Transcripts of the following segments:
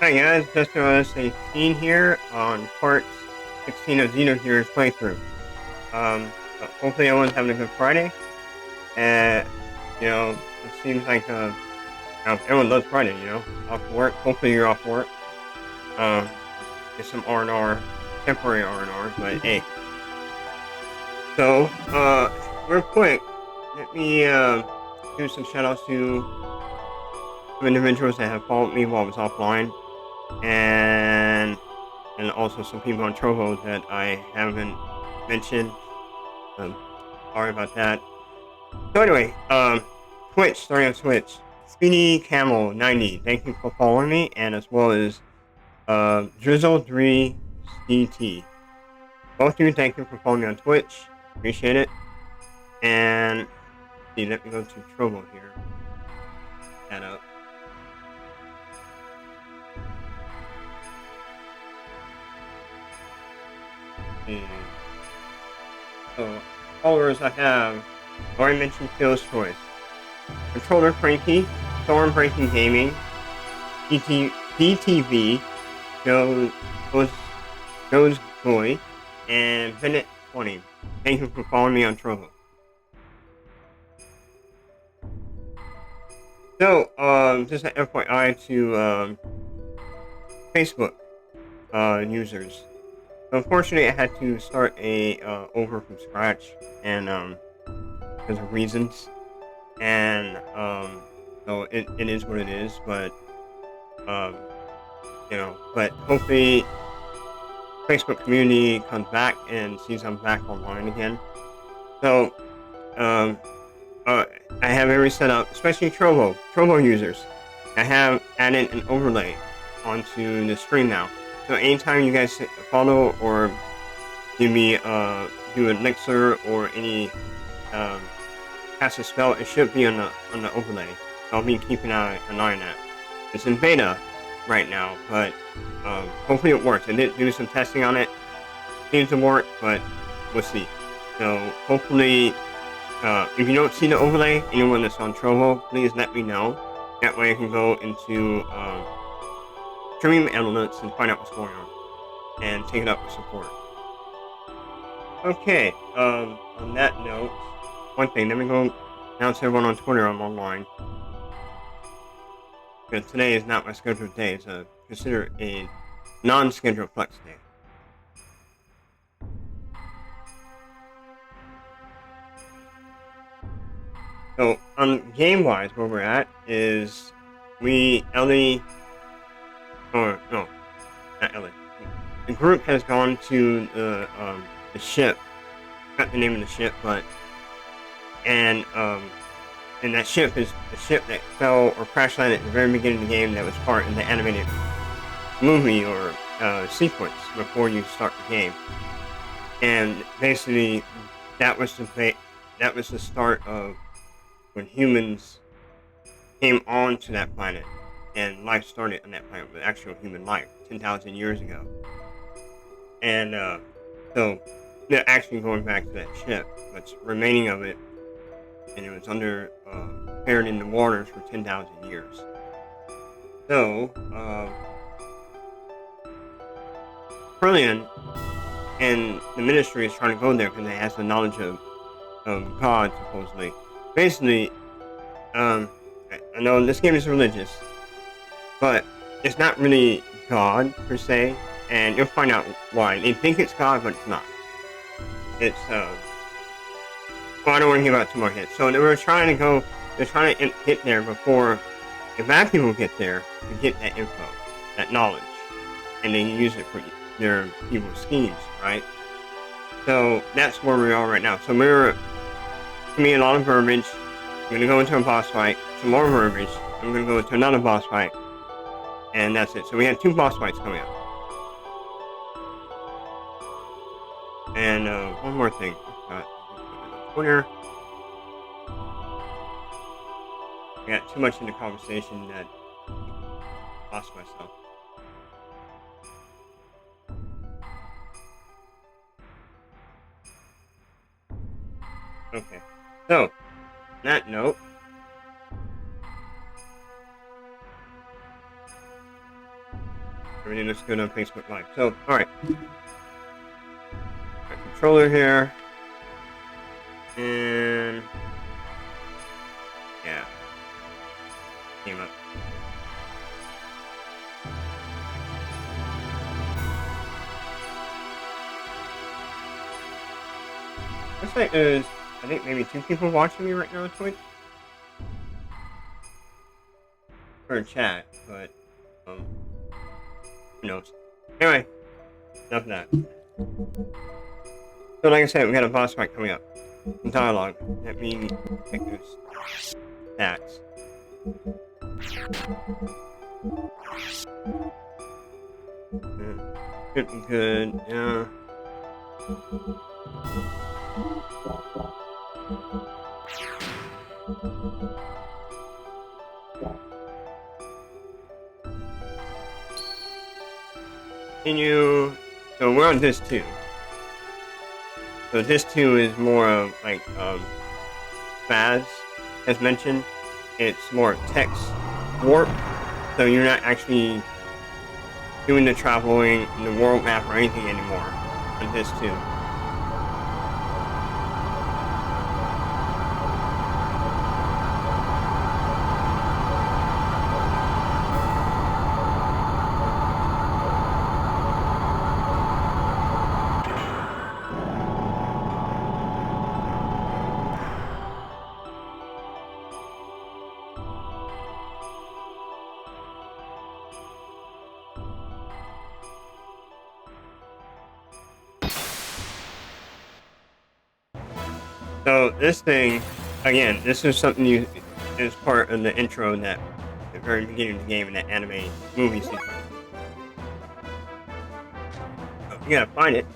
Hi guys, JustinOS18 here on part 16 of Xenogears playthrough. Hopefully everyone's having a good Friday. And, it seems like, everyone loves Friday, off work. Hopefully you're off work. Um, get some R&R, temporary R&R, but hey. So, real quick, let me, do some shoutouts to some individuals that have followed me while I was offline. And also some people on Trovo that I haven't mentioned. Um, Sorry about that. So anyway, Twitch, starting on Twitch. Speedy Camel 90, thank you for following me, and as well as Drizzle3 CT. Both of you, thank you for following me on Twitch. Appreciate it. And see, let me go to Trovo here. That up. See. So, followers I have already mentioned Phil's Choice. Controller Frankie, Storm Breaking Gaming, DTV, Joe, Joe's Boy, and Bennett 20. Thank you for following me on Trovo. So, just an FYI to Facebook users. So unfortunately, I had to start over from scratch, and because of reasons, and so it is what it is. But um, but hopefully Facebook community comes back and sees I'm back online again. So, um, I have every set up, especially Trovo users. I have added an overlay onto the stream now. So anytime you guys follow or give me do an elixir or any um, cast a spell, it should be on the overlay. I'll be keeping an eye on that. It's in beta right now, but hopefully it works. I did do some testing on it. Seems to work, but we'll see. So hopefully, if you don't see the overlay, anyone that's on Trovo, please let me know. That way I can go into stream analytics and find out what's going on and take it up with support. Okay, on that note, one thing, let me go announce everyone on Twitter I'm online. Because today is not my scheduled day, it's considered a non-scheduled flex day. So, game-wise, where we're at is Ellie, or no, not Ellie. The group has gone to the ship. Not the name of the ship, but and that ship is the ship that fell or crash landed at the very beginning of the game that was part of the animated movie or sequence before you start the game. And basically, that was the start of when humans came onto that planet and life started on that planet with actual human life 10,000 years ago. And so they're actually going back to that ship, what's remaining of it, and it was buried in the waters for 10,000 years. So, Brilliant and the ministry is trying to go there because it has the knowledge of God, supposedly. Basically, I know this game is religious, but it's not really God per se, and you'll find out why. They think it's God, but it's not. It's well, I don't want to give out too much yet. So they're trying to get there before the bad people get there to get that info, that knowledge, and they use it for their evil schemes, right? So that's where we are right now. So we're gonna be a lot of verbiage. We're gonna go into a boss fight, some more verbiage. And we're gonna go into another boss fight, and that's it. So we have 2 boss fights coming up. And one more thing. Twitter. I got too much in the conversation that I lost myself. Okay. So, on that note, Everything looks good on Facebook Live. So, alright. Controller here. And... yeah. Came up. Looks like there's, I think, maybe 2 people watching me right now on Twitch. Or chat, but, who knows. Anyway, enough of that. So like I said, we got a boss fight coming up. Dialogue. Let me check those stats. Could be good, yeah. Continue. So we're on disc 2. So disc 2 is more of like Spaz has mentioned. It's more text warp. So you're not actually doing the traveling in the world map or anything anymore on disc 2. So this thing, again, this is something is part of the intro in that at the very beginning of the game in that anime movie sequence. So you gotta find it.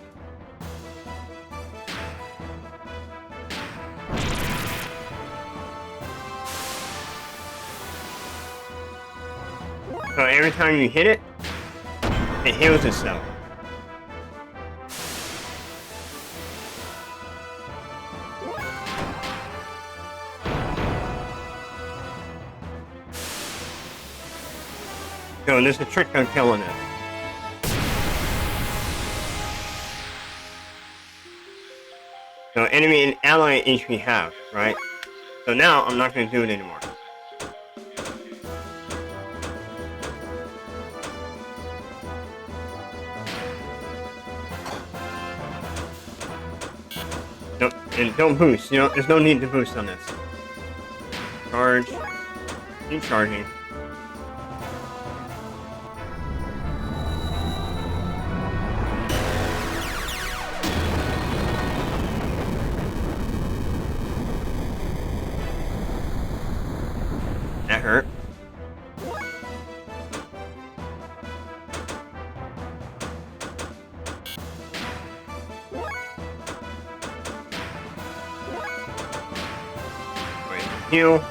So every time you hit it, it heals itself. So there's a trick on killing it. So enemy and ally HP half, right? So now I'm not going to do it anymore. Nope, and don't boost. You know, there's no need to boost on this. Charge. Keep charging. That hurt. Wait, heal.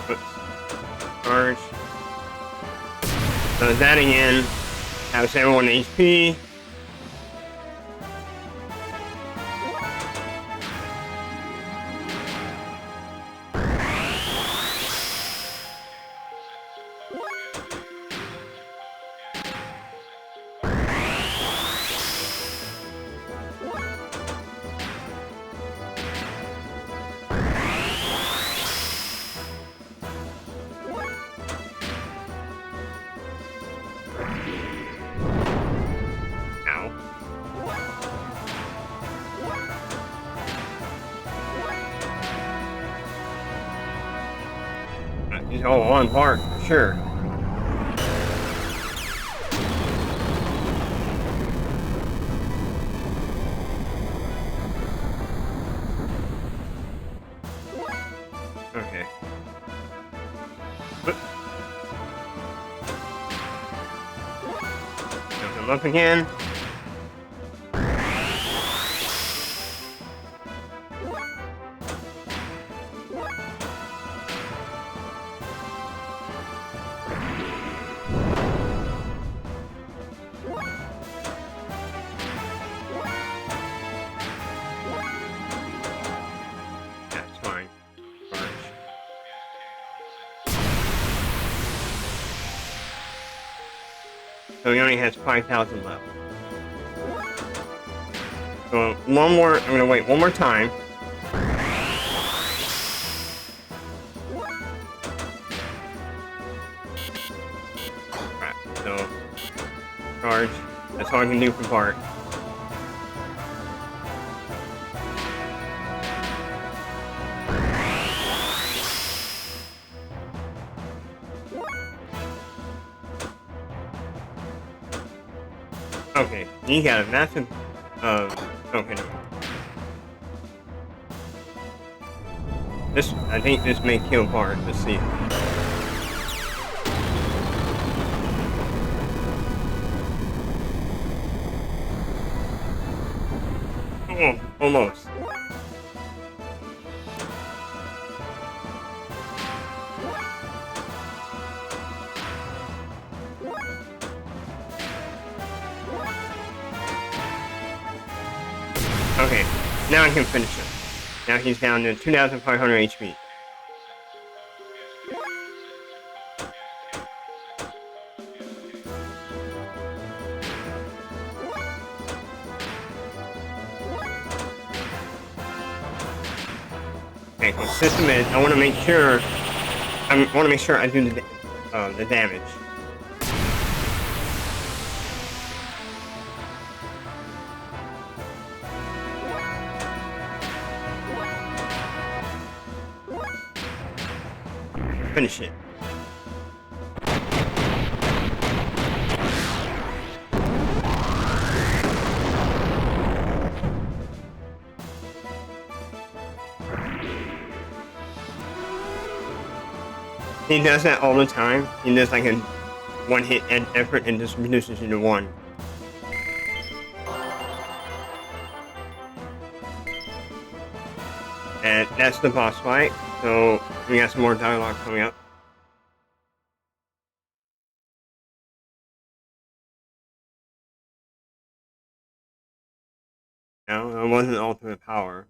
Oops. Charge. So that again. Has everyone HP. He's all one part, for sure. Okay. Jump him up again. So he only has 5,000 left. So one more, I'm gonna wait one more time. Crap, so, charge. That's all I can do for Bart. Okay, he got a massive, okay, no. I think this may kill Bart, let's see. Oh, almost. Okay, now I can finish him. Now he's down to 2,500 HP. Okay, so system is, I want to make sure I do the damage. Finish it. He does that all the time. He does like a one-hit effort and just reduces it to one. And that's the boss fight. So we got some more dialogue coming up. No, it wasn't ultimate power.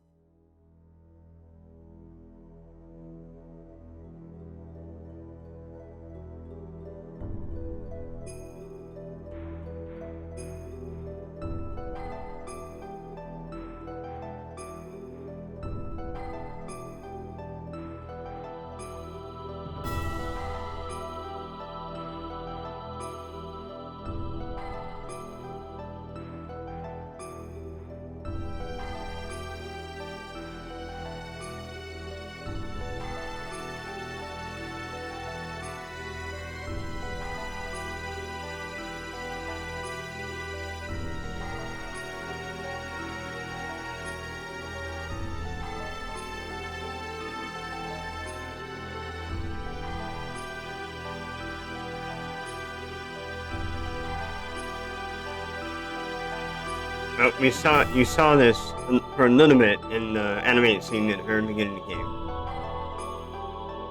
You saw this for a little bit in the animated scene at the very beginning of the game,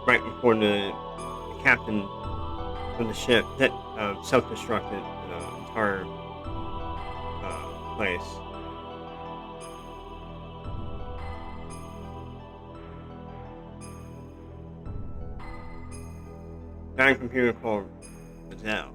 right before the captain of the ship that self-destructed the entire place. Giant computer called Gazelle.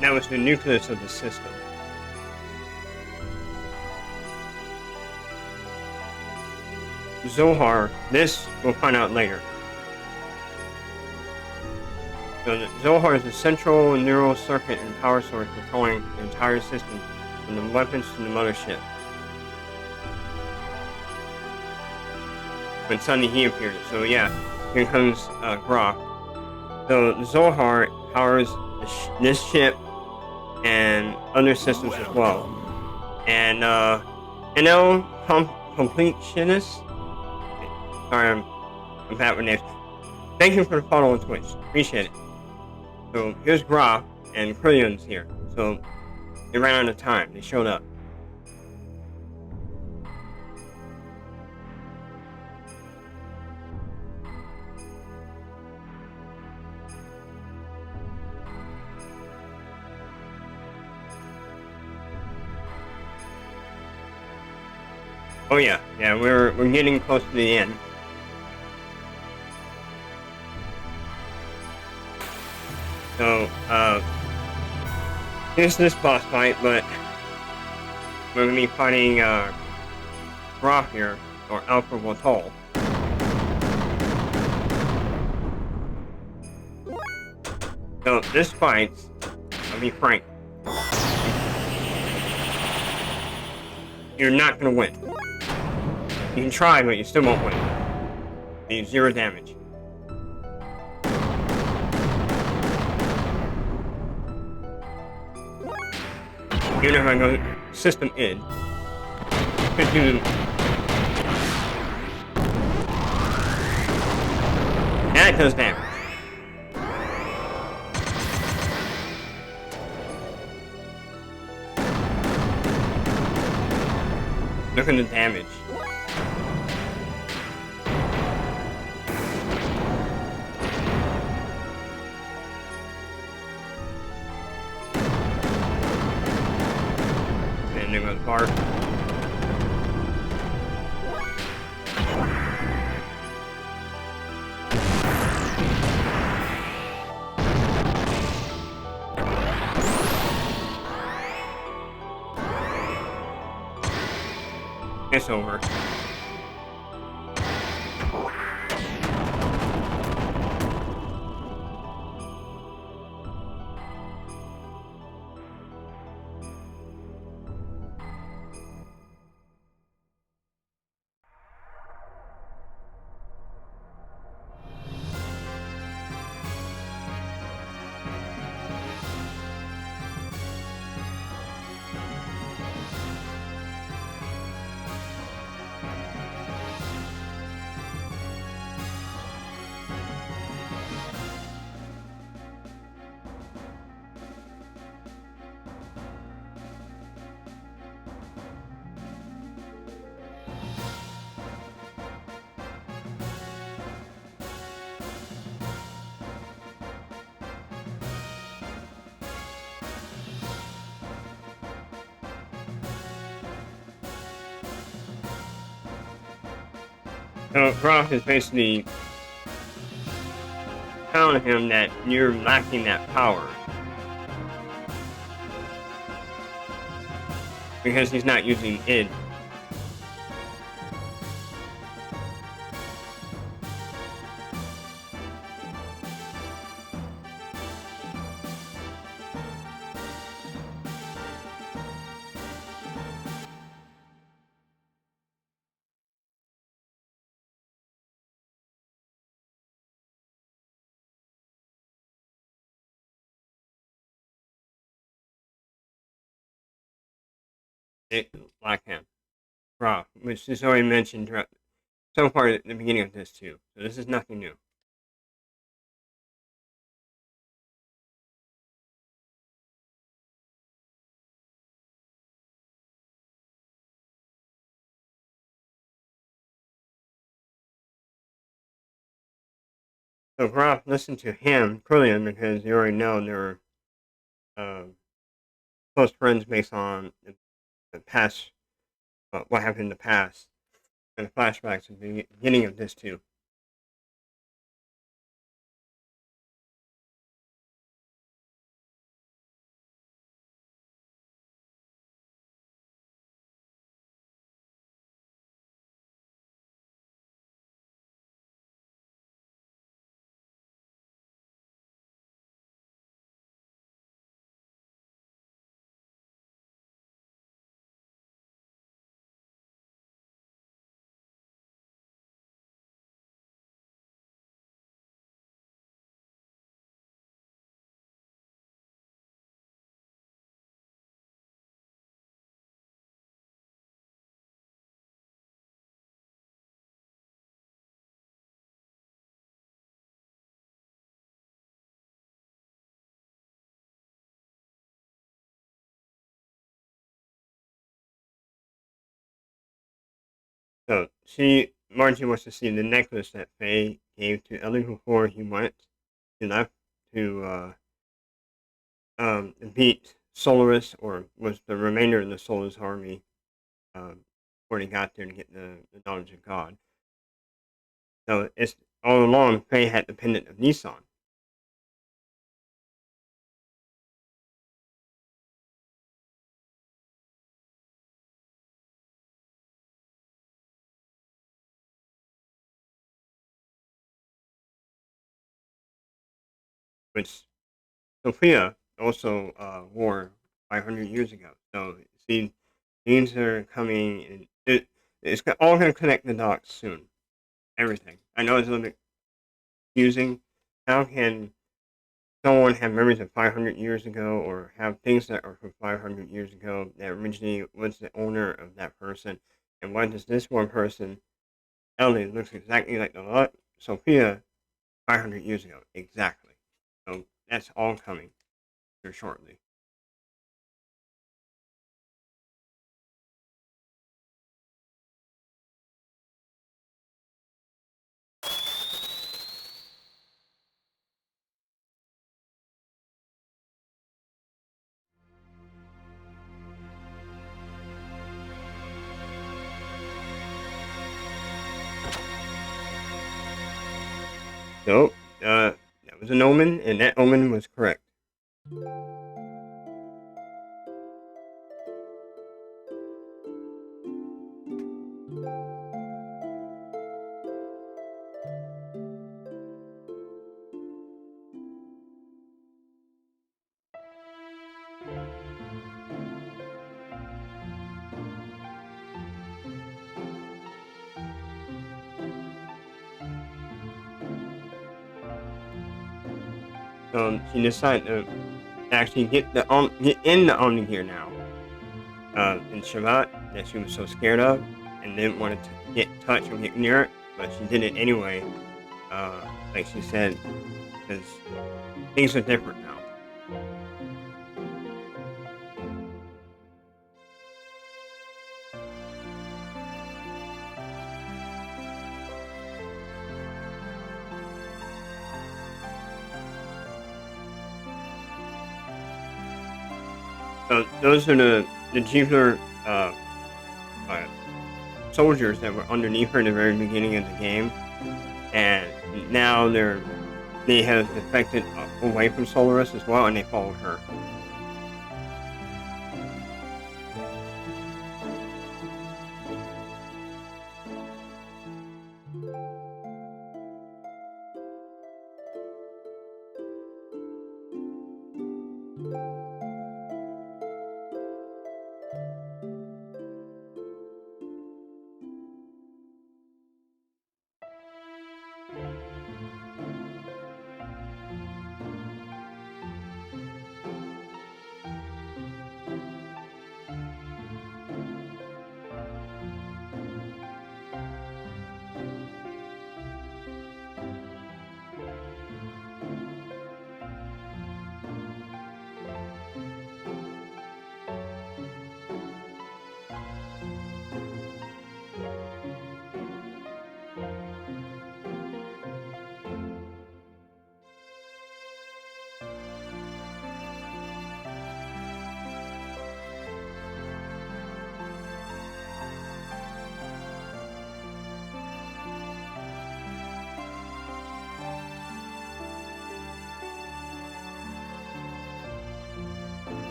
That was the nucleus of the system. Zohar, this we'll find out later. So the Zohar is a central neural circuit and power source controlling the entire system, from the weapons to the mothership. When suddenly he appears. So yeah, here comes Grok. So the Zohar powers this ship and other systems as well. And completionist. Sorry, I'm bad with names. Thank you for the follow on Twitch. Appreciate it. So here's Grok and Krillion's here. So they ran out of time. They showed up. Oh yeah, we're getting close to the end. So here's this boss fight, but we're gonna be fighting Grok here, or Alpha Voltol. So this fight, I'll be frank, you're not gonna win. You can try, but you still won't win. You do 0 damage. Even if I go system id, could do. That does damage. Look at the damage. And there goes Bart. It's over. So Grok is basically telling him that you're lacking that power. Because he's not using id. Like him. Grok, which is already mentioned so far at the beginning of this too. So this is nothing new. So Grok, listen to him, Krillin, because you already know they're close friends based on the past, what happened in the past, and the flashbacks at the beginning of this too. So Margie wants to see the necklace that Faye gave to Ellie before he left to beat Solaris, or was the remainder of the Solaris army before he got there to get the knowledge of God. So it's all along Faye had the pendant of Nissan. Which Sophia also wore 500 years ago. So, see, these are coming, and it's all going to connect the dots soon. Everything. I know it's a little bit confusing. How can someone have memories of 500 years ago, or have things that are from 500 years ago that originally was the owner of that person? And why does this one person, Ellie, looks exactly like the lot Sophia 500 years ago? Exactly. So that's all coming here shortly. So, that was an omen, and that omen was correct. She decided to actually get in the Omni-Gear now. In Shabbat, that she was so scared of, and didn't want to get touched or get near it, but she did it anyway. Like she said, because things are different now. So those are the Jeeper uh, soldiers that were underneath her in the very beginning of the game, and now they have defected away from Solaris as well, and they followed her.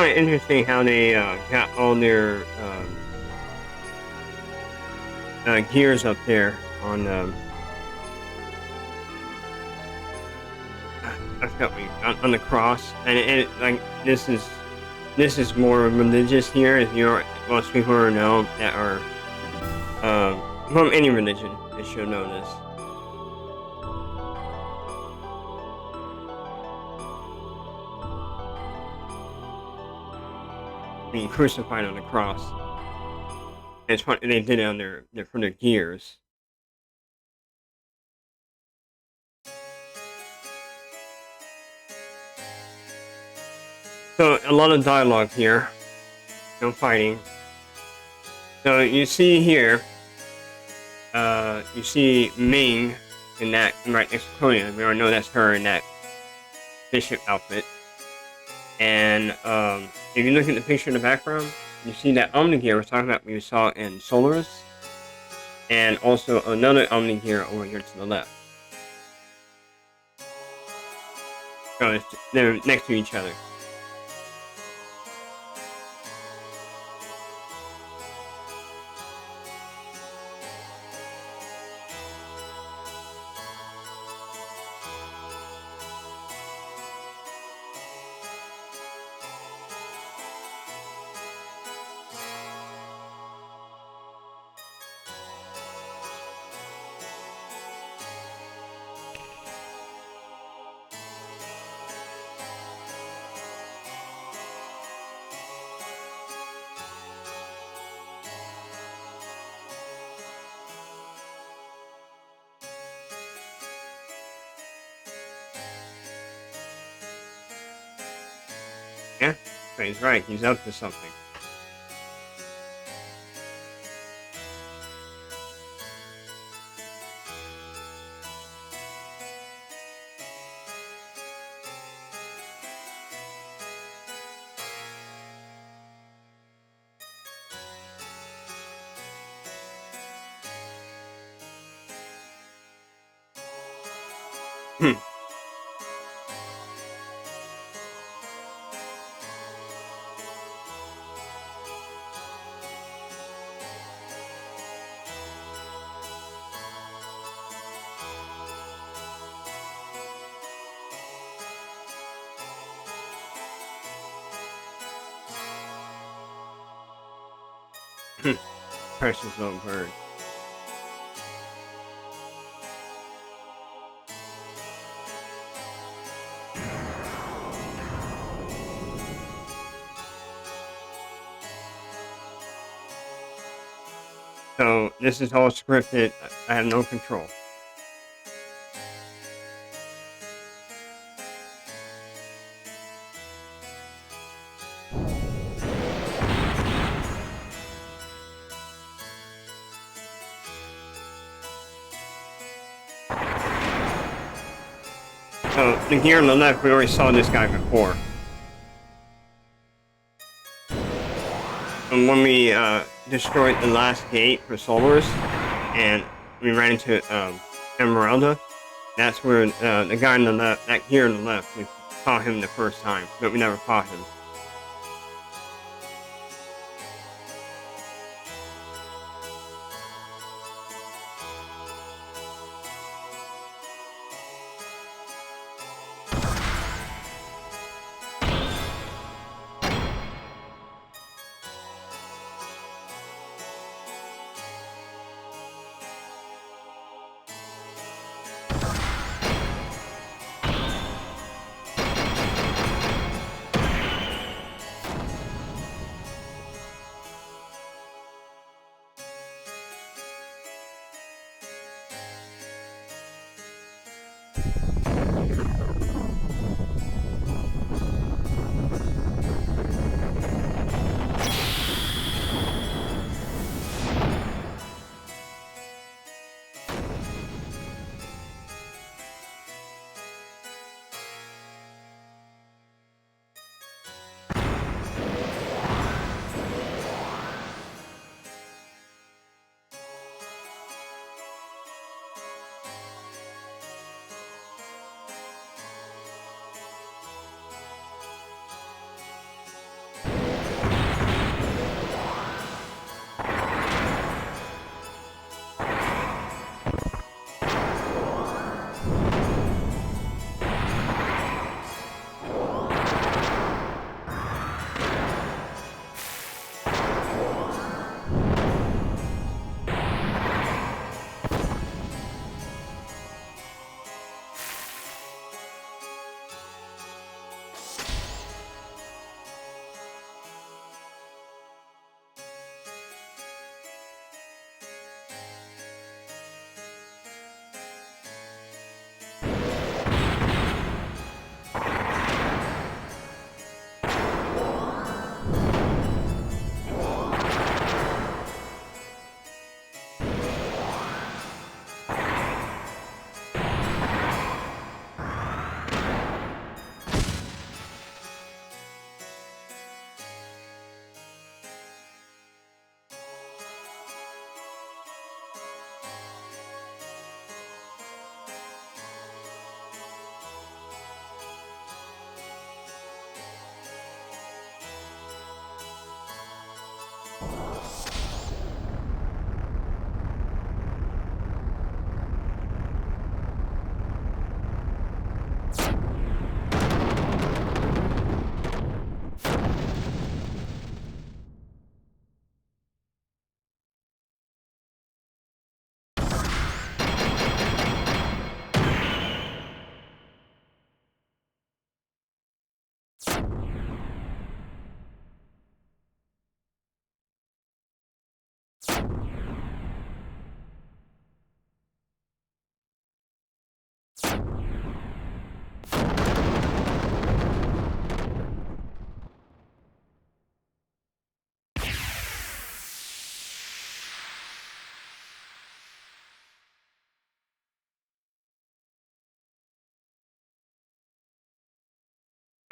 kind of interesting how they got all their gears up there on I forgot on the cross, and it like this is more religious here. If you're most people are know that are from any religion, they should know this. Being crucified on the cross. And it's funny they did it on their for their gears. So a lot of dialogue here, no fighting. So you see here, you see Ming in that right next to Claudia. We already know that's her in that bishop outfit. And if you look at the picture in the background, you see that Omnigear we're talking about we saw in Solaris, and also another Omnigear over here to the left. So they're next to each other. Yeah, so he's right. He's up to something. Precious little bird. So this is all scripted. I have no control. So the gear on the left, we already saw this guy before. And when we destroyed the last gate for Solaris, and we ran into Emeralda, that's where the guy on the left, that gear on the left, we saw him the first time, but we never fought him.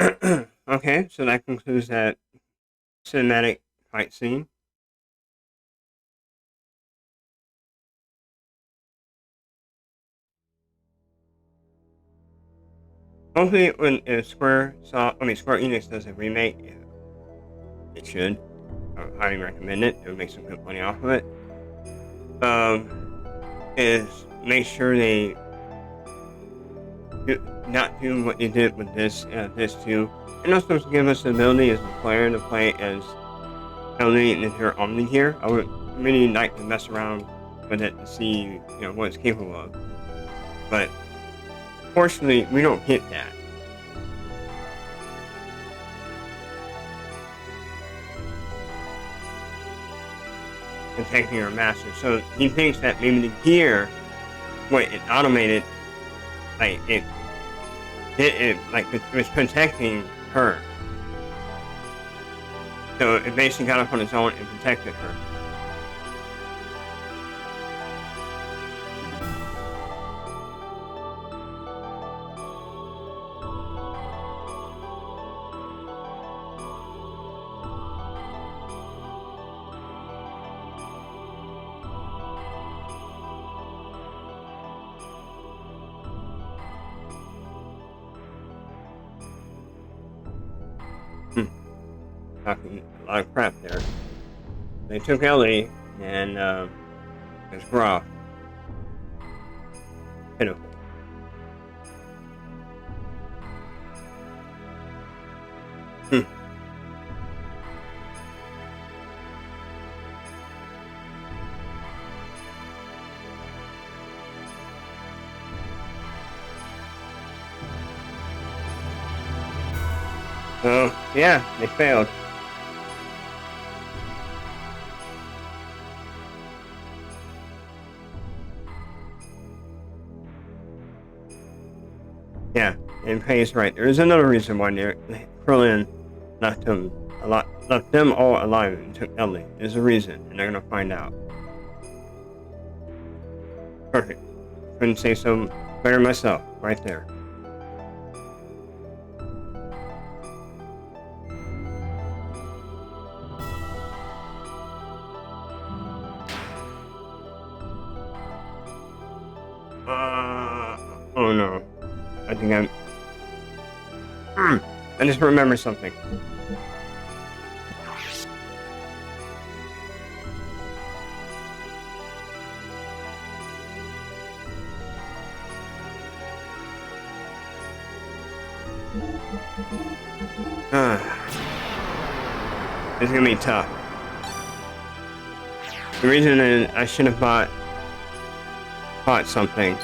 Okay, so that concludes that cinematic fight scene. Hopefully, when Square Enix does a remake, it should. I would highly recommend it. It would make some good money off of it. Is make sure they not do what they did with this too, and also to give us the ability as a player to play as Ellie and her Omni here. I would really like to mess around with it to see what it's capable of. But fortunately, we don't get that. Protecting our master, so he thinks that maybe the gear, what it automated, like it was protecting her. So it basically got up on its own and protected her. Talking a lot of crap there. They took Ellie and there's Groff. Pitiful. So yeah, they failed. Yeah, and Pay's right. There's another reason why Krillin left them all alive and took Ellie. There's a reason, and they're gonna find out. Perfect. Couldn't say so better myself, right there. Oh no. I think I just remember something. It's gonna be tough. The reason is I should have bought something.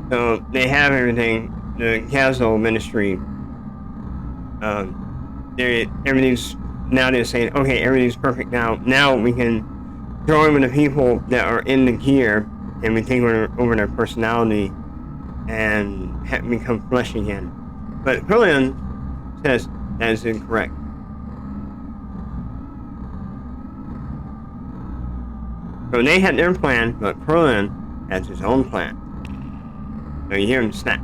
So they have everything. The Castle Ministry. Everything's now they're saying, okay, everything's perfect now. Now we can join with the people that are in the gear, and we take over their personality and become flesh again. But Krillin says that is incorrect. So they had their plan, but Krillin has his own plan. So you hear him snap.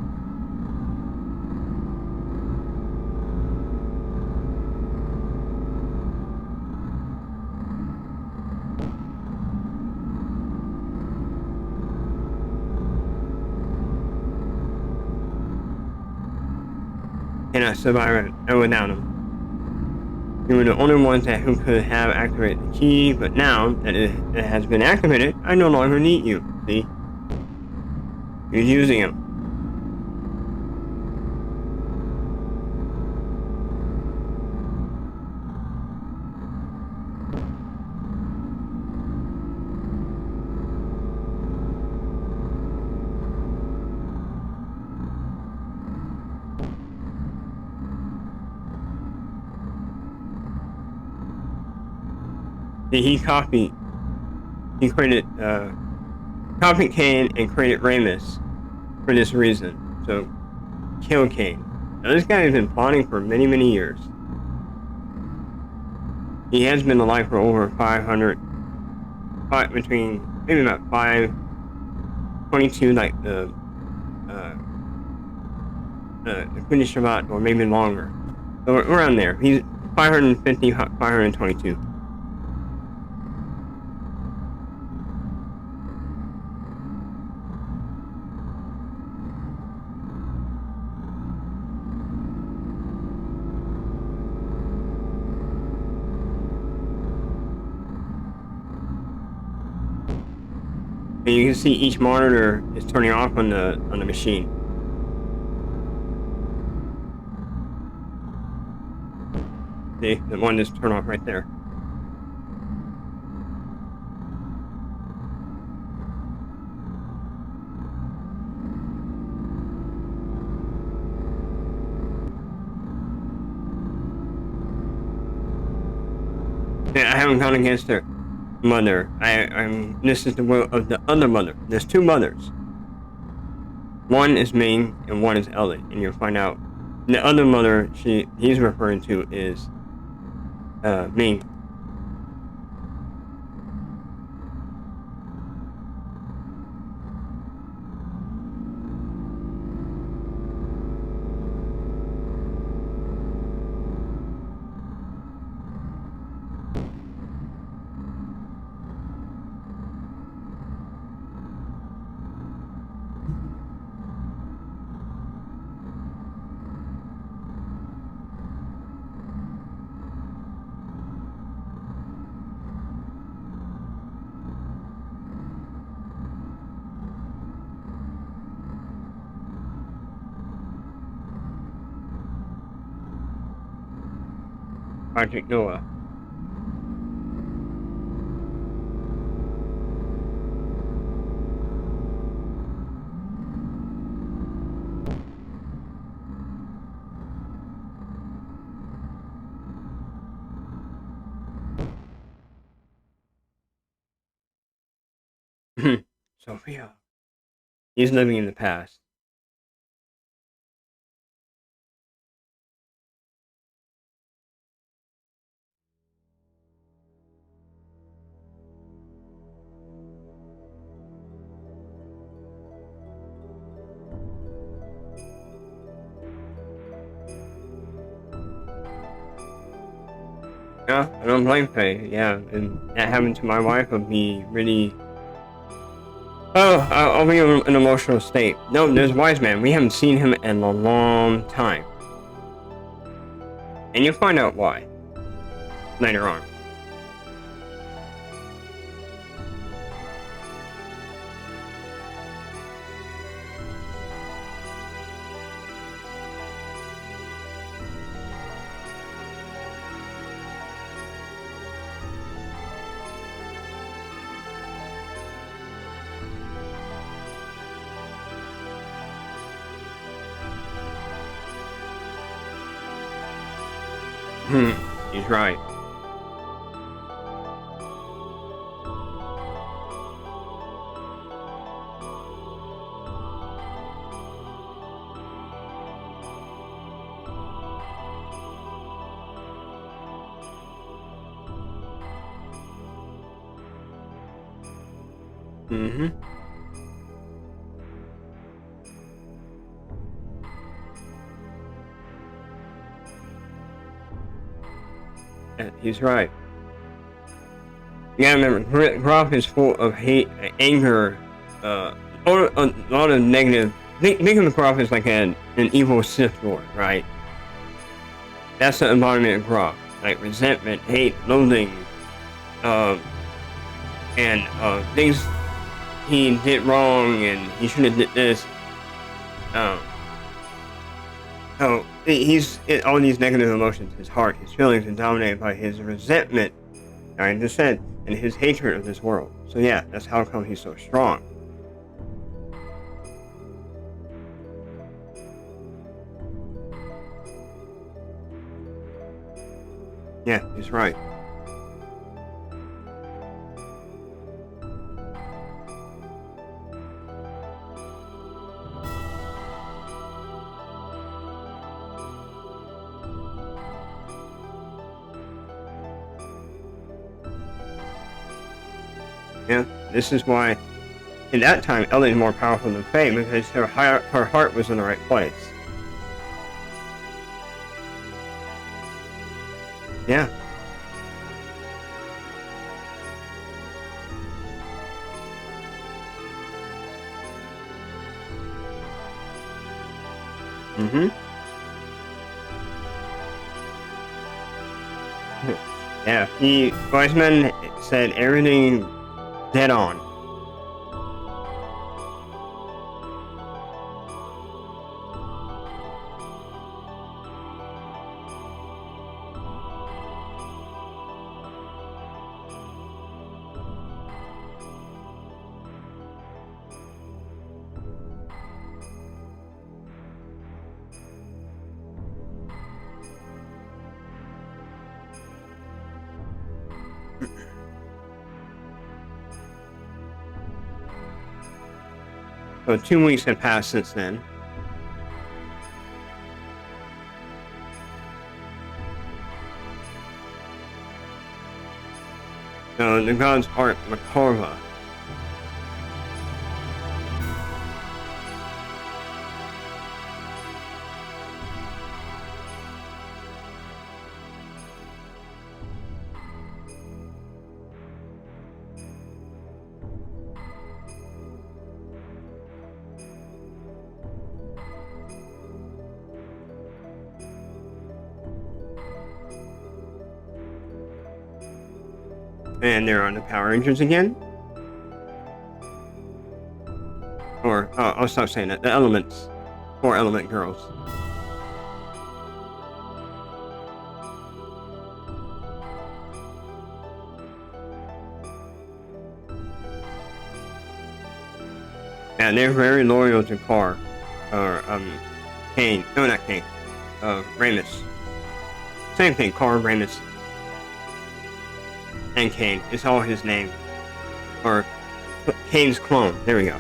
Cannot survive without him. You were the only ones who could have activated the key, but now that it has been activated, I no longer need you. See? He's using him. He copied. He created copied Cain and created Ramus for this reason. So kill Cain. Now this guy has been plotting for many, many years. He has been alive for over 500, between maybe about 522, like the Queen Shabbat, or maybe longer. So around there. He's 550, 522. And you can see each monitor is turning off on the machine. See, the one that's turned off right there. Yeah, I haven't gone against her mother. This is the will of the other mother. There's two mothers. One is Ming and one is Ellen, and you'll find out the other mother he's referring to is Ming. Project Noah. Sophia. He's living in the past. Yeah, I don't blame Faye. Yeah, and that happened to my wife would be really. Oh, I'll be in an emotional state. No, there's Wise Man. We haven't seen him in a long time. And you'll find out why later on. He's right. Mm-hmm. Yeah, he's right. You gotta remember, Groff is full of hate, anger, a lot of negative. Think of Groff as like an evil Sith Lord, right? That's the embodiment of Groff. Like resentment, hate, loathing, and things he did wrong and he should have did this. So all these negative emotions, his heart, his feelings are dominated by his resentment, I just said, and his hatred of this world. So yeah, that's how come he's so strong. Yeah, he's right. Yeah, this is why, in that time, Ellie is more powerful than Faye because her heart was in the right place. Yeah. Mm-hmm. Yeah, the wise men said everything dead on. So 2 weeks had passed since then. So the gods aren't Makarva. And they're on the Power Rangers again. Or, I'll stop saying that. The Elements. 4 Element Girls. And they're very loyal to Car. Or, Kane. No, not Kane. Ramus. Same thing, Car, Ramus. And Kane. It's all his name. Or Kane's clone. There we go.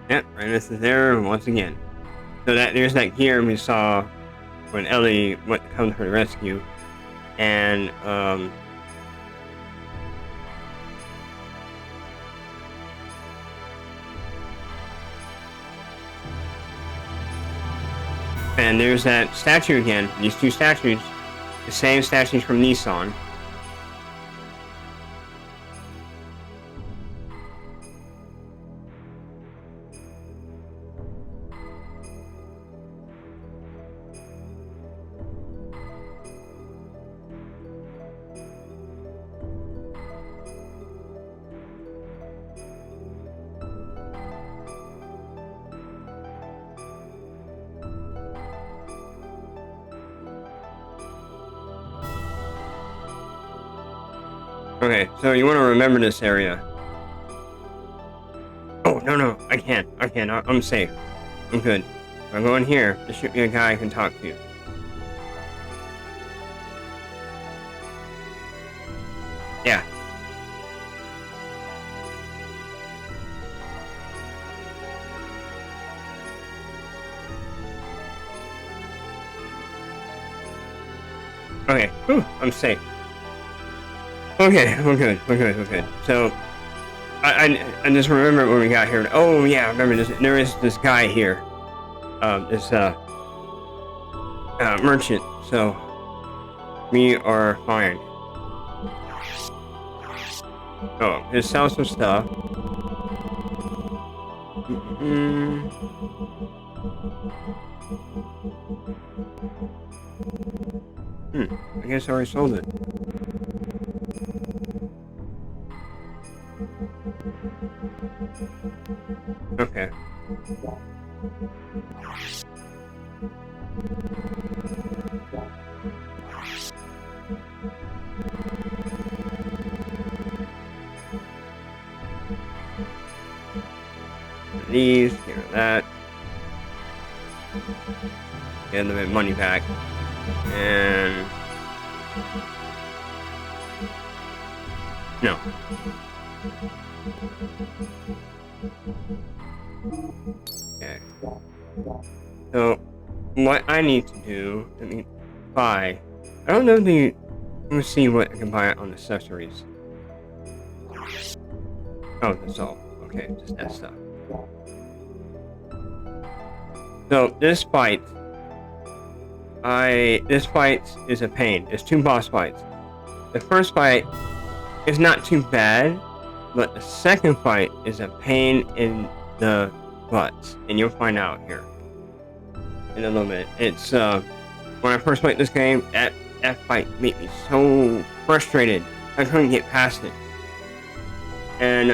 Yep, Ramus is there once again. So there's that gear we saw when Ellie went to come to her rescue, and there's that statue again. These 2 statues, the same statues from Nissan. Okay, so you want to remember this area. Oh, no, I can't. I'm safe. I'm good. If I go in here, there should be a guy I can talk to. Yeah. Okay, whew, I'm safe. Okay, we're good. So, I just remember when we got here. Oh yeah, I remember this. There is this guy here. This merchant. So, we are fine. Oh, it sells some stuff. I guess I already sold it. these, get rid of that. Get a little bit of money back. And no. Okay. So what I need to do, let me buy. I don't know the. Let me see what I can buy on accessories. Oh, that's all. Okay, just that stuff. So this fight, this fight is a pain. It's 2 boss fights. The first fight is not too bad, but the second fight is a pain in the butt, and you'll find out here in a little bit. It's when I first played this game, that fight made me so frustrated. I couldn't get past it, and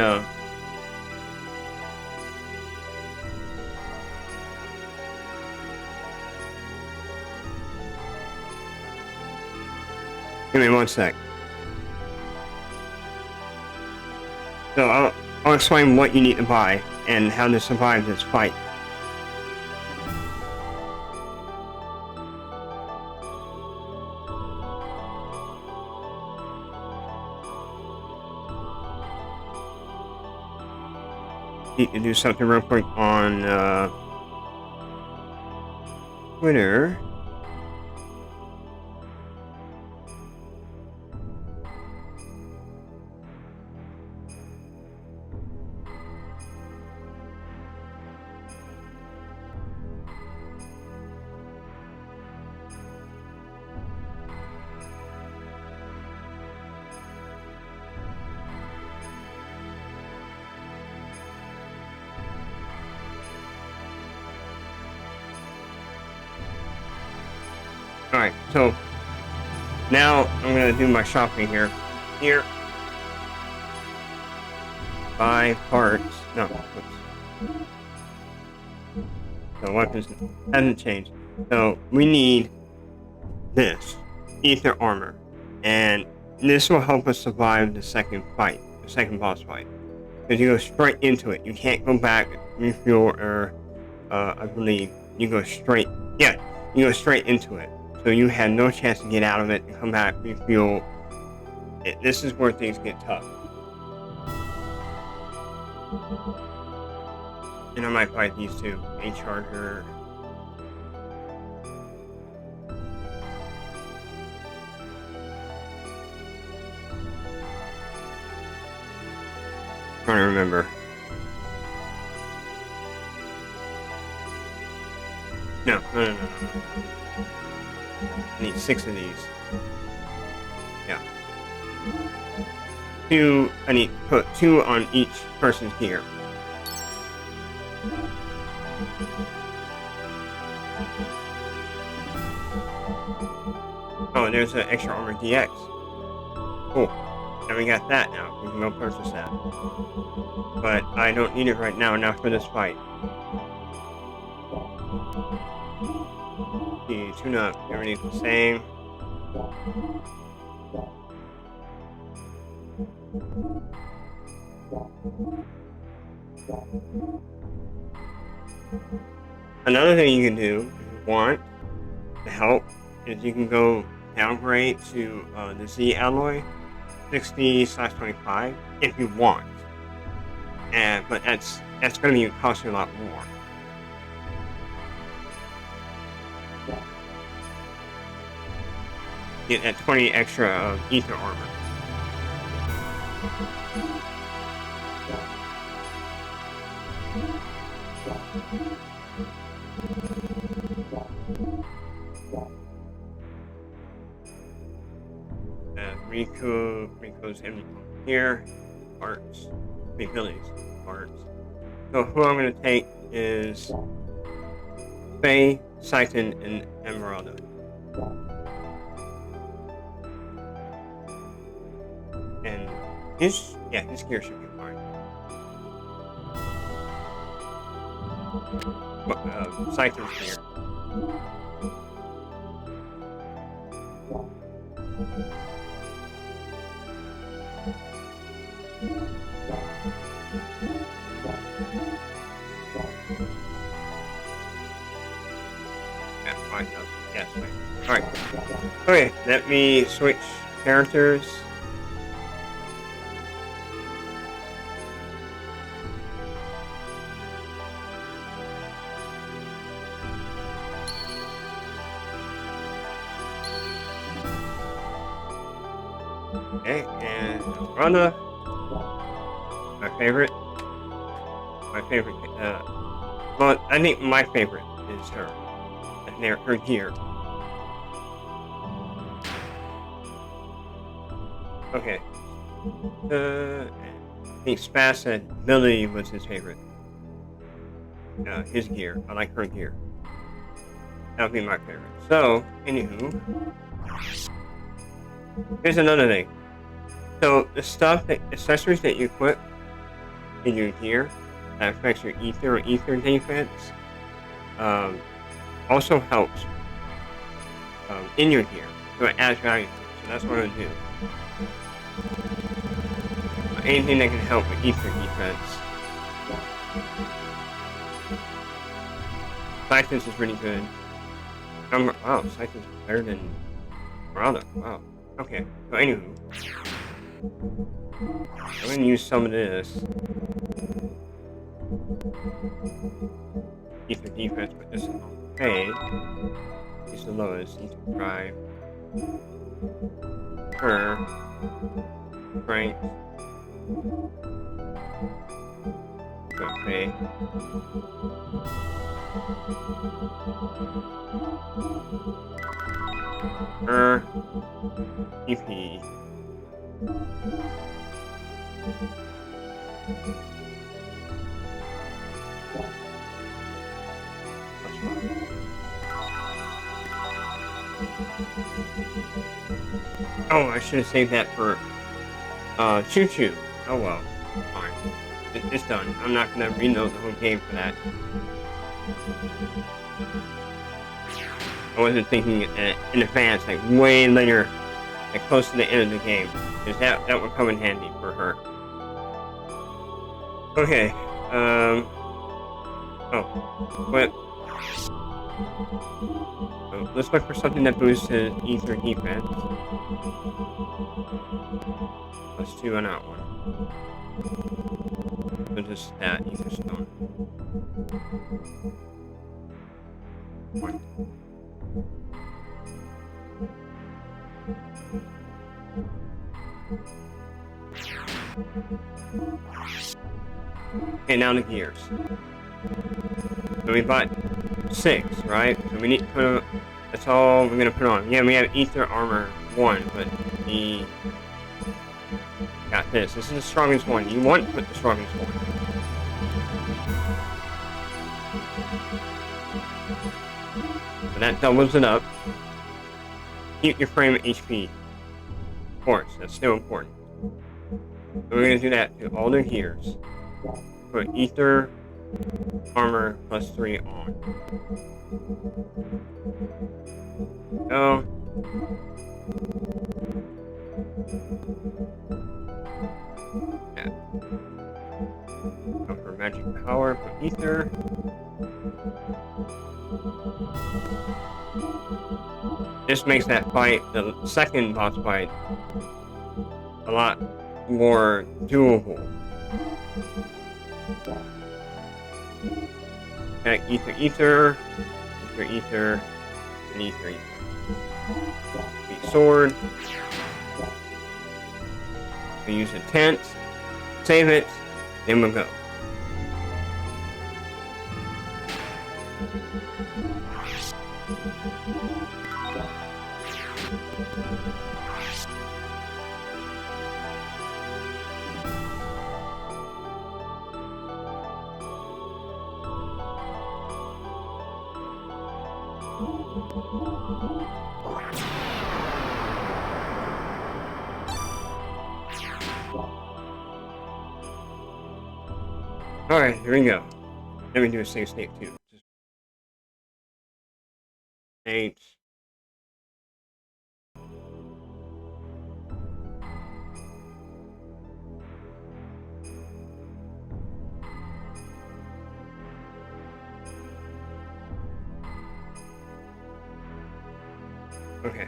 give me 1 sec. So I'll explain what you need to buy and how to survive this fight. Need to do something real quick on Twitter. Alright, so now I'm gonna do my shopping here. Here. Buy parts. No, oops. So weapons hasn't changed. So we need this. Ether armor. And this will help us survive the second fight. The second boss fight. Because you go straight into it. You can't go back, refuel, or I believe you go straight. Yeah, you go straight into it. So you had no chance to get out of it and come back, refuel. This is where things get tough. And I might fight these two. A charger. Trying to remember. No. I need 6 of these. Yeah. 2, I need to put 2 on each person's gear. Oh, there's an extra armor DX. Cool. And we got that now. We can go purchase that. But I don't need it right now, not for this fight. Tune up, everything's the same. Another thing you can do, if you want to help, is you can go downgrade to the Z alloy 60/25 if you want. But that's going to cost you a lot more. Get that 20 extra of ether armor. Rico's empty here. Parts. Abilities. Parts. So who I'm going to take is Faye, Saiton, and Emeralda. And his gear should be fine. Saiton's gear. Yeah, 5,000. Yes, right. Alright. Okay, let me switch characters. Okay, and Rhonda. My favorite. Well, I think my favorite is her. And her gear. Okay. I think Spaz said Billy was his favorite. His gear. I like her gear. That would be my favorite. So, anywho, here's another thing. So, the accessories that you equip in your gear that affects your ether or ether defense, also helps in your gear. So it adds value to it. So that's what I'm going to do. Anything that can help with ether defense. Siphons is really good. Wow, Siphons is better than Morana. Wow. Okay. So anywho, I'm going to use some of this ether defense, but this is okay. It's the lowest. Ether drive. Her. Strength. Okay. Her. EP. Oh, I should have saved that for Choo Choo. Oh well, fine. It's done. I'm not gonna reload the whole game for that. I wasn't thinking in advance, like way later, like close to the end of the game, because that would come in handy for her. Okay. Oh, what? So let's look for something that boosts his ether defense. Let's do an out one. So just that ether stone. One. Okay, now the gears. So we bought 6, right? So we need to put. That's all we're gonna put on. Yeah, we have ether armor 1, but the got this. This is the strongest one. You want to put the strongest one. So that doubles it up. Keep your frame HP. Of course, that's still important. So we're gonna do that to all the gears. Put ether armor +3 on. Go. Yeah. Go for magic power, put ether. This makes that fight, the second boss fight, a lot more doable. Okay, ether, and ether. Big sword. We use a tent, save it, then we'll go. Alright, here we go. Let me do a save state too. State. Okay.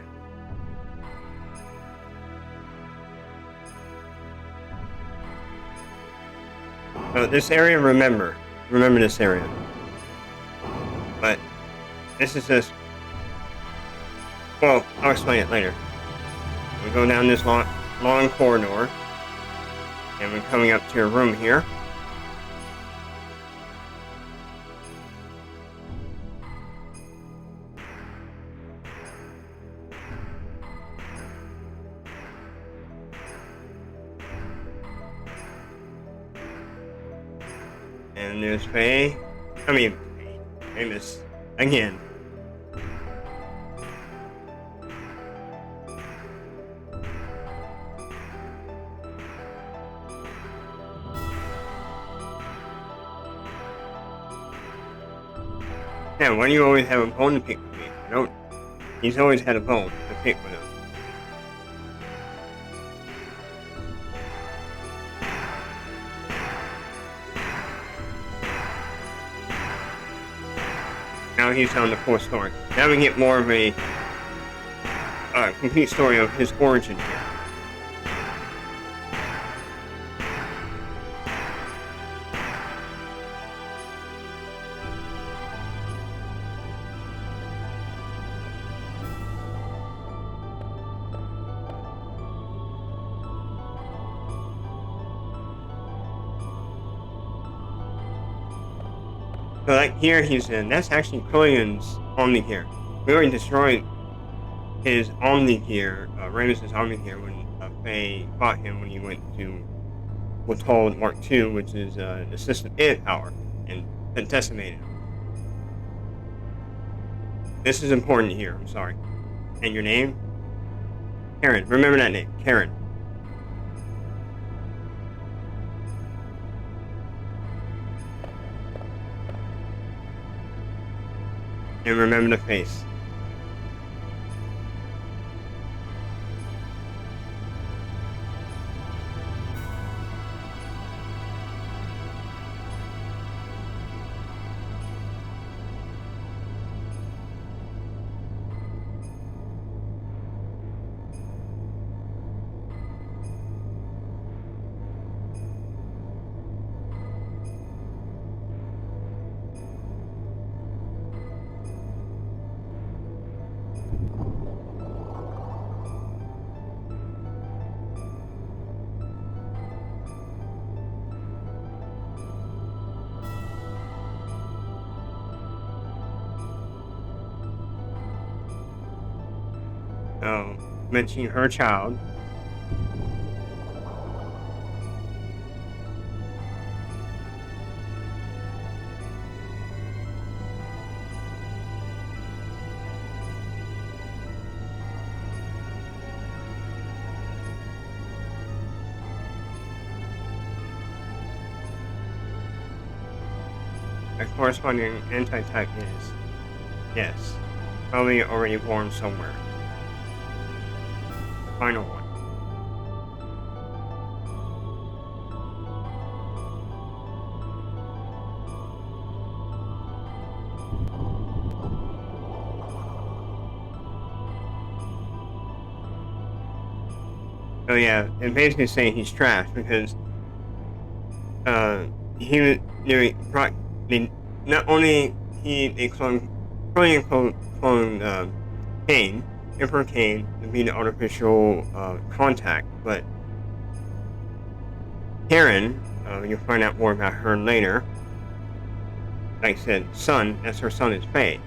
So this area, remember this area. But this is just, well, I'll explain it later. We go down this long corridor, and we're coming up to a room here. And there's Faye. Famous again. Yeah, why do you always have a bone to pick with me? I don't. He's always had a bone to pick with him. Now he's telling the full story. Now we get more of a complete story of his origin here. So like here he's in, that's actually Quillian's Omni-Gear. We already destroyed his Omni-Gear, Ramus's Omni-Gear when Faye fought him when he went to what's called Mark II, which is the system id power, and decimated him. This is important here, I'm sorry. And your name? Karen, remember that name, Karen. And remember the face. Mentioning her child. A corresponding anti-type is, yes, probably already born somewhere. Final one. So yeah, and basically saying he's trash because he was not only they cloned Cain, Emperor Cain, to be the artificial contact, but Karen, you'll find out more about her later. Like I said, son, that's her son is Faye.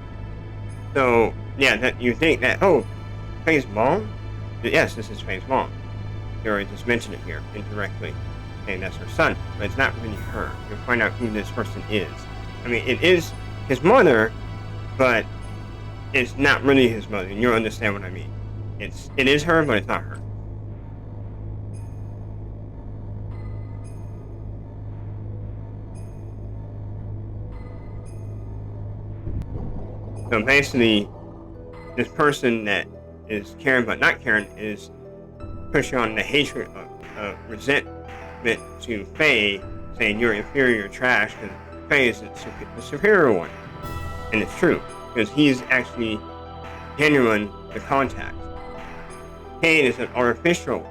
So yeah, that you think that Faye's mom? Yes, this is Faye's mom. You already just mentioned it here indirectly, saying that's her son, but it's not really her. You'll find out who this person is. I mean, it is his mother, but it's not really his mother, and you'll understand what I mean. It is her, but it's not her. So basically, this person that is Karen but not Karen is pushing on the hatred of resentment to Faye, saying you're inferior trash because Faye is the superior one. And it's true, because he's actually genuine the contact. Kane is an artificial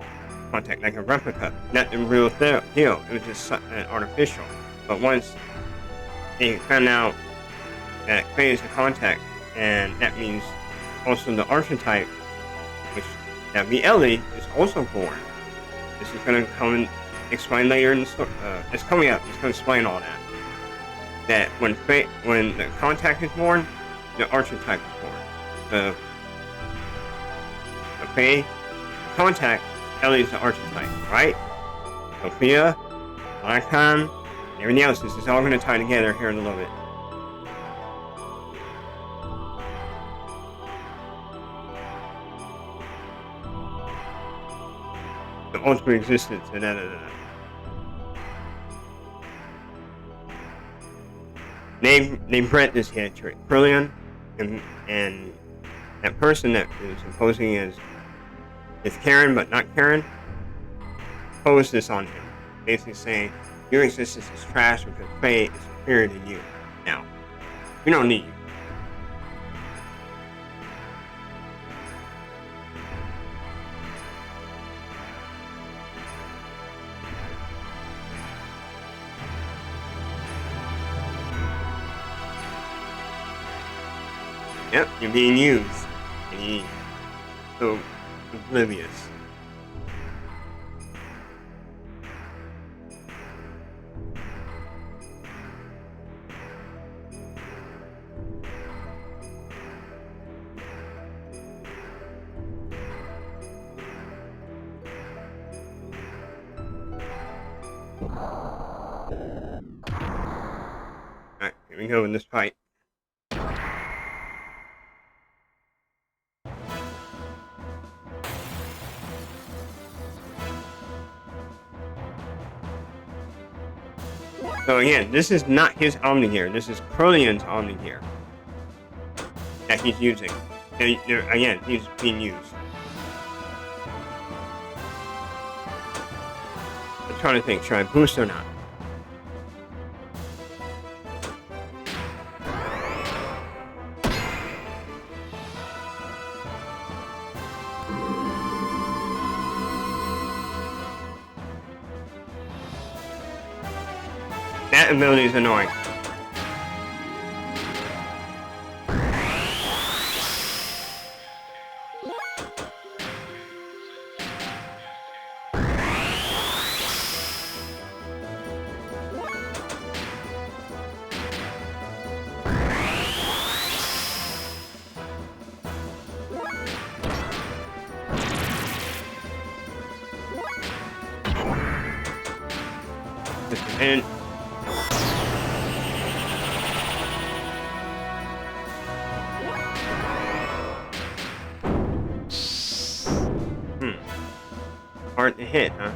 contact, like a replica, not the real deal. It was just an artificial. But once they found out that Kane is the contact, and that means also the archetype, which that be Ellie, is also born. This is going to come and explain later in the story. It's coming up. It's going to explain all that. That when the contact is born, the archetype is born. The Fae contact, Ellie is the archetype, right? Sophia, Lacon, everything else. This is all going to tie together here in a little bit. The ultimate existence, and They bred this character, Brilliant, and that person that is imposing is Karen, but not Karen, posed this on him, basically saying, your existence is trash because Faye is superior to you. Now, we don't need you. Yep, you're being used. And you're so oblivious. Alright, here we go in this fight. So again, this is not his Omnigear. This is Krillion's Omnigear that he's using. And again, he's being used. I'm trying to think, should I boost or not? That ability is annoying. And hard to hit, huh?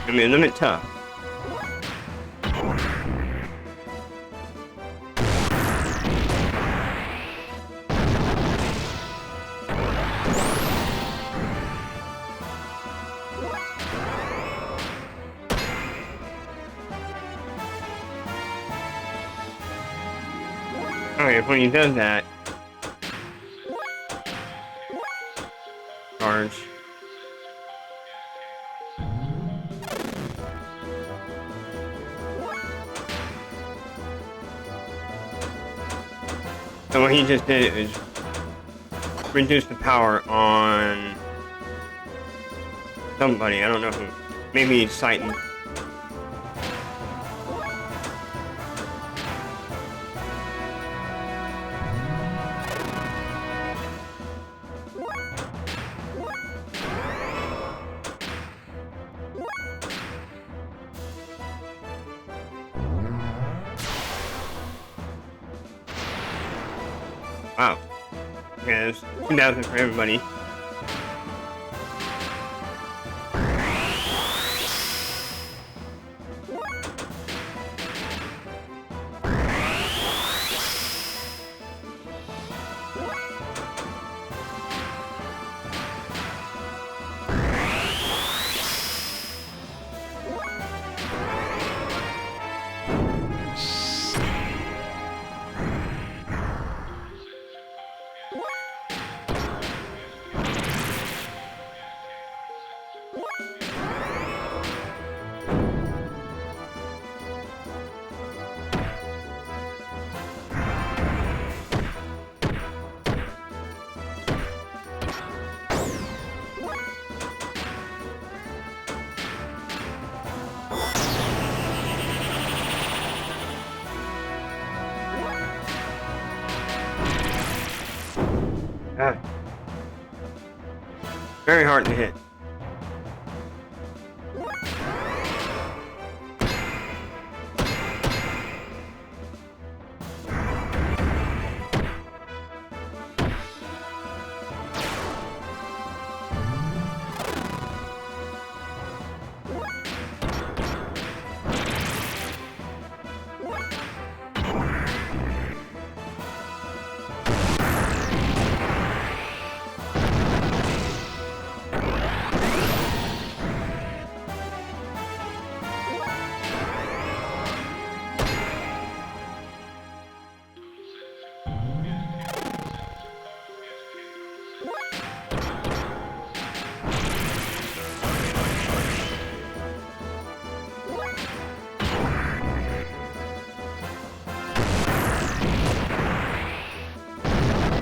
I mean, a little bit tough. Alright, when he does that, charge. So what he just did is reduce the power on somebody, I don't know who. Maybe it's Titan. Wow. Yeah, there's 2,000 for everybody. God. Very hard to hit.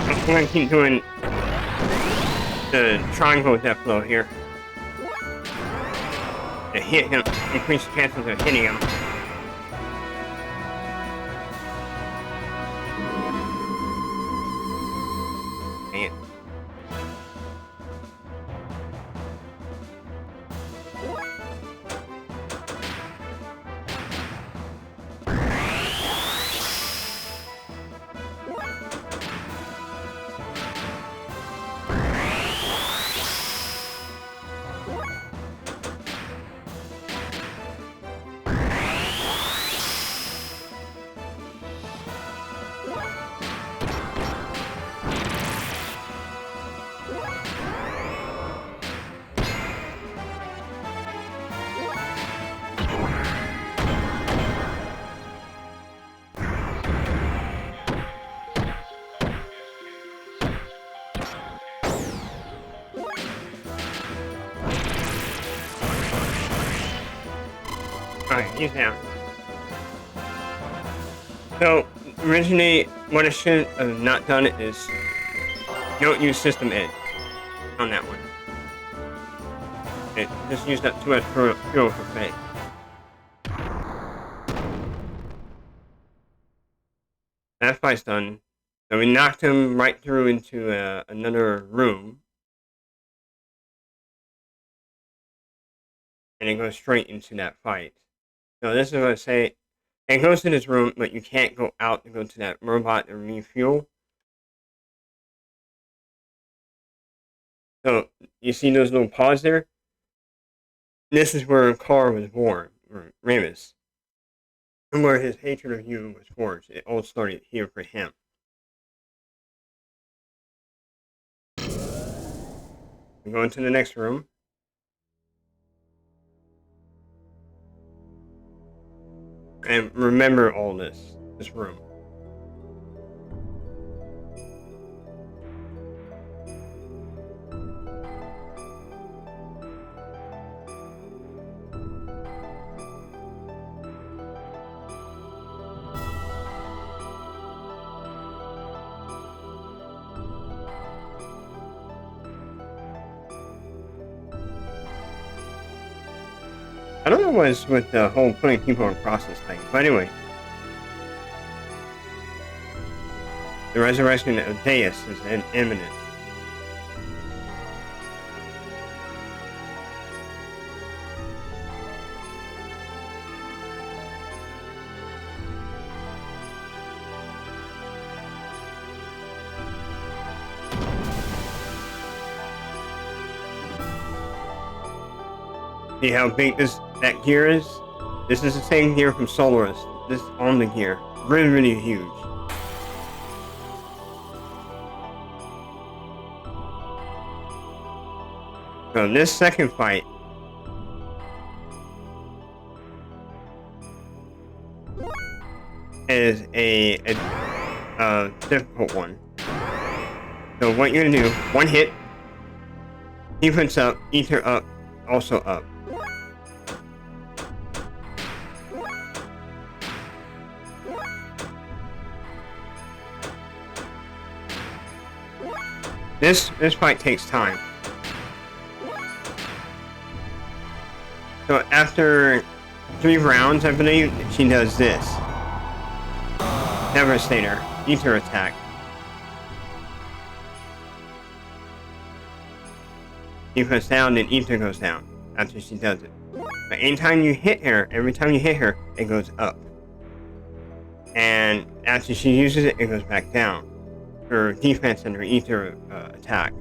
I'm gonna keep doing the triangle death blow here. To hit him, increase the chances of hitting him. Dang it. Alright, he's down. So, originally, what I should have not done is don't use System Edge on that one. Just use that 2S fuel for fake. That fight's done. So we knocked him right through into another room. And it goes straight into that fight. So this is what I say. It goes to this room, but you can't go out to go to that robot and refuel. So you see those little paws there? This is where Carr was born, or Ramus. And where his hatred of you was forged. It all started here for him. We go into the next room. And remember all this room. I don't know what's with the whole putting people on crosses thing, but anyway. The resurrection of Deus is imminent. See how big that gear is? This is the same gear from Solaris. This on the gear. Really, really huge. So this second fight is a difficult one. So what you're gonna do, one hit, defense up, ether up, also up. This fight takes time. So after 3 rounds, I believe, she does this. Devastator, ether attack. He goes down, then ether goes down after she does it. But anytime you hit her, every time you hit her, it goes up. And after she uses it, it goes back down. Her defense and her ether attack.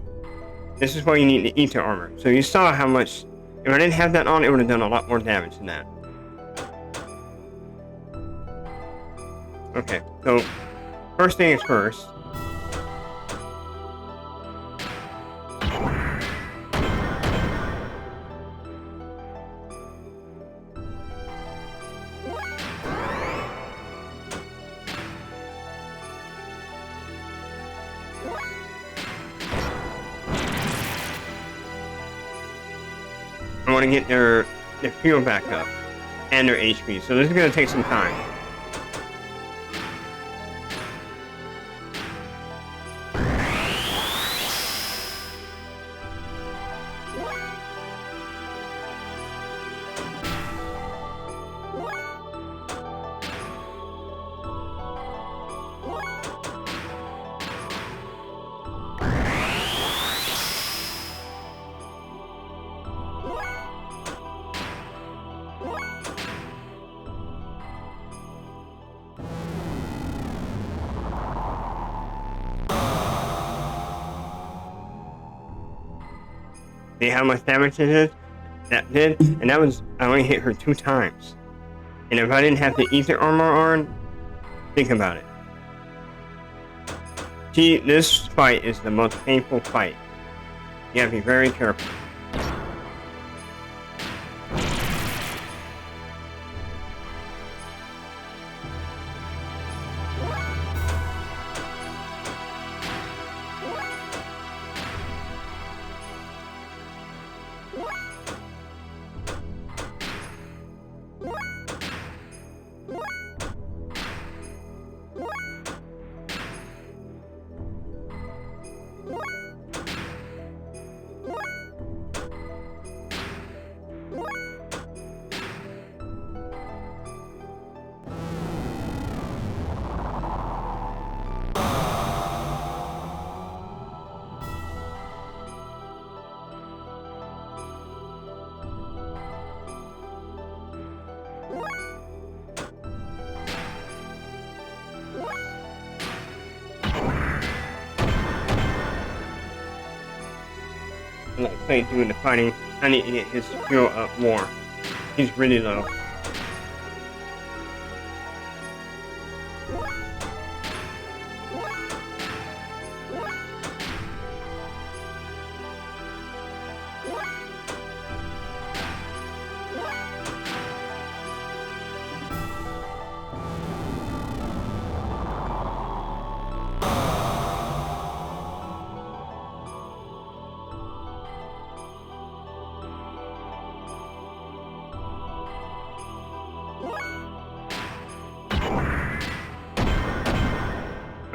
This is why you need the ether armor. So you saw how much. If I didn't have that on, it would have done a lot more damage than that. Okay, so first thing is first. I want to get their fuel back up and their HP, so this is going to take some time. See how much damage it is? That did, and that was, I only hit her 2 times. And if I didn't have the ether armor on, think about it. See, this fight is the most painful fight. You have to be very careful. Like Clay doing the fighting, I need to get his skill up more. He's really low.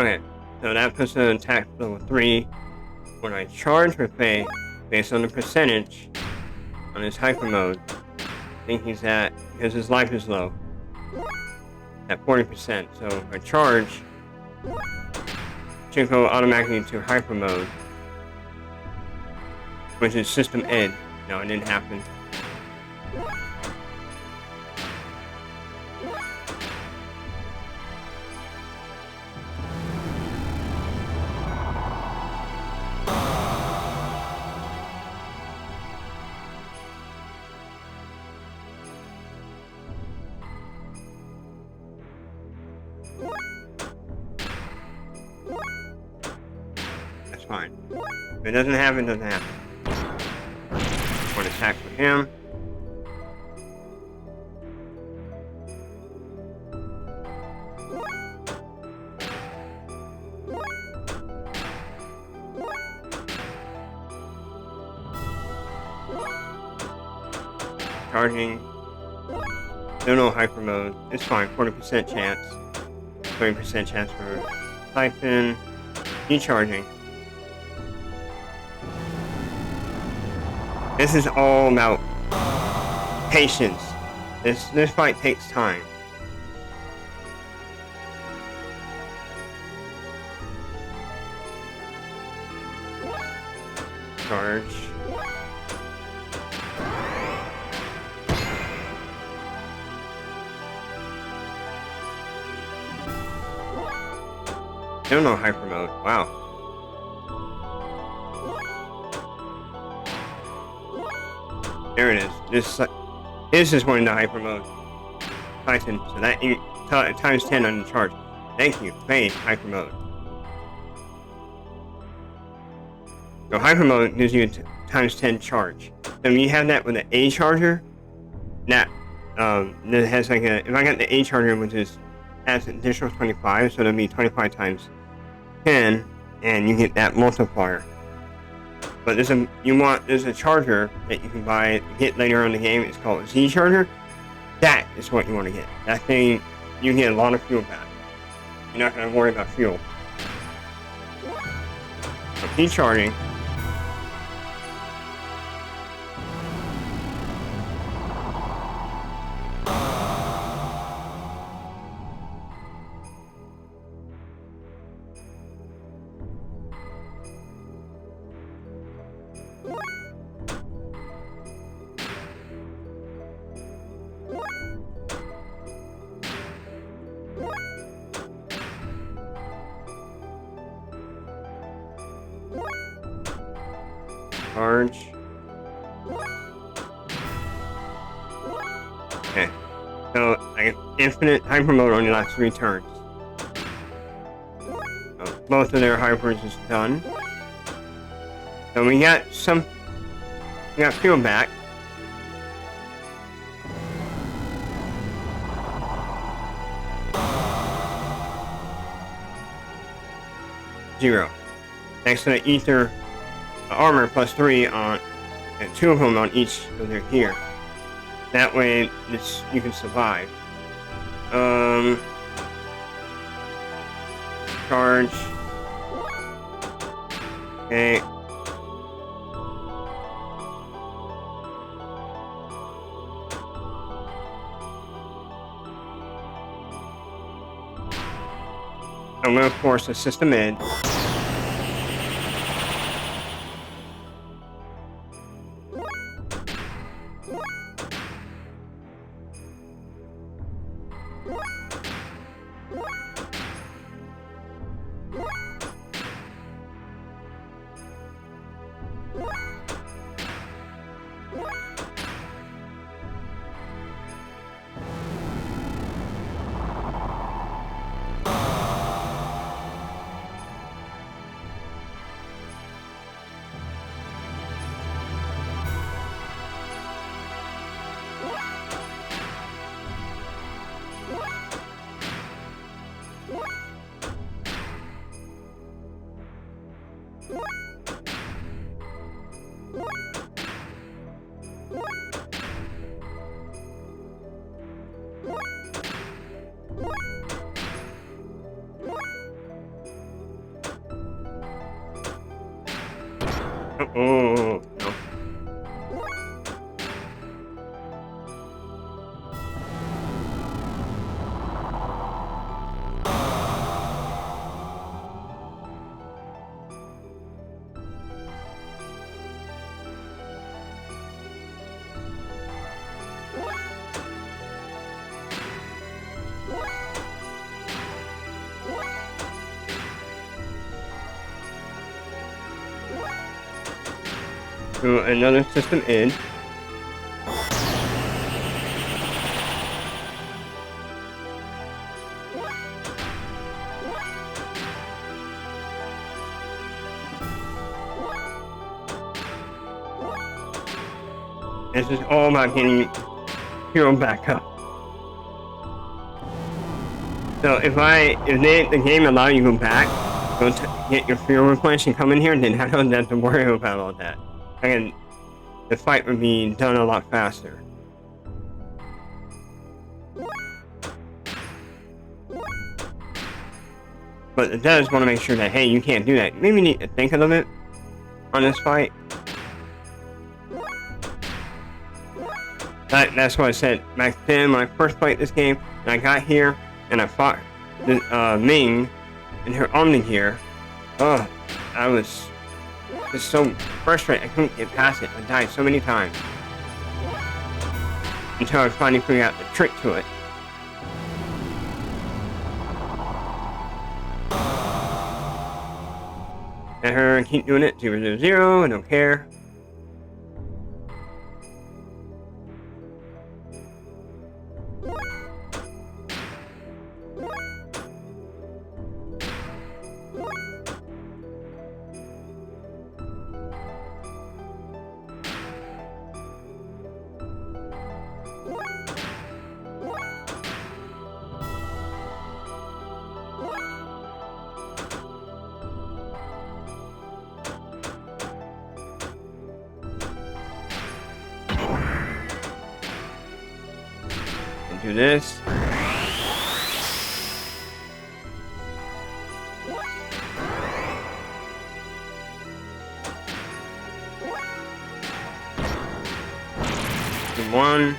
Okay, so that puts an attack level 3. When I charge with Faye, based on the percentage on his hyper mode, I think he's at, because his life is low, at 40%. So if I charge, should go automatically into hyper mode, which is system ed. No, it didn't happen. That's fine. If it doesn't happen, it doesn't happen. One attack with him. Charging. Still no hyper mode. It's fine. 40% chance. 20% chance for Siphon. Decharging. This is all about patience. This fight takes time. Charge. Still no hyper mode. Wow. There it is. This is one of the hyper mode. Titan. So that times 10 on the charge. Thank you. Play hyper mode. So hyper mode gives you a times 10 charge. So when you have that with an A charger, that has like a. If I got the A charger, which adds an additional 25, so that'll be 25 times 10, and you get that multiplier. But there's a charger that you can get later on in the game. It's called a Z charger. That is what you want to get. That thing, you get a lot of fuel back. You're not going to worry about fuel. So keep charging. Charge. Okay. So I get infinite hyper mode on the last 3 turns. So both of their hypers is done. So we got fuel back. Zero. Next to the ether armor plus 3 on, and 2 of them on each of their gear. That way, you can survive. Charge. Okay. I'm gonna force the system in. Oh, no. To another system in. This is all about getting fuel back up. So if the game allow you to go back, go get your fuel replenished and come in here, then I don't have to worry about all that. And the fight would be done a lot faster. But it does want to make sure that, hey, you can't do that. Maybe you need to think a little bit on this fight. That's what I said back then when I first played this game, and I got here, and I fought Ming and her Omni gear. Oh, I was just so frustrated. I couldn't get past it. I died so many times. Until I finally figured out the trick to it. Let her keep doing it. 000. I don't care. Do this. Do one.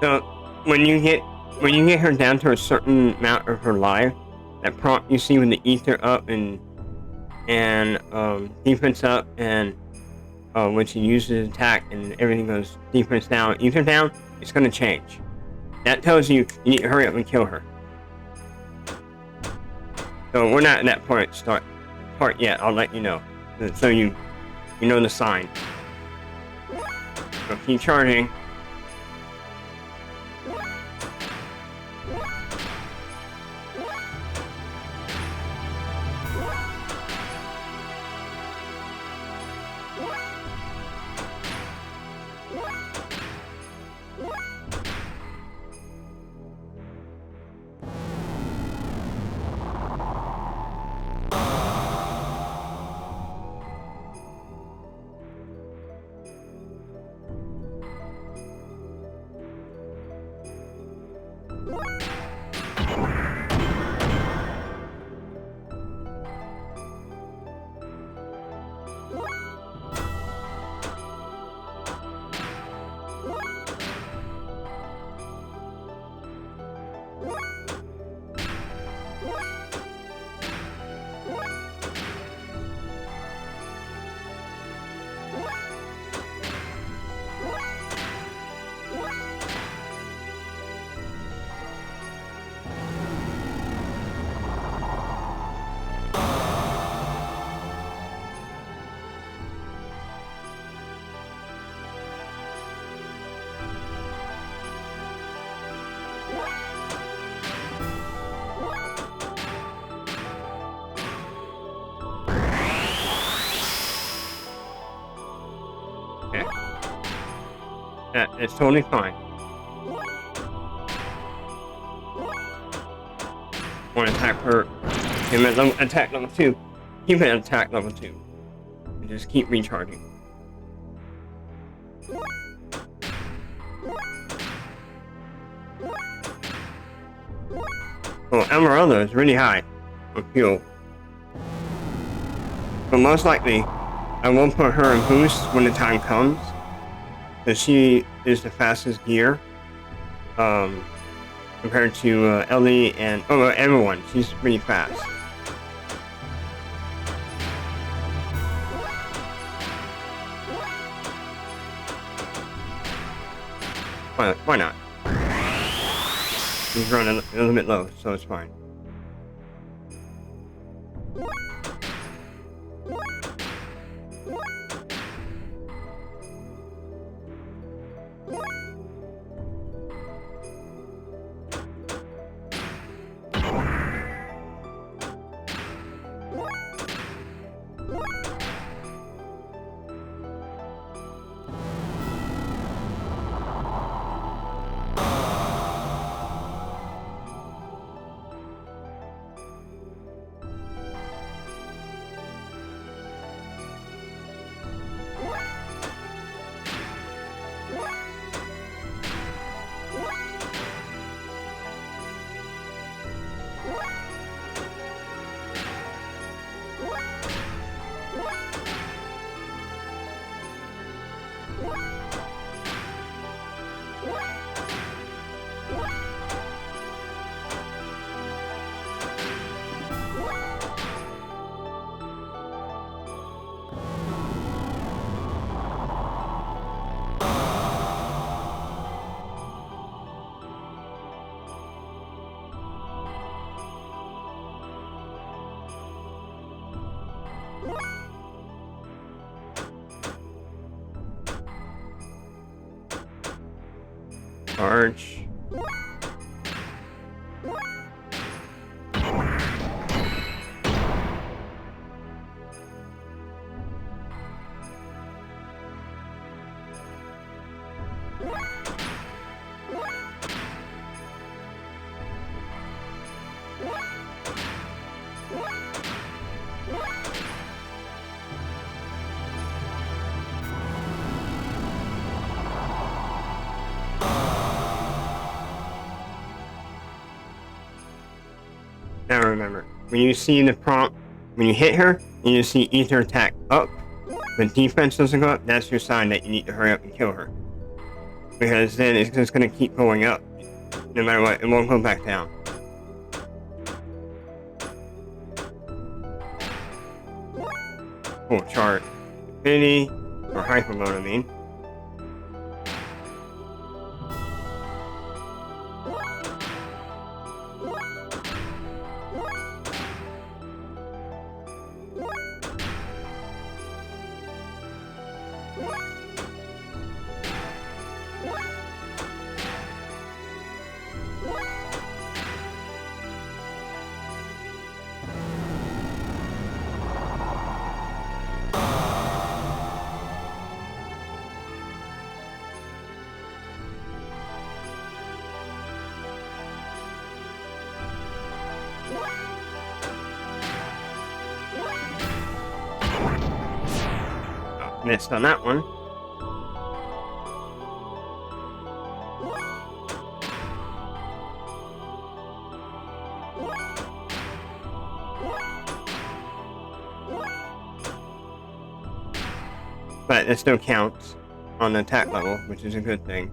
So when you get her down to a certain amount of her life, that prompt you see with the ether up and defense up, and when she uses attack and everything goes defense down, ether down, it's gonna change. That tells you you need to hurry up and kill her. So we're not at that part yet. I'll let you know, so you know the sign. So keep charging. Yeah, it's totally fine. Want to attack her? Attack level 2. Keep it at attack level 2. And just keep recharging. Well, Emeralda is really high on fuel. But most likely, I will put her in boost when the time comes. Because she is the fastest gear. Compared to Ellie and everyone. She's pretty fast. Why not? He's running a little bit low, so it's fine. Charge. Now remember, when you see the prompt, when you hit her, and you see ether attack up, but defense doesn't go up, that's your sign that you need to hurry up and kill her. Because then it's just going to keep going up. No matter what, it won't go back down. Full chart. Infinity, or hyper mode, I mean. Missed on that one. But it still counts on the attack level, which is a good thing.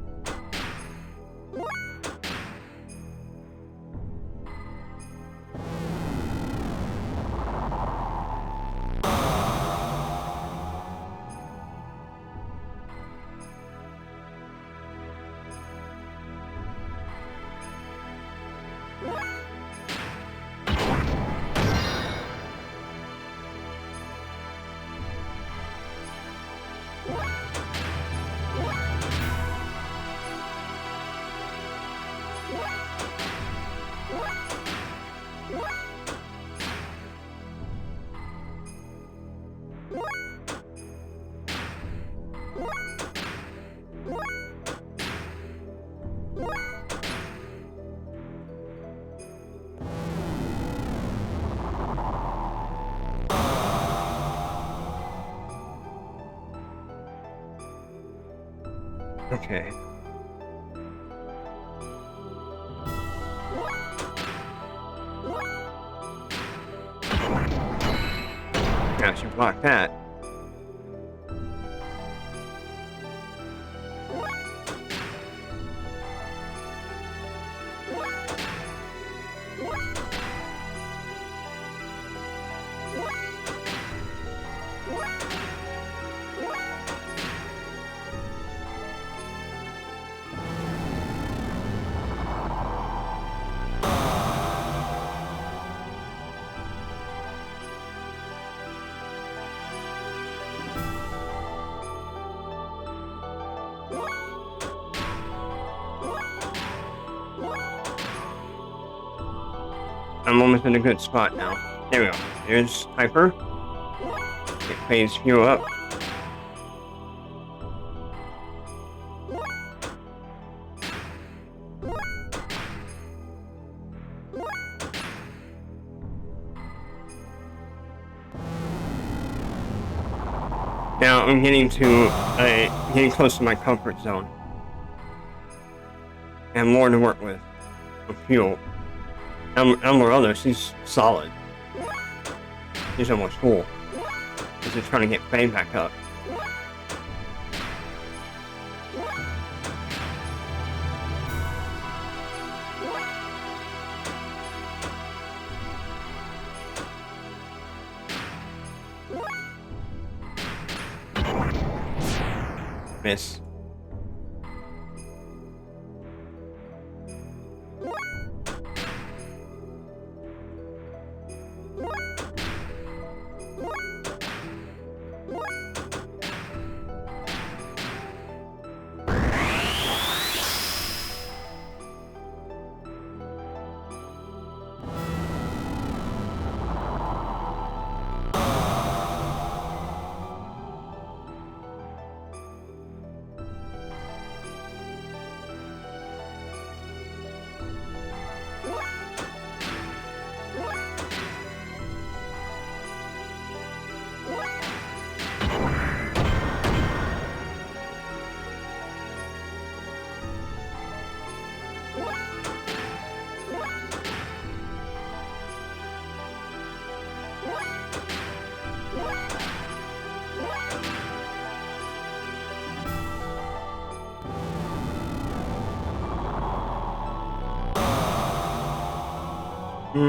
Okay. Now I should block that. I'm almost in a good spot now. There we go. There's Hyper. It plays fuel up. Now I'm getting close to my comfort zone. And more to work with fuel. Elmerella, she's solid. She's almost full. She's just trying to get Faye back up. Miss. I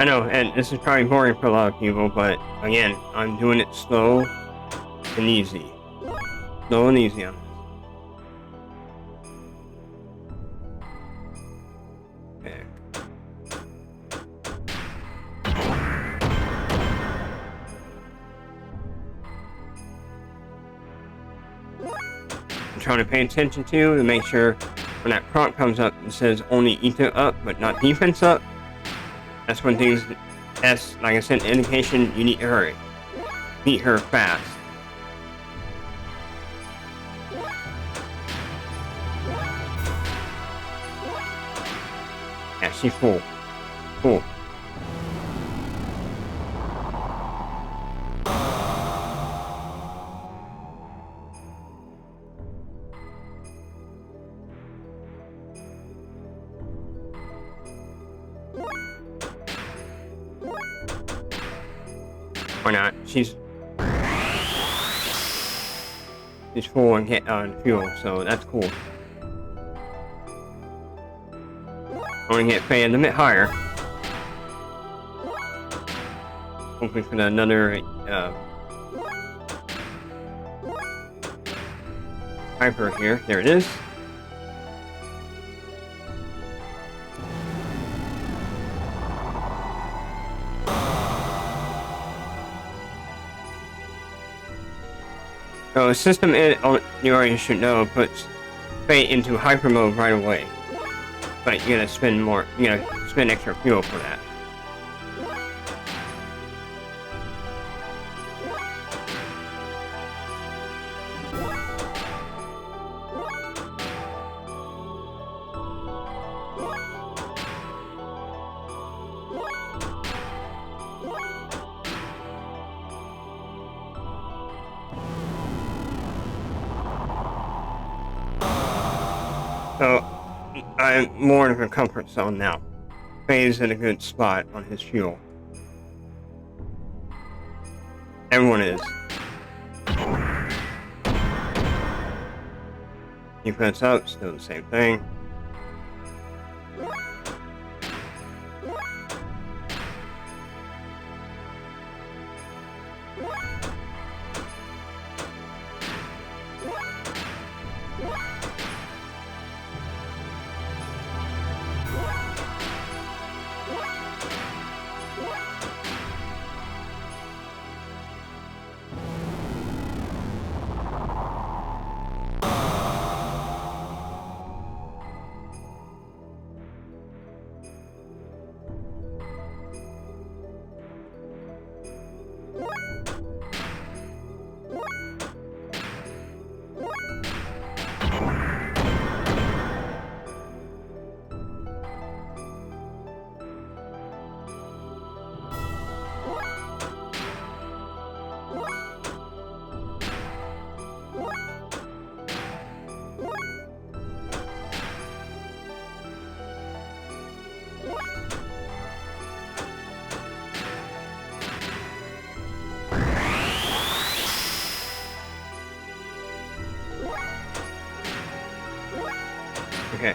know, and this is probably boring for a lot of people, but again, I'm doing it slow and easy. Slow and easy on this. Okay. I'm trying to pay attention to make sure when that prompt comes up and says only ether up but not defense up, that's when things, that's like I said, indication you need to hurry. Beat her fast. Yeah, she's full. Full. Or not. She's full on fuel, so that's cool. I want to get Faye a little bit higher. Hoping for another hyper here. There it is. So the system, you already should know, puts Faye into hyper mode right away. But you gotta spend more, you gotta spend extra fuel for that. So, I'm more in a comfort zone now. Faye's in a good spot on his fuel. Everyone is. Defense up, still the same thing. Okay,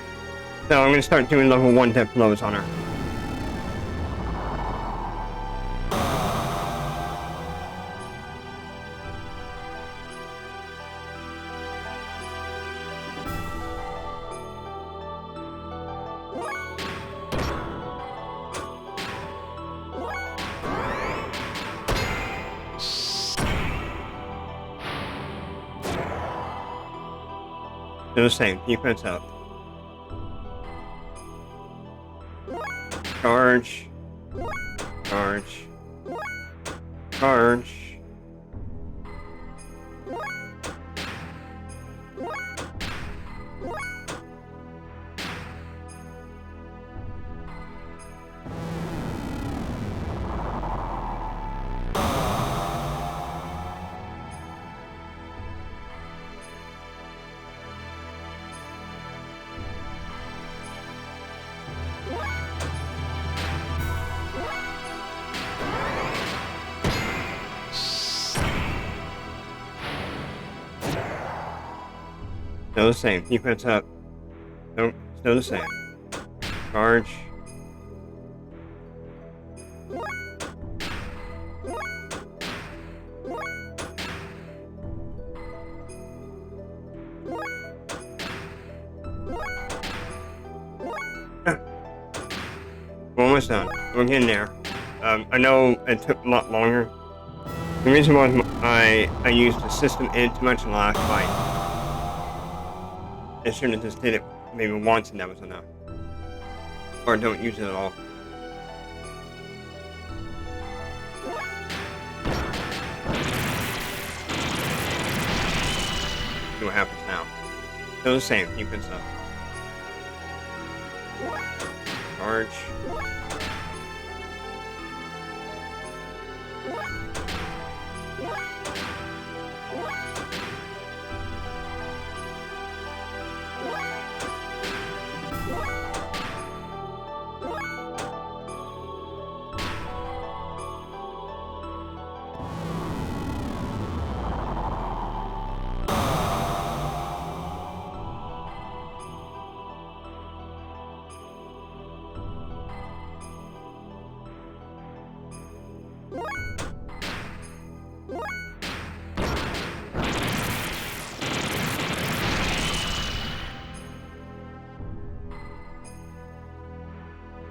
so I'm gonna start doing level 1 depth blows on her. Do the same, defense up. Charge. Charge. Charge. Still the same. Defense up. Nope. Still the same. Charge. We're almost done. We're getting there. I know it took a lot longer. The reason was I used the system in too much in the last fight. I should have just did it maybe once and that was enough. Or don't use it at all. See what happens now. Still the same, keep it up. Charge.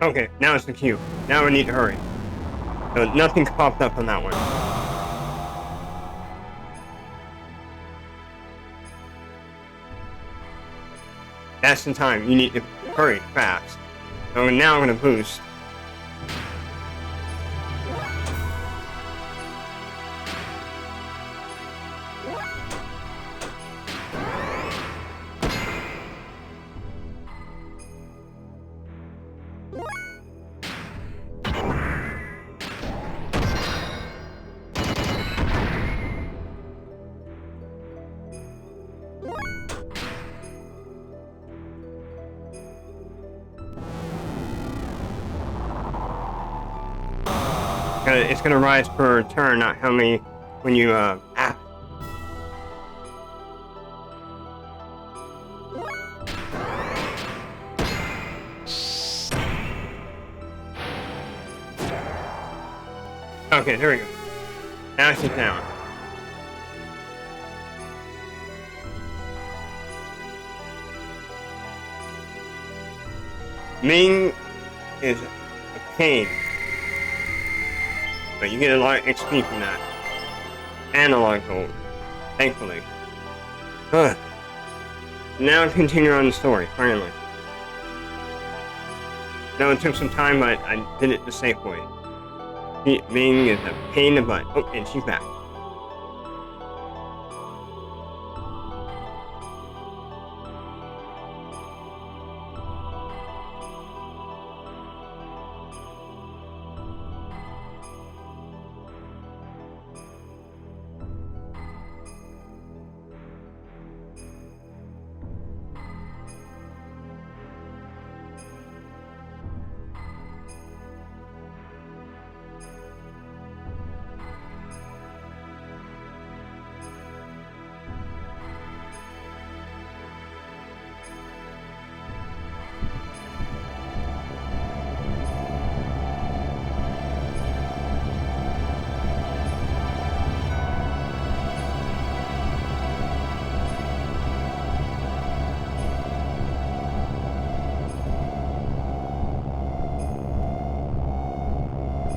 Okay, now it's the queue. Now we need to hurry. So nothing popped up on that one. That's the time. You need to hurry fast. So now I'm going to boost. It's gonna rise per turn, not how many when you Okay, there we go. Now sit down. Ming is a pain. But you get a lot of XP from that. Analog gold. Thankfully. Ugh. Now continue on the story, finally. No, it took some time, but I did it the safe way. Ming is a pain in the butt. Oh, and she's back.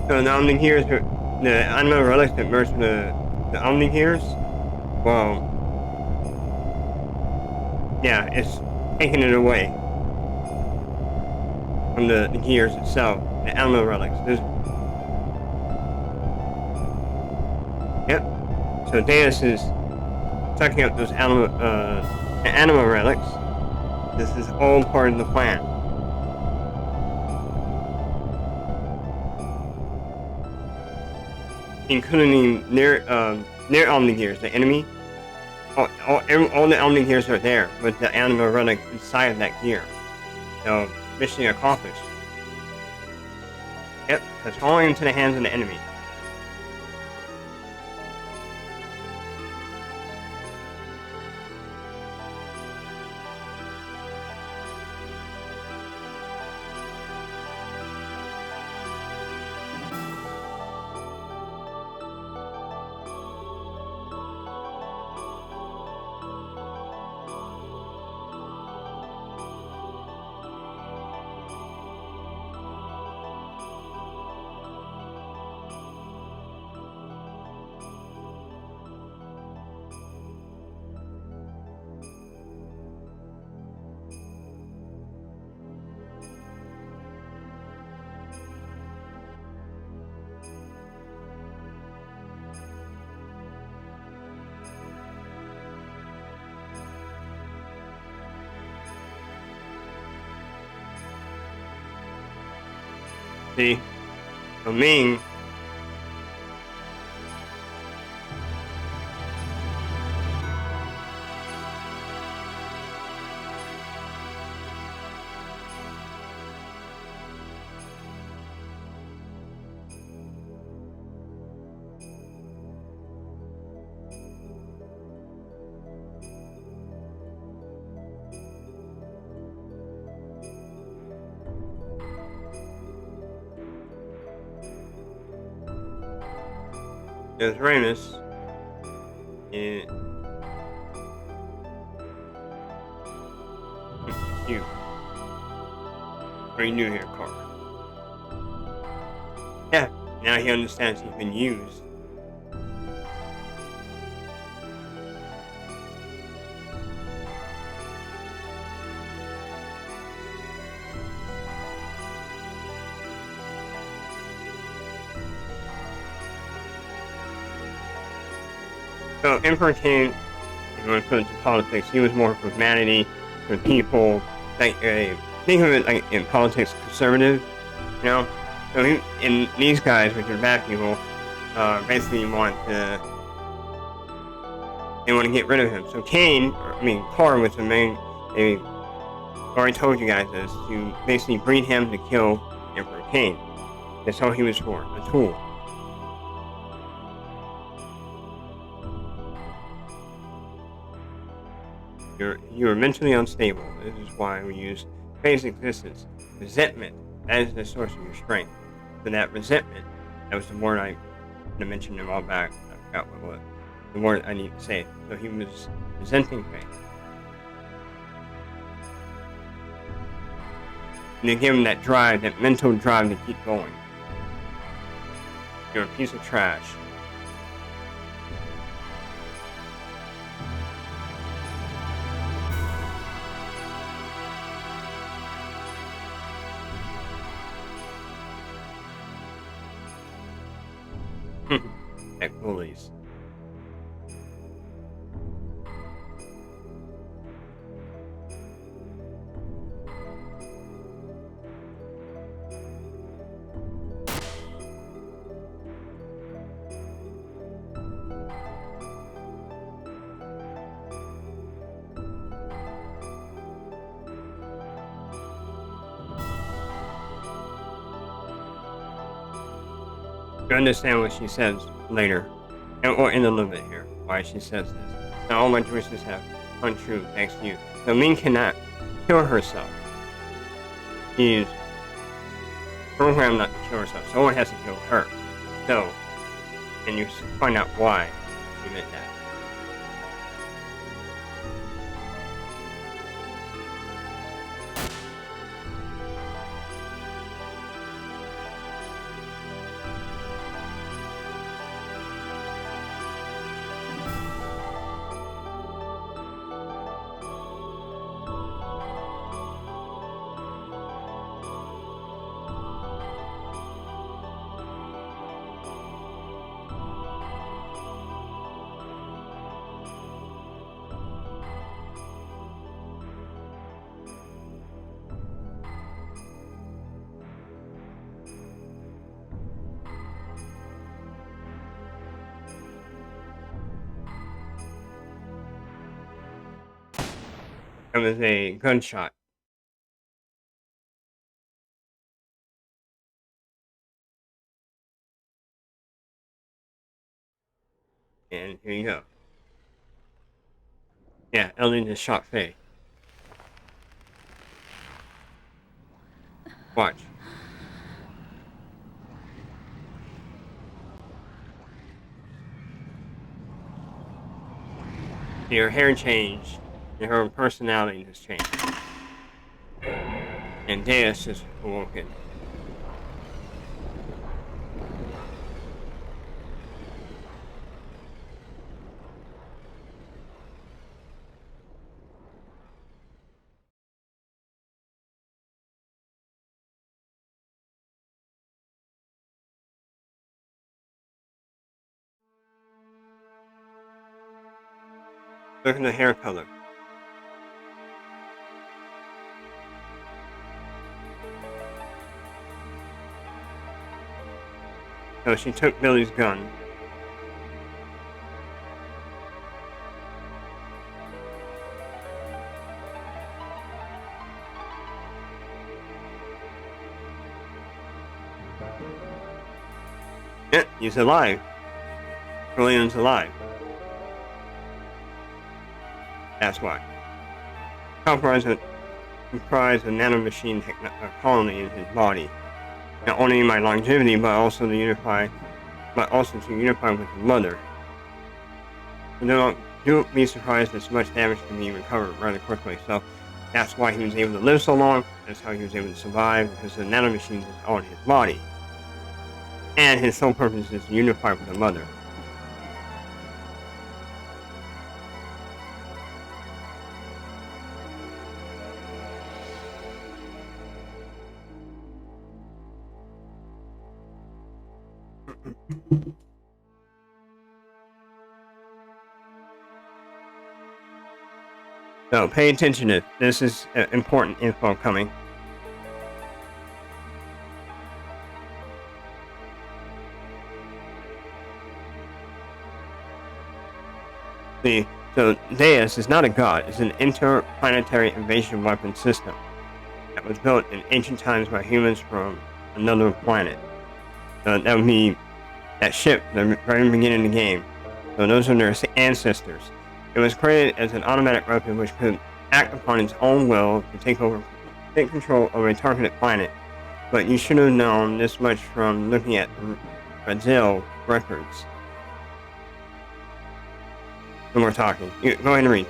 So the Xenogears, the animal relics that merge with the Xenogears, well, yeah, it's taking it away from the gears itself, the animal relics. Yep. So Deus is sucking up those animal relics. This is all part of the plan. Including their Xenogears, the enemy. All the Xenogears are there with the animal relic inside of that gear. So, mission accomplished. Yep, that's falling into the hands of the enemy. See? So Ming is Ramus. And you. Are you new here, Carl? Yeah, now he understands he's been used. So Emperor King, if you want to put it into politics, he was more for humanity, for people. Like, think of it like in politics, conservative, you know? So he, and these guys, which are bad people, basically they want to get rid of him. So Carr was the main, they already told you guys this, to basically breed him to kill Emperor Cain. That's all he was for, a tool. You are mentally unstable. This is why we use phase existence. Resentment, that is the source of your strength. So that resentment, that was the word I mentioned a while back. I forgot what it was. The word I need to say. So he was resenting Faye. And they give him that drive, that mental drive to keep going. You're a piece of trash. Like bullies. You understand what she says later, or in a little bit here, why she says this. Now all my choices have untrue thanks to you. So Ming cannot kill herself. She's programmed not to kill herself. Someone has to kill her. So, and you find out why she meant that. It was a gunshot. And here you go. Yeah, Ellie just shot Faye. Watch. Her hair changed, and her personality has changed. And Deus just awoken. Look at the hair color. So she took Billy's gun. Yeah, he's alive. Julian's alive. That's why. Comprised a nanomachine colony in his body. Not only my longevity, but also to unify with the mother. So don't be surprised that so much damage can be recovered rather quickly. So that's why he was able to live so long. That's how he was able to survive, because the nanomachine is all in his body. And his sole purpose is to unify with the mother. So pay attention to this. Is important info coming. So Deus is not a god. It's an interplanetary invasion weapon system that was built in ancient times by humans from another planet. That would be that ship, the very beginning of the game. So those are their ancestors. It was created as an automatic weapon which could act upon its own will to take control of a targeted planet. But you should have known this much from looking at Brazil records. When we're talking. Go ahead and read.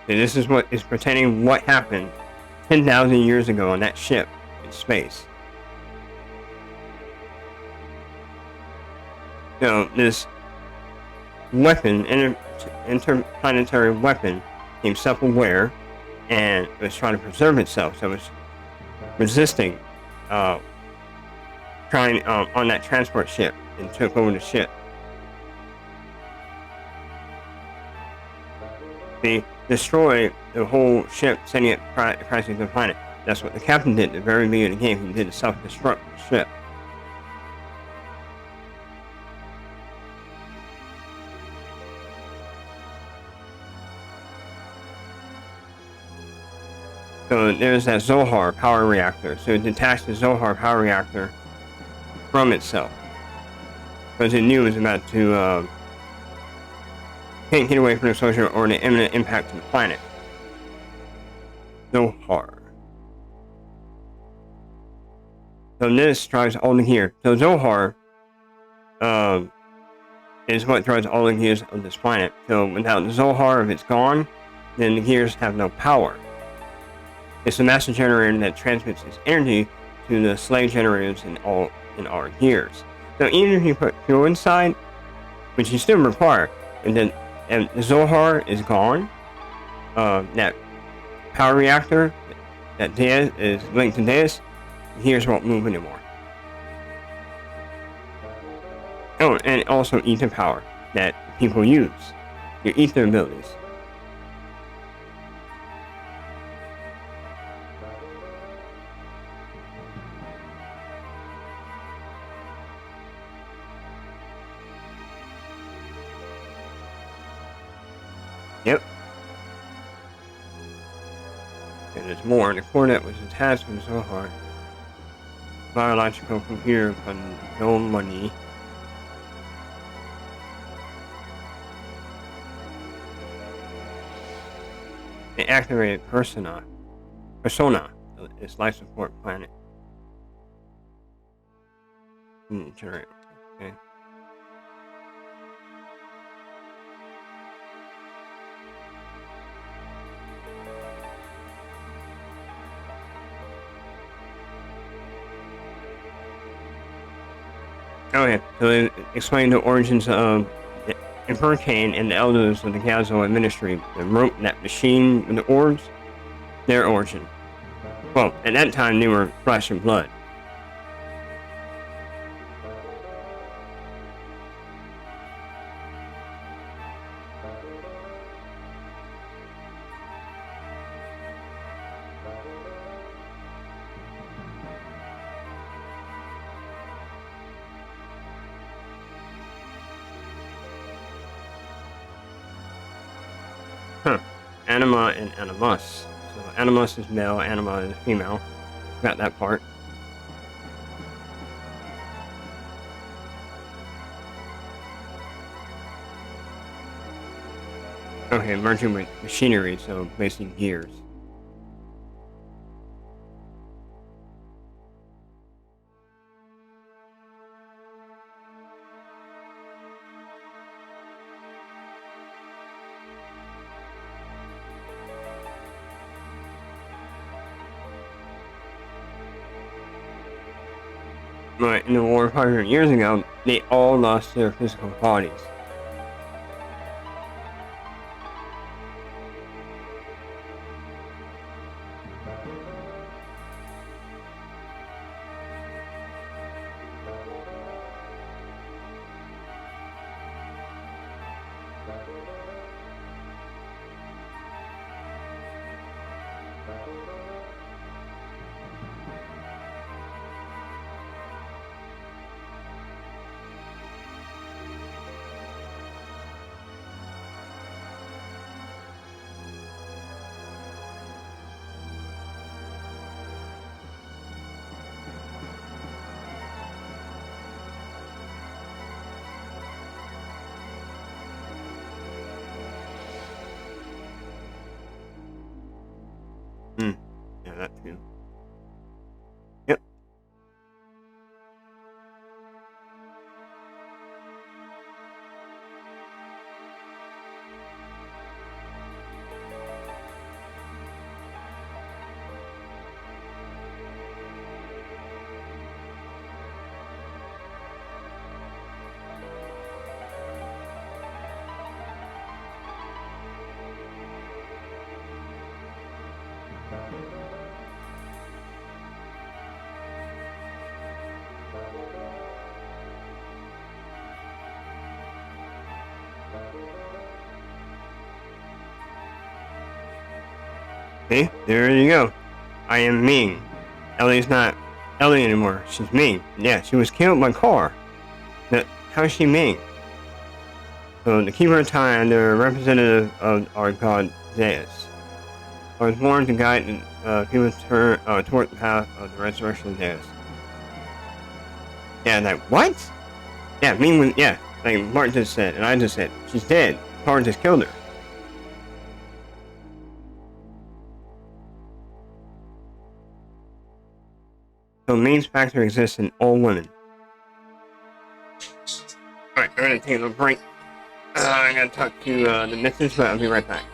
And this is what is pertaining what happened 10,000 years ago on that ship in space. So this weapon, interplanetary weapon, became self-aware and was trying to preserve itself. So it was resisting trying on that transport ship and took over the ship. They destroyed the whole ship, sending it crashing to the planet. That's what the captain did at the very beginning of the game. He did a self-destruct the ship. So there's that Zohar power reactor. So it detached the Zohar power reactor from itself. Because it knew it was about to can't get away from the exposure or the imminent impact to the planet. Zohar. So this drives all the gear. So Zohar is what drives all the gears of this planet. So without the Zohar, if it's gone, then the gears have no power. It's the master generator that transmits its energy to the slave generators in our gears. So even if you put fuel inside, which you still require, and then the Zohar is gone, that power reactor that Deus is linked to Deus, the gears won't move anymore. Oh, and also ether power that people use, your ether abilities. Yep. And there's more. The coordinate was attached to the Zohar. Biological computer control money. It activated Persona, its life support planet. Generate. Okay. Oh yeah, so it explained the origins of the Hurricane and the elders of the Gazo Ministry. The rope, that machine with the orbs, their origin. Well, at that time they were flesh and blood. Huh. Anima and Animus. So Animus is male, Anima is female. Got that part. Okay, merging with machinery, so basically gears. But in the war 500 years ago, they all lost their physical bodies. Hmm. Yeah, that too. Yep. See, there you go. I am Ming. Ellie's not Ellie anymore. She's Ming. Yeah, she was killed by car. Now, how is she Ming? So the keeper of time, the representative of our god Zeus. I was born to guide humans toward the path of the resurrection of Zeus. Yeah, like what? Yeah, Ming was like Martin just said, and I just said, she's dead. Car just killed her. So Ming's factor exists in all women. Alright, we're gonna take a little break. I'm gonna talk to the missus, but I'll be right back.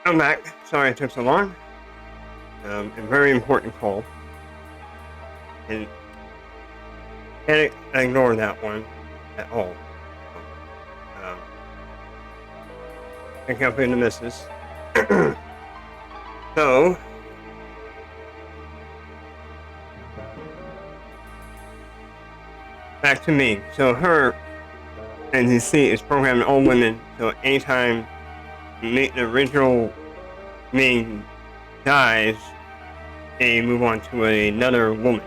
I'm back. Sorry it took so long. A very important call. And can't ignore that one at all. Pick up in the missus. So, back to me. So her, as you see, is programmed all women. So anytime the original main dies, they move on to another woman.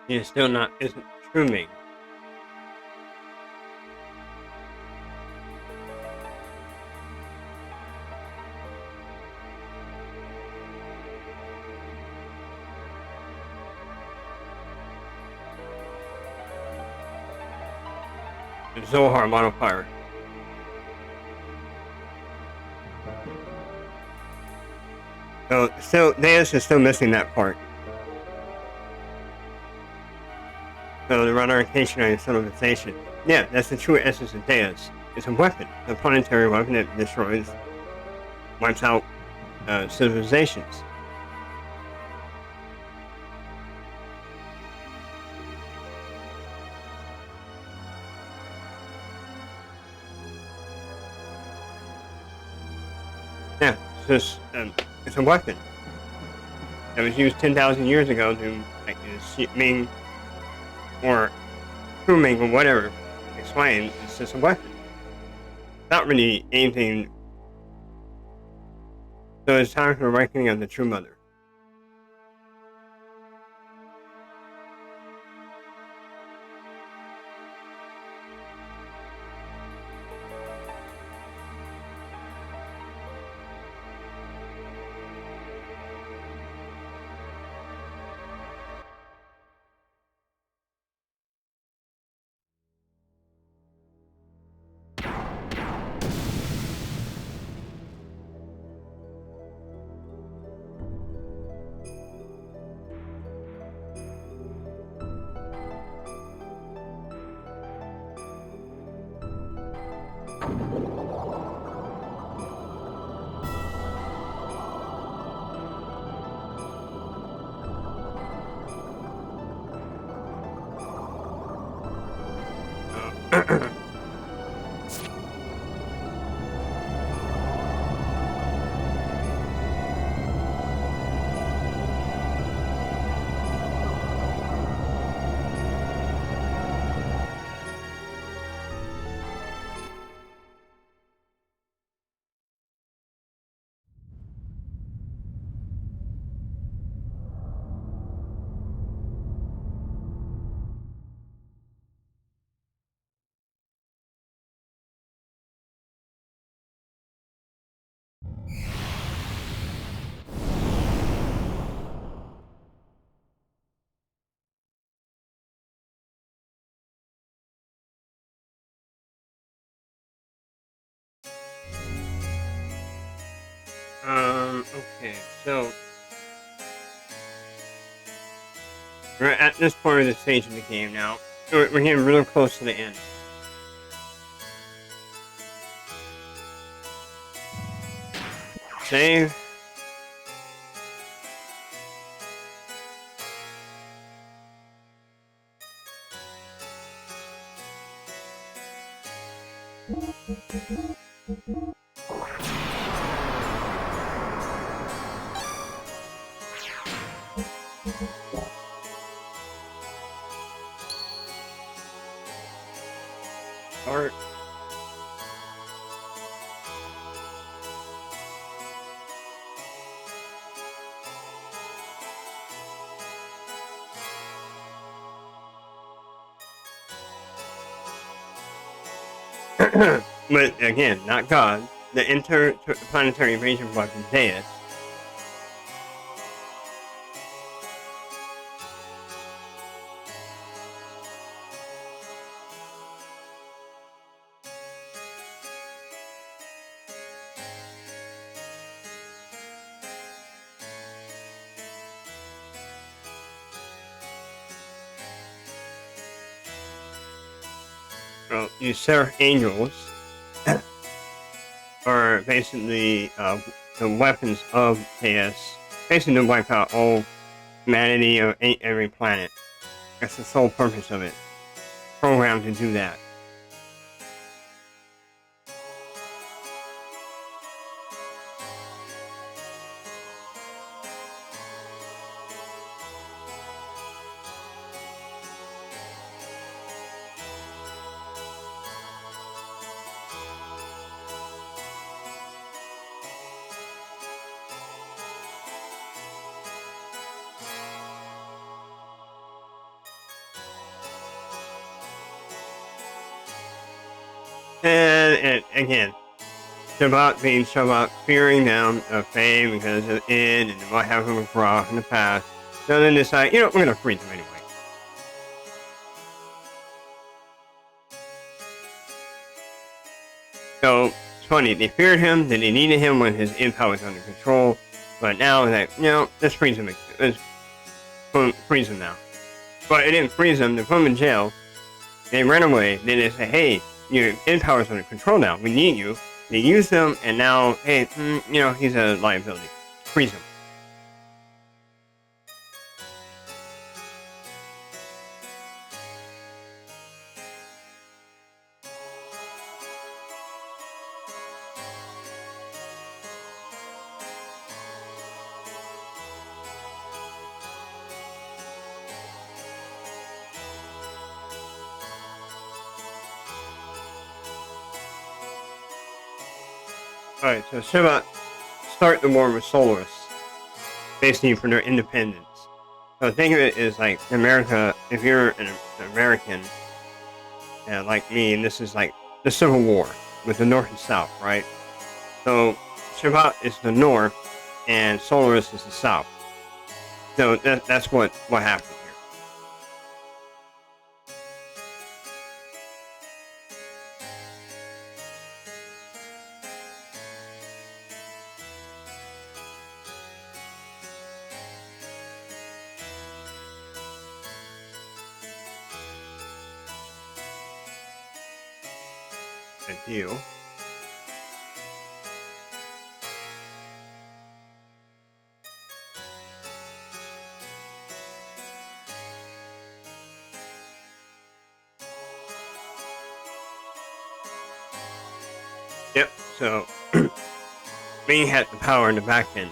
She is still not isn't true Ming. Zohar modifier. So Deus is still missing that part. So the ratification and civilization. Yeah, that's the true essence of Deus. It's a weapon, a planetary weapon that destroys, wipes out civilizations. Yeah, it's a weapon that was used 10,000 years ago to Ming or True Ming or whatever explain. It's just a weapon. Not really anything. So it's time for the reckoning of the true mother. Okay, so we're at this part of the stage of the game now. We're getting real close to the end. Save. Start. but again, not God. The interplanetary invasion weapon Deus. Well, you seraph angels are basically the weapons of Deus, basically to wipe out all humanity or every planet. That's the sole purpose of it. Programmed to do that. And again, Shabbat being Shabbat, fearing them of fame because of it and what happened with Ra in the past. So then decide, we're going to freeze them anyway. So it's funny, they feared him, then they needed him when his power was under control. But now that, let's freeze him. Let's freeze him now. But it didn't freeze him, they put him in jail. They ran away, then they said, hey, your power is under control now, we need you. They used him, and now, hey, he's a liability. Freeze him. Alright, so Shabbat start the war with Solaris, basically for their independence. So think of it as like America, if you're an American, like me, and this is like the Civil War with the North and South, right? So Shabbat is the North, and Solaris is the South. So that's what happened here. Deal. Yep, so Ming had the power in the back end.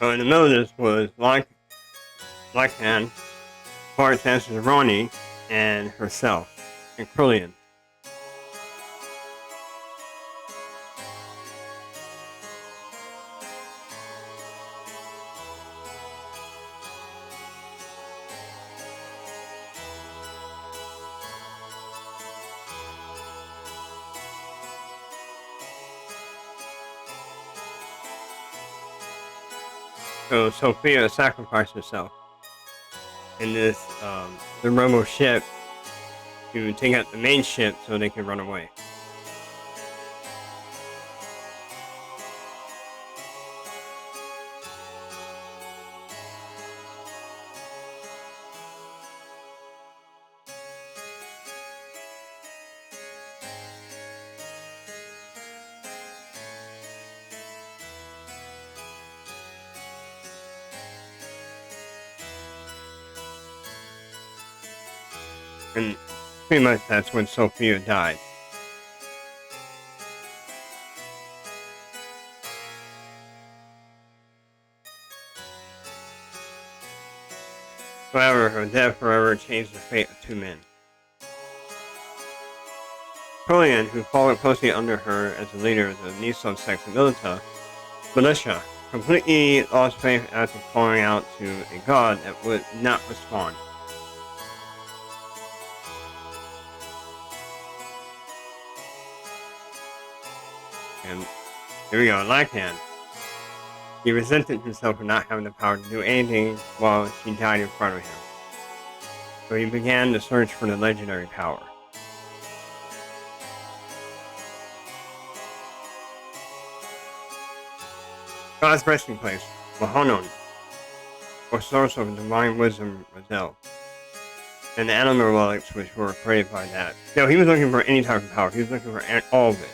In the middle of this was Lycan, Bart Chances Ronnie, and herself, and Krillian. So Sophia sacrificed herself in this, the Robo ship to take out the main ship so they can run away. And pretty much that's when Sophia died. However, her death forever changed the fate of two men. Napoleon, who followed closely under her as the leader of the Nisan sects militia, completely lost faith after calling out to a god that would not respond. And here we go, Lycan. He resented himself for not having the power to do anything while she died in front of him. So he began the search for the legendary power. God's resting place, Mahonon, or source of divine wisdom, Razel, and the animal relics which were created by that. So he was looking for any type of power. He was looking for all of it.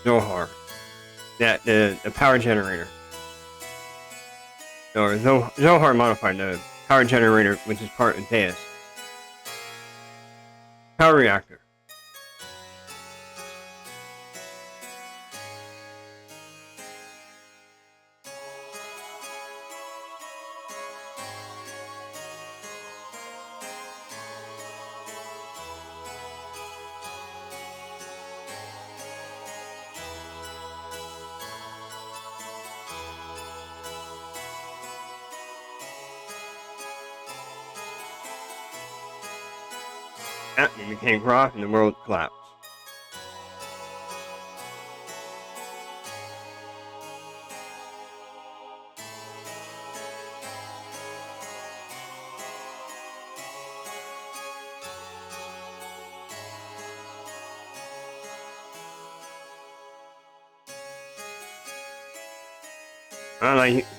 Zohar, the power generator. Or Zohar modified the power generator, which is part of Deus. Power reactor. It became Groth and the world collapsed.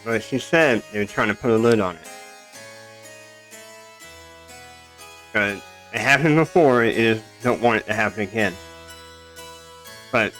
But she said they were trying to put a lid on it. Because it happened before, it just don't want it to happen again. But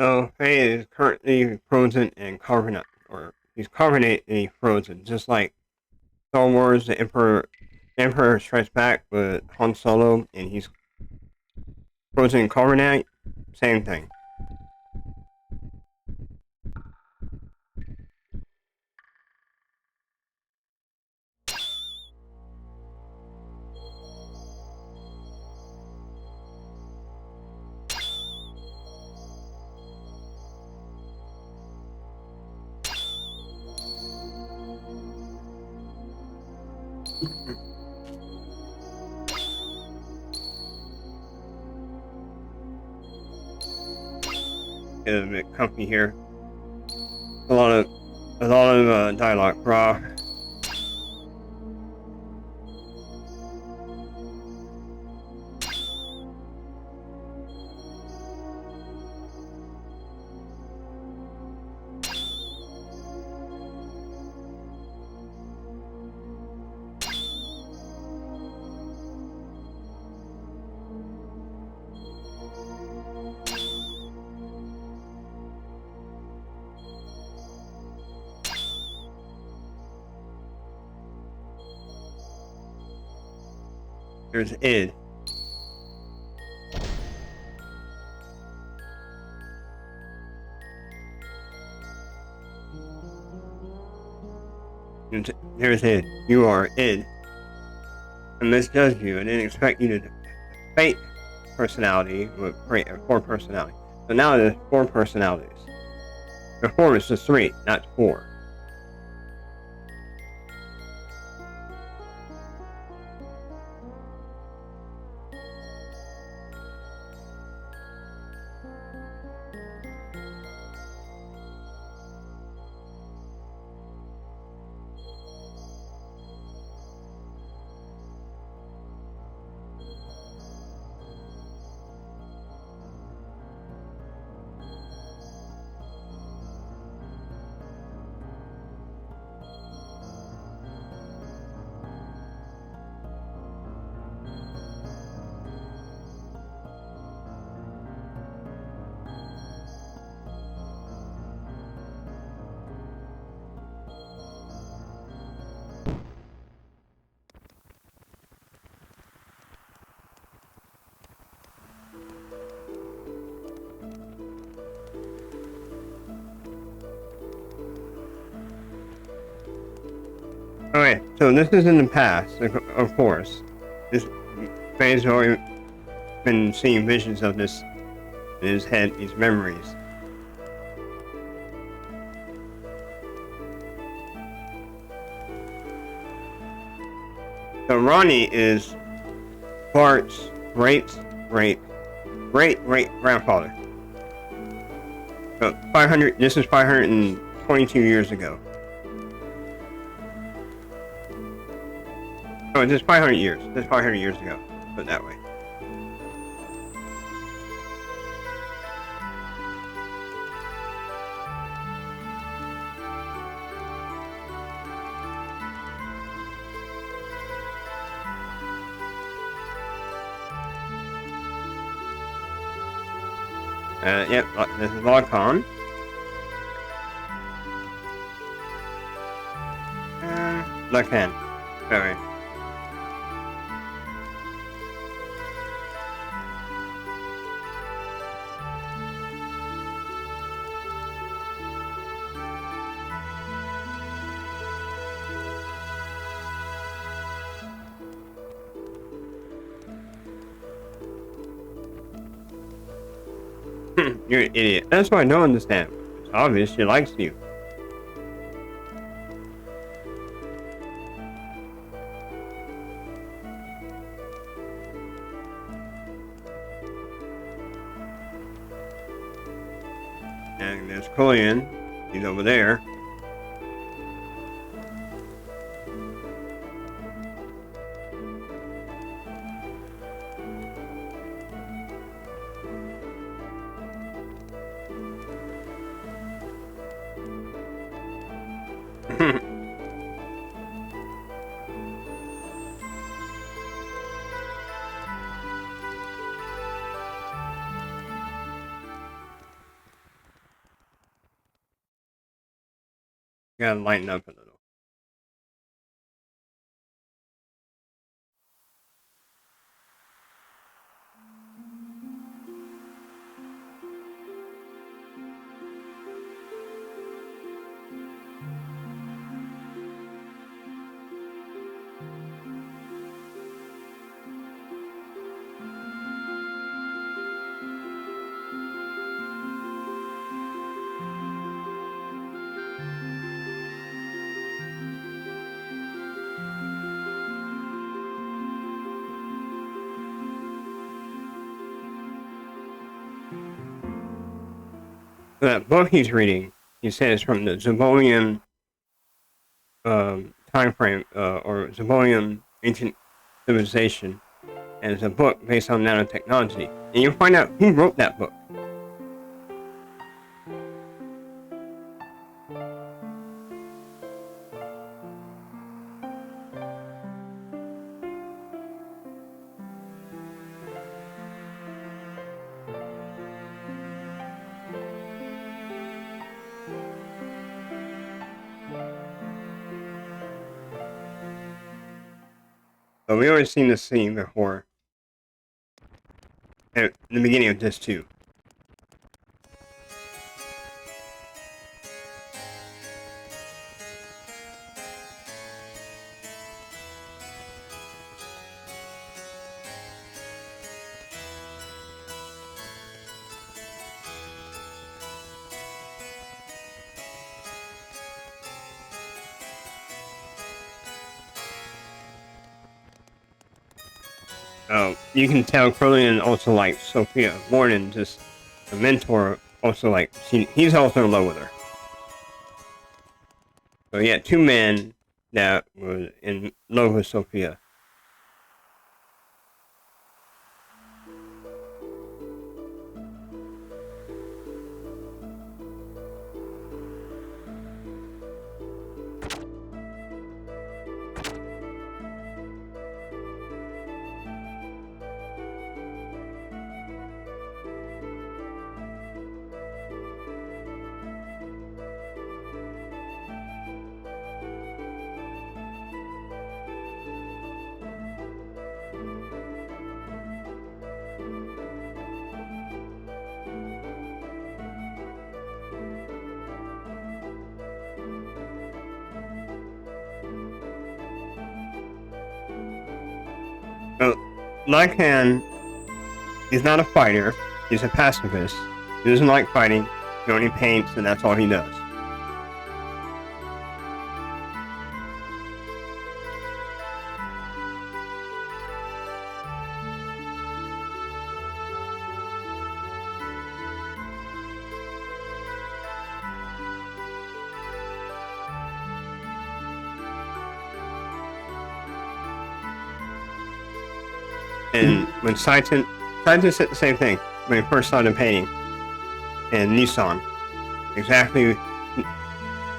so Faye is currently frozen and carbonate, or he's carbonately frozen, just like Star Wars: The Emperor Strikes Back with Han Solo, and he's frozen in carbonate. Same thing. Get a bit comfy here. A lot of dialogue, brah. There's Id. there's id. You are id. And misjudge you and then expect you to fake personality would create a 4 personality. So now there's 4 personalities. Before it's just 3, not 4. Okay, so this is in the past, of course. This man's already been seeing visions of this in his head, these memories. So Ronnie is Bart's great-great-great-great-grandfather. So 500, this is 522 years ago. Oh, just 500 years. Just 500 years ago. Put it that way. Yep, this is Logcon. Left hand. Sorry. You're an idiot. That's why I don't understand. It's obvious she likes you. And there's Collian. He's over there. Gotta lighten up a little. That book he's reading, he says from the Zebonian time frame, or Zebonian ancient civilization, and it's a book based on nanotechnology. And you'll find out who wrote that book. But we already seen this scene before. At the beginning of this 2. You can tell Krillin also likes Sophia more than just the mentor. Also, like he's also in love with her. So yeah, two men that were in love with Sophia. So Lycan is not a fighter. He's a pacifist. He doesn't like fighting. He only paints, and that's all he does. And when Saiten said the same thing when he first started painting, and Nissan, exactly.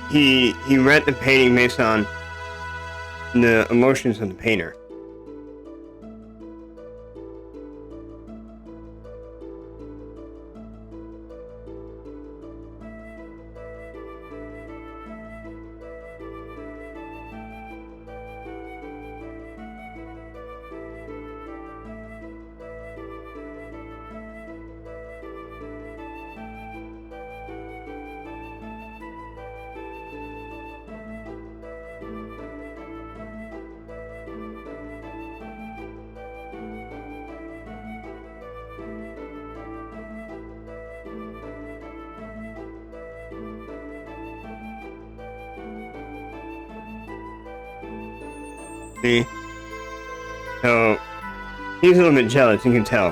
He read the painting based on the emotions of the painter. See? So he's a little bit jealous, you can tell.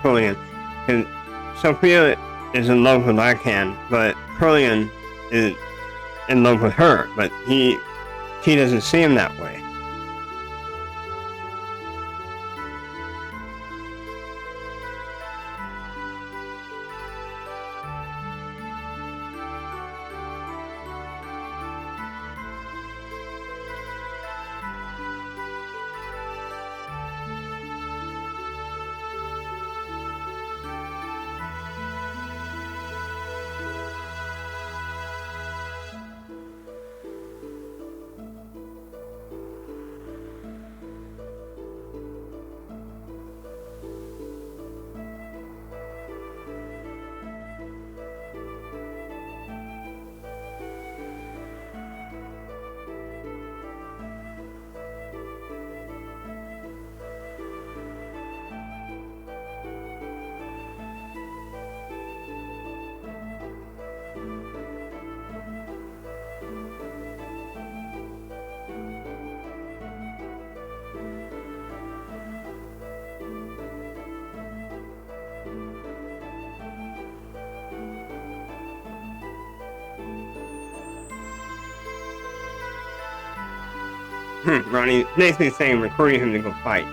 Krillin. And Sophia is in love with Lycan, but Krillin is in love with her, but she doesn't see him that way. Ronnie basically saying recruiting him to go fight.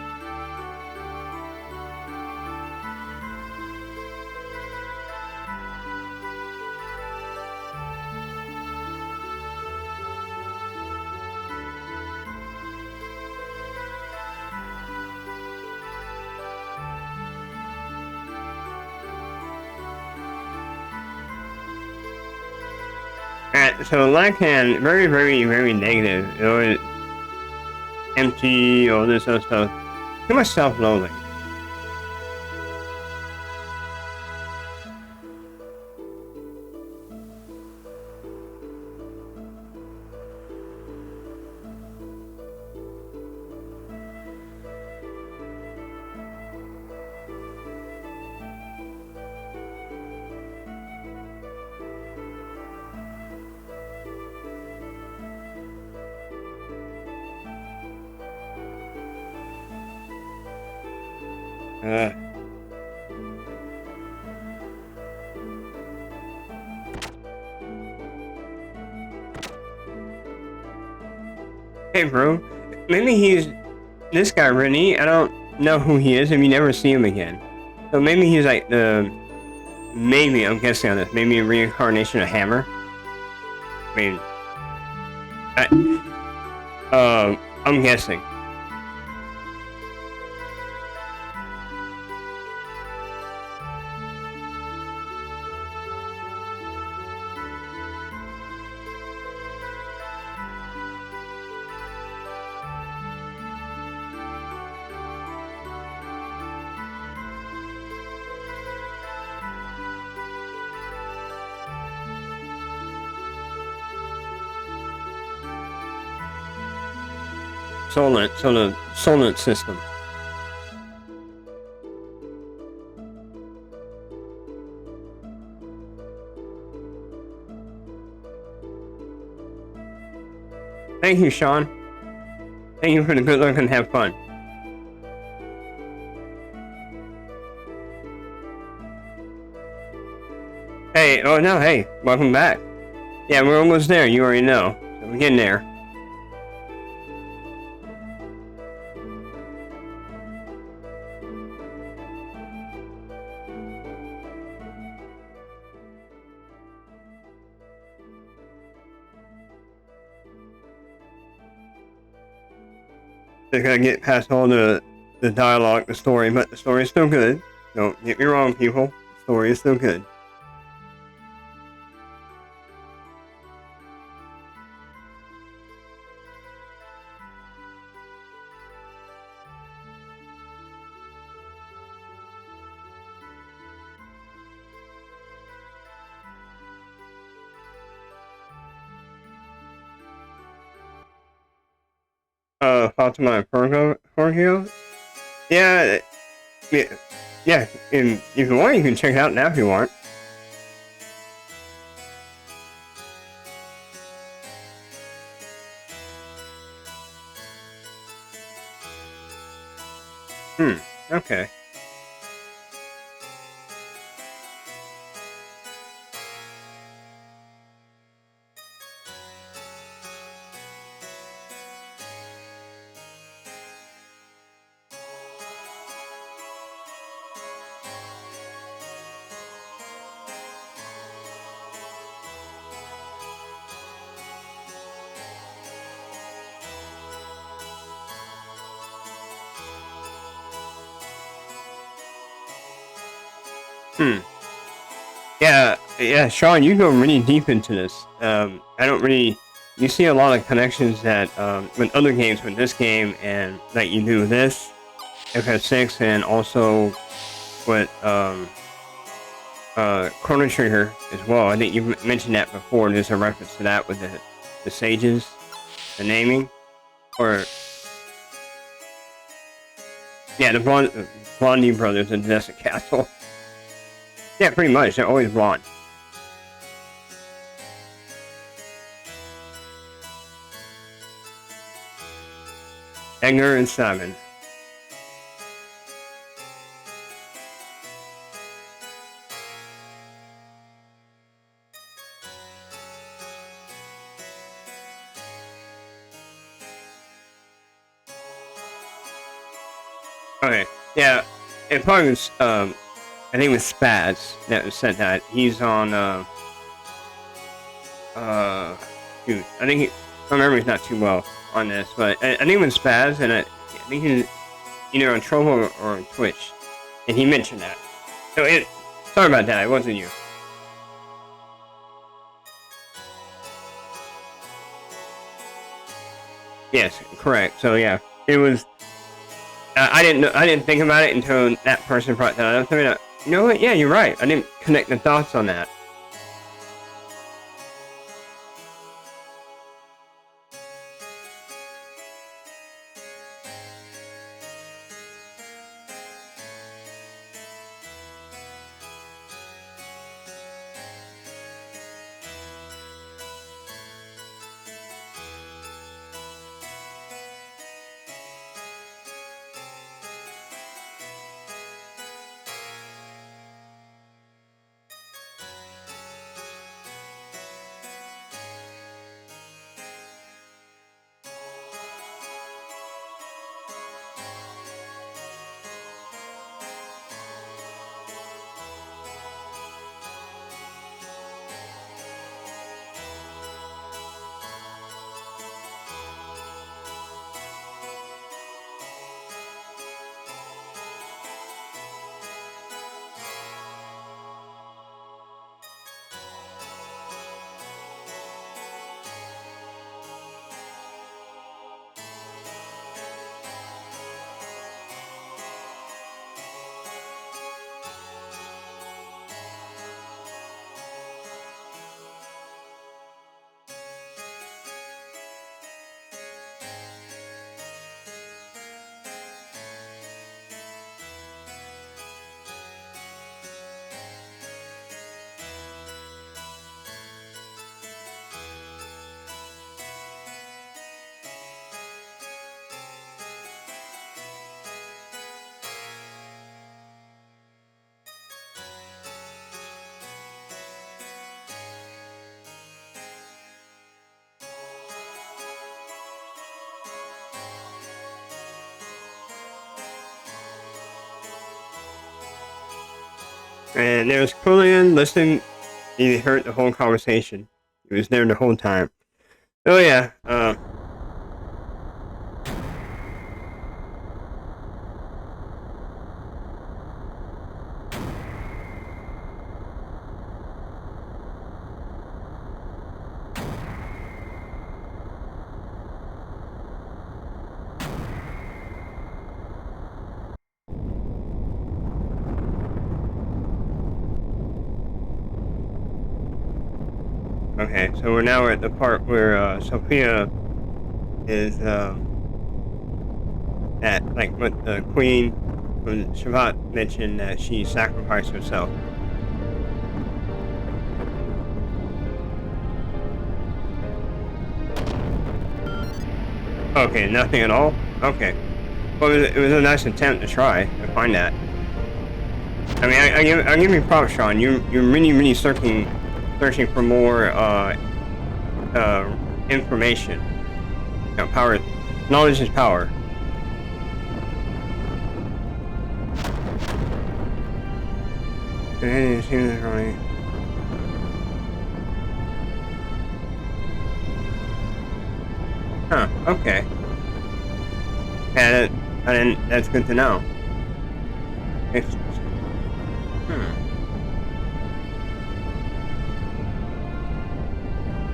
So Lycan, very, very, very negative. It was empty, all this other stuff. Too much self-loathing. Uh. Hey, bro. Maybe he's this guy, Rennie. I don't know who he is, and you never see him again. So maybe he's like the. Maybe, I'm guessing on this, maybe a reincarnation of Hammer. I mean. I'm guessing. Solent, so the Solent system. Thank you, Sean. Thank you for the good luck and have fun. Hey, oh no, hey, welcome back. Yeah, we're almost there, you already know. So we're getting there. Just gotta get past all the dialogue, the story, but the story is still good. Don't get me wrong, people. The story is still good. Fatima and Porgio? Yeah, yeah, yeah. And if you want, you can check it out now if you want. Okay. Yeah, Sean, you go really deep into this. I don't really. You see a lot of connections that with other games, with this game, and that you do this, FF6, and also with Chrono Trigger as well. I think you mentioned that before. There's a reference to that with the sages, the naming, or yeah, the Blondie brothers in Desert Castle. Yeah, pretty much. They're always blonde. Edgar and Simon. Okay, yeah, it probably was, I think it was Spaz that said that. He's on, shoot, I think my memory's not too well on this, but I think it was Spaz, and I think he's either on Trovo or on Twitch, and he mentioned that. So sorry about that, it wasn't you. Yes, correct. So yeah, it was. I didn't think about it until that person brought that up to me. You know what? Yeah, you're right. I didn't connect the dots on that. And there was Quillian listening. He heard the whole conversation. He was there the whole time. Oh yeah. Okay, so we're now at the part where Sophia is at, like, what the queen from Shavat mentioned, that she sacrificed herself. Okay, nothing at all? Okay. Well, it was a nice attempt to try to find that. I mean, I give you props, Sean. You're really searching for more information. You know, power, knowledge is power. Huh, okay. Yeah, that's good to know.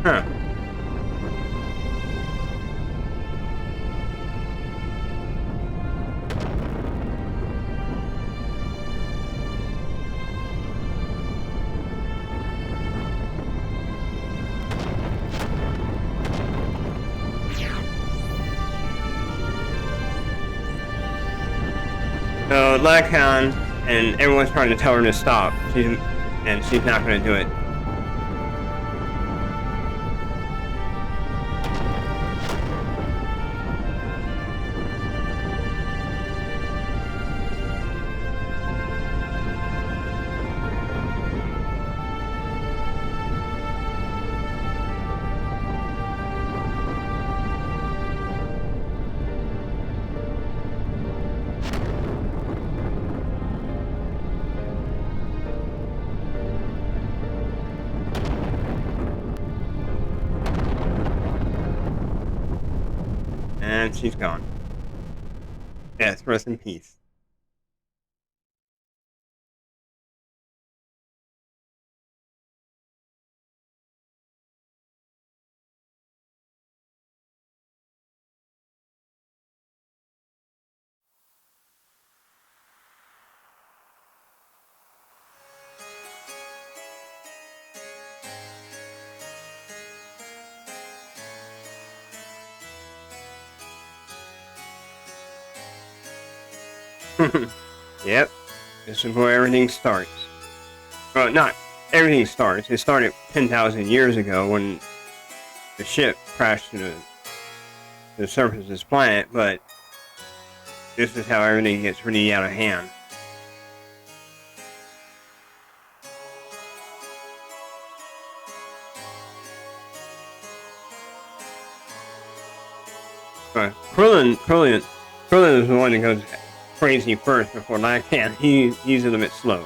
Huh. So Lacan, and everyone's trying to tell her to stop. She's not going to do it. And she's gone. Yes, rest in peace. Yep, this is where everything starts. Well, not everything starts. It started 10,000 years ago when the ship crashed to the surface of this planet, but this is how everything gets really out of hand. But Krillin is the one that goes crazy first before Lacan. He's a little bit slow.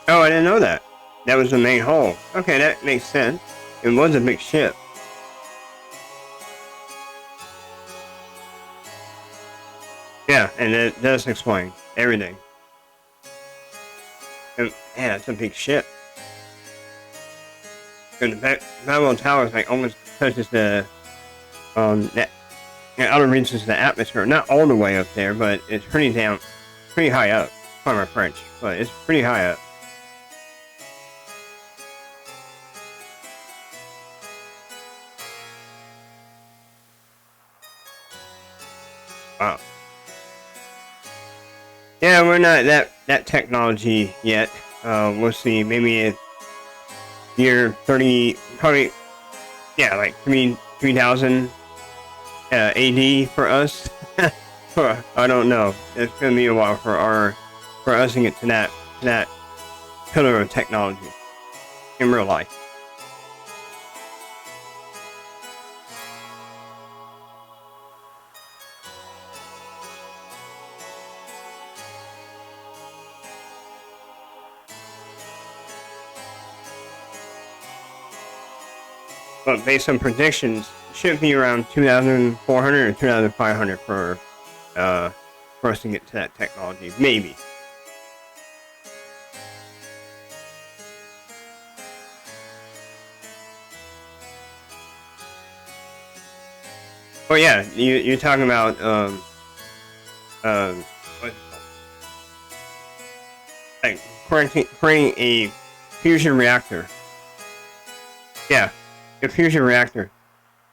Oh, I didn't know that. That was the main hull. Okay, that makes sense. It was a big ship. Yeah, and it does explain everything. And, yeah, it's a big ship. And the Babylon Tower is like almost touches the outer reaches of the atmosphere. Not all the way up there, but it's pretty high up. Pardon my French, but it's pretty high up. Wow. Yeah, we're not that technology yet. We'll see. Maybe a year 30, probably. Yeah, like 3000 AD for us. I don't know. It's gonna be a while for us to get to that pillar of technology in real life. But based on predictions, it should be around 2,400 or 2,500 for us to get to that technology, maybe. Oh yeah, you're talking about what's it called? Like creating a fusion reactor. Yeah, a fusion reactor.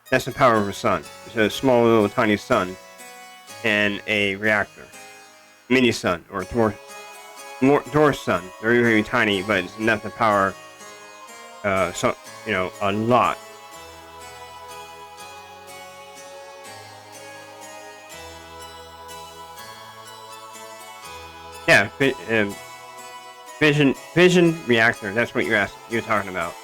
That's the power of a sun. It's a small little tiny sun and a reactor, mini sun or dwarf sun. Very very tiny, but it's enough to power so a lot. Yeah, fission reactor. That's what you're talking about.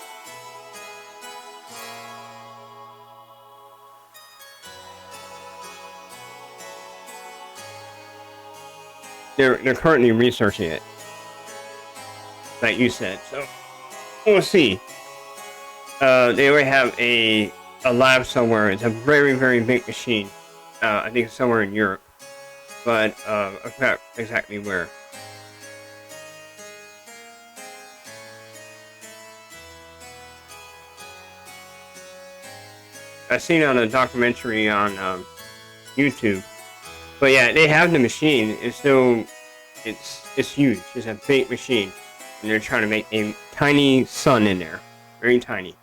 They're currently researching it, like you said. So we'll see. They already have a lab somewhere. It's a very very big machine. I think it's somewhere in Europe, but I forgot exactly where. I seen it on a documentary on YouTube. But yeah, they have the machine. It's still, it's huge. It's a big machine, and they're trying to make a tiny sun in there, very tiny.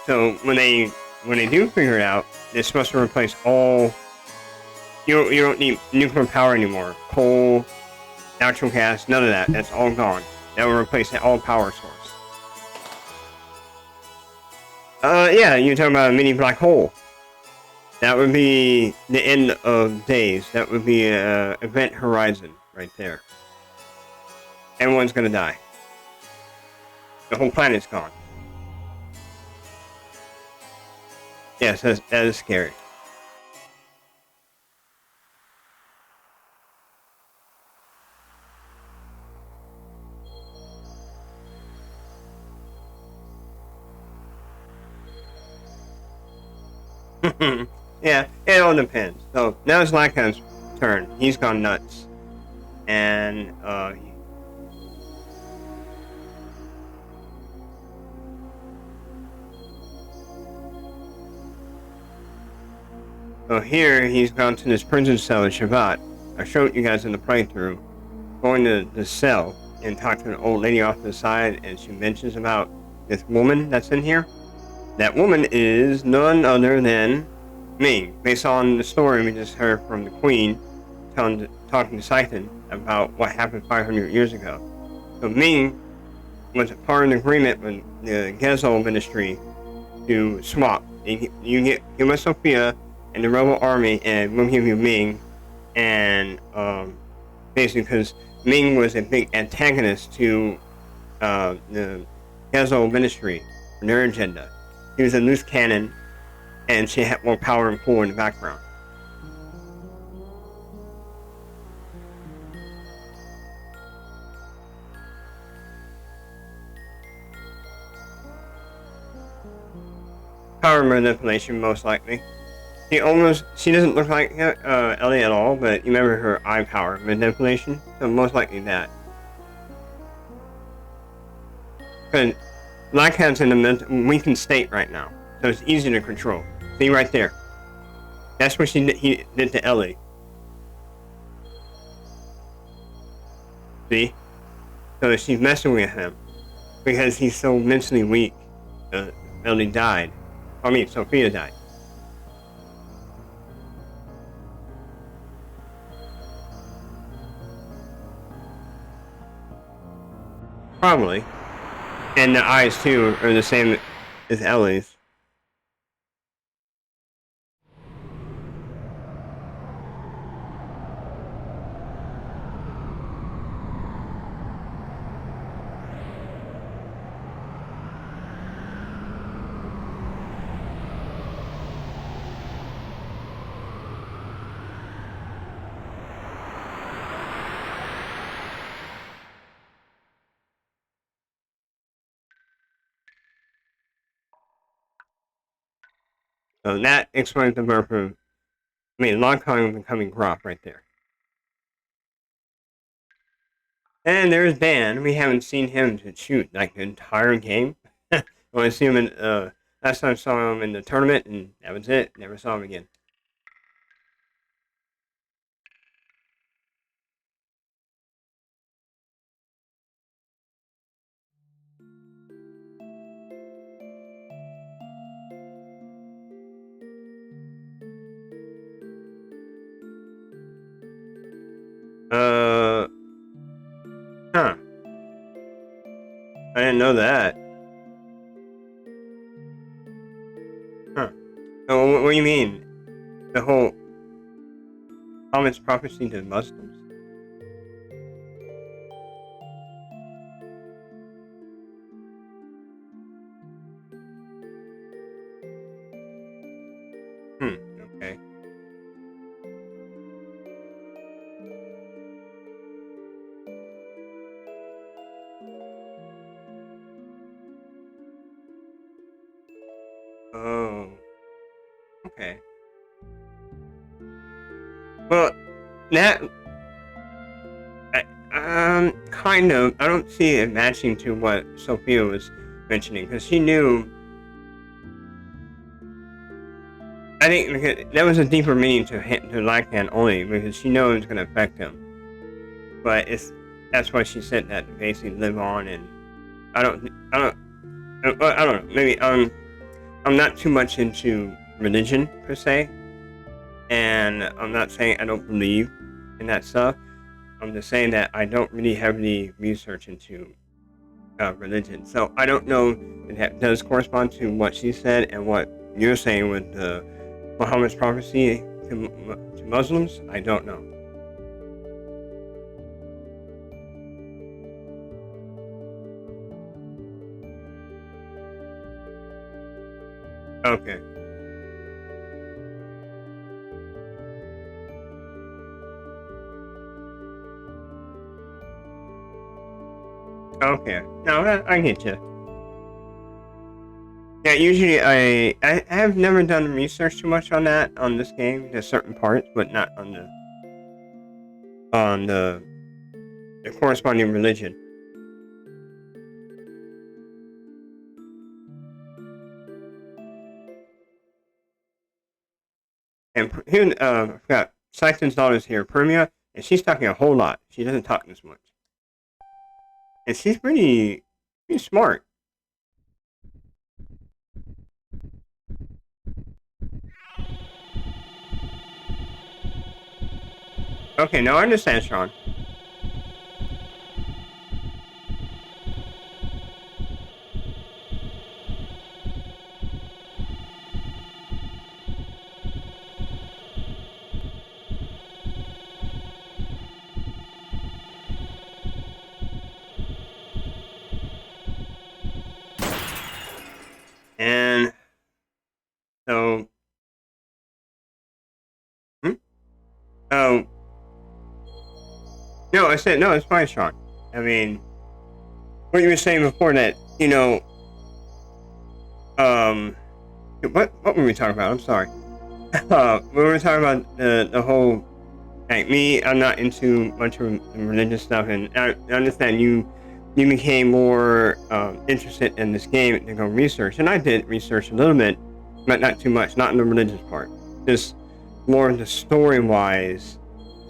So when they do figure it out, it's supposed to replace all. You don't need nuclear power anymore. Coal, natural gas, none of that. That's all gone. That will replace all power source. Yeah, you're talking about a mini black hole. That would be the end of days. That would be an event horizon right there. Everyone's gonna die. The whole planet's gone. Yes, that is scary. Yeah, it all depends. So now it's Lycan's turn. He's gone nuts, and so here he's gone to this prison cell in Shabbat. I showed you guys in the playthrough, going to the cell and talking to an old lady off to the side, and she mentions about this woman that's in here. That woman is none other than Ming, based on the story we just heard from the Queen talking to Scythen about what happened 500 years ago. So Ming was a part of an agreement with the Gezo ministry to swap. You give us Sophia and the rebel army, and we'll give you Ming. And basically, because Ming was a big antagonist to the Gezo ministry for their agenda. He was a loose cannon, and she had more power and pull in the background. Power manipulation, most likely. She doesn't look like Ellie at all, but you remember her eye power manipulation, so most likely that. Because Lycan's in a weakened state right now, so it's easy to control. See right there. That's what he did to Ellie. See? So she's messing with him because he's so mentally weak. Ellie died. I mean, Sophia died. Probably. And the eyes, too, are the same as Ellie's. So that explains the birth of, Long Kong becoming Grop right there. And there's Dan. We haven't seen him to shoot like the entire game. I see him in last time I saw him in the tournament, and that was it. Never saw him again. Huh. I didn't know that. Huh. Oh, what do you mean? The whole Muhammad's prophecy to Muslims? Okay. Oh. Okay. Well, that kind of. I don't see it matching to what Sophia was mentioning because she knew. I think because that was a deeper meaning to Lycan only because she knows it's going to affect him. But that's why she said that to basically live on, and I don't know. Maybe I'm not too much into religion per se, and I'm not saying I don't believe in that stuff. I'm just saying that I don't really heavily research into religion, so I don't know if that does correspond to what she said and what you're saying with Muhammad's prophecy to Muslims. I don't know. Okay. Okay. No, I get you. Yeah, usually I have never done research too much on that on this game. There's certain parts, but not on the corresponding religion. And here, I forgot Saxon's daughter's here, Permia, and she's talking a whole lot. She doesn't talk this much, and she's pretty smart. Okay, now I understand, Sean. And so, oh, no, I said no. It's fine, Sean. I mean, what you were saying before that, what were we talking about? I'm sorry. We were talking about the whole, like me. I'm not into much of religious stuff, and I understand you became more interested in this game to go research, and I did research a little bit, but not too much. Not in the religious part, just more the story wise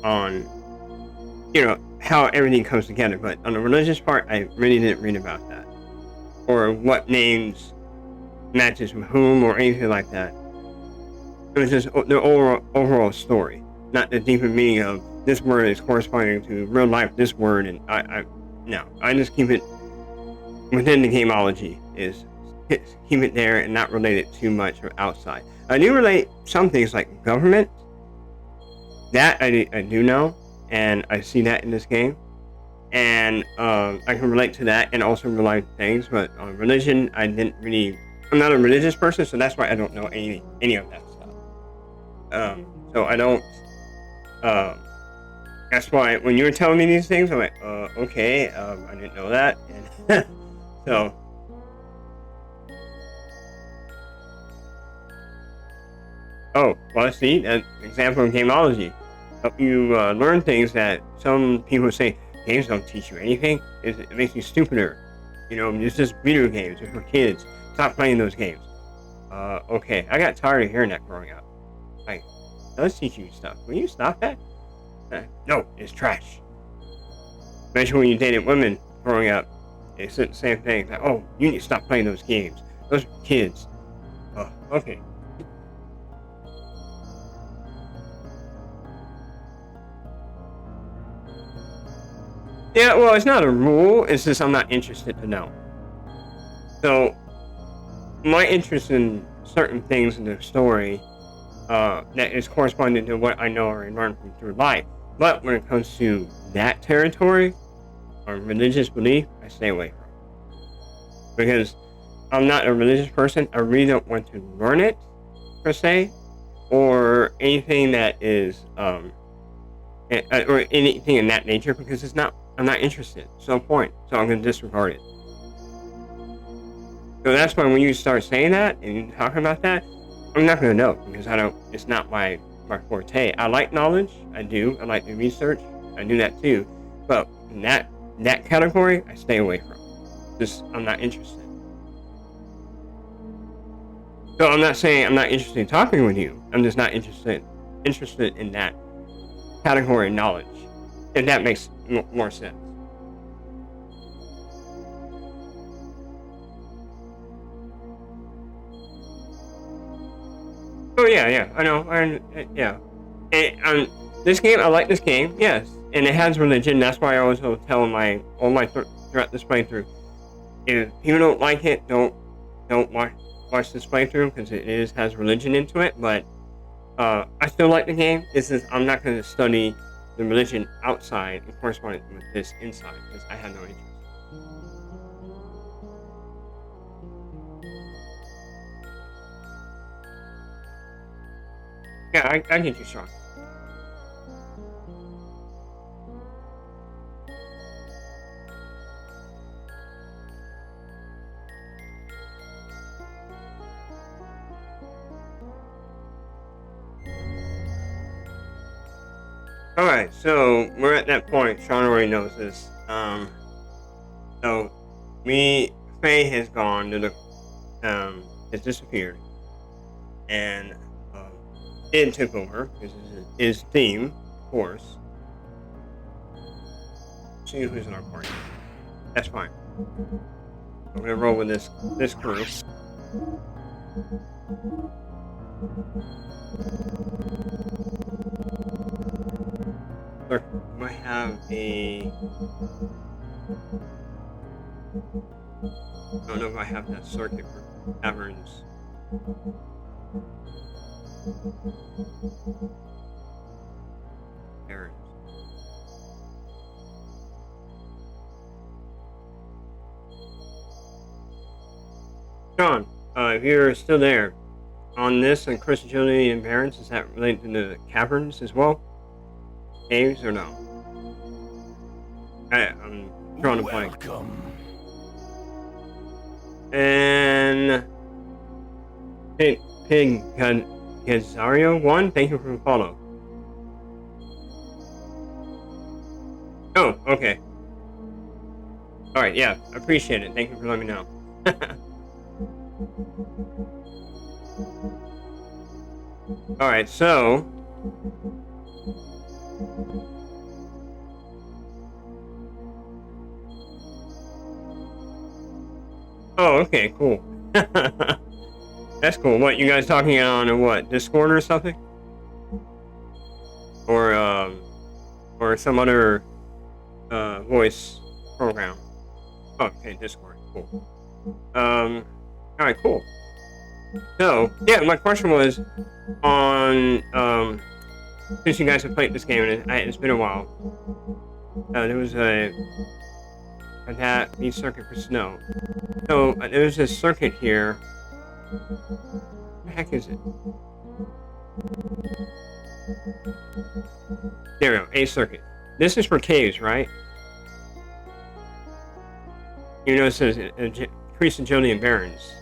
on how everything comes together. But on the religious part, I really didn't read about that or what names matches with whom or anything like that. It was just the overall story, not the deeper meaning of this word is corresponding to real life. This word, and I just keep it within the gameology. Is keep it there and not relate it too much or outside. I do relate some things like government. That I do know, and I see that in this game, and I can relate to that and also relate things. But on religion, I didn't really. I'm not a religious person, so that's why I don't know any of that stuff. So I don't. That's why when you were telling me these things, I'm like, okay, I didn't know that, and so. Oh, well, see, an example of gameology. Help you learn things that some people say games don't teach you anything. It makes you stupider. You know, it's just video games. It's for kids. Stop playing those games. Okay. I got tired of hearing that growing up. Like, it does teach you stuff. Will you stop that? No, it's trash. Especially when you dated women growing up. They said the same thing. Like, oh, you need to stop playing those games. Those are kids. Oh, okay. Yeah, well, it's not a rule. It's just I'm not interested to know. So, my interest in certain things in the story that is corresponding to what I know or learned from through life. But when it comes to that territory or religious belief, I stay away from. Because I'm not a religious person. I really don't want to learn it, per se, or anything that is, or anything in that nature, because I'm not interested. It's no point. So I'm going to disregard it. So that's why when you start saying that and talking about that, I'm not going to know because it's not my forte. I like knowledge. I do. I like the research. I do that too. But in that category, I stay away from. Just, I'm not interested. So I'm not saying I'm not interested in talking with you. I'm just not interested in that category of knowledge. If that makes more sense. Oh yeah, I know. Yeah. This game, I like this game, yes, and it has religion. That's why I also tell throughout this playthrough, if people don't like it, don't watch this playthrough because it has religion into it. But I still like the game. I'm not going to study the religion outside and correspond with this inside because I have no interest. Yeah, I get you, Sean. All right, so we're at that point. Sean already knows this. So Faye has gone to has disappeared, and um, it took over because his theme, of course. See who's in our party. That's fine. I'm gonna roll with this group. Look, I have a. I don't know if I have that circuit for taverns. Taverns. John, if you're still there, on this and Chris, Agility, and Barons, is that related to the caverns as well? Caves or no? I'm drawing a blank. And Pig Gazario 1, thank you for the follow. Oh, okay. Alright, yeah, appreciate it. Thank you for letting me know. Alright, so oh, okay, cool. That's cool. What, you guys talking on what, Discord or something? Or some other voice program? Oh, okay, Discord. Cool. Alright, cool. So, yeah, my question was on since you guys have played this game and it's been a while. There was that means circuit for snow. So there's a circuit here. What the heck is it? There we go, a circuit. This is for caves, right? You know it says increase agility and barons.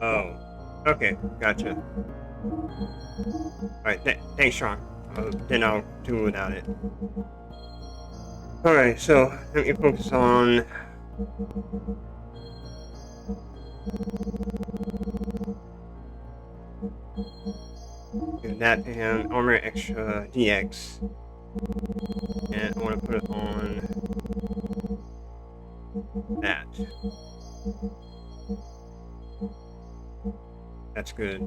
Oh, okay, gotcha. Alright, thanks, Sean. Then I'll do without it. Alright, so let me focus on... Give that to him, Armor Extra DX. And I want to put it on that. That's good.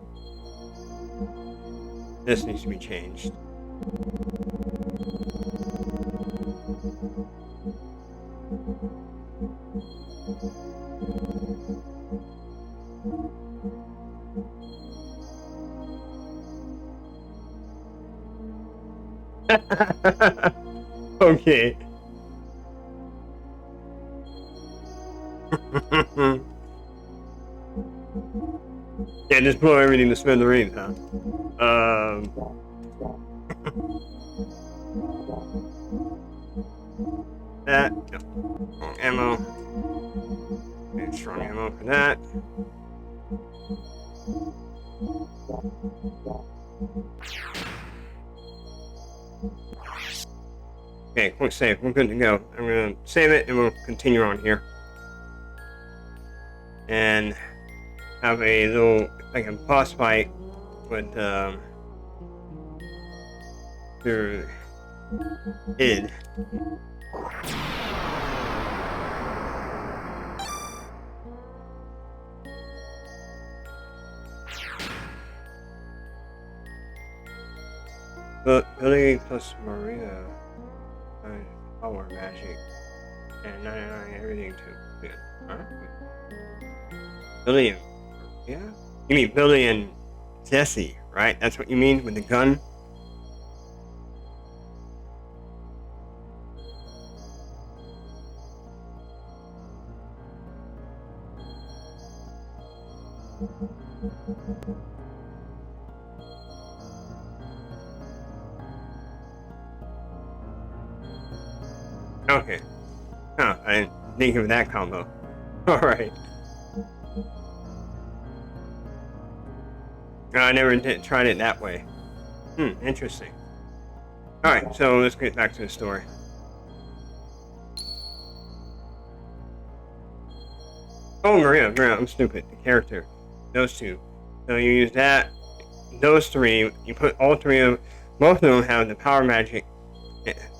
This needs to be changed. Okay. Yeah, just blow everything to smithereens, huh? That. No. Wrong ammo. Okay, strong ammo for that. Okay, quick save. We're good to go. I'm gonna save it and we'll continue on here. And have a little, like a boss fight with, their id. But ability plus Maria, power magic, and 99 everything too. Yeah. Alright. Billy and yeah? You mean Billy and Jesse, right? That's what you mean with the gun? Okay. Huh, I didn't think of that combo. Alright. I never tried it that way. Interesting. Alright, so let's get back to the story. Oh, Maria, I'm stupid. The character. Those two. So you use that, those three, you put all three of, both of them have the power magic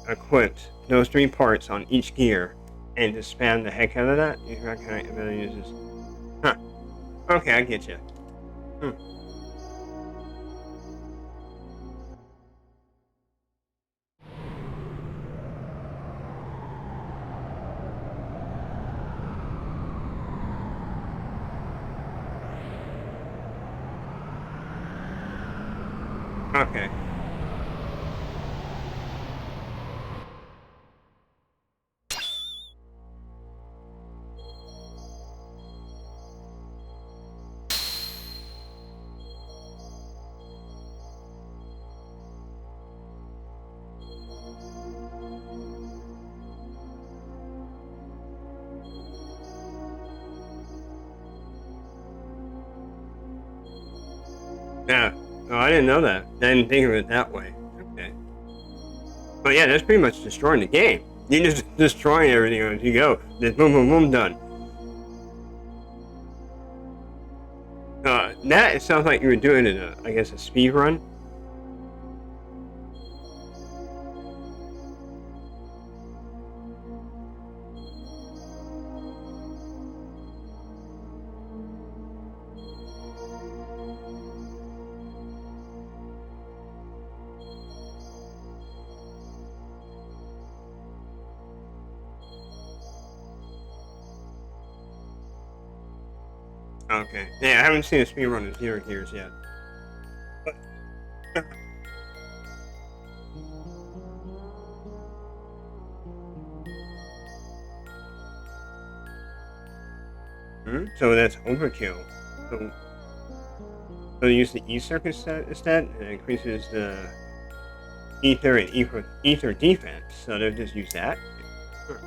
equipped, those three parts on each gear, and just spam the heck out of that. You recognize ability uses. Huh. Okay, I get you. Okay. Yeah. Oh, I didn't know that. I didn't think of it that way. Okay. But yeah, that's pretty much destroying the game. You just destroying everything as you go. Just boom, boom, boom, done. That it sounds like you were doing it, I guess, a speed run. Okay. Yeah, I haven't seen a speed run of Xenogears yet. But So that's overkill. So, so use the E circuit instead, and it increases the ether and ether defense. So they'll just use that. Sure.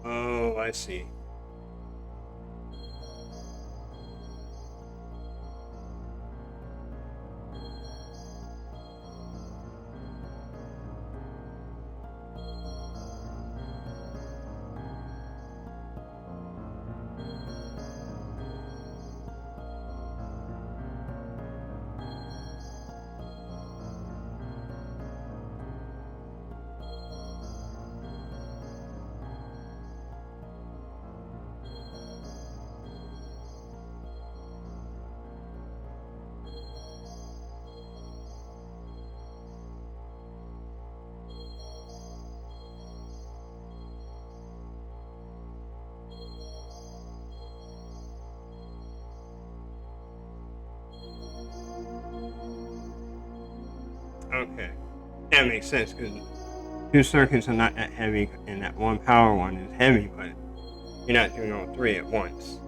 Oh, I see. Okay, that makes sense because two circuits are not that heavy, and that one power one is heavy, but you're not doing all three at once.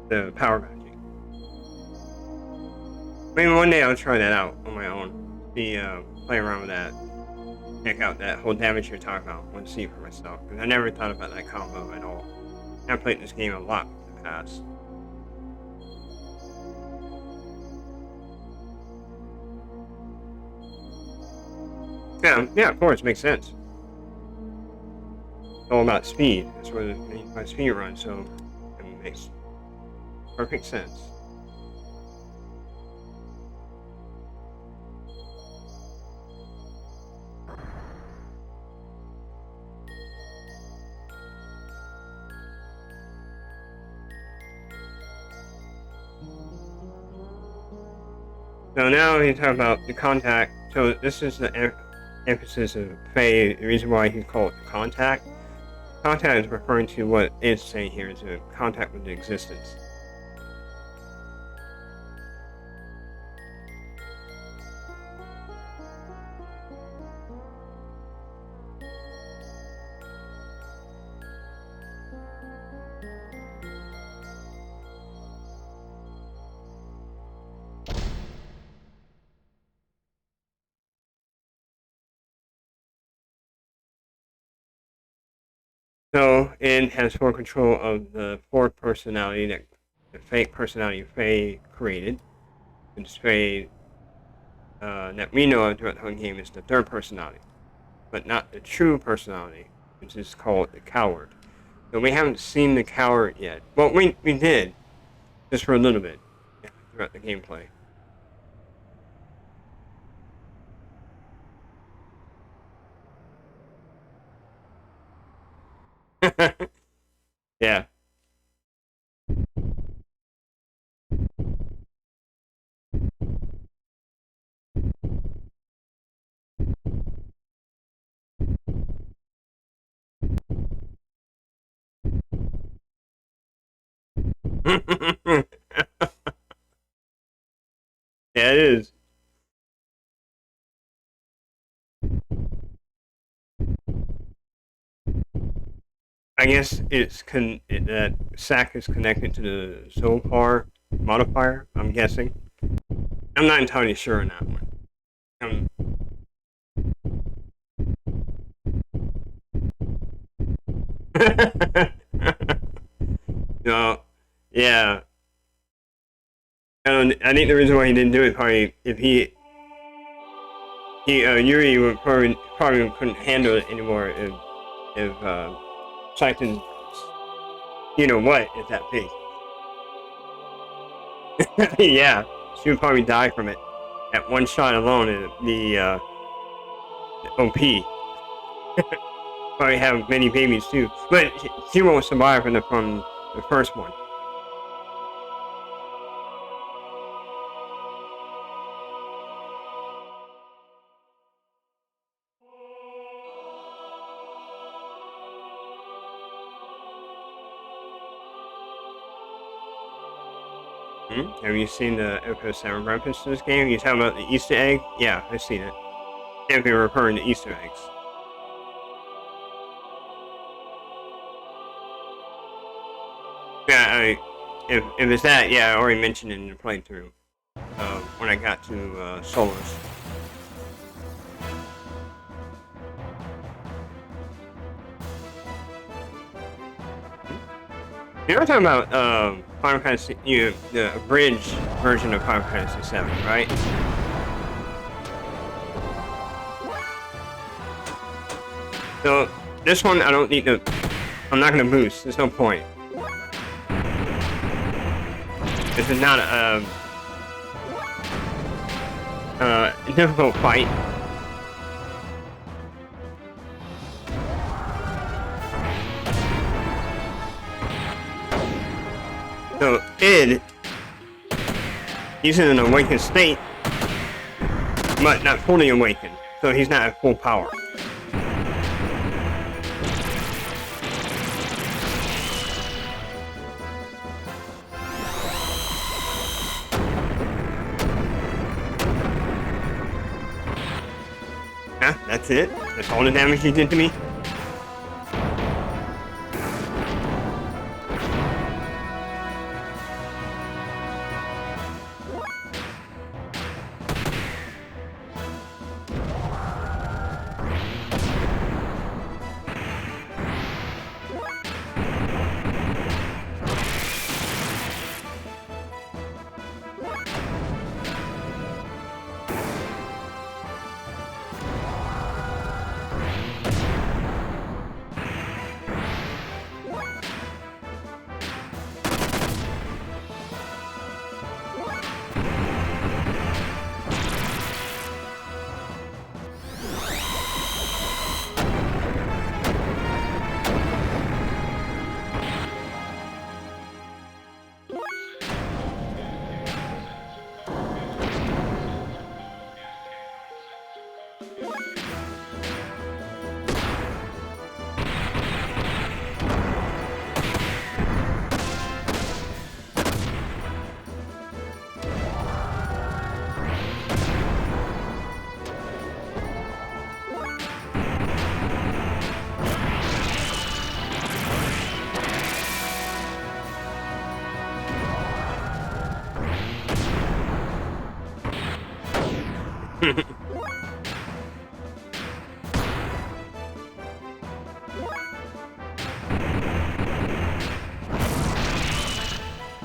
The power matching. Maybe one day I'll try that out on my own. Play around with that. Check out that whole damage you're talking about. I want to see it for myself because I never thought about that combo at all. I played this game a lot in the past. Yeah, of course, makes sense. It's all about speed. That's what it means by speed run, so it makes perfect sense. So now he's talking about the contact. So this is the emphasis of Faye. The reason why he's called contact. Contact is referring to what it's saying here is a contact with the existence. So it has full control of the fourth personality that the fake personality Faye created. And Faye that we know of throughout the whole game is the third personality, but not the true personality, which is called the coward. So we haven't seen the coward yet. Well, we did, just for a little bit, throughout the gameplay. Yeah. Yeah, it is. I guess that sac is connected to the Zopar modifier. I'm guessing. I'm not entirely sure on that one. No, yeah. I think the reason why he didn't do it probably if Yuri would probably couldn't handle it anymore if Titan, you know what, is that big. Yeah, she would probably die from it. At one shot alone, it'd be OP. Probably have many babies too, but she won't survive from the first one. Have you seen the episode 7 reference to this game? You talking about the Easter egg? Yeah, I've seen it. If you're referring to Easter eggs. Yeah, if it's that, yeah, I already mentioned it in the playthrough. When I got to Solos. You're talking about Final Fantasy, the abridged version of Final Fantasy 7, right? So this one, I don't need to. I'm not gonna boost. There's no point. This is not a difficult fight. So Id, he's in an awakened state, but not fully awakened. So he's not at full power. Yeah, that's it. That's all the damage he did to me.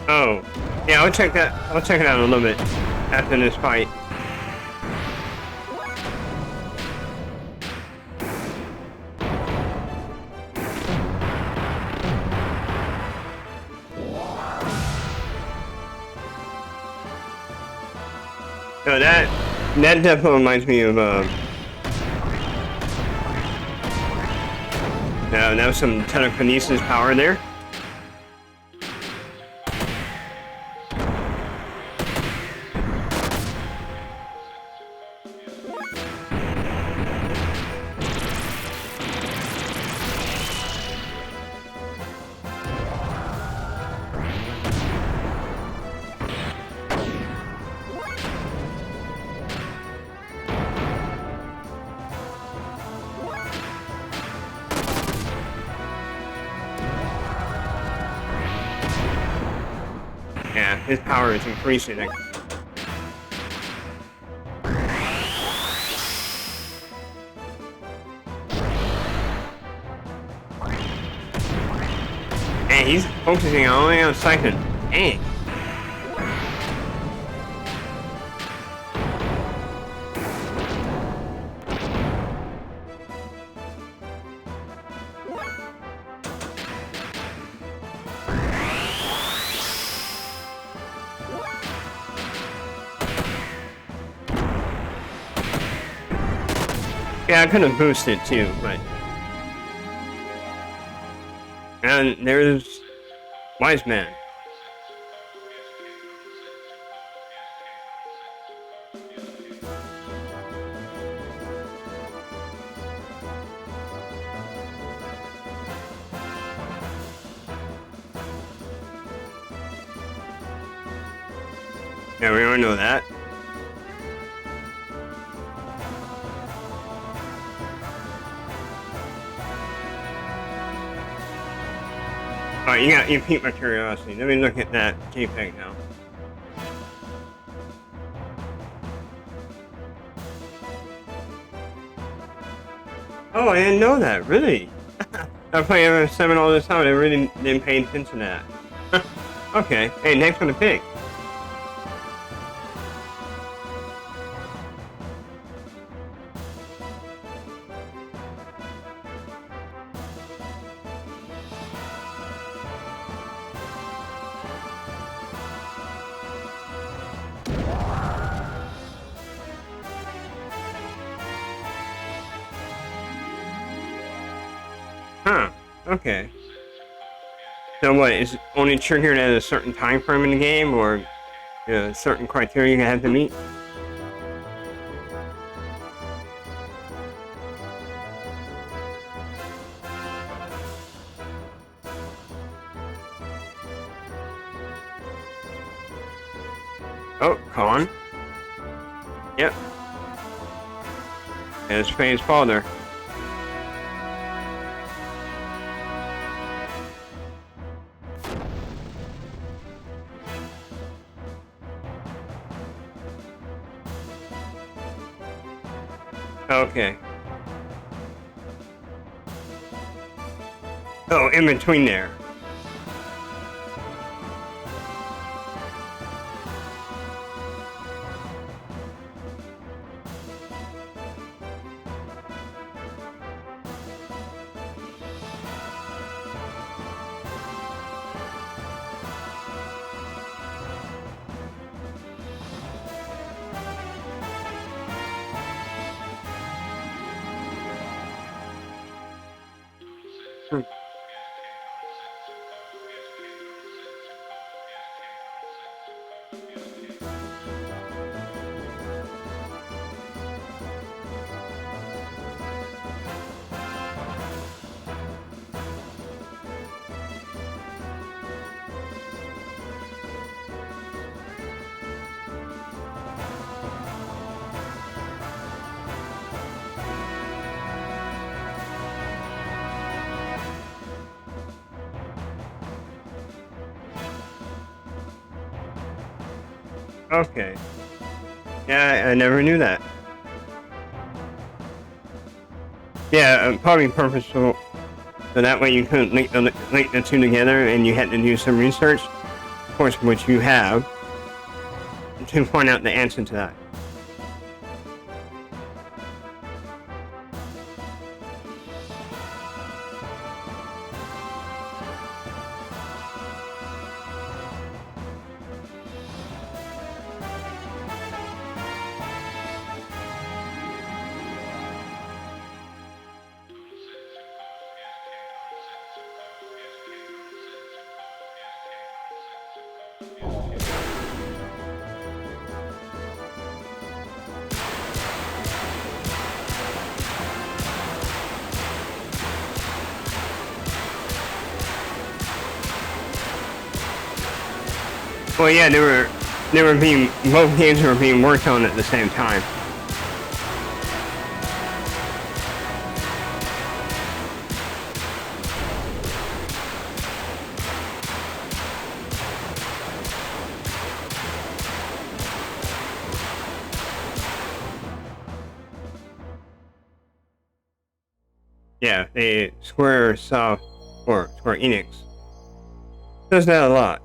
Oh, yeah, I'll check that. I'll check it out in a little bit after this fight. So that definitely reminds me of that was some telekinesis power there. Yeah, his power is increasing. And he's focusing only on Siphon. Dang. Yeah, I could have boosted too, but... And there's... Wise Man. Yeah, we all know that. Alright, you piqued my curiosity. Let me look at that JPEG now. Oh, I didn't know that, really? I play MS7 all the time, I really didn't pay attention to that. Okay, hey, thanks for the pick. Huh, okay. So what, is it only triggered at a certain time frame in the game, or certain criteria you have to meet? Oh, Con. Yep. And it's Faye's father. Okay. Oh, in between there. Hmm. Okay. Yeah, I never knew that. Yeah, probably purposeful. So that way you couldn't link the two together, and you had to do some research, of course, which you have, to find out the answer to that. Well, yeah, both games were being worked on at the same time. Yeah, Square Enix does that a lot.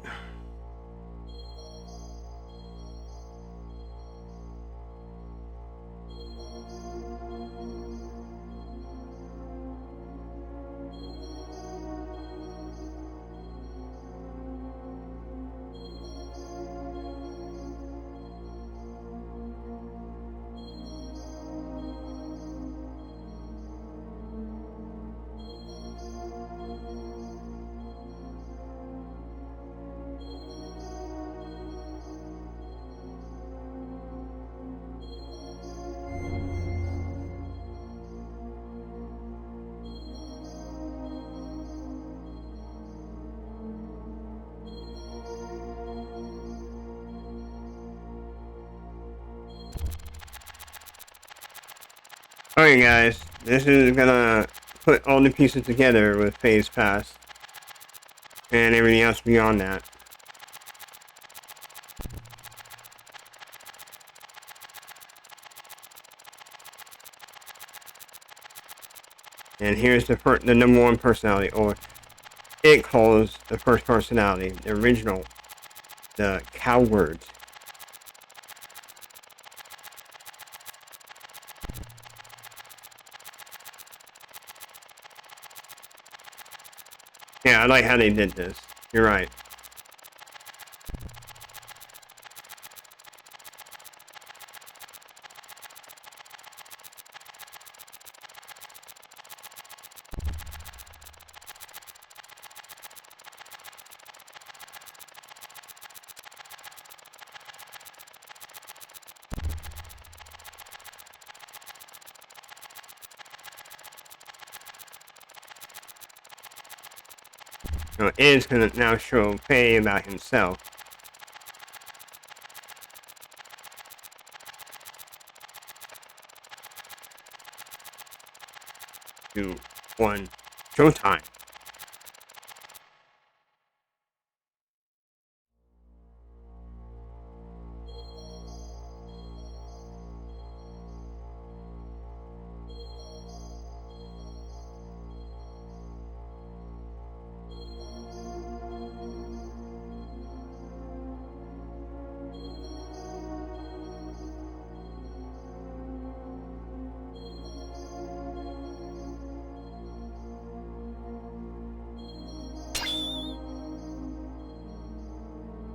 Alright guys, this is gonna put all the pieces together with Phase Pass and everything else beyond that. And here's the number one personality, or it calls the first personality, the original, the coward. Yeah, I like how they did this. You're right. So it is gonna now show Faye about himself. 2, 1, showtime.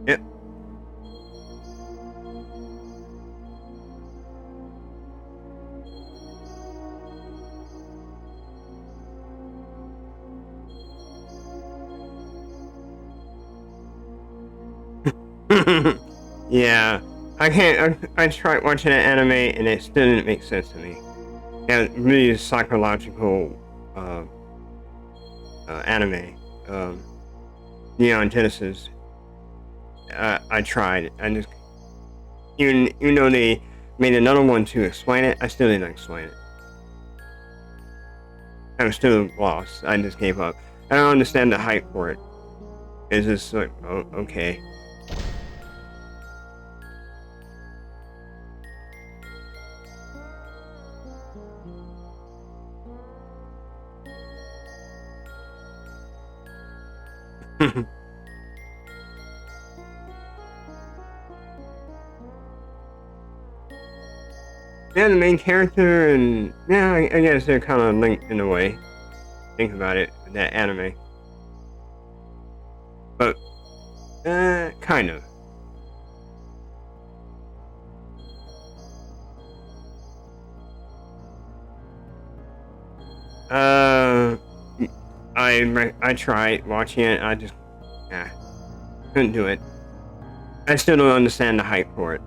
Yep. Yeah, I can't. I tried watching an anime and it still didn't make sense to me. Yeah, really psychological anime. Neon Genesis. I tried. I just even though they made another one to explain it, I still didn't explain it. I'm still lost. I just gave up. I don't understand the hype for it. It's just like, oh, okay. Yeah, the main character and yeah, I guess they're kind of linked in a way. Think about it, that anime. But, kind of. Uh, I tried watching it. I just, couldn't do it. I still don't understand the hype for it.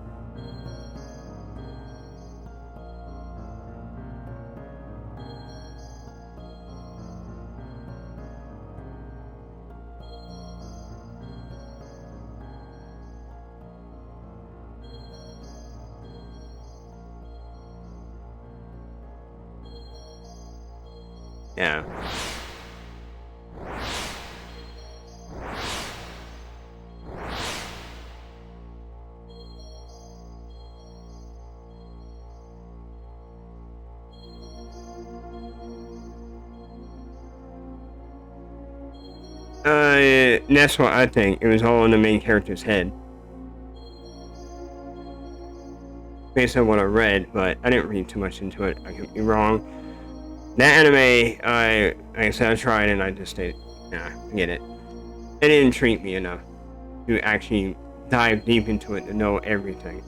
Yeah. That's what I think. It was all in the main character's head. Based on what I read, but I didn't read too much into it. I could be wrong. That anime, like I said, I tried and I just stayed, forget it. It didn't intrigue me enough to actually dive deep into it to know everything.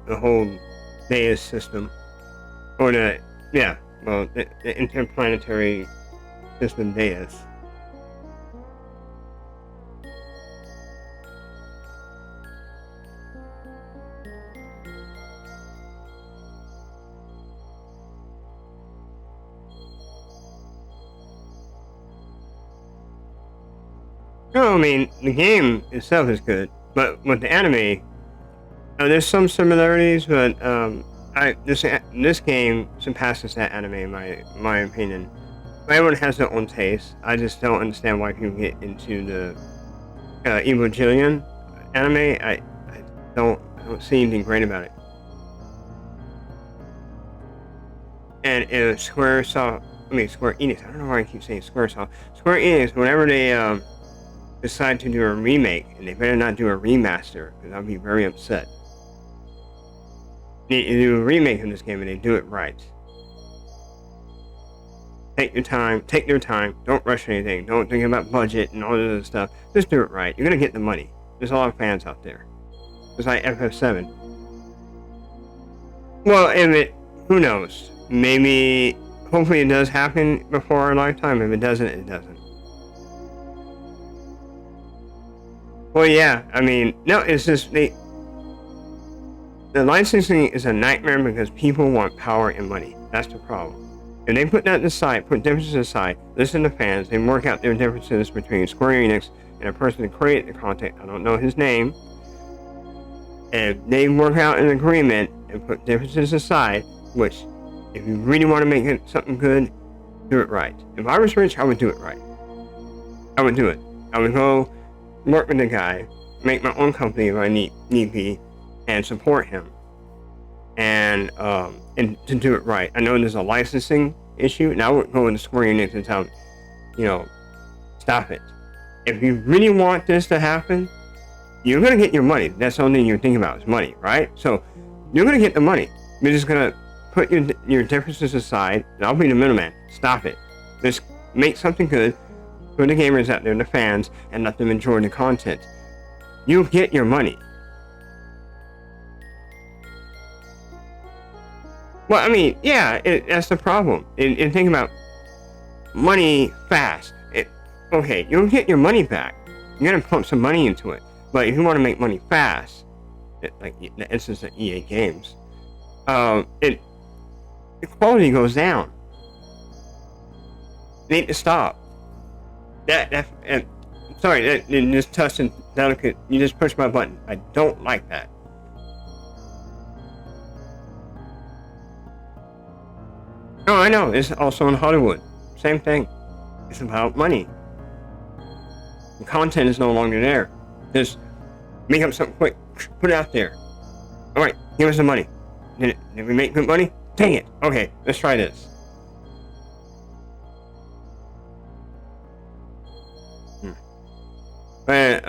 the whole Deus system, or the interplanetary system Deus. No, I mean the game itself is good, but with the anime, there's some similarities, but this game surpasses that anime in my opinion. Everyone has their own taste. I just don't understand why people get into the Evangelion anime. I don't see anything great about it. And if Square Enix. I don't know why I keep saying Square Enix. Whenever they decide to do a remake, and they better not do a remaster, because I'll be very upset. They do a remake of this game, and they do it right. Take your time. Take their time. Don't rush anything. Don't think about budget and all this other stuff. Just do it right. You're gonna get the money. There's a lot of fans out there. It's like FF7. Well, who knows? Maybe, hopefully it does happen before our lifetime. If it doesn't, it doesn't. Well, yeah, I mean, no, it's just the licensing is a nightmare because people want power and money. That's the problem. If they put that aside, put differences aside, listen to fans, they work out their differences between Square Enix and a person who created the content, I don't know his name, and they work out an agreement and put differences aside, which, if you really want to make it something good, do it right. If I was rich, I would do it right. I would do it. I would go work with the guy, make my own company if I need be, and support him, and to do it right. I know there's a licensing issue, and I would go into Square Enix and tell them, stop it. If you really want this to happen, you're gonna get your money. That's the only thing you're thinking about is money, right? So you're gonna get the money. You're just gonna put your differences aside, and I'll be the middleman. Stop it. Just make something good for the gamers out there, the fans, and let them enjoy the content. You'll get your money. Well, I mean, yeah, that's the problem. And think about money fast. Okay, you'll get your money back. You're gonna pump some money into it. But if you want to make money fast, like the instance of EA Games, the quality goes down. They need to stop. Sorry, that just touched and delicate. You just pushed my button. I don't like that. No, I know. It's also in Hollywood. Same thing. It's about money. The content is no longer there. Just make up something quick. Put it out there. Alright, give us the money. Did we make good money? Dang it. Okay, let's try this. But,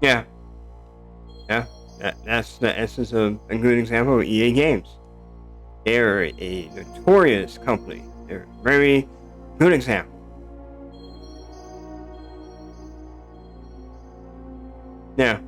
yeah. That's the essence of a good example of EA Games. They're a notorious company. They're a very good example. Yeah.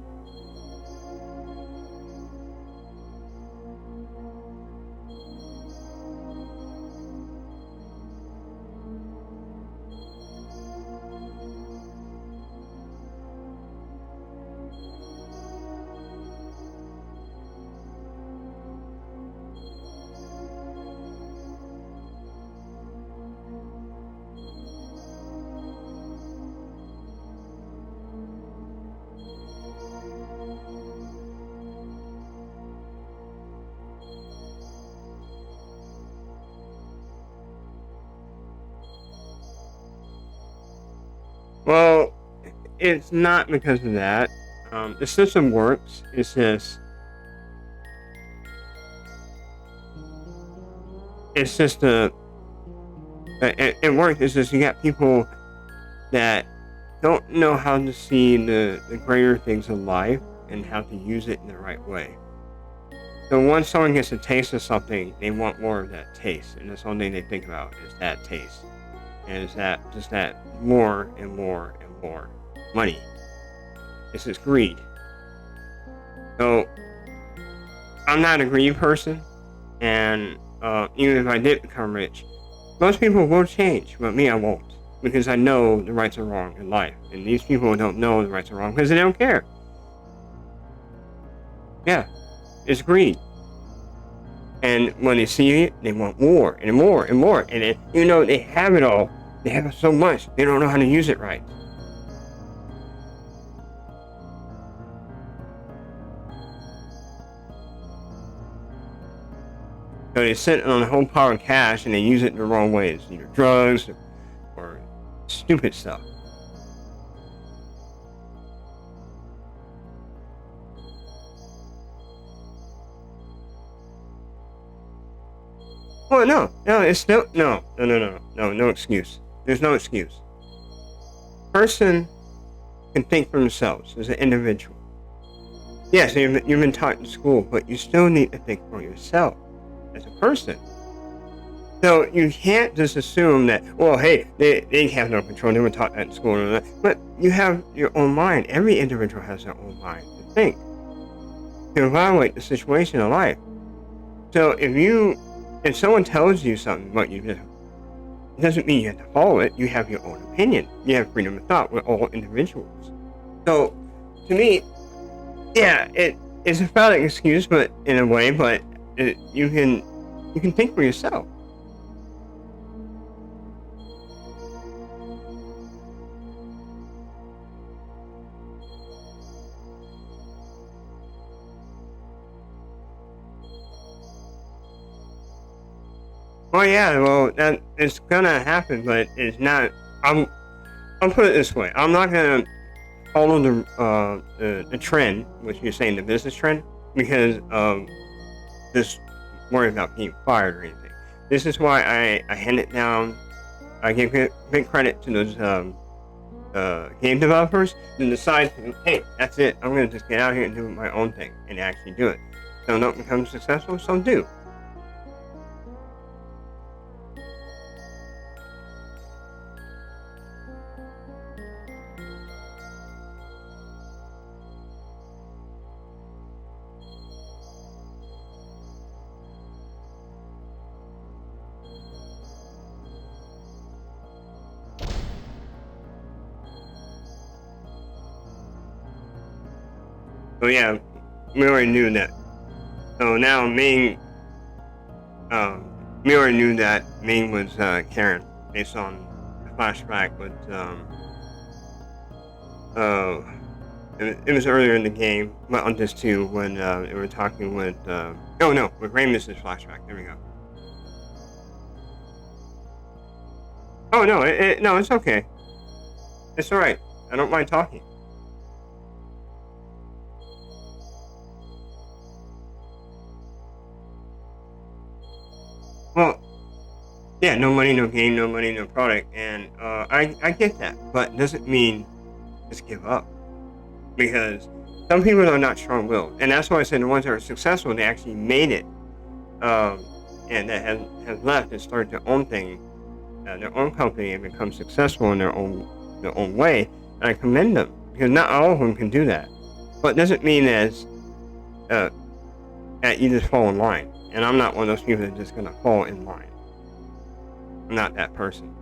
Well, it's not because of that. The system works. It's just it works. It's just you got people that don't know how to see the greater things in life and how to use it in the right way. So once someone gets a taste of something, they want more of that taste, and that's the only thing they think about is that taste, and is that just that more and more and more money. It's just greed. So I'm not a greedy person, and even if I did become rich, most people will change, but me, I won't, because I know the rights and wrong in life, and these people don't know the rights and wrong because they don't care. Yeah, it's greed, and when they see it, they want more and more and more, and then, even though they have it all, they have so much, they don't know how to use it right. So they sit on a whole pile of cash and they use it in the wrong ways, either drugs or stupid stuff. Well, no, it's still no excuse. There's no excuse. Person can think for themselves as an individual. Yes, you've been taught in school, but you still need to think for yourself as a person. So you can't just assume that, well, hey, they have no control, they were taught that in school, but you have your own mind. Every individual has their own mind to think, to evaluate the situation of life. So if someone tells you something, but it doesn't mean you have to follow it. You have your own opinion. You have freedom of thought. We're all individuals. So, to me, yeah, it's a valid excuse, but in a way, but you can think for yourself. Well, yeah, well, that it's gonna happen, but it's not. I'll put it this way. I'm not gonna follow the trend, which you're saying the business trend, because of this worry about being fired or anything. This is why I hand it down. I give big credit to those game developers that decide, hey, that's it. I'm gonna just get out here and do my own thing and actually do it. Some don't become successful, some do. So yeah, we already knew that. So now um, we already knew that Ming was Karen based on the flashback with uh, it was earlier in the game, but on this too when they were talking with oh no, with Ramus's flashback. There we go. Oh no, no, it's okay. It's all right. I don't mind talking. Well, yeah, no money, no game, no money, no product, and I get that, but it doesn't mean just give up because some people are not strong-willed, and that's why I said the ones that are successful, they actually made it, um, and that has left and started their own company, and become successful in their own way. And I commend them because not all of them can do that, but it doesn't mean uh, that you just fall in line. And I'm not one of those people that's just gonna fall in line. I'm not that person.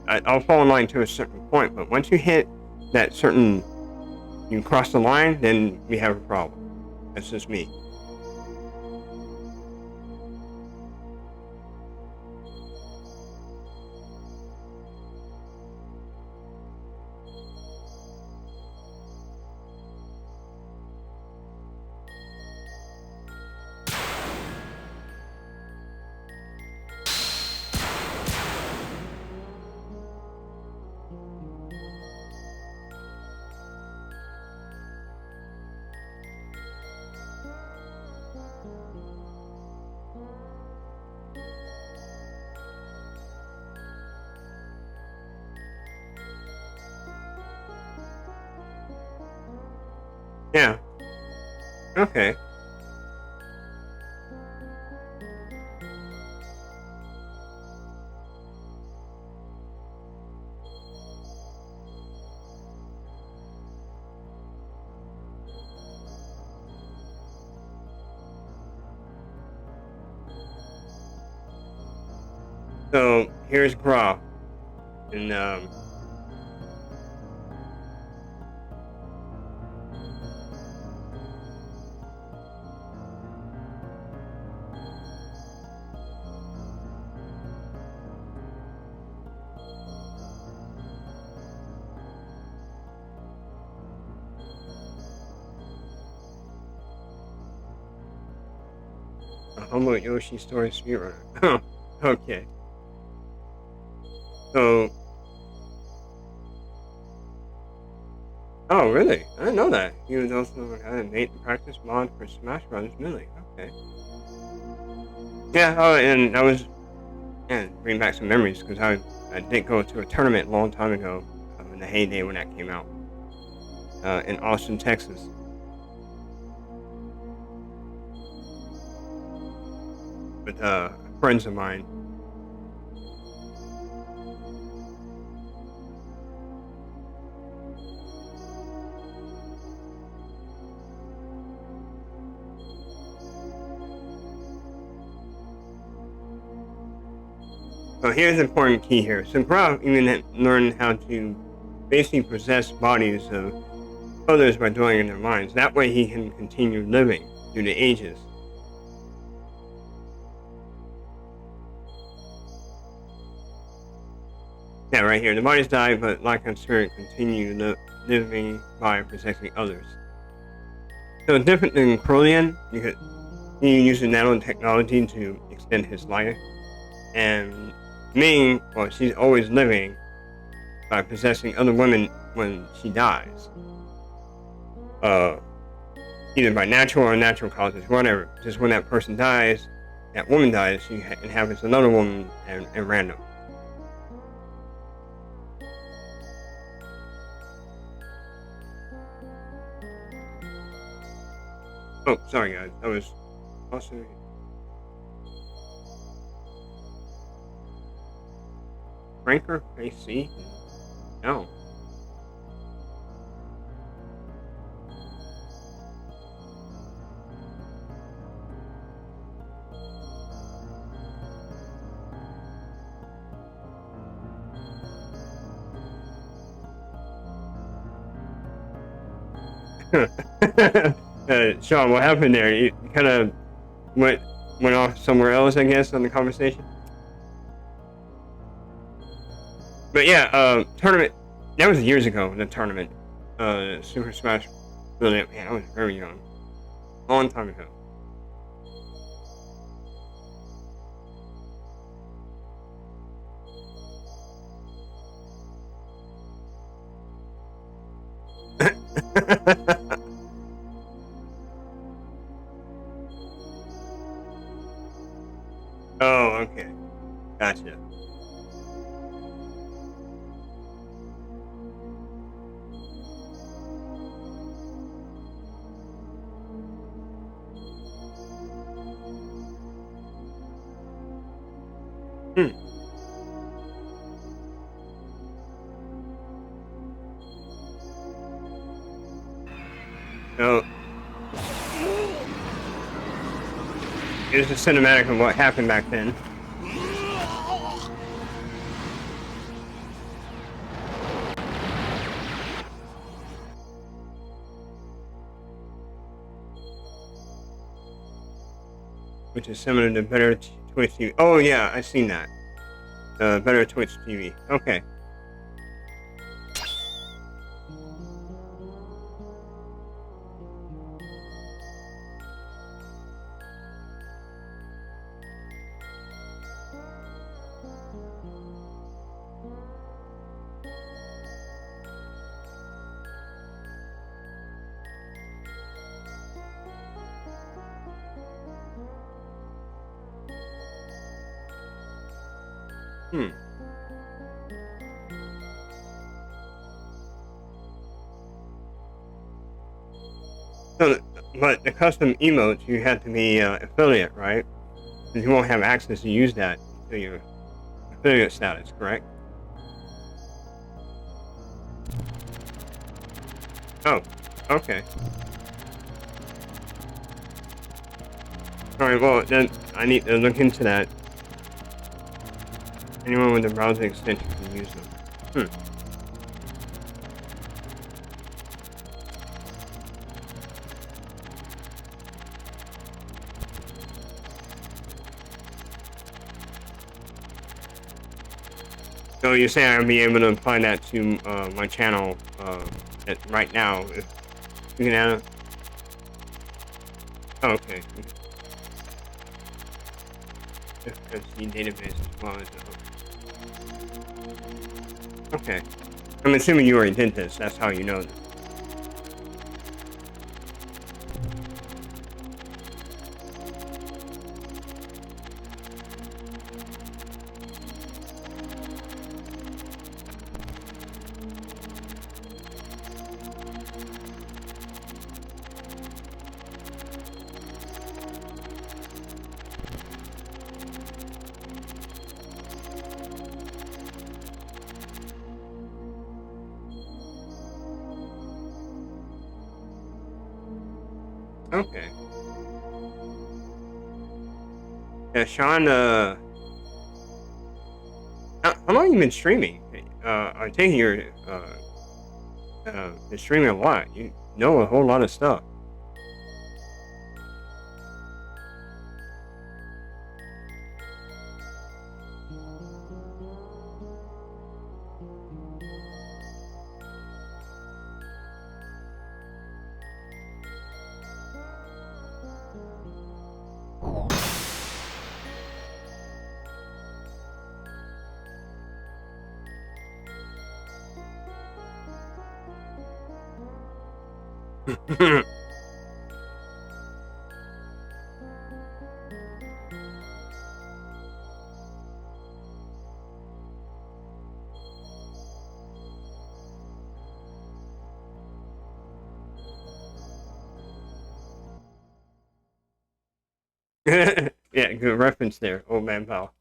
I'll fall in line to a certain point, but once you hit that certain, you cross the line, then we have a problem. That's just me. Yeah. Okay. So here's Graf, and a humble Yoshi story speedrunner. Okay. So, oh really? I didn't know that. He was also had a mate and practice mod for Smash Brothers Melee. Okay. Yeah. Oh, and I was, yeah, bring back some memories because I did go to a tournament a long time ago, in the heyday when that came out, in Austin, Texas. With friends of mine. So here's the important key here. So Graf even learned how to basically possess bodies of others by dwelling in their minds. That way he can continue living through the ages. Yeah, right here. The bodies die, but like a spirit continue living by possessing others. So different than Crolian, because he uses nanotechnology to extend his life. And Ming, well, she's always living by possessing other women when she dies. Either by natural or unnatural causes, whatever. Just when that person dies, that woman dies, she inhabits another woman and random. Oh, sorry guys, that was awesome. Franker AC? No. Sean, what happened there? You kind of went off somewhere else, I guess, on the conversation. But yeah, tournament. That was years ago. The tournament, Super Smash. Really, man, I was very young, long time ago. Oh, okay, gotcha. Hmm. So here's a cinematic of what happened back then. Which is similar to Better Twitch TV. Oh yeah, I've seen that. Better Twitch TV. Okay. Hmm. So, but the custom emotes, you have to be affiliate, right? Because you won't have access to use that until your affiliate status, correct? Oh, okay. Alright, well, then I need to look into that. Anyone with a browser extension can use them. So you say I'll be able to apply that to my channel right now? If you can add it. Oh, okay. The database as well as okay. I'm assuming you already did this. That's how you know this. Okay. Yeah, Sean, how long you been streaming? I think you're been streaming a lot. You know a whole lot of stuff. Yeah, good reference there, old man pal.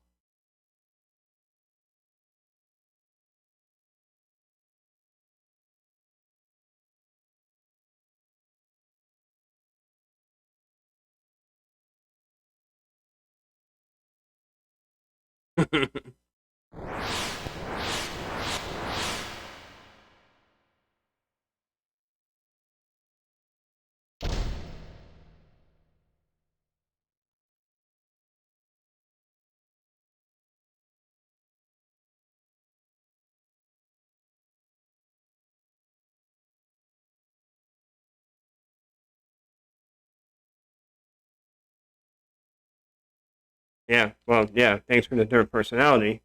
Yeah, well, yeah. Thanks for the third personality.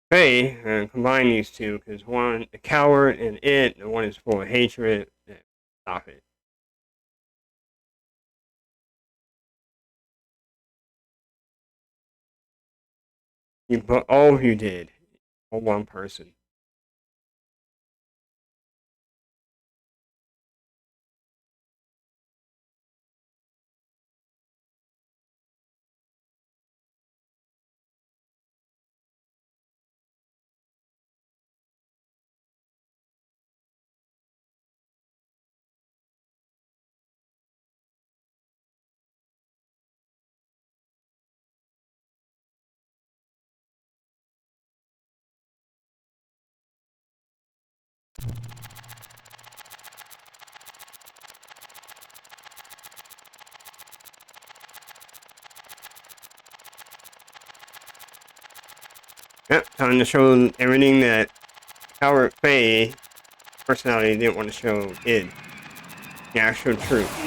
Hey, combine these two because one a coward and the one is full of hatred. Yeah, stop it. All of you did. All one person. Yep, time to show everything that Coward Faye personality didn't want to show id. The actual truth.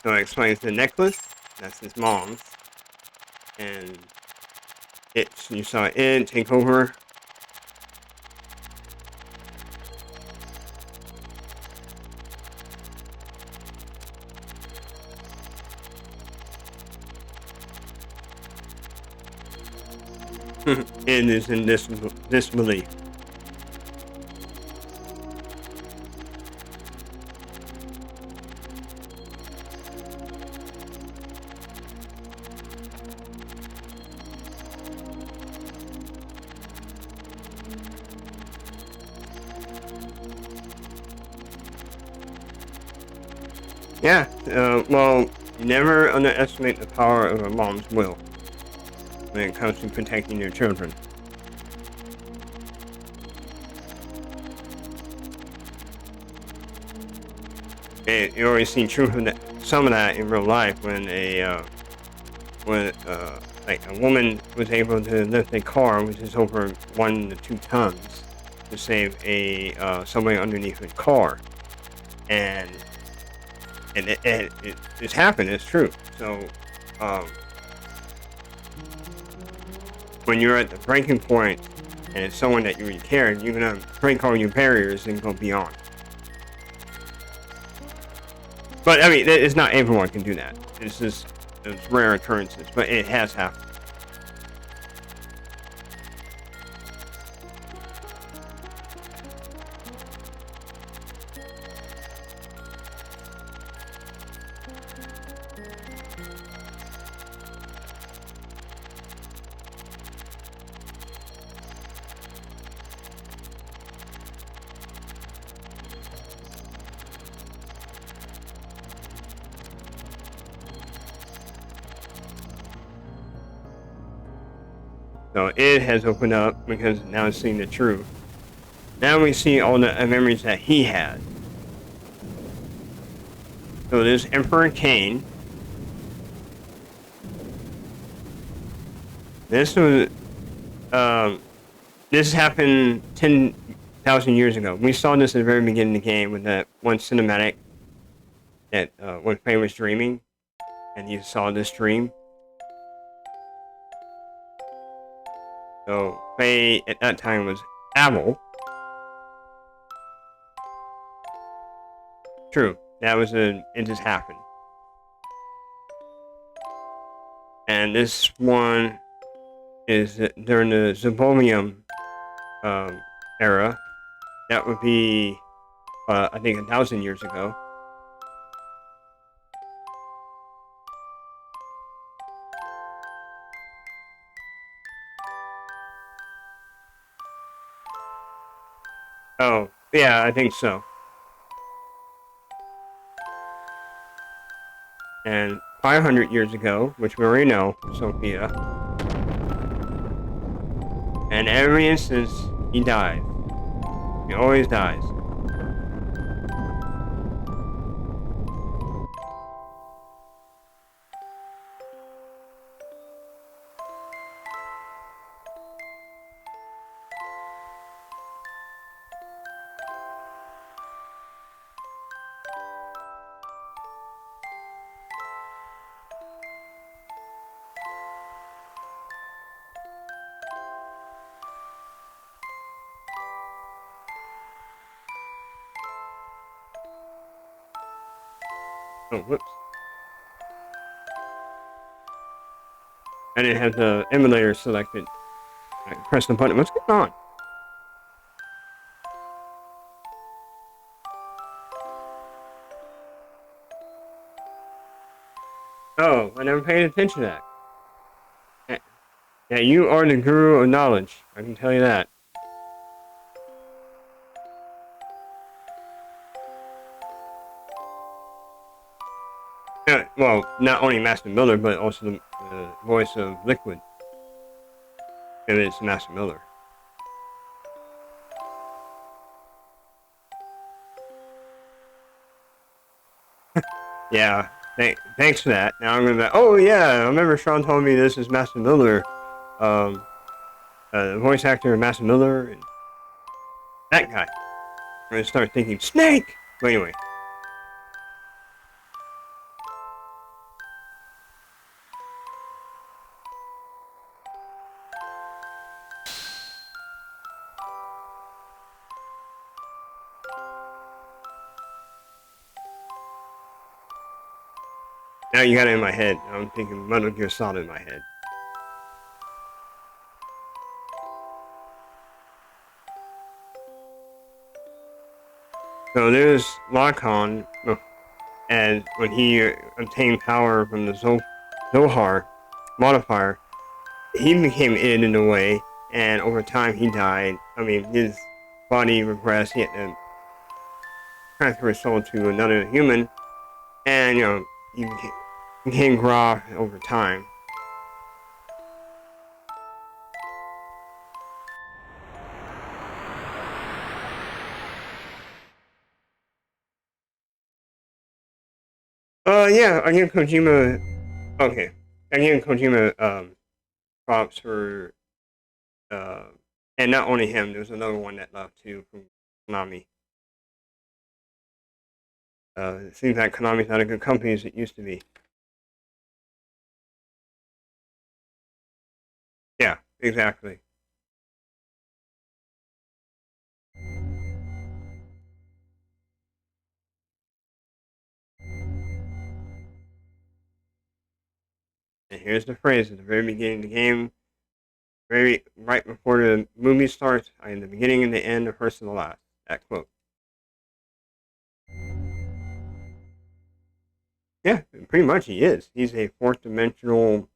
So it explains the necklace. That's his mom's. And you saw it take over. It is in disbelief. Yeah, well, you never underestimate the power of a mom's will when it comes to protecting your children. You always see some of that in real life when like a woman was able to lift a car which is over 1 to 2 tons to save somebody underneath a car, and it's happened. It's true. So um, when you're at the breaking point and it's someone that you really care, you're gonna break all your barriers and go beyond. But I mean, it's not everyone can do that. It's rare occurrences, but it has happened. So it has opened up because now it's seeing the truth. Now we see all the memories that he had. So this Emperor Cain. This was this happened 10,000 years ago. We saw this at the very beginning of the game with that one cinematic that when Faye was dreaming, and you saw this dream. So Faye at that time was Abel. True, it just happened. And this one is during the Zebomium era. That would be, I think, 1,000 years ago. Oh, yeah, I think so. And 500 years ago, which we already know, Sophia. And every instance, he dies. He always dies. Oh, whoops. I didn't have the emulator selected. I pressed the button. What's going on? Oh, I never paid attention to that. Yeah, you are the guru of knowledge. I can tell you that. Well, not only Master Miller, but also the voice of Liquid. And it's Master Miller. Yeah, thanks for that. Now I'm gonna be like, oh yeah, I remember Sean told me this is Master Miller. The voice actor of Master Miller, and that guy. I'm gonna start thinking, Snake! But anyway. Now you got it in my head. I'm thinking Metal Gear Solid in my head. So there's Lacon, as when he obtained power from the Zohar modifier, he became it in a way, and over time he died. I mean, his body regressed. He had to transfer his soul to another human, and he became Gra over time. Yeah, I give Kojima. Okay, I give Kojima props for and not only him. There's another one that left too from Konami. It seems like Konami's not a good company as it used to be. Yeah, exactly. And here's the phrase at the very beginning of the game, very right before the movie starts. I am the beginning and the end, the first and the last. That quote. Yeah, pretty much he is. He's a fourth dimensional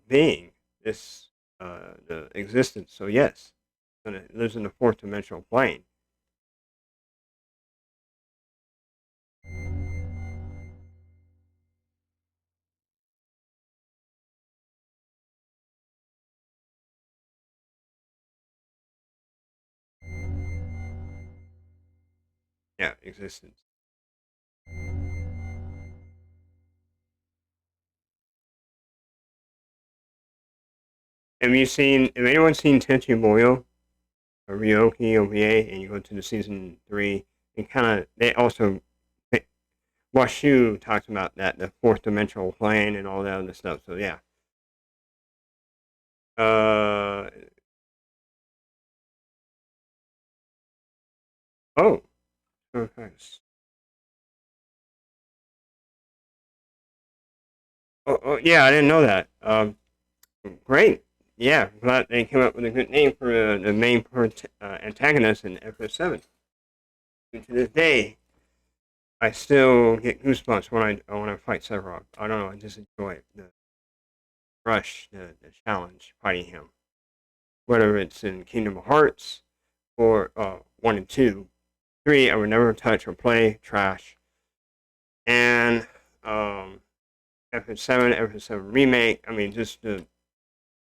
being. This the existence. So yes, and it lives in the fourth dimensional plane. Yeah, existence. Have anyone seen Tenchi Muyo or Ryoki OVA and you go to the season 3, and kind of, they also, Washu talks about that, the fourth dimensional plane and all that other stuff, so yeah. Uh, oh, okay. Oh, yeah, I didn't know that. Great. Yeah, glad they came up with a good name for the main antagonist in episode 7. And to this day, I still get goosebumps when I fight Sephiroth. I don't know, I just enjoy it. The rush, the challenge, fighting him. Whether it's in Kingdom Hearts or 1 and 2. 3, I would never touch or play, trash. And episode 7, episode 7 remake, I mean, just the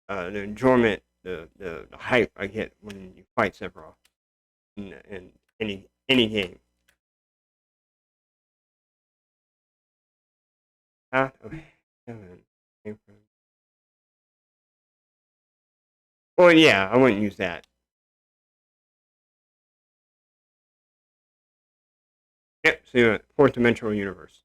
enjoyment, the hype I get when you fight Sephiroth in any game. Path of Heaven. Well, yeah, I wouldn't use that. Yep, so fourth dimensional universe.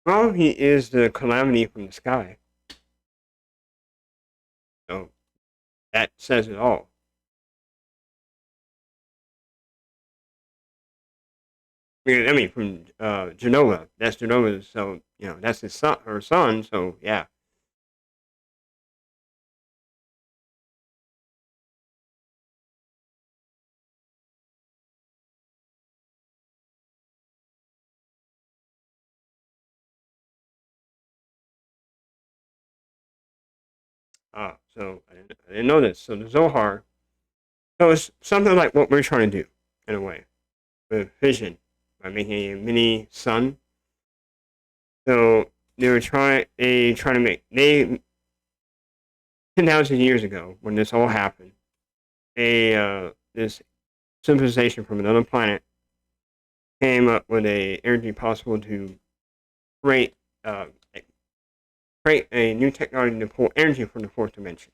Well, he is the calamity from the sky. So that says it all. I mean, from Genova. That's Genova. So that's his son, her son. So yeah. So I didn't know this. So the Zohar. So it's something like what we're trying to do, in a way, with Vision, by making a mini sun. So they trying to make, 10,000 years ago, when this all happened, this civilization from another planet came up with a energy possible to create uh, create a new technology to pull energy from the fourth dimension.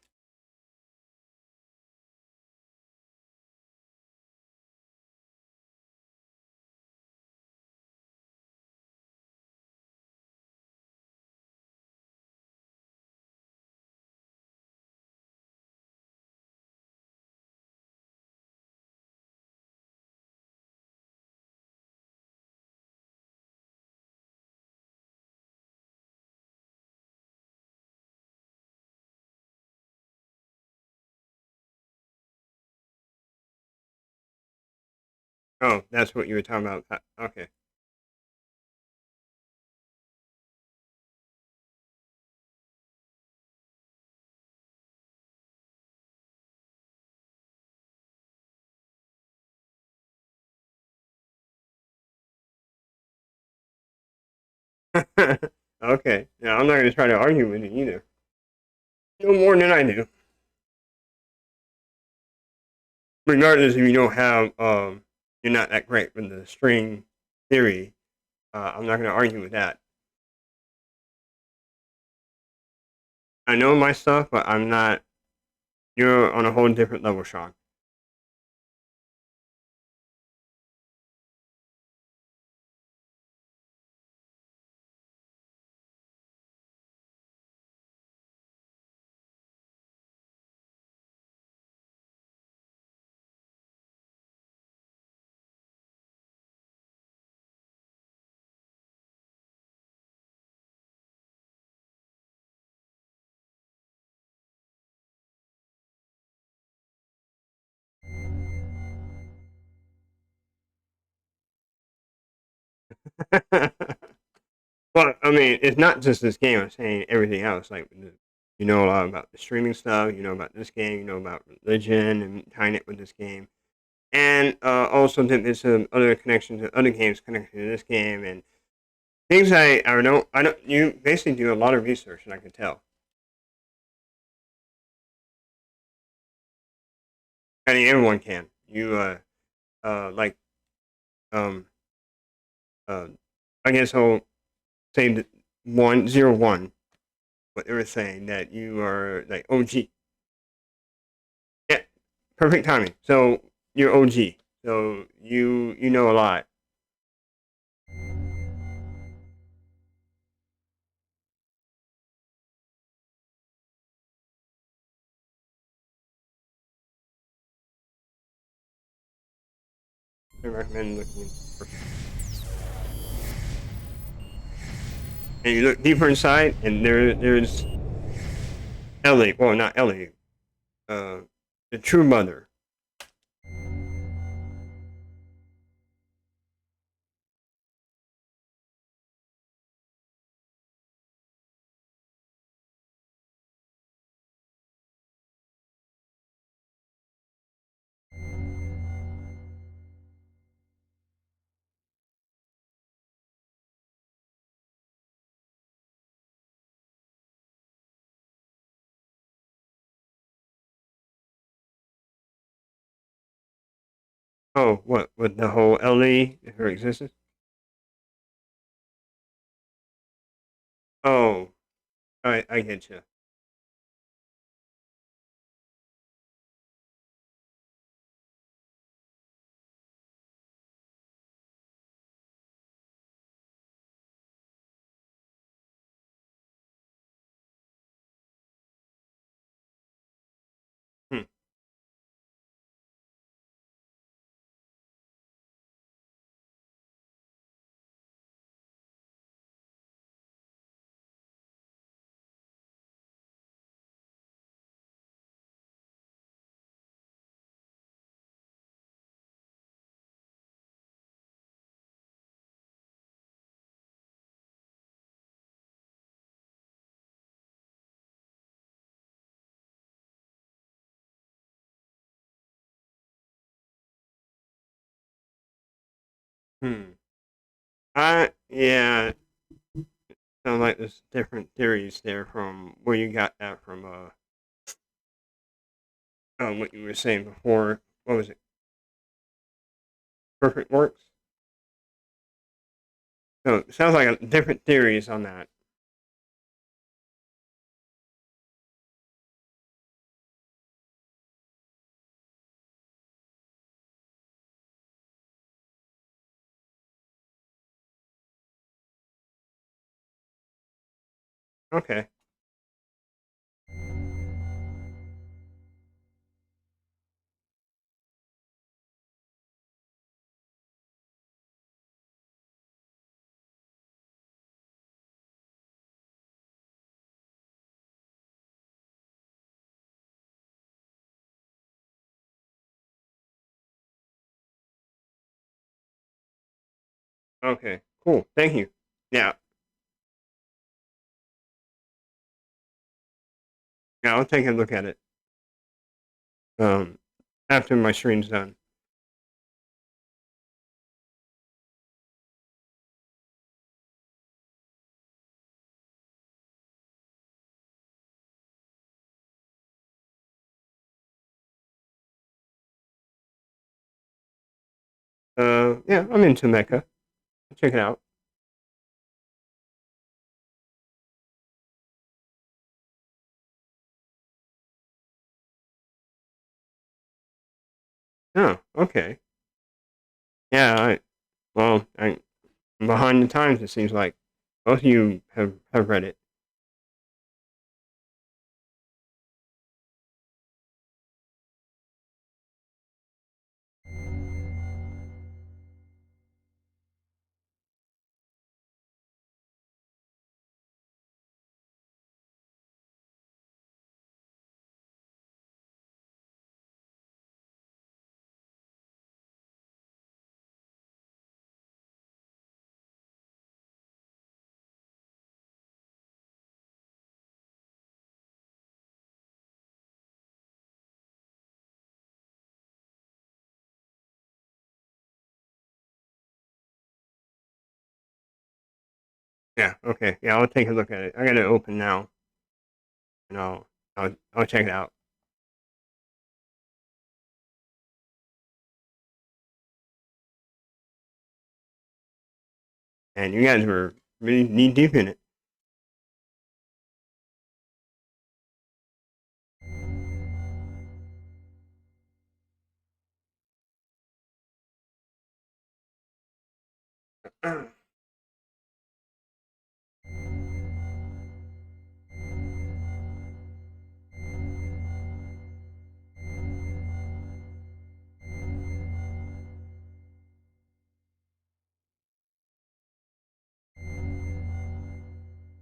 Oh, that's what you were talking about. Okay. Okay. Yeah, I'm not gonna try to argue with it either. No more than I do. Regardless if you don't have you're not that great with the string theory. I'm not gonna argue with that. I know my stuff, but I'm not. You're on a whole different level, Sean. Well, I mean, it's not just this game. I'm saying everything else. Like, you know a lot about the streaming stuff. You know about this game. You know about religion and tying it with this game, and also that there's some other connections to other games connected to this game and things I don't. You basically do a lot of research, and I can tell. I mean, everyone can. You like um uh I guess I'll say that 101. What they were saying that you are like OG. Yeah, perfect timing. So you're OG. So you know a lot. I recommend looking for. And you look deeper inside, and there's Ellie. Well, not Ellie. Uh, the true mother. Oh, what with the whole Ellie, her existence? Oh, I get you. Hmm. Hmm. I yeah. Sounds like there's different theories there from where you got that from. What you were saying before. What was it? Perfect works. So it sounds like different theories on that. Okay. Okay, cool. Thank you. Yeah, yeah, I'll take a look at it. Um, after my stream's done. Yeah, I'm into mecha. Check it out. Oh, okay. Yeah, I'm behind the times. It seems like both of you have read it. Yeah, okay. Yeah, I'll take a look at it. I got it open now, and I'll check it out. And you guys were really knee deep in it.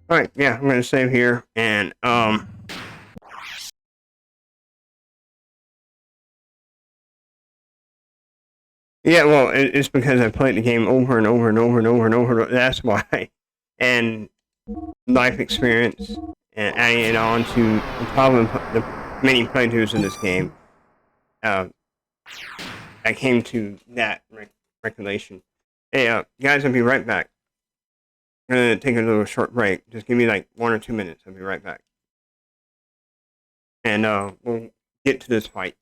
All right, yeah, I'm gonna save here, and yeah, well, it's because I played the game over and over and over and over and over. That's why, and life experience, and adding it on to the problem, the many playthroughs in this game. Uh, I came to that regulation. Hey, guys, I'll be right back. I'm gonna take a little short break. Just give me like 1 or 2 minutes. I'll be right back, and we'll get to this fight.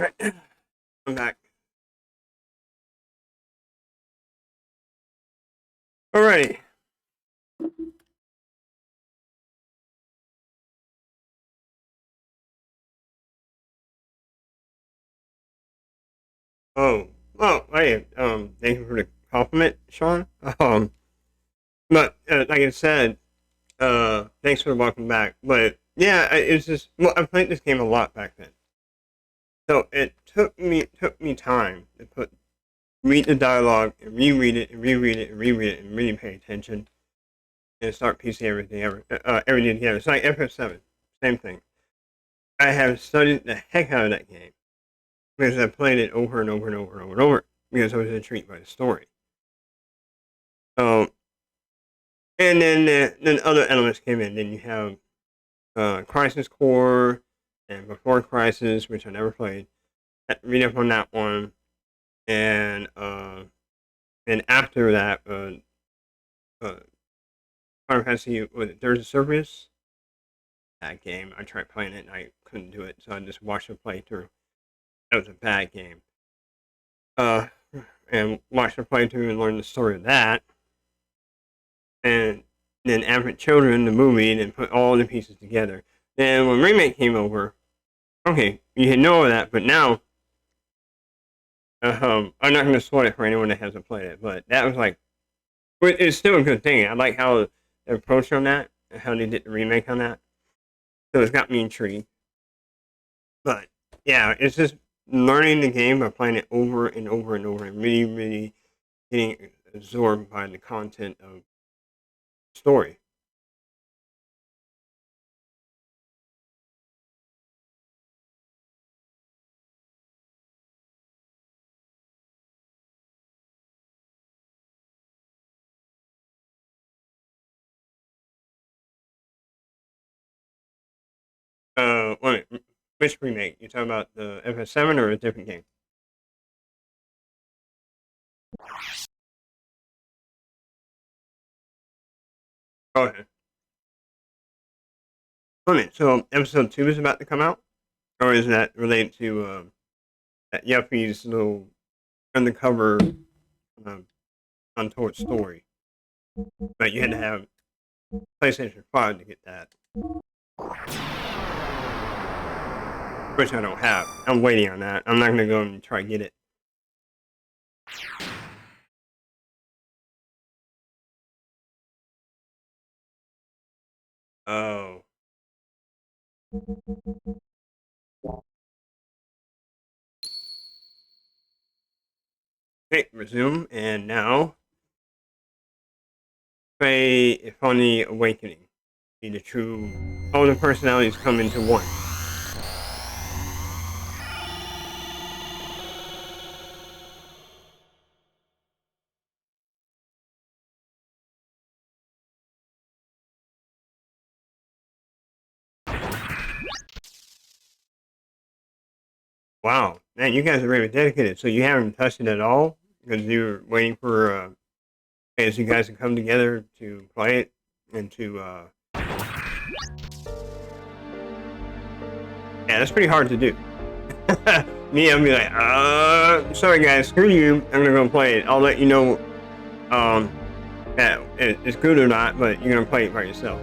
Alright, I'm back. Alrighty. Oh, well, hey, thank you for the compliment, Sean. But like I said, thanks for welcome back. But yeah, it's just well, I played this game a lot back then, so it took me time to read the dialogue and reread it and reread it and reread it and really pay attention and start piecing everything together. It's like FF7, same thing. I have studied the heck out of that game because I played it over and over and over and over and over because I was intrigued by the story. Um, and then other elements came in. Then you have Crisis Core and Before Crisis, which I never played. Read up on that one, and after that, Final Fantasy was it Dirge of Cerberus? That game. I tried playing it and I couldn't do it, so I just watched the playthrough. That was a bad game. And watched the playthrough and learned the story of that. And then Advent Children, the movie, and then put all the pieces together. Then when Remake came over, okay, you had know that, but now, I'm not going to spoil it for anyone that hasn't played it, but that was like, it's still a good thing. I like how they approached on that, and how they did the remake on that. So it's got me intrigued. But yeah, it's just learning the game by playing it over and over and over and really, really getting absorbed by the content of the story. Wait, which remake? You talking about the FS7 or a different game? Okay. Wait, so episode 2 is about to come out? Or is that related to that Yuffie's little undercover uh, untold story? But you had to have PlayStation 5 to get that. Which I don't have. I'm waiting on that. I'm not going to go and try to get it. Oh. Okay, resume, and now play A Funny Awakening. See the true, all the personalities come into one. Wow, man, you guys are very dedicated. So you haven't touched it at all because you were waiting for as you guys to come together to play it and to. Yeah, that's pretty hard to do. Me, I'll be like, sorry guys, screw you. I'm gonna go play it. I'll let you know, that it's good or not, but you're gonna play it by yourself.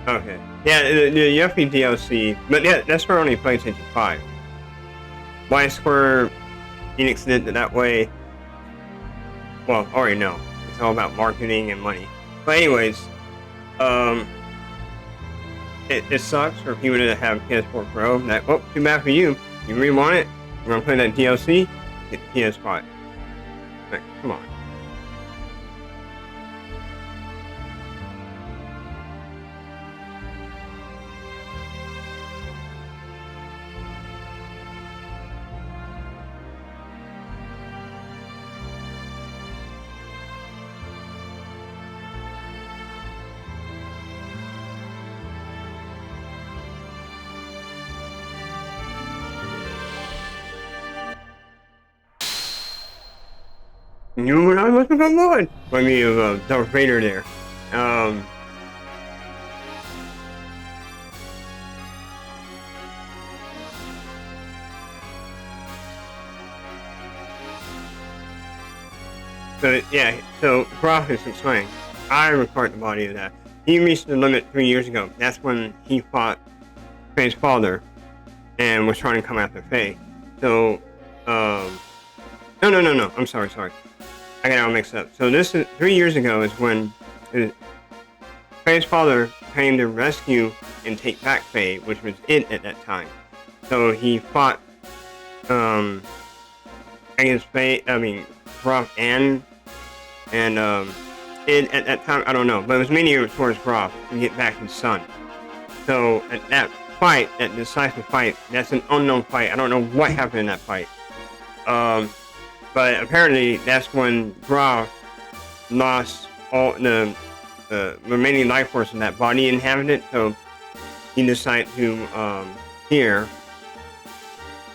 Okay. Yeah, the Yuffie DLC, but yeah, that's for only PlayStation 5. Why Square Enix did it that way? Well, I already know. It's all about marketing and money. But anyways, it sucks for people that have PS4 Pro. That, oh, too bad for you. You really want it? You want to play that DLC? Get PS5. Like, come on. You and I must become one. I mean, Darth Vader there. So yeah, so Groff is explaining. I record the body of that. He reached the limit 3 years ago. That's when he fought Faye's father and was trying to come after Faye. So, no. I'm sorry. I got it all mixed up. So this is 3 years ago is when Faye's father came to rescue and take back Faye, which was it at that time. So he fought against Faye. I mean, Groff and it at that time, I don't know, but it was mainly towards Groff to get back his son. So at that fight, that decisive fight, that's an unknown fight. I don't know what happened in that fight. But apparently that's when Groff lost all the remaining life force in that body inhabitant. So he decided to here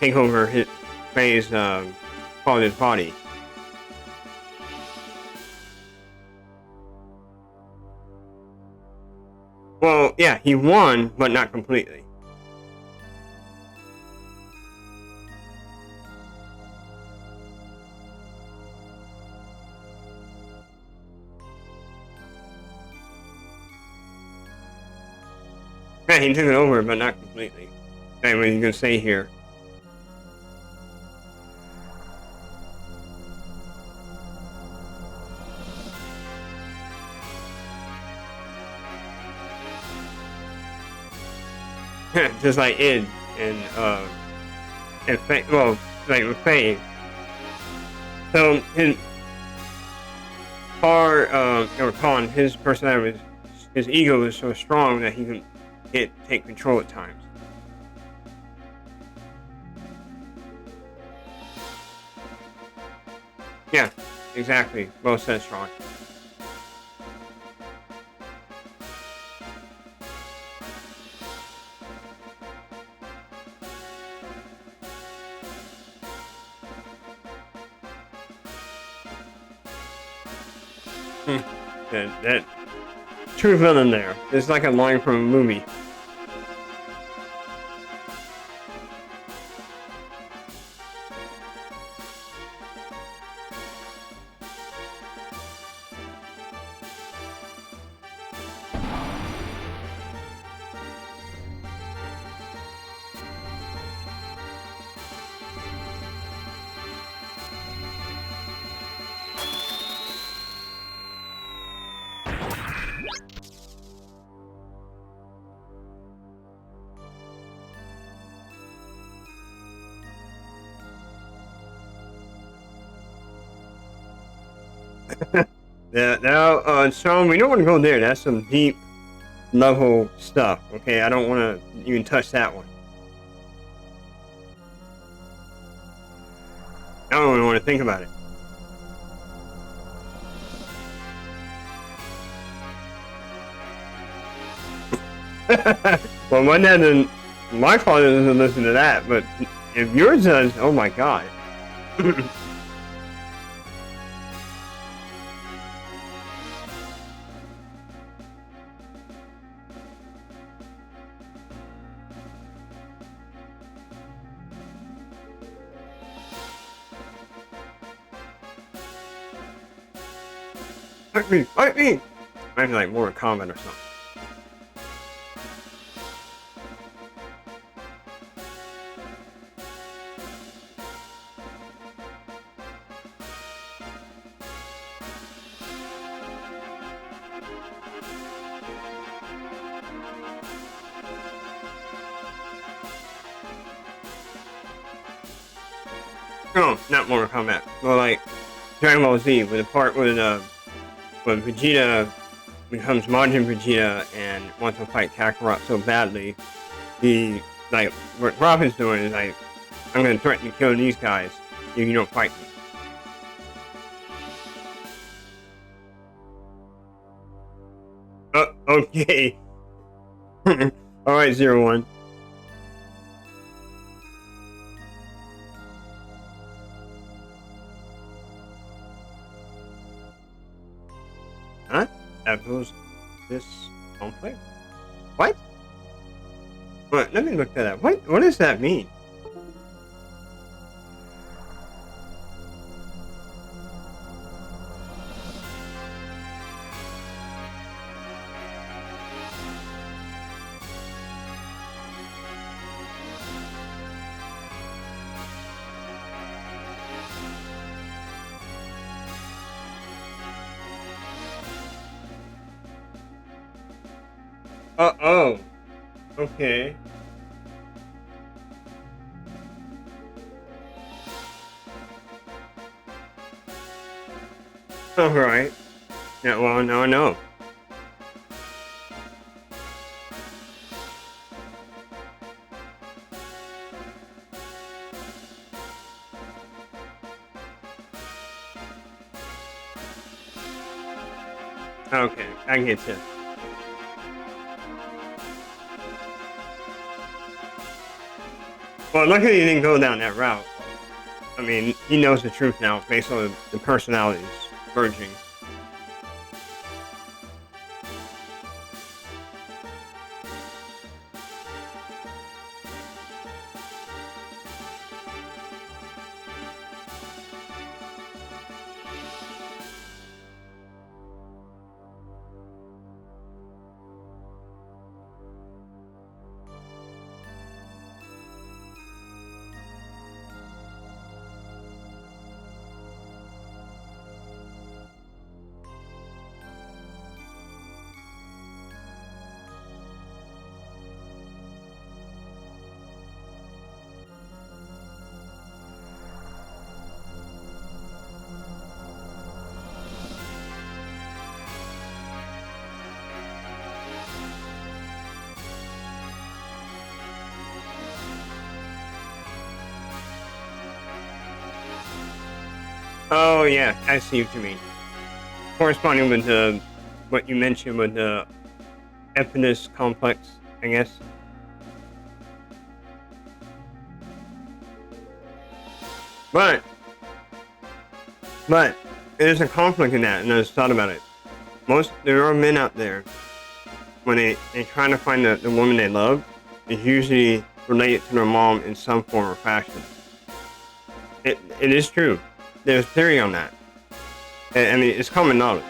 take over his Faye's father's body. Well, yeah, he won, but not completely. Yeah, he took it over, but not completely. Anyway, you can say here. Just like Id and Faye, well, like with Faye. So his or Khan, his personality, his ego is so strong that he can take control at times. Yeah, exactly. Well said, Strong. That true villain there. It's like a line from a movie. Yeah, now, so we don't want to go there. That's some deep level stuff. Okay, I don't want to even touch that one. I don't even want to think about it. Well, my father doesn't listen to that, but if yours does, oh my god. Fight me! Might be like Mortal Kombat or something. No, not Mortal Kombat. Well, like Dragon Ball Z, with the part when Vegeta becomes Majin Vegeta and wants to fight Kakarot so badly, what Robin's doing is like, I'm gonna threaten to kill these guys if you don't fight me. Okay. Alright, 01. Huh? Apples this on play? What? What? Let me look that up. What does that mean? Oh. Okay. Alright. Yeah, well, now I know. Okay, I get you. Well, luckily you didn't go down that route. I mean, he knows the truth now based on the personalities merging. Oh yeah, I see what you mean. Corresponding with the what you mentioned with the Epinus complex, I guess. But there's a conflict in that, and I just thought about it. There are men out there when they try to find the woman they love, it's usually related to their mom in some form or fashion. It is true. There's theory on that. I mean, it's common knowledge.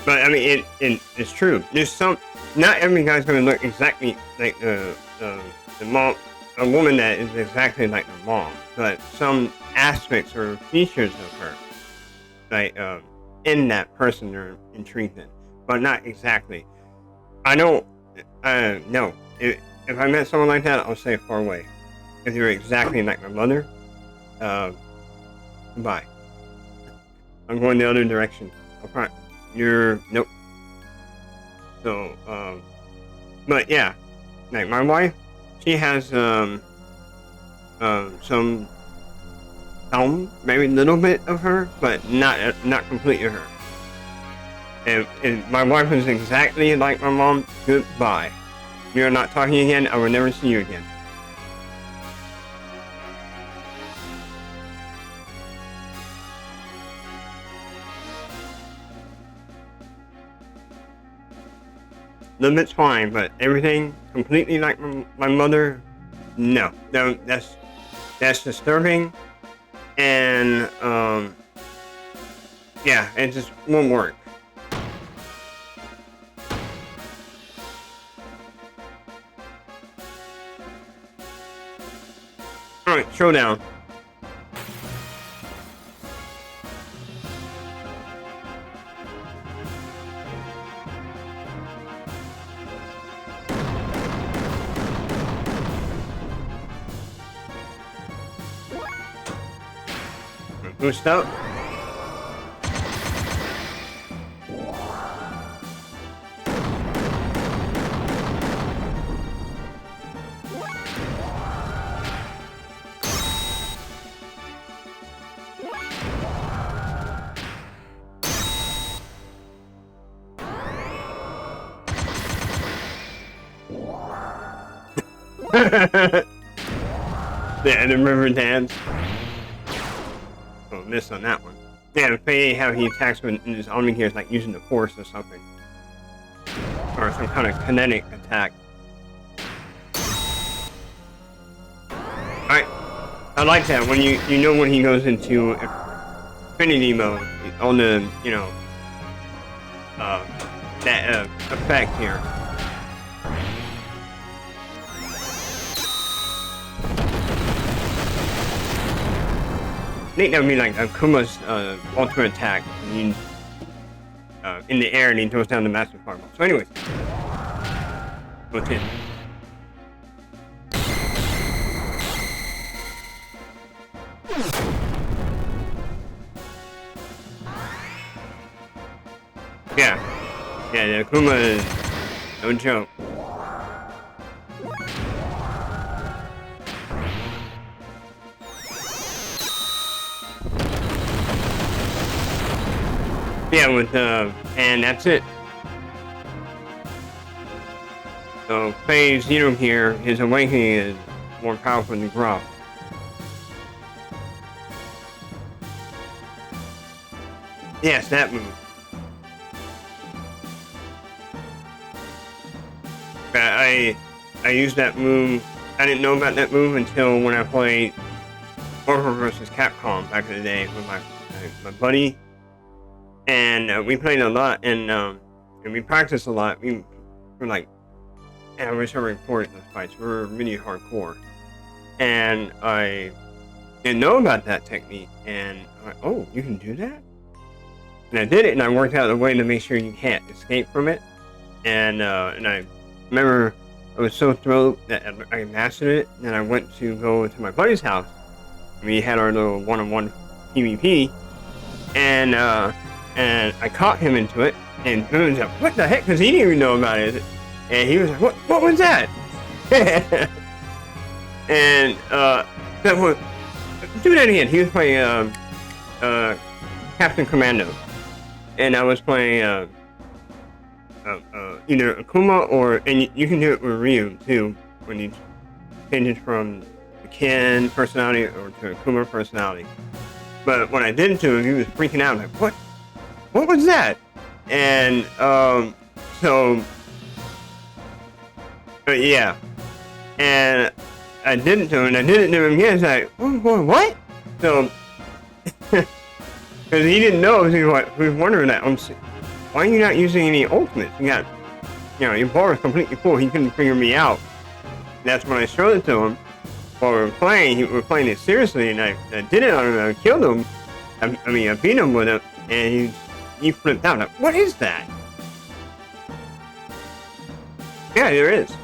But I mean, it's true. There's some. Not every guy's gonna look exactly like the mom, a woman that is exactly like their mom. But some aspects or features of her, like in that person, are intrigued in, but not exactly. I don't. No. If I met someone like that, I'll stay far away. If you're exactly like my mother, goodbye. I'm going the other direction. Nope. So, but yeah, like my wife, she has some maybe a little bit of her, but not completely her. If my wife is exactly like my mom, goodbye. We are not talking again. I will never see you again. Little bit's fine, but everything completely like my mother, no, that's disturbing, and yeah, it just won't work. All right, showdown. Boost up. Yeah, the river dance. Oh, miss on that one. Yeah, Faye, how he attacks when in his Xenogears, like using the force or something, or some kind of kinetic attack. I like that when you know when he goes into Infinity mode, on the that effect here. I think that would be like Akuma's ultimate attack. In the air, and he throws down the massive fireball. So, anyways, what's in? Yeah, the Akuma is no joke. Yeah, and that's it. So, Phase Xenogears, his awakening is more powerful than Graf. Yes, that move. I used that move. I didn't know about that move until when I played Marvel vs. Capcom back in the day with my buddy. And we played a lot, and we practiced a lot. We were like, and I wish I recorded those fights. We were really hardcore. And I didn't know about that technique. And I'm like, oh, you can do that? And I did it, and I worked out a way to make sure you can't escape from it. And I remember I was so thrilled that I mastered it. And I went to go to my buddy's house. We had our little one-on-one PvP. And I caught him into it, and he was like, what the heck? Because he didn't even know about it. And he was like, what was that? And that was, do that again. He was playing Captain Commando. And I was playing either Akuma and you can do it with Ryu too, when you change it from the Ken personality or to Akuma personality. But when I did it to him, he was freaking out, like, what was that? And yeah, and I did it to him, and I did it to him again. It's like, what? So, because he didn't know, he was wondering that. Why are you not using any ultimates? Your bar is completely full. He couldn't figure me out. And that's when I showed it to him. While we were playing, we were playing it seriously, and I did it on him. I killed him. I beat him with it, and he flipped out. Like, what is that? Yeah, there is.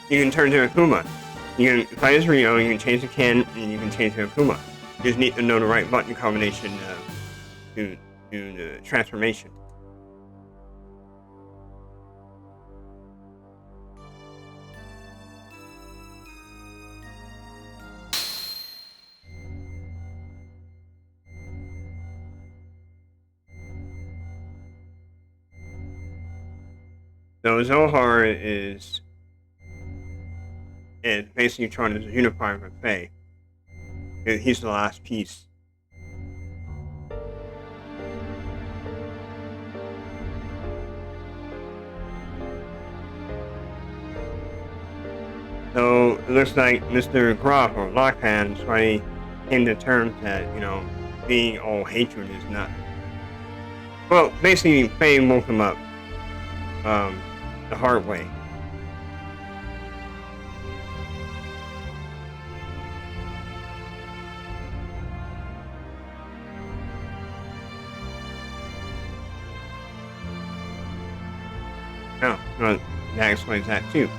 You can turn to Akuma. You can fight as Ryo, you can change to Ken, and you can change to Akuma. You just need to know the right button combination to do the transformation. So Zohar is basically trying to unify with Faye. He's the last piece. So it looks like Mr. Graf or Lockhand finally came to terms that, being all hatred is not. Well, basically Faye woke him up. The hard way. Oh, well, that explains that too.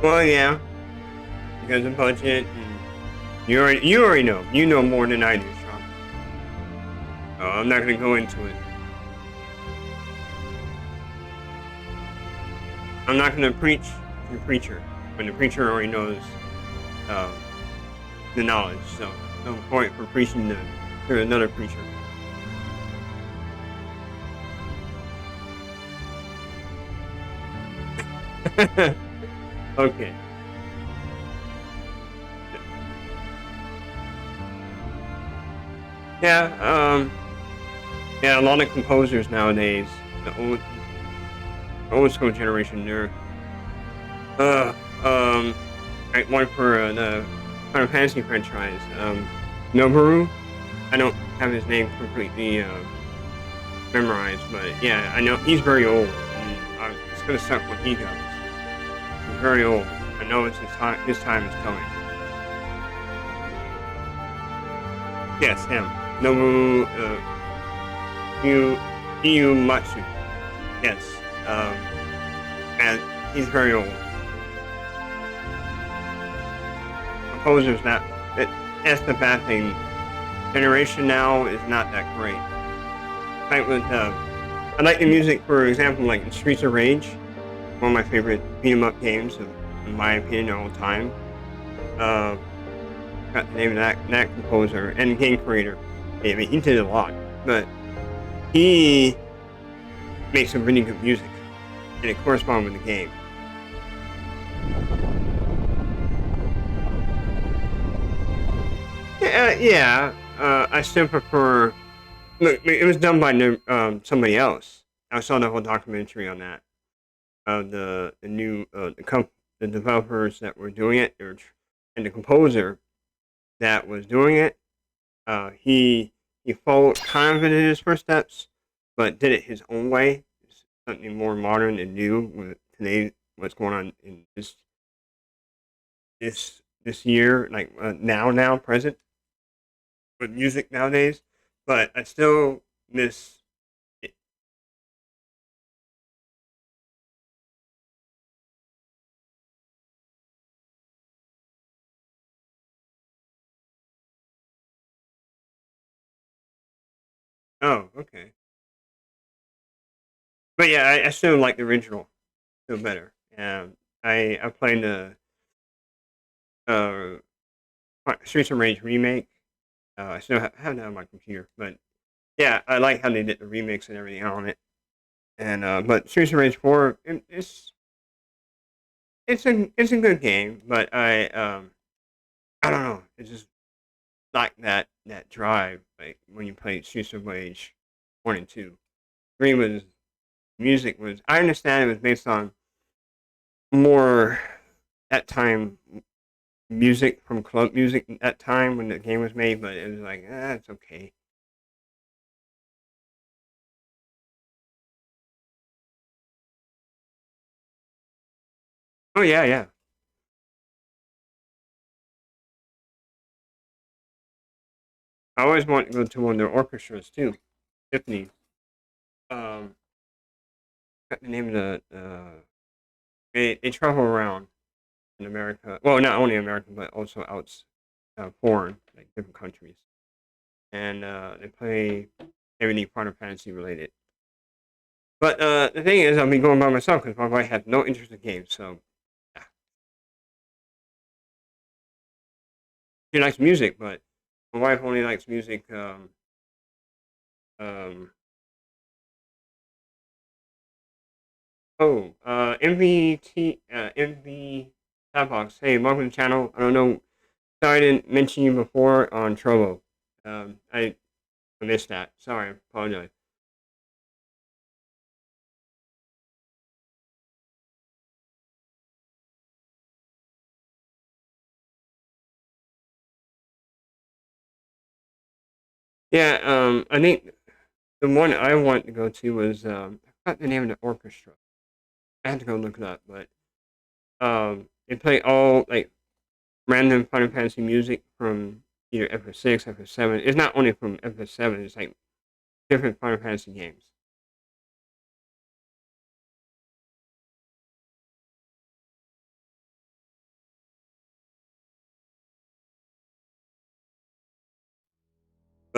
Well, yeah, because of budget, and you already know. You know more than I do, Sean. I'm not gonna go into it. I'm not gonna preach to the preacher when the preacher already knows um, the knowledge. So no point for preaching to another preacher. Okay. Yeah. Yeah. A lot of composers nowadays, the old school generation, they're uh um like one for the Final Fantasy franchise. Noboru. I don't have his name completely memorized, but yeah, I know he's very old, and it's gonna suck when he goes. He's very old. I know it's his time. His time is coming. Yes, him. Nobu Matsu. Yes. Um, and he's very old. Composer's not. It, that's the bad thing. Generation now is not that great. Like with, I like the music, for example, like in Streets of Rage, one of my favorite beat 'em up games, in my opinion, of all time. Uh, got the name of that composer and game creator. I mean, he did a lot, but he makes some really good music, and it corresponds with the game. Yeah, yeah. I still prefer. Look, it was done by somebody else. I saw the whole documentary on that. The new the developers that were doing it, and the composer that was doing it. He followed kind of in his first steps, but did it his own way. Something more modern and new with today. What's going on in this year, like now present with music nowadays. But I still miss it. Oh, okay. But yeah, I still like the original still better. I played the uh Streets of Rage remake. I still have that on my computer, but yeah, I like how they did the remix and everything on it. And but Streets of Rage 4, it's a good game, but I don't know, it's just like that drive like when you play Streets of Rage 1 and 2. 3 was music was I understand it was based on more at time music from club music at that time when the game was made, but it was like, it's okay. Oh yeah, yeah. I always want to go to one of their orchestras too. Tiffany. Um, got the name of they travel around in America. Well, not only America, but also out foreign, like different countries, and they play everything Final Fantasy related. But the thing is, I'll be going by myself because my wife has no interest in games. So yeah. She likes music, but my wife only likes music. Um, MV Tabbox. Hey, welcome to the channel. I don't know. Sorry I didn't mention you before on Trovo. I missed that. Sorry, I apologize. Yeah, I think the one I want to go to was I forgot the name of the orchestra. I had to go look it up, but they play all like random Final Fantasy music from either FF6, FF7. It's not only from FF7. It's like different Final Fantasy games.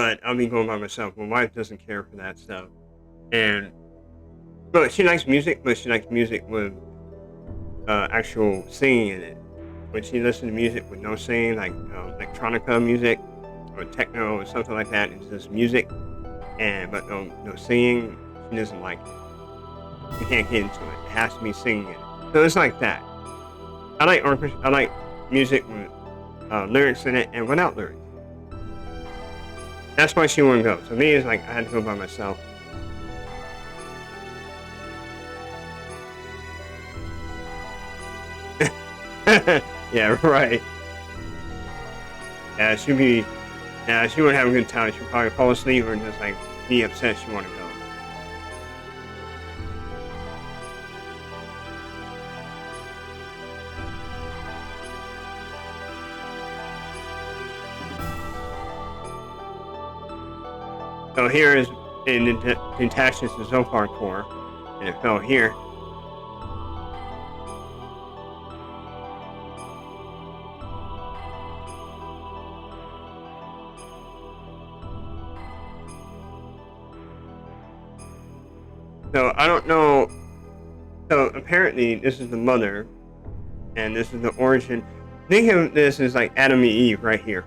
but I'll be going by myself. My wife doesn't care for that stuff, and but she likes music, but she likes music with actual singing in it. When she listens to music with no singing, like electronica music or techno or something like that, it's just music, and but no singing, she doesn't like it. You can't get into it. It has to be singing in it. So it's like that. I like orchestra. I like music with lyrics in it and without lyrics. That's why she wouldn't go. So me, it's like I had to go by myself. Yeah, right. Yeah, she'd be. Yeah, she wouldn't have a good time. She'd probably fall asleep or just like be upset she wanted to go. So here is it detaches the Zophar core, and it fell here. So I don't know. So apparently this is the mother, and this is the origin. Think of this as like Adam and Eve right here,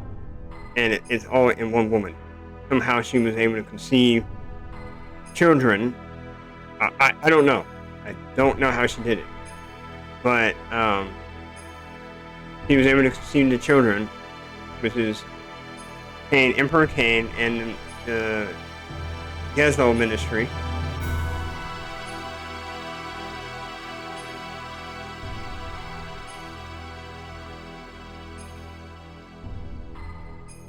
and it's all in one woman. Somehow she was able to conceive children. I don't know. I don't know how she did it, but she was able to conceive the children, which is Cain, Emperor Cain, and the Gezo ministry.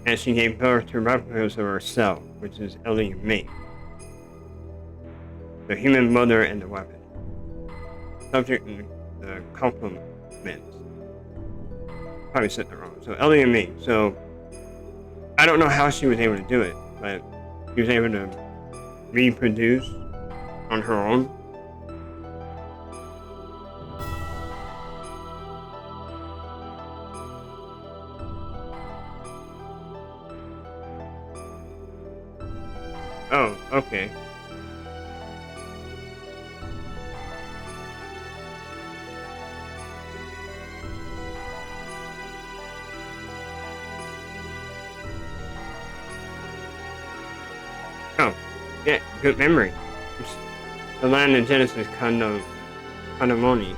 And she gave birth to replicas of herself, which is Ellie and me. The human mother and the weapon. Subject and the complement. Probably said that wrong. So Ellie and me. So I don't know how she was able to do it, but she was able to reproduce on her own. Oh, okay. Oh, yeah, good memory. The land of Genesis Kanamoni.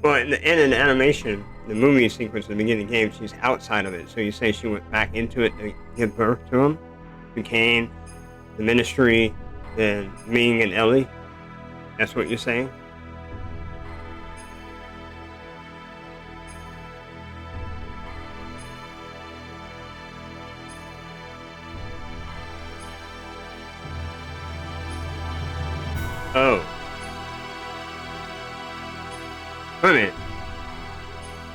Well, in an animation, the movie sequence at the beginning of the game, she's outside of it. So you say she went back into it to give birth to him, to Cain, the ministry, then Ming and Ellie. That's what you're saying? Oh. Wait a minute.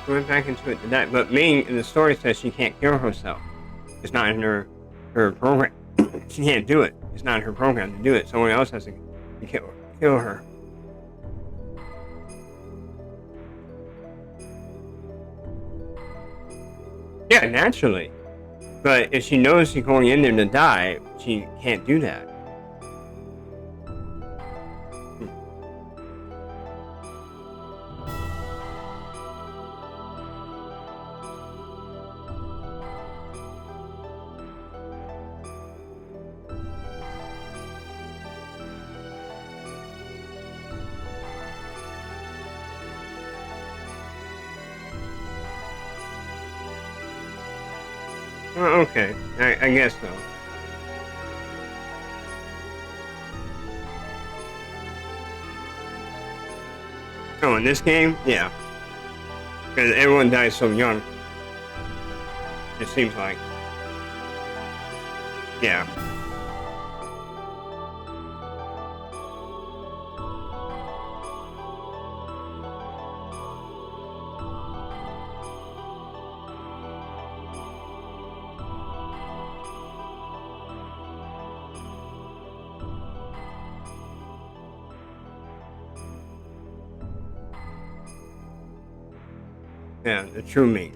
She went back into it to die. But Ming in the story says she can't kill herself. It's not in her program. She can't do it. It's not in her program to do it. Someone else has to kill her. Yeah, naturally. But if she knows she's going in there to die, she can't do that. Oh, okay. I guess so. Oh, in this game? Yeah. Because everyone dies so young. It seems like. Yeah. Yeah, the true me.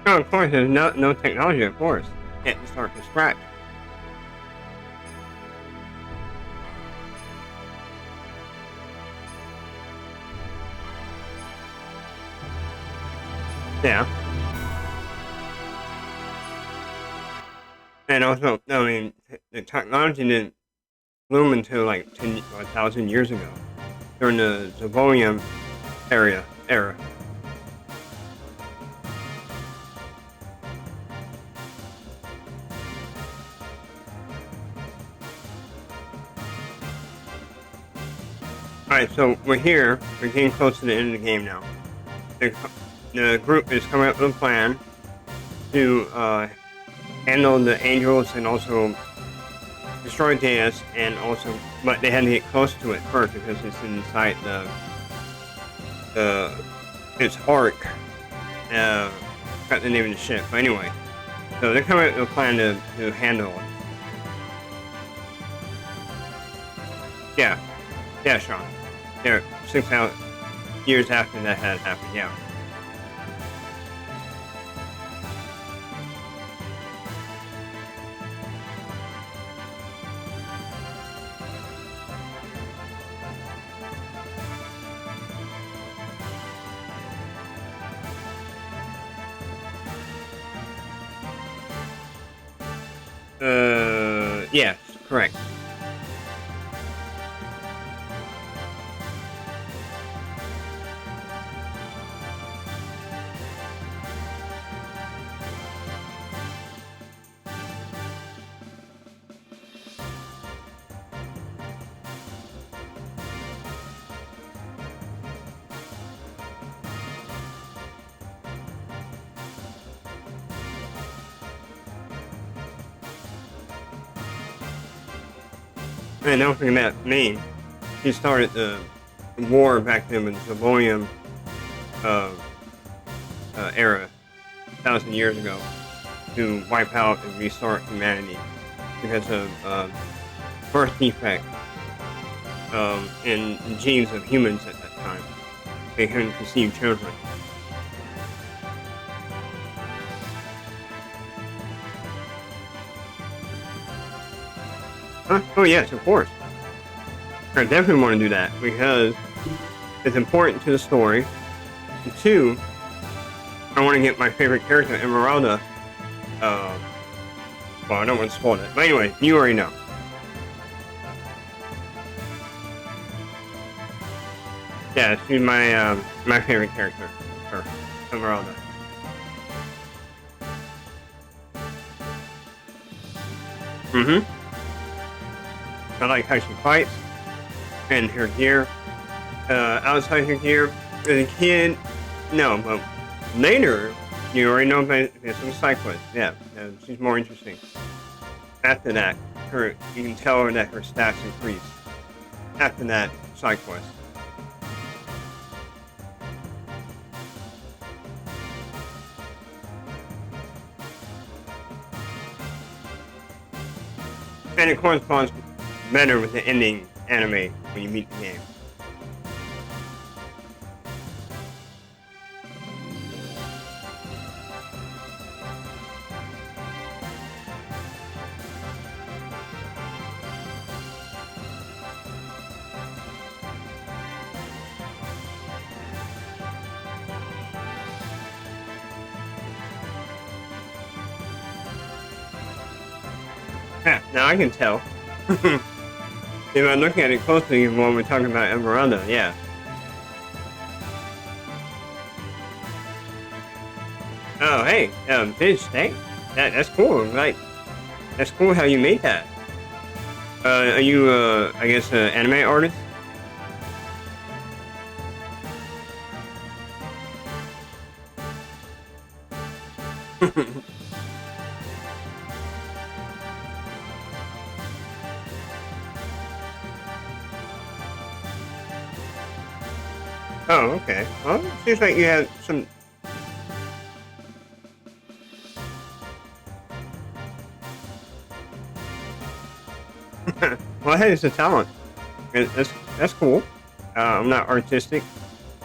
No, of course, there's no technology, of course. Can't start from scratch. Yeah. And also, I mean, the technology didn't bloom until like 1,000 years ago, during the Xenogears era. Alright, so we're here. We're getting close to the end of the game now. The group is coming up with a plan to handle the angels and also destroy Deus, and also, but they had to get close to it first because it's inside its arc. Got the name of the ship, but anyway. So they're coming up with a plan to handle it. Yeah, Sean. Yeah, 6 years after that had happened, yeah. Yes, correct. And don't forget about me. He started the war back then with the Xenogears era, 1,000 years ago, to wipe out and restart humanity because of birth defect in the genes of humans at that time. They couldn't conceive children. Huh? Oh yes, of course. I definitely want to do that because it's important to the story. And two, I want to get my favorite character, Emeralda. Well, I don't want to spoil it, but anyway, you already know. Yeah, she's my favorite character, her, Emeralda. Mm-hmm. I like how she fights and her gear. Outside her gear, as a kid, no, but later, you already know about some side quests. Yeah, she's more interesting. After that, you can tell her that her stats increase. After that, side quest. And it corresponds better with the ending anime when you meet the game. Yeah, now I can tell. If I'm looking at it closely when we're talking about Emeralda, yeah. Oh, hey, Fish, thanks. That's cool. Like, that's cool how you made that. Are you, I guess, an anime artist? Oh, okay. Well, it seems like you have some. Well, hey, it's a talent. That's cool. I'm not artistic.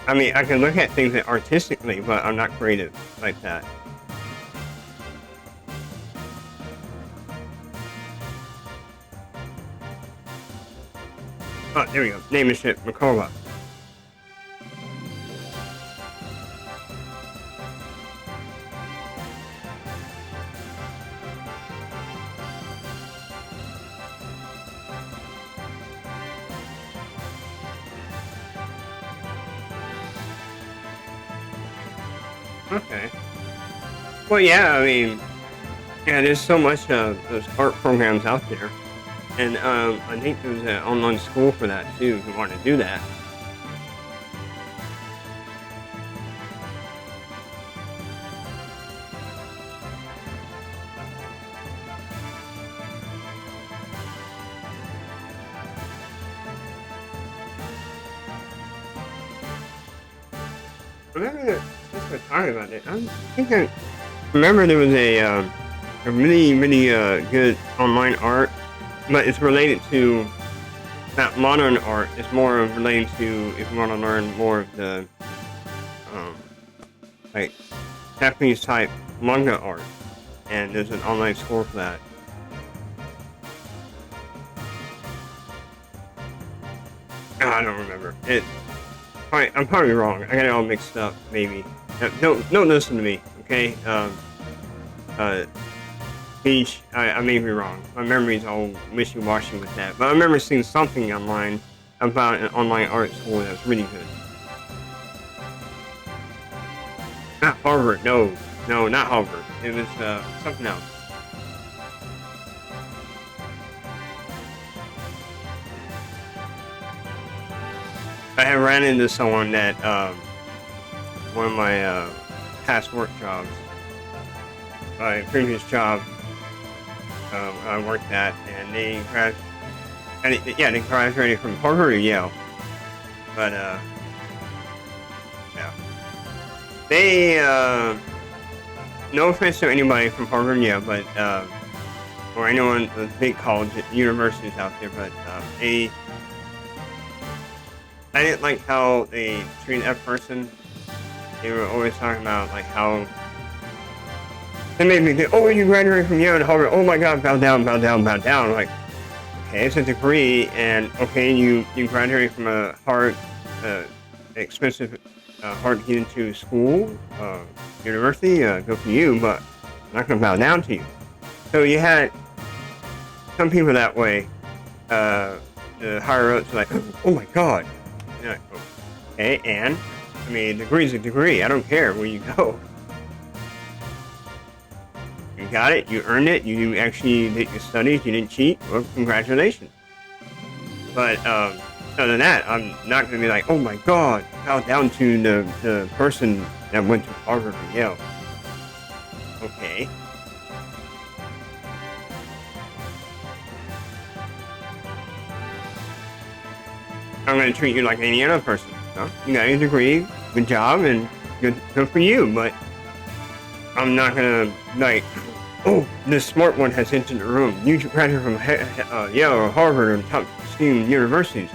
I mean, I can look at things artistically, but I'm not creative like that. Oh, there we go. Name is shit, Makova. Okay. Well, yeah, I mean, yeah, there's so much those art programs out there. And I think there's an online school for that too, if you want to do that. Remember, since we're talking about it, I think I remember there was a really, really good online art, but it's related to not modern art. It's more related to if you want to learn more of the um, like Japanese type manga art, and there's an online school for that. Oh, I don't remember it. I'm probably wrong. I got it all mixed up. Maybe. Don't listen to me, okay? Uh, Beach. I may be wrong. My memory's all wishy-washy with that. But I remember seeing something online about an online art school that was really good. Not Harvard. No, not Harvard. It was something else. I have ran into someone that one of my past work jobs, my previous job, I worked at, and they graduated from Harvard or Yale, but yeah, they no offense to anybody from Harvard and Yale, but or anyone with big college universities out there, but I didn't like how they treated that person. They were always talking about like how they made me think, oh, you graduated from Yale and Harvard. Oh my God, bow down, bow down, bow down. Like, okay, it's a degree, and okay, you graduated from a hard, expensive, hard to get into school, university. Good for you, but I'm not gonna bow down to you. So you had some people that way. The higher ups like, oh my God. Like, okay, and I mean, a degree's a degree. I don't care where you go. You got it. You earned it. You actually did your studies. You didn't cheat. Well, congratulations. But other than that, I'm not going to be like, oh my God, bow down to the person that went to Harvard or Yale. Okay. I'm going to treat you like any other person. No? You got a degree, good job, and good for you, but I'm not going to, like, oh, this smart one has entered the room. You graduated from Yale or Harvard or top esteemed universities.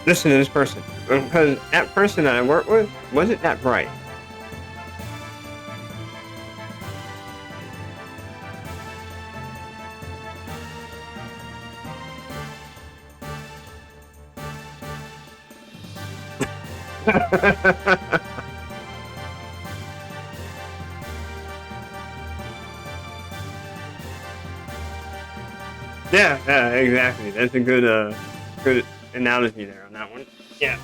Listen to this person. Because that person that I worked with wasn't that bright. Yeah, exactly. That's a good analogy there on that one. Yeah.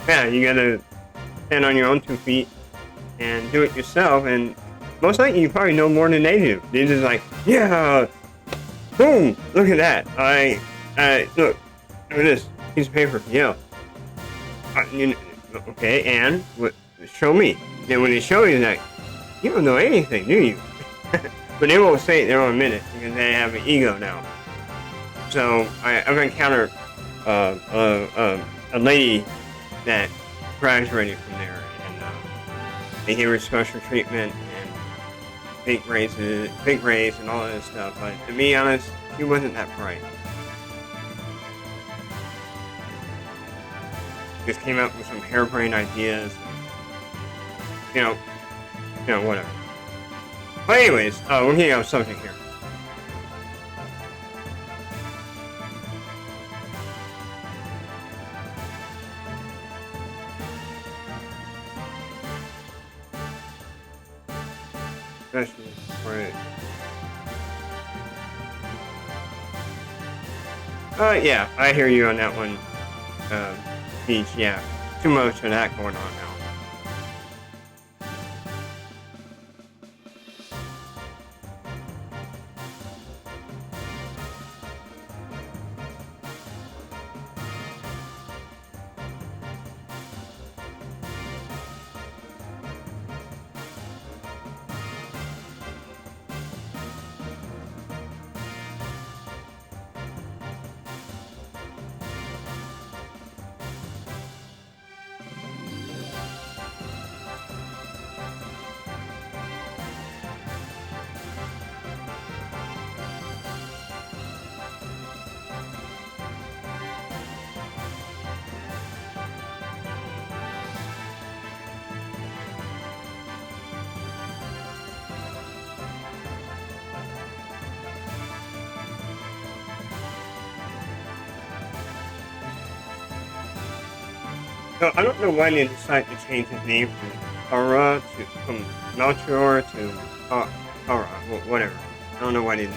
Yeah, you gotta stand on your own 2 feet and do it yourself, and most likely you probably know more than they do. They're just like, yeah, boom, look at that. Look at this piece of paper. Yeah. Okay, and show me. Then when they show you that, you don't know anything, do you? But they won't say it there on a minute because they have an ego now. So I've encountered a lady that graduated from there, and they gave her special treatment and big raise, and all that stuff. But to be honest, she wasn't that bright. Just came up with some harebrained ideas. You know, whatever. But anyways, we're getting off subject here. Especially for it. Yeah, I hear you on that one, Peach. Yeah, too much of that going on now. So I don't know why they decided to change his name from Melchior to Kara, whatever. I don't know why they did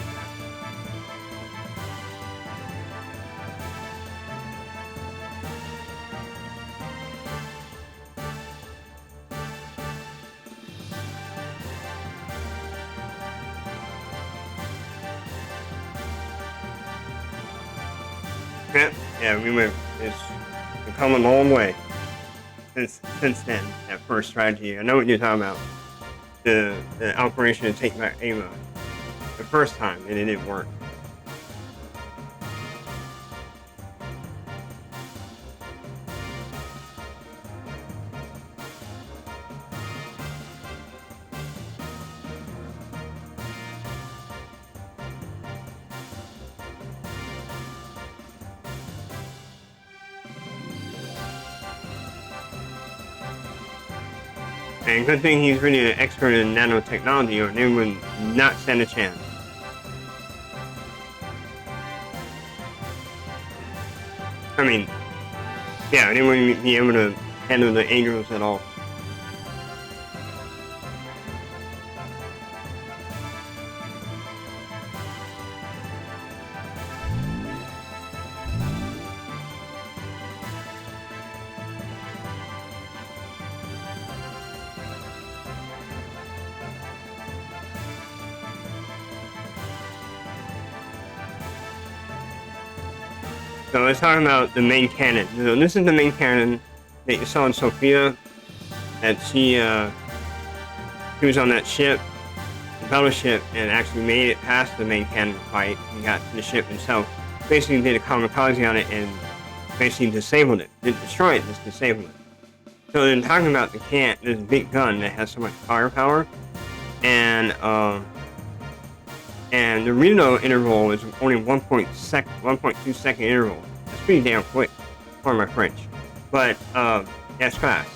that. Yeah, it's come a long way since then. That first strategy, I know what you're talking about. The operation to take back Ava the first time, and it didn't work. And good thing he's really an expert in nanotechnology, or they would not stand a chance. I mean, yeah, they wouldn't be able to handle the angels at all. So let's talk about the main cannon. So this is the main cannon that you saw in Sophia. That she was on that ship, the battleship, and actually made it past the main cannon fight and got to the ship itself. Basically did a kamikaze on it and basically disabled it. Didn't destroy it, just disabled it. So then talking about this big gun that has so much firepower, and the reload interval is only 1.2 second interval. That's pretty damn quick, for my French. But that's fast.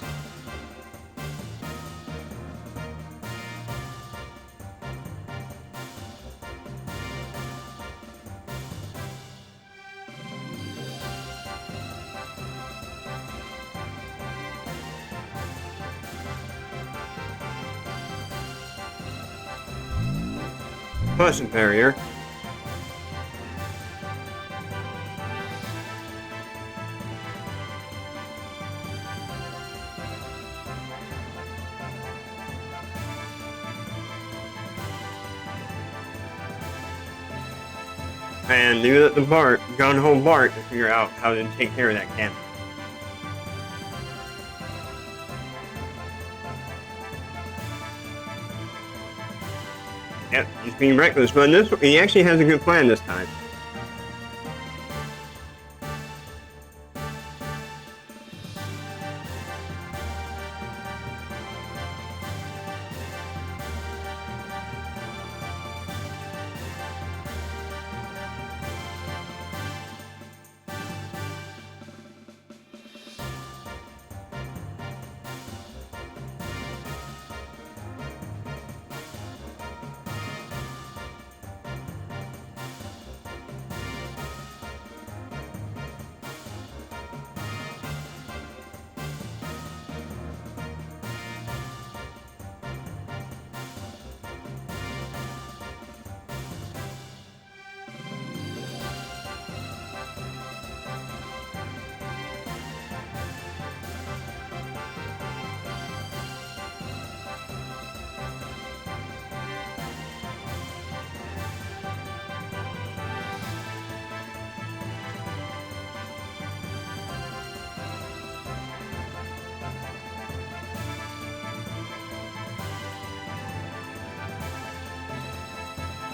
Plus a barrier. And leave it at the gun hole Bart to figure out how to take care of that cannon. Yep, he's being reckless, but he actually has a good plan this time.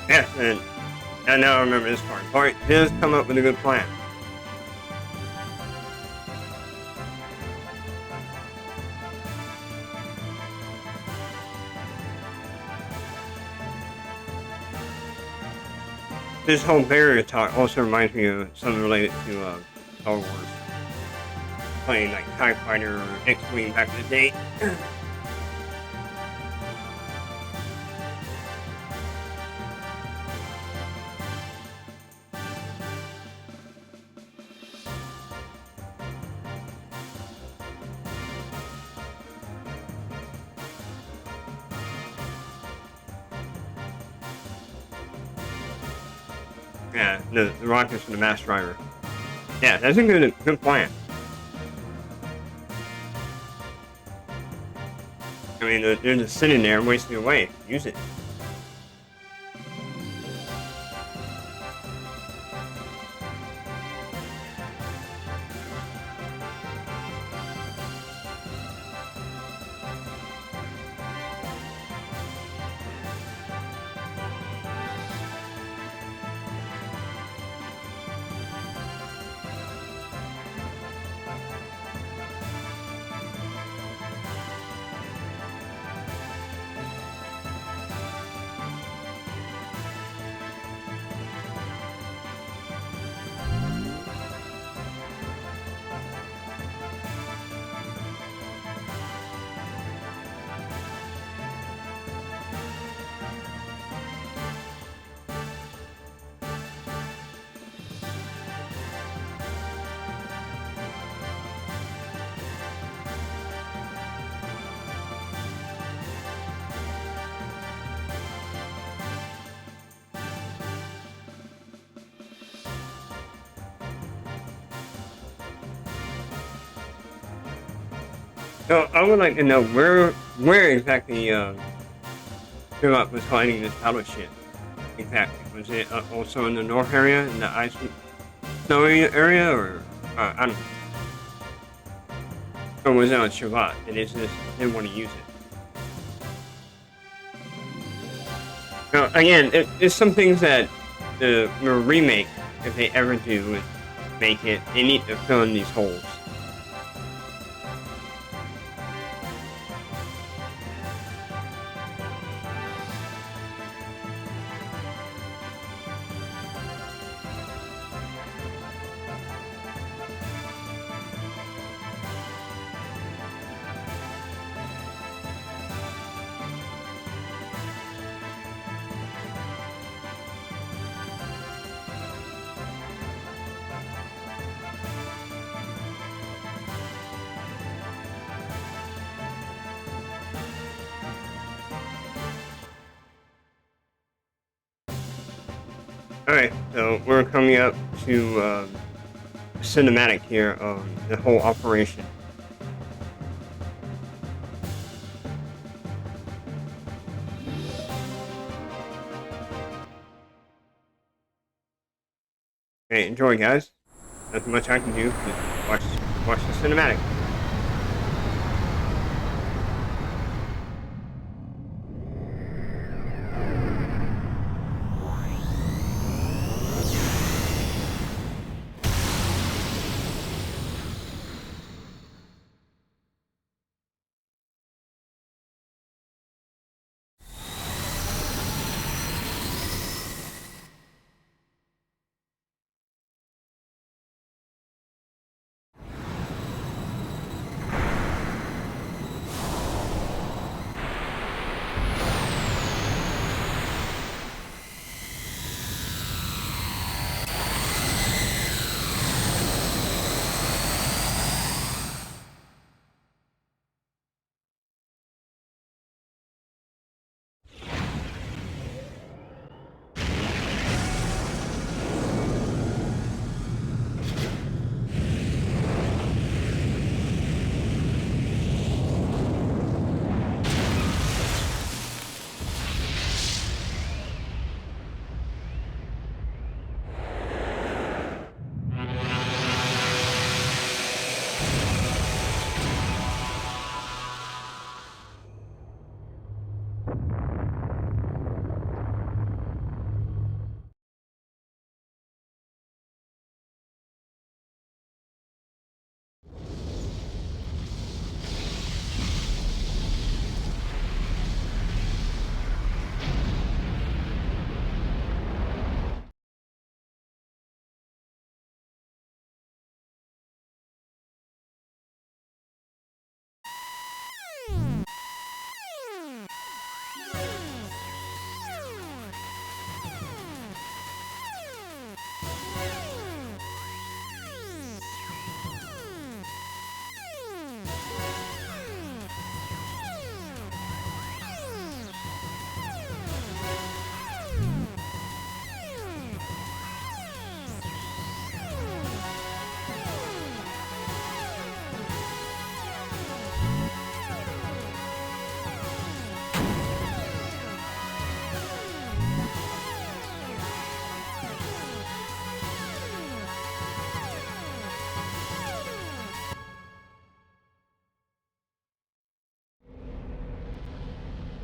Yes, and I now remember this part. Bart does come up with a good plan. This whole barrier talk also reminds me of something related to Star Wars. Playing like TIE Fighter or X-Wing back in the day. Yeah, the rockets and the mass driver. Yeah, that's a good plan. I mean, they're just sitting there wasting away. Use it. So I would like to know where exactly Philip was fighting this battleship. Exactly. Was it also in the north area, in the ice snowy area, or I don't know. Or was it on Shabbat? And it's just didn't want to use it. Now, again, there's some things that the remake, if they ever do make it, they need to fill in these holes. Alright, so we're coming up to cinematic here of the whole operation. Okay, enjoy, guys. Nothing much I can do. Just watch the cinematic.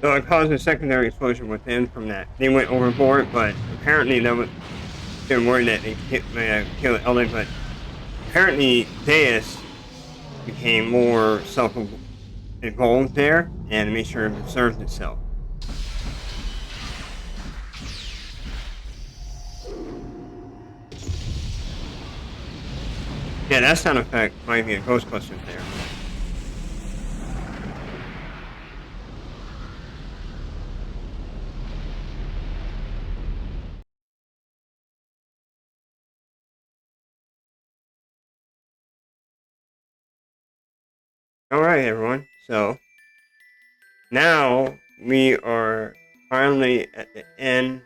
So it caused a secondary explosion within from that. They went overboard, but apparently they're worried that they killed Ellie, but apparently Deus became more self-involved there and made sure it preserved itself. Yeah, that sound effect might be a Ghostbusters there. Alright, everyone. So, now we are finally at the end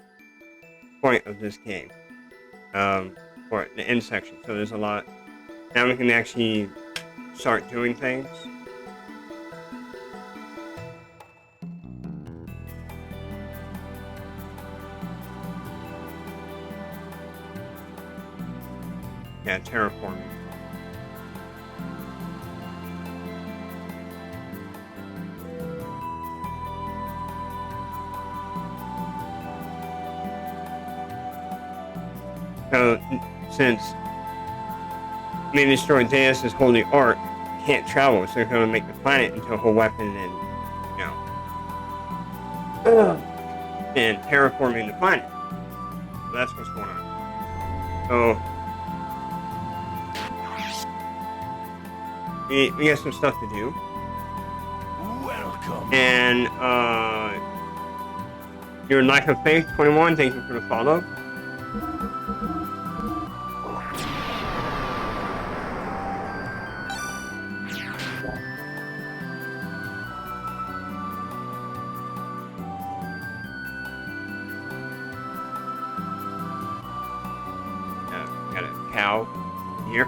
point of this game. Or the end section. So there's a lot. Now we can actually start doing things. Yeah, terraforming. So, since they destroyed Deus' holy ark, can't travel, so they're going to make the planet into a whole weapon and, you know, and terraforming the planet. So that's what's going on. So, we got some stuff to do. Welcome. And, your lack of faith, 21, thank you for the follow. Got a cow here.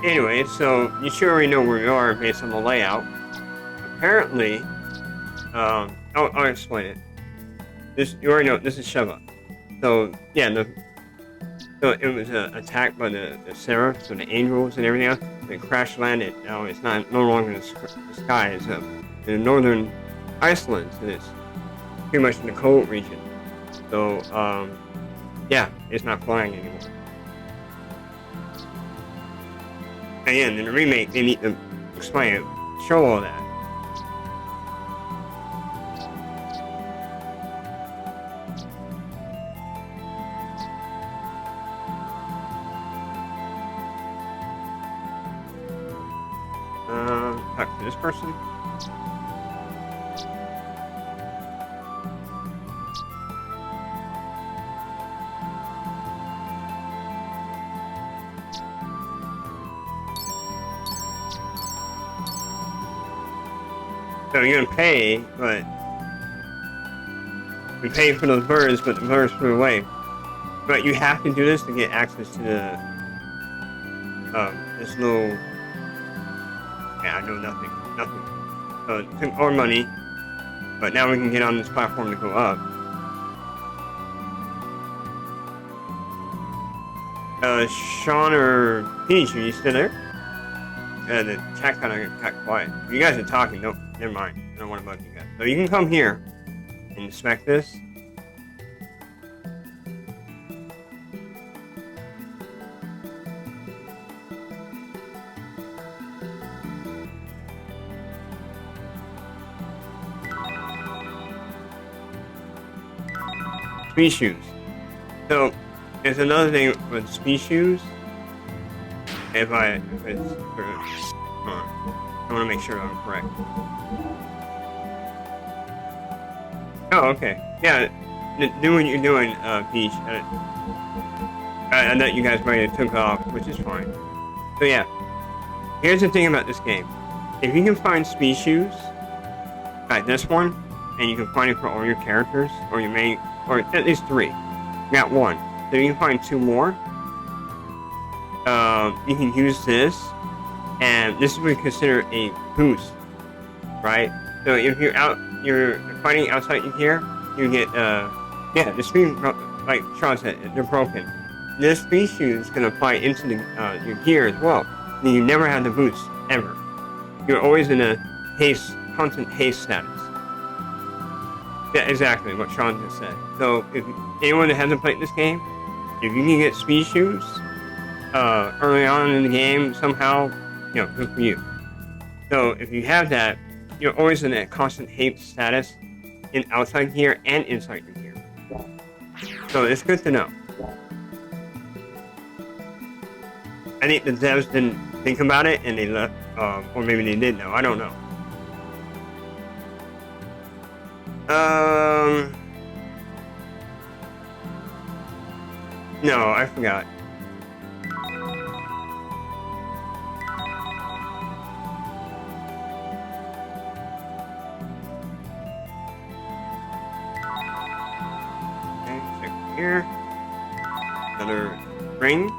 Anyway, so you should already know where we are based on the layout. Apparently, I'll explain it. You already know this is Sheva. So yeah, so it was attacked by the Seraphs, so the angels and everything else. It crash landed. Now it's no longer in the sky. It's in northern Iceland, and it's pretty much in the cold region. So yeah, it's not flying anymore. And in the remake, they need to explain it, show all that. Talk to this person. So you're gonna pay, but we pay for those birds, but the birds flew away. But you have to do this to get access to the this little. Yeah, I know nothing. So it took our money, but now we can get on this platform to go up. Sean or Peach, are you still there? The chat kind of got quiet. You guys are talking. Nope, never mind. I don't want to bug you guys. So you can come here and inspect this. Species. So there's another thing with species. If it's I want to make sure I'm correct. Oh, okay. Yeah, do what you're doing, Peach. I thought you guys might have took off, which is fine. So yeah, here's the thing about this game. If you can find species, like this one, and you can find it for all your characters, or your main, or at least 3. You got 1. So you can find 2 more. You can use this, and this is what we consider a boost, right? So if you're fighting outside here, you get yeah, the screen, like Sean said, they're broken. This species can apply into your gear as well. And you never have the boost ever. You're always in a constant haste status. Yeah, exactly what Sean just said. So if anyone that hasn't played this game, if you can get speed shoes early on in the game somehow, good for you. So if you have that, you're always in a constant haste status in outside gear and inside your gear. So it's good to know. I think the devs didn't think about it and they left, or maybe they did know. I don't know. Um, no, I forgot. Okay, check here. Another ring.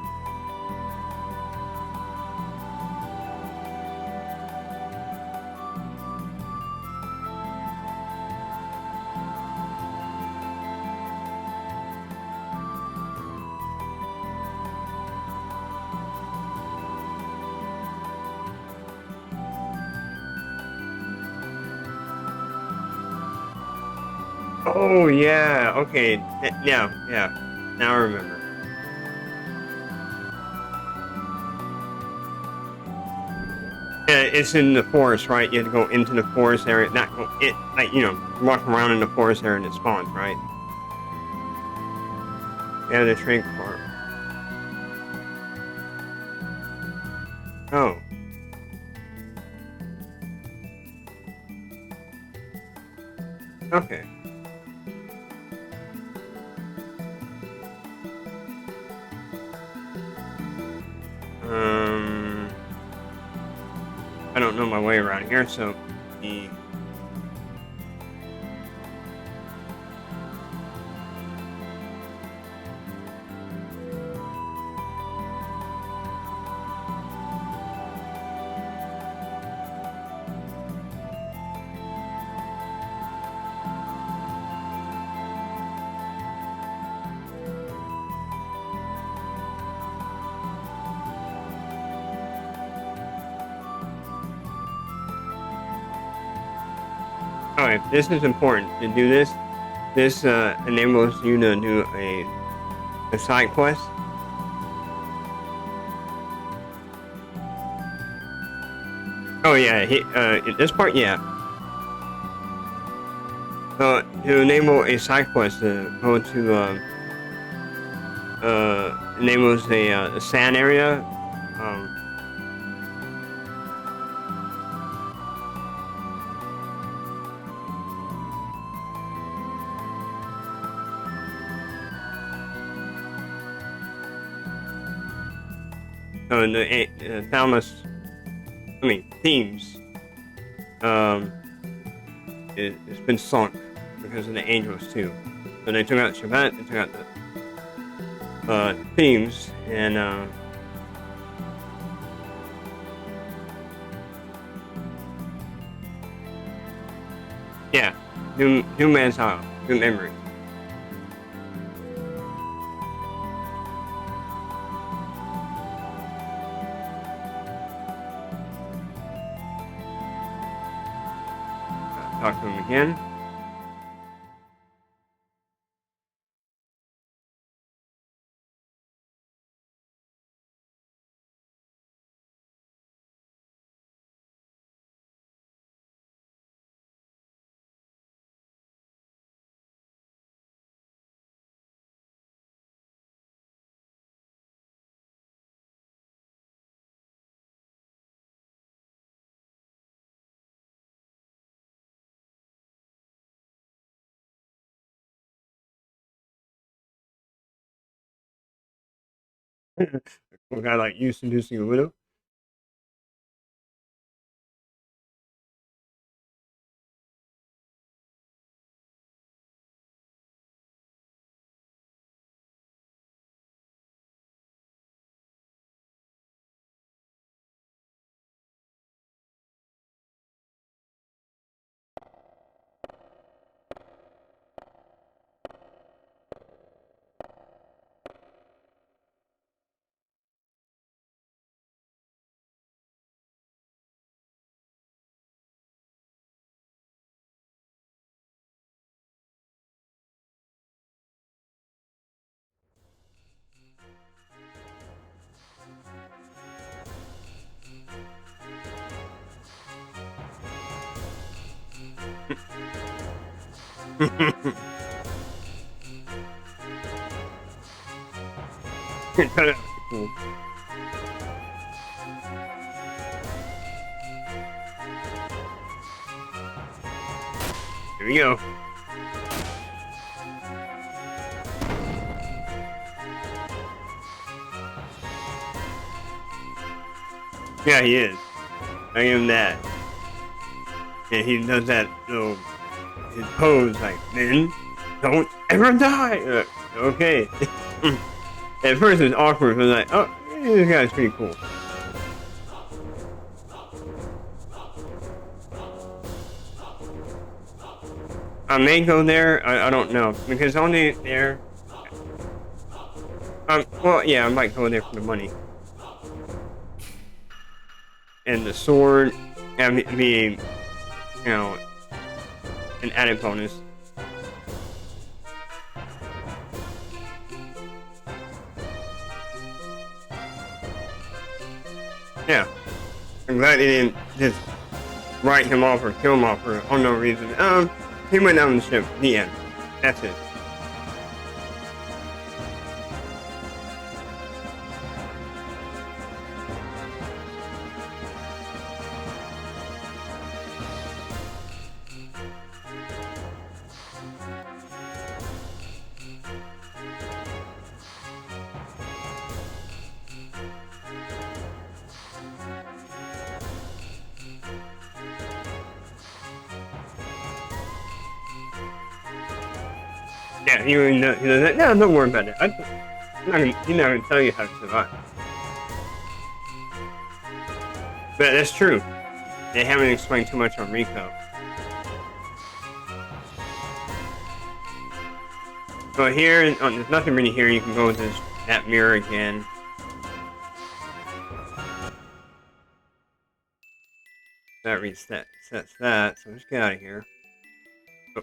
Oh yeah, okay. Yeah. Now I remember. Yeah, it's in the forest, right? You have to go into the forest area, not go it like walk around in the forest area and it spawns, right? Yeah, the train car. Oh, okay. Um, I don't know my way around here, so the all right. This is important to do this. This enables you to do a side quest. Oh yeah, this part, yeah. So to enable a side quest, go to enables a sand area. Um, so the thalamus, themes, um, it's been sunk because of the angels too. So they took out Shabbat, they took out the themes, and yeah, new man's house, new memory. Talk to him again. A guy like you seducing a widow. Cool. Here we go. Yeah, he is. I am that. And he does that little his pose like, men don't ever die. Okay. At first it was awkward, but like, oh, this guy's pretty cool. I may go there. I don't know because only there. Well, yeah, I might go there for the money and the sword, and be, you know, an added bonus. Yeah, I'm glad they didn't just write him off or kill him off for no reason. He went down the ship. The end. That's it. Yeah, he knows, no, don't worry about it. He's not gonna tell you how to survive. But that's true. They haven't explained too much on Rico. So here, there's nothing really here. You can go with that mirror again. That resets that. So let's get out of here. Oh.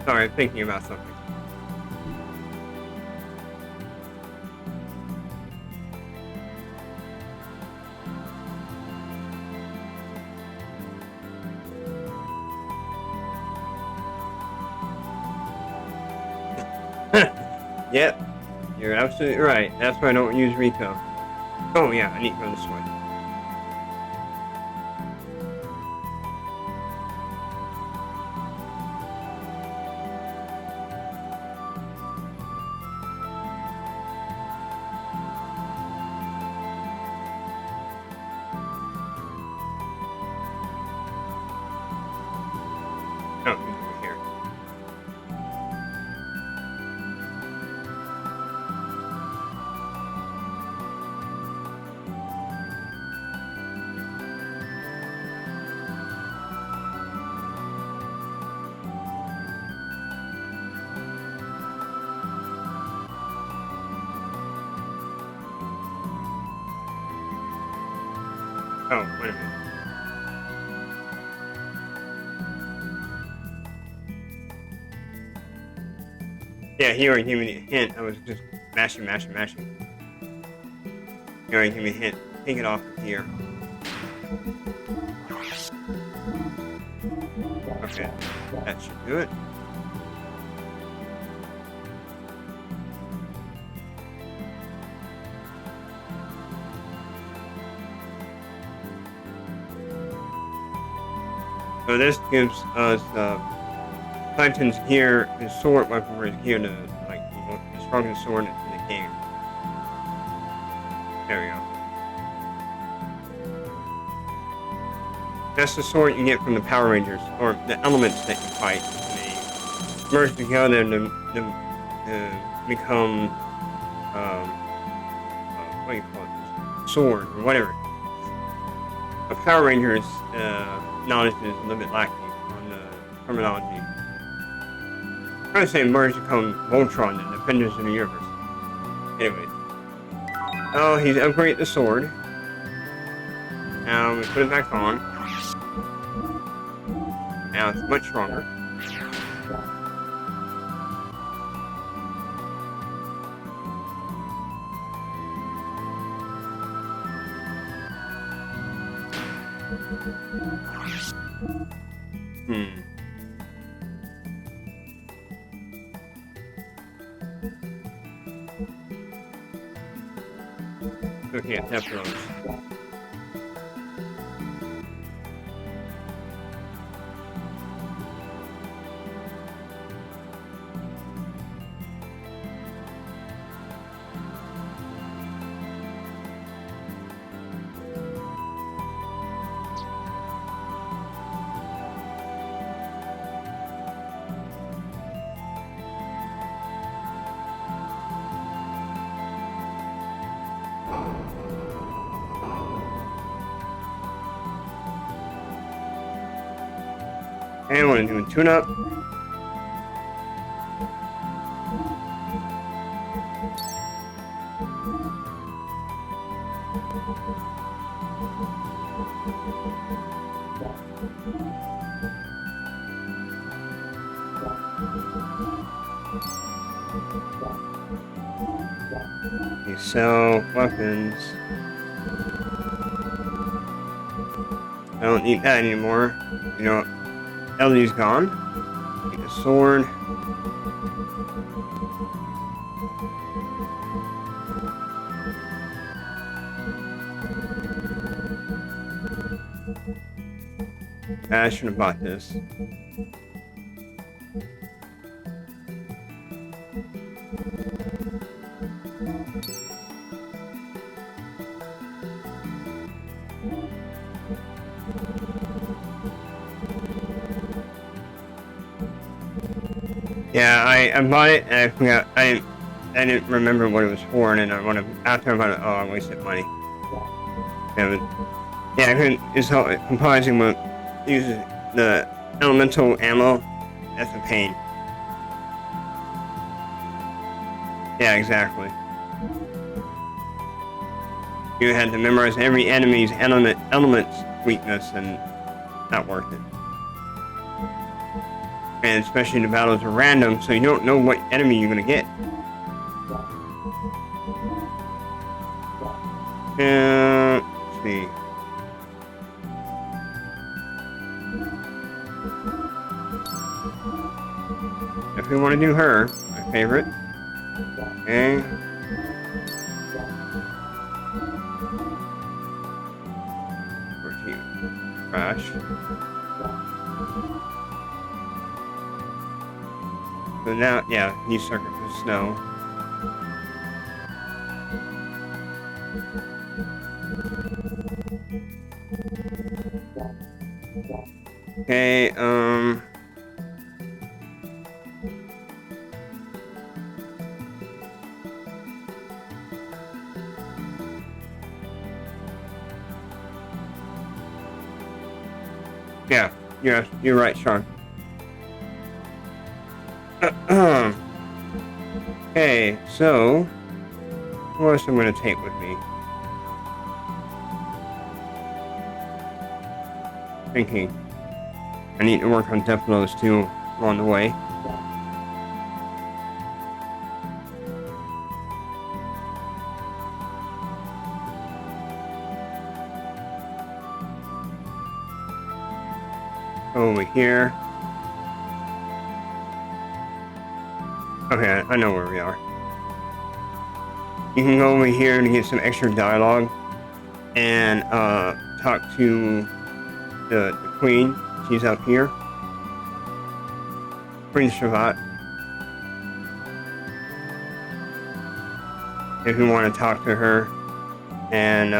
Sorry, I'm thinking about something. Yep, you're absolutely right. That's why I don't use Rico. Oh yeah, I need to go this way. Oh, over here. Oh, wait a minute. Yeah, he already gave me a hint. I was just mashing. He already gave me a hint. Take it off of here. Okay, that should do it. So this gives us Titan's gear, his sword weapon for his gear to, like, the strongest sword in the game. There we go. That's the sword you get from the Power Rangers, or the elements that you fight. They merge together to become, what do you call it? Sword, or whatever. A Power Rangers knowledge is a little bit lacking on the terminology. I'm trying to say merge to become Voltron, the Defenders of the Universe. Anyway. Oh, he's upgraded the sword. Now we put it back on. Now it's much stronger. Looking at Nephilim. And we're doing tune-up. You sell weapons. I don't need that anymore. You know, Ellie's gone. Get a sword. I should have bought this. Yeah, I bought it and I forgot. I didn't remember what it was for, and then after I bought it, oh, I wasted money. Yeah, I couldn't. It's all comprising with using the elemental ammo. That's a pain. Yeah, exactly. You had to memorize every enemy's element's weakness, and not worth it. And especially the battles are random, so you don't know what enemy you're gonna get. Let's see. If we want to do her, my favorite. Okay. Crash. So now, yeah, he's circuit for snow. Okay, yeah, you're right, Sean. Okay, so what else I'm gonna take with me? Thinking. I need to work on death blows too along the way. Over here. Okay, I know where we are. You can go over here to get some extra dialogue and talk to the queen. She's up here. Queen Shavat. If you want to talk to her and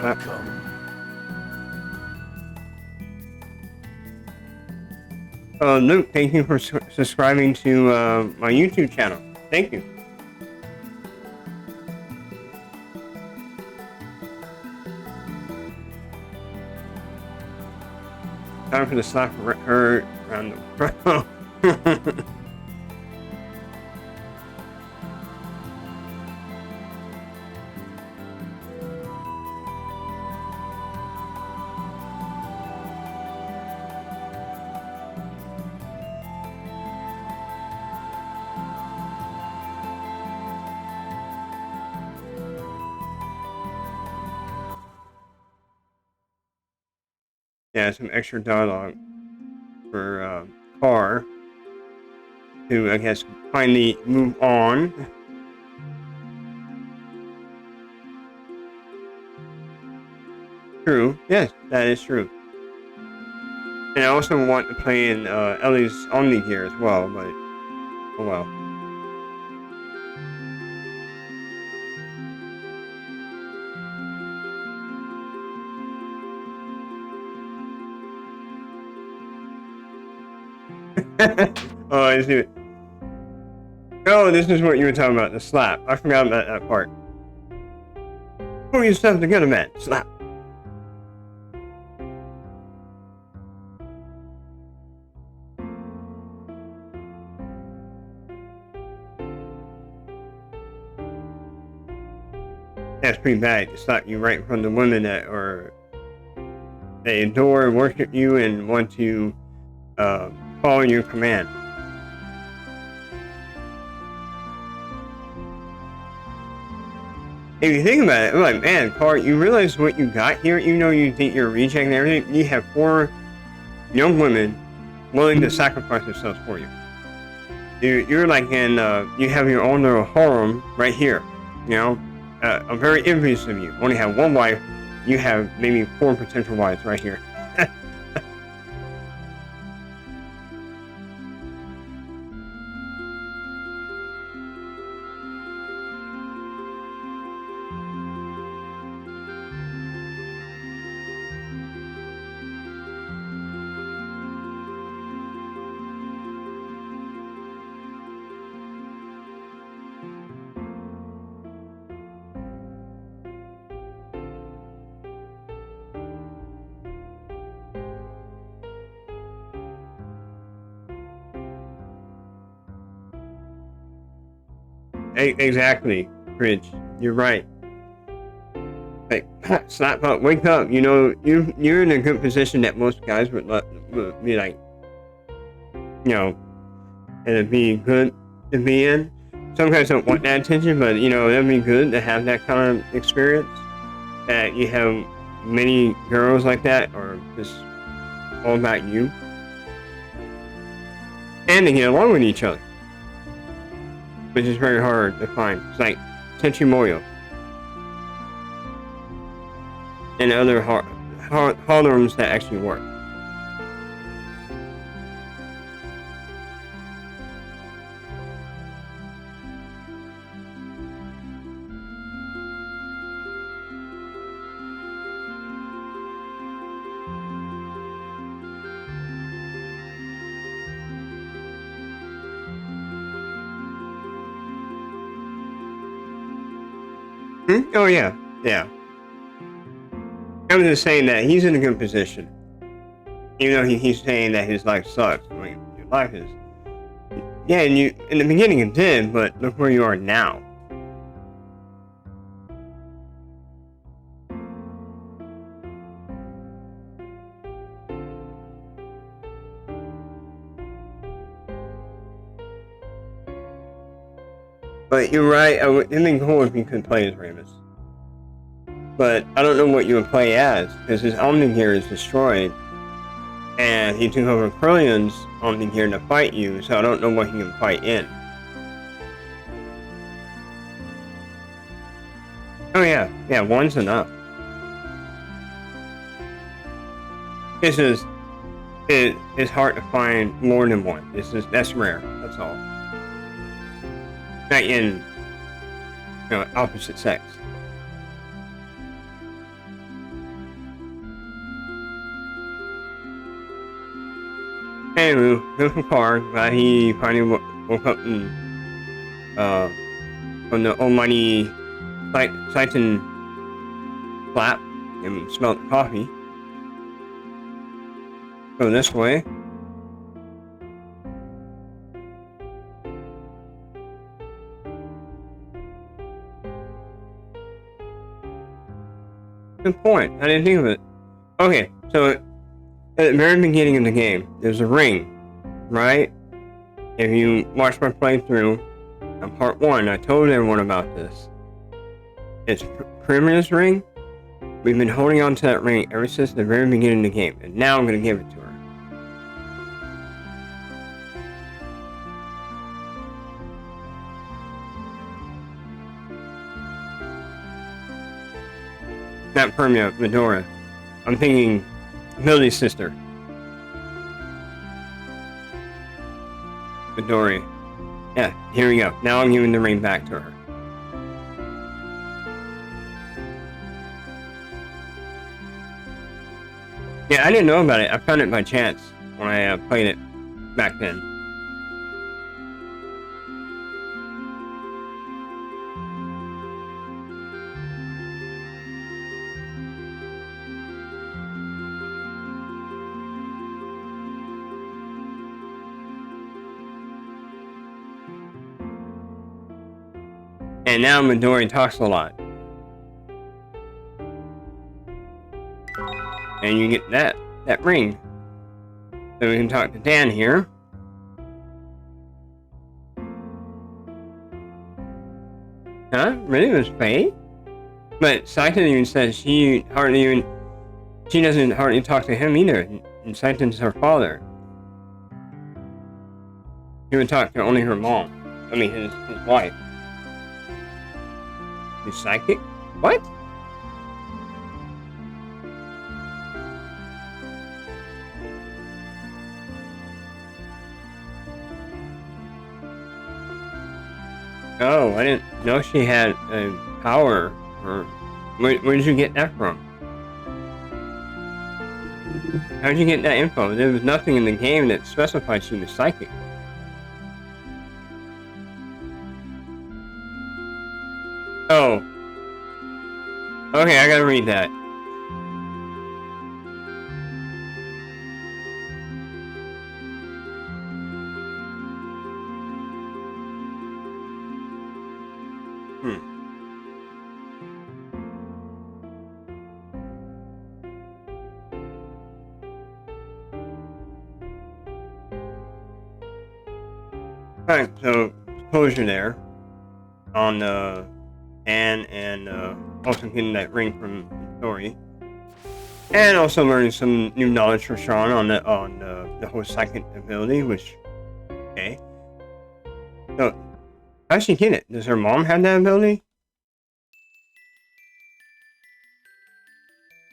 welcome. Luke, thank you for subscribing to my YouTube channel. Thank you. time for the slap her around the throat. Yeah, some extra dialogue for Car to, I guess, finally move on. True. Yes, that is true. And I also want to play in Ellie's Xenogears as well, but oh well. Oh, I see it. Oh, this is what you were talking about, the slap. I forgot about that part. Pull yourself together, man. Slap. That's pretty bad to slap you right from the women that are they adore, worship you, and want to follow your command. If you think about it, like, man, Car, you realize what you got here? Even though you think you're a reject and everything, you have 4 young women willing to sacrifice themselves for you. You're like in, you have your own little harem right here, you know? I'm very envious of you. Only have 1 wife, you have maybe 4 potential wives right here. Exactly, Rich. You're right. Like, slap up, wake up. You know, you're in a good position that most guys would be like, you know, and it'd be good to be in. Some guys don't want that attention, but you know, it'd be good to have that kind of experience. That you have many girls like that, or just all about you, and to get along with each other, which is very hard to find. It's like Tenchimoyo and other harems that actually work. Oh yeah, yeah. I'm just saying that he's in a good position, even though he's saying that his life sucks. I mean, your life is, yeah, and you in the beginning it did, but look where you are now. But you're right. It'd be cool if you could play as Ramus. But I don't know what you would play as, because his Omnigear is destroyed, and he took over Krillion's Omnigear to fight you, so I don't know what he can fight in. Oh yeah, 1's enough. It's hard to find more than 1. That's rare. That's all. Not in, you know, opposite sex. Anyway, good for Car. Glad he finally woke up and from the almighty Titan flap and smelled the coffee. Go this way. Good point. I didn't think of it. Okay, so at the very beginning of the game, there's a ring, right? If you watch my playthrough on part 1, I told everyone about this. It's Primrose ring. We've been holding on to that ring ever since the very beginning of the game, and now I'm going to give it to her. Not Permia, Medora. I'm thinking Billy's sister. Midori. Yeah, here we go. Now I'm giving the ring back to her. Yeah, I didn't know about it. I found it by chance when I played it back then. And now Midori talks a lot. And you get that ring. So we can talk to Dan here. Huh? Really? It was Faye? But Saiten even says she doesn't hardly talk to him either. And Saiten's her father. He would talk to only her mom. I mean, his wife. He's psychic? What? Oh, I didn't know she had a power. Or where did you get that from? How did you get that info? There was nothing in the game that specified she was psychic. Oh. Okay, I gotta read that. Alright, so closure there on Anne and also getting that ring from Dory. And also learning some new knowledge for Sean on the whole psychic ability, which okay. So how'd she get it? Does her mom have that ability?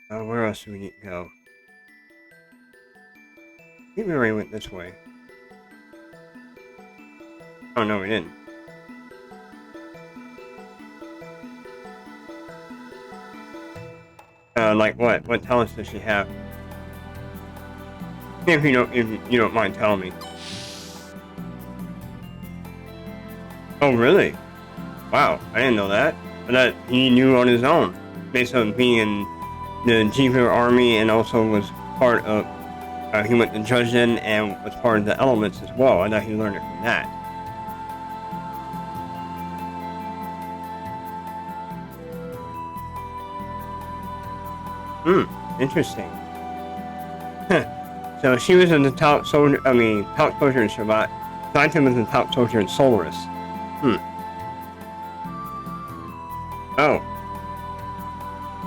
Where else do we need to go? I think we already went this way. Oh no, we didn't. Like what? What talents does she have? If you don't mind telling me. Oh really? Wow, I didn't know that. But that he knew on his own, based on being in the Jeeper army, and also was part of. He went to Judgin and was part of the elements as well. I thought he learned it from that. Interesting. So she was in the top soldier. I mean, top soldier in Shabbat. Saiten was the top soldier in Solaris. Oh.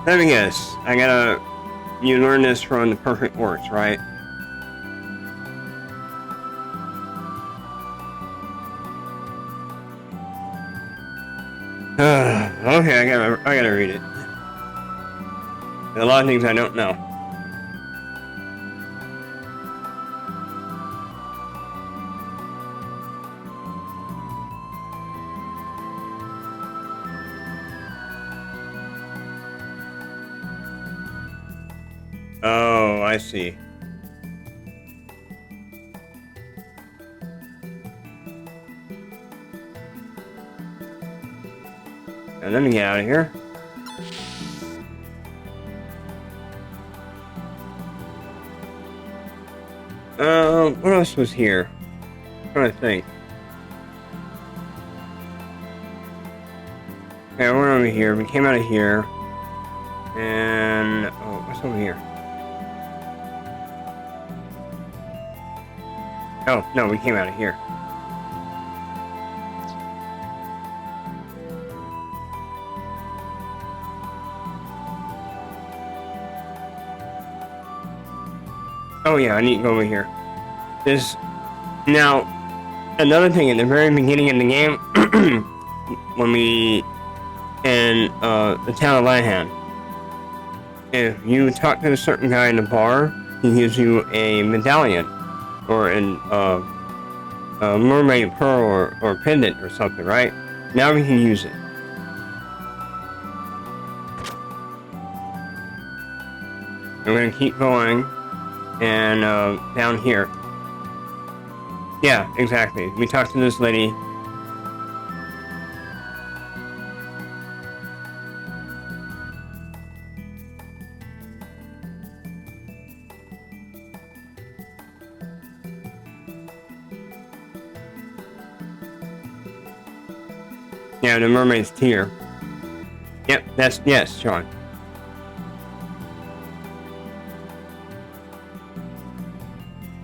Let me guess. You learn this from the Perfect Works, right? Okay, I gotta read it. There's a lot of things I don't know. Oh, I see. Now, let me get out of here. What else was here? I'm trying to think. Okay, I went over here. We came out of here. And... oh, what's over here? Oh, no, we came out of here. Oh yeah, I need to go over here. There's... now, another thing, at the very beginning of the game, when we... in, the town of Lanhan, if you talk to a certain guy in the bar, he gives you a medallion, or a mermaid pearl or pendant or something, right? Now we can use it. I'm gonna keep going, and down here. Yeah, exactly. We talked to this lady. Yeah, the mermaid's tear. Yep, that's, yes, Sean.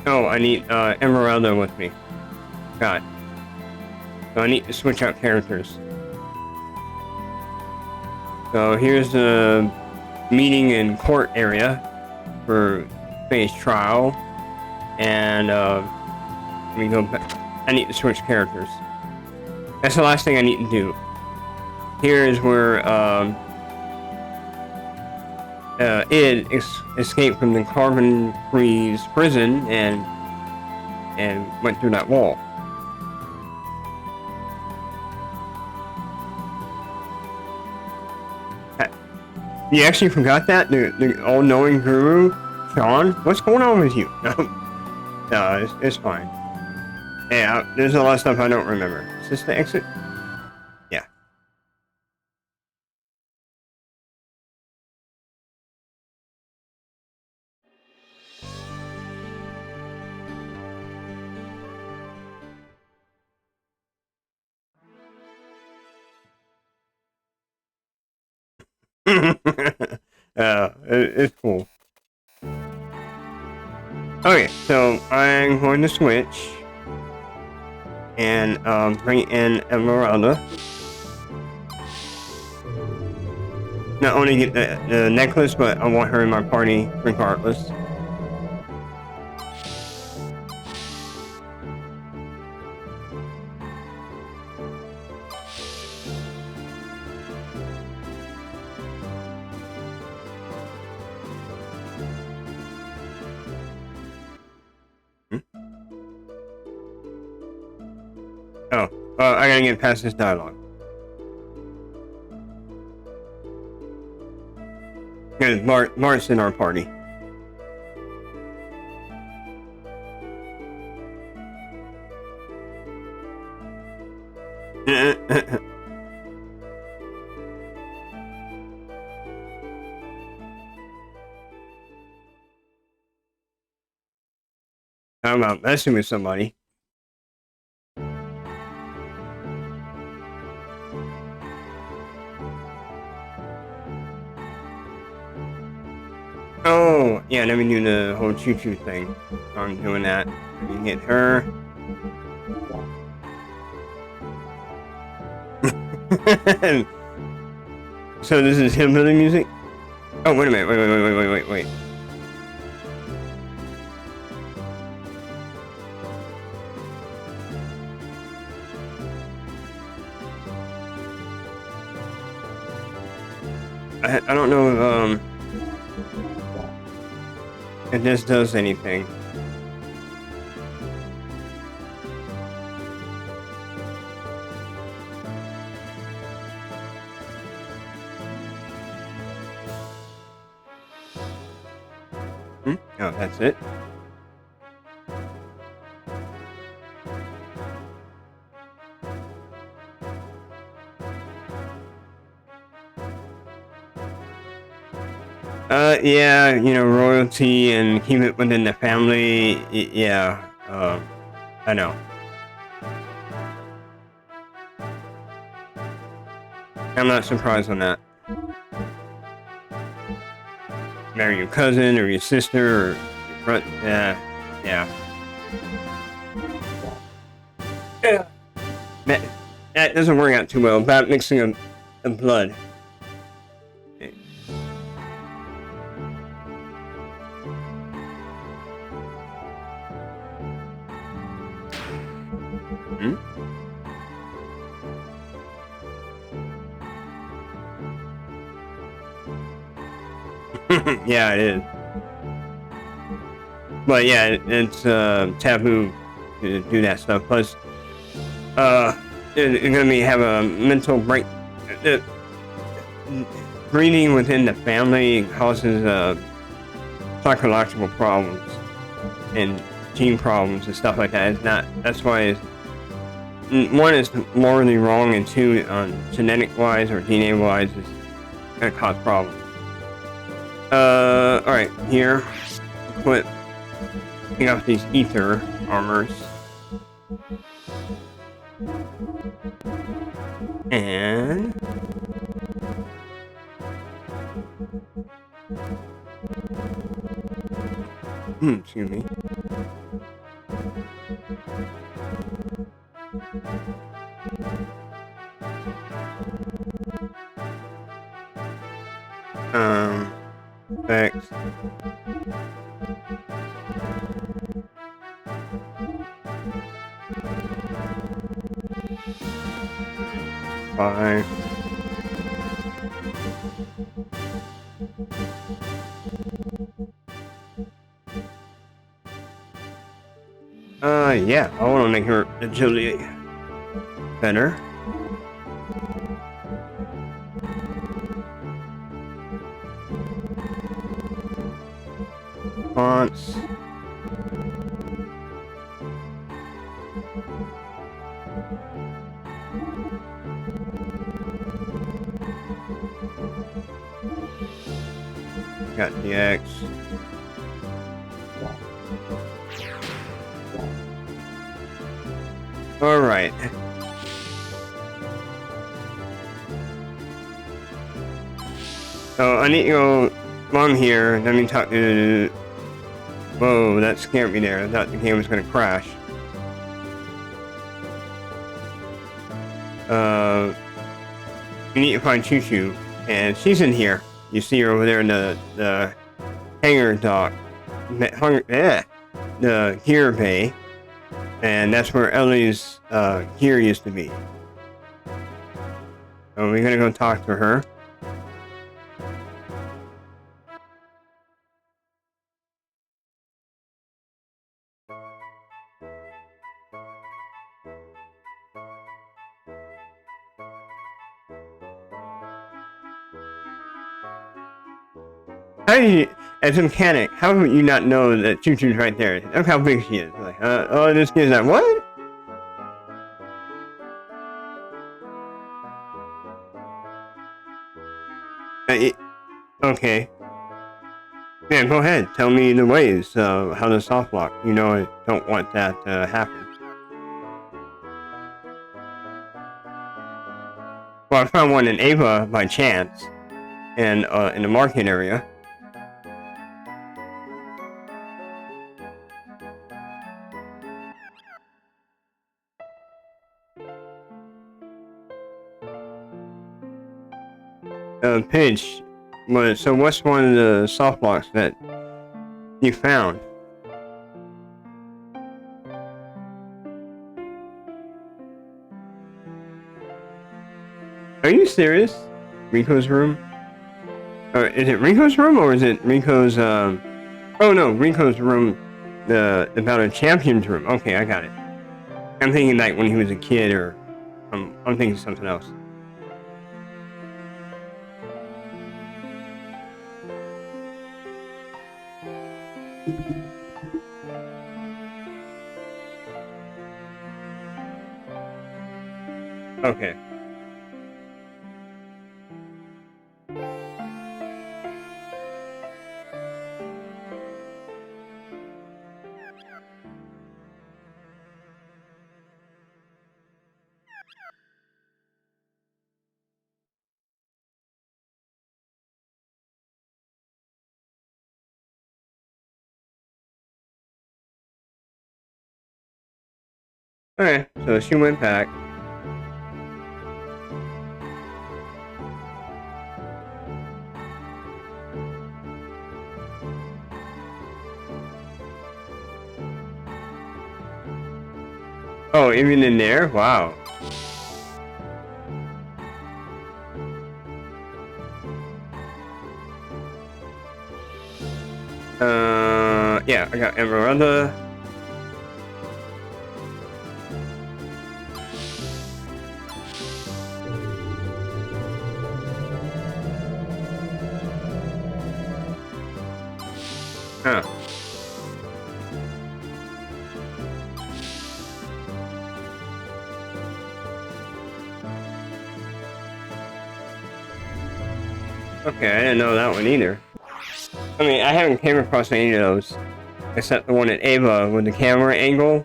Oh, I need Emeralda with me. God. So I need to switch out characters. So here's the meeting in court area for face trial. And let me go back. I need to switch characters. That's the last thing I need to do. Here is where Id escaped from the Carbon Freeze prison and went through that wall. You actually forgot that? The all-knowing guru? Sean? What's going on with you? No, it's fine. Yeah, there's a lot of stuff I don't remember. Is this the exit? Yeah. It's cool. Okay, so I'm going to switch and bring in Emeralda. Not only get the necklace, but I want her in my party regardless. Oh, I gotta get past this dialogue. Because Mart's in our party. I'm not messing with somebody. Oh, yeah, let me do the whole choo-choo thing. I'm doing that. Let me hit her. So this is hillbilly music? Oh, wait a minute. Wait. I don't know if this does anything. Oh, that's it. Yeah, you know, royalty and keep it within the family. Yeah, I know. I'm not surprised on that. Marry your cousin or your sister or your brother. Yeah. Yeah. That doesn't work out too well about mixing of blood. Hmm? Yeah, it is. But yeah, it's taboo to do that stuff. Plus, you're gonna have a mental break. Breeding within the family causes psychological problems and gene problems and stuff like that. It's not. That's why one is morally wrong, and two, genetic wise or DNA wise, is gonna cause problems. All right, here, put off these ether armors, and excuse me. Thanks. Bye. Yeah, I want to make her agility better. Fonts. Got the X. All right. So I need to go along here. Let me talk to. Whoa, that scared me there. I thought the game was gonna crash. You need to find Choo Choo, and she's in here. You see her over there in the hangar dock, the gear bay, and that's where Ellie's gear used to be. So we're gonna go talk to her. How do you, as a mechanic, how would you not know that Choo Choo's right there? Look how big she is. Like, oh, this kid's like, what? Okay. Yeah, go ahead. Tell me the ways, how to soft lock. You know I don't want that to happen. Well, I found one in Ava by chance, and in the market area. Paige, so what's one of the soft locks that you found? Are you serious? Rico's room? Or is it Rico's room or is it Rico's, oh no, Rico's room, about a champion's room. Okay, I got it. I'm thinking like when he was a kid or, I'm thinking something else. Okay. Okay, so she went back. Oh, even in there? Wow. Yeah, I got Emeralda. Huh. Okay, I didn't know that one either. I mean, I haven't came across any of those, except the one at Ava with the camera angle.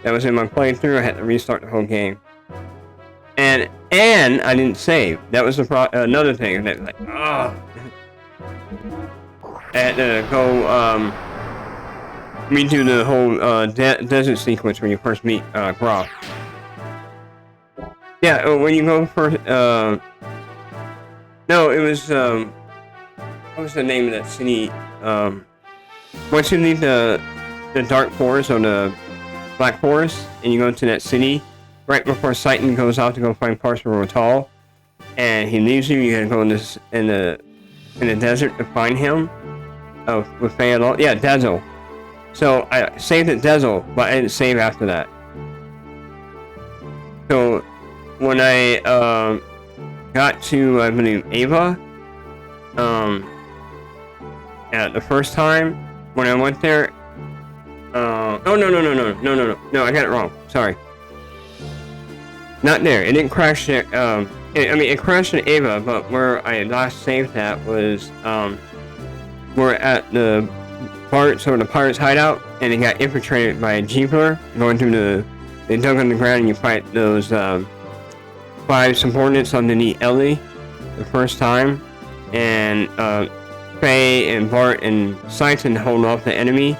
That was in my playthrough. I had to restart the whole game, and I didn't save. That was the another thing that like, oh, I had to go redo the whole desert sequence when you first meet Groff. Yeah, when you go first. No, it was what was the name of that city? Once you leave the dark forest or the black forest, and you go to that city, right before Satan goes out to go find Parson Rotal, and he leaves you. You gotta go in the desert to find him. With Fayadol. Yeah, Dazzle. So I saved at Dazzle, but I didn't save after that. So when I got to I believe Ava, the first time when I went there, no, I got it wrong. Sorry. Not there. It didn't crash there. It crashed in Ava, but where I last saved at was we're at the pirates hideout, and it got infiltrated by a jeepler going through they dug underground, and you fight those 5 subordinates underneath Ellie the first time, and Faye and Bart and Sighton hold off the enemy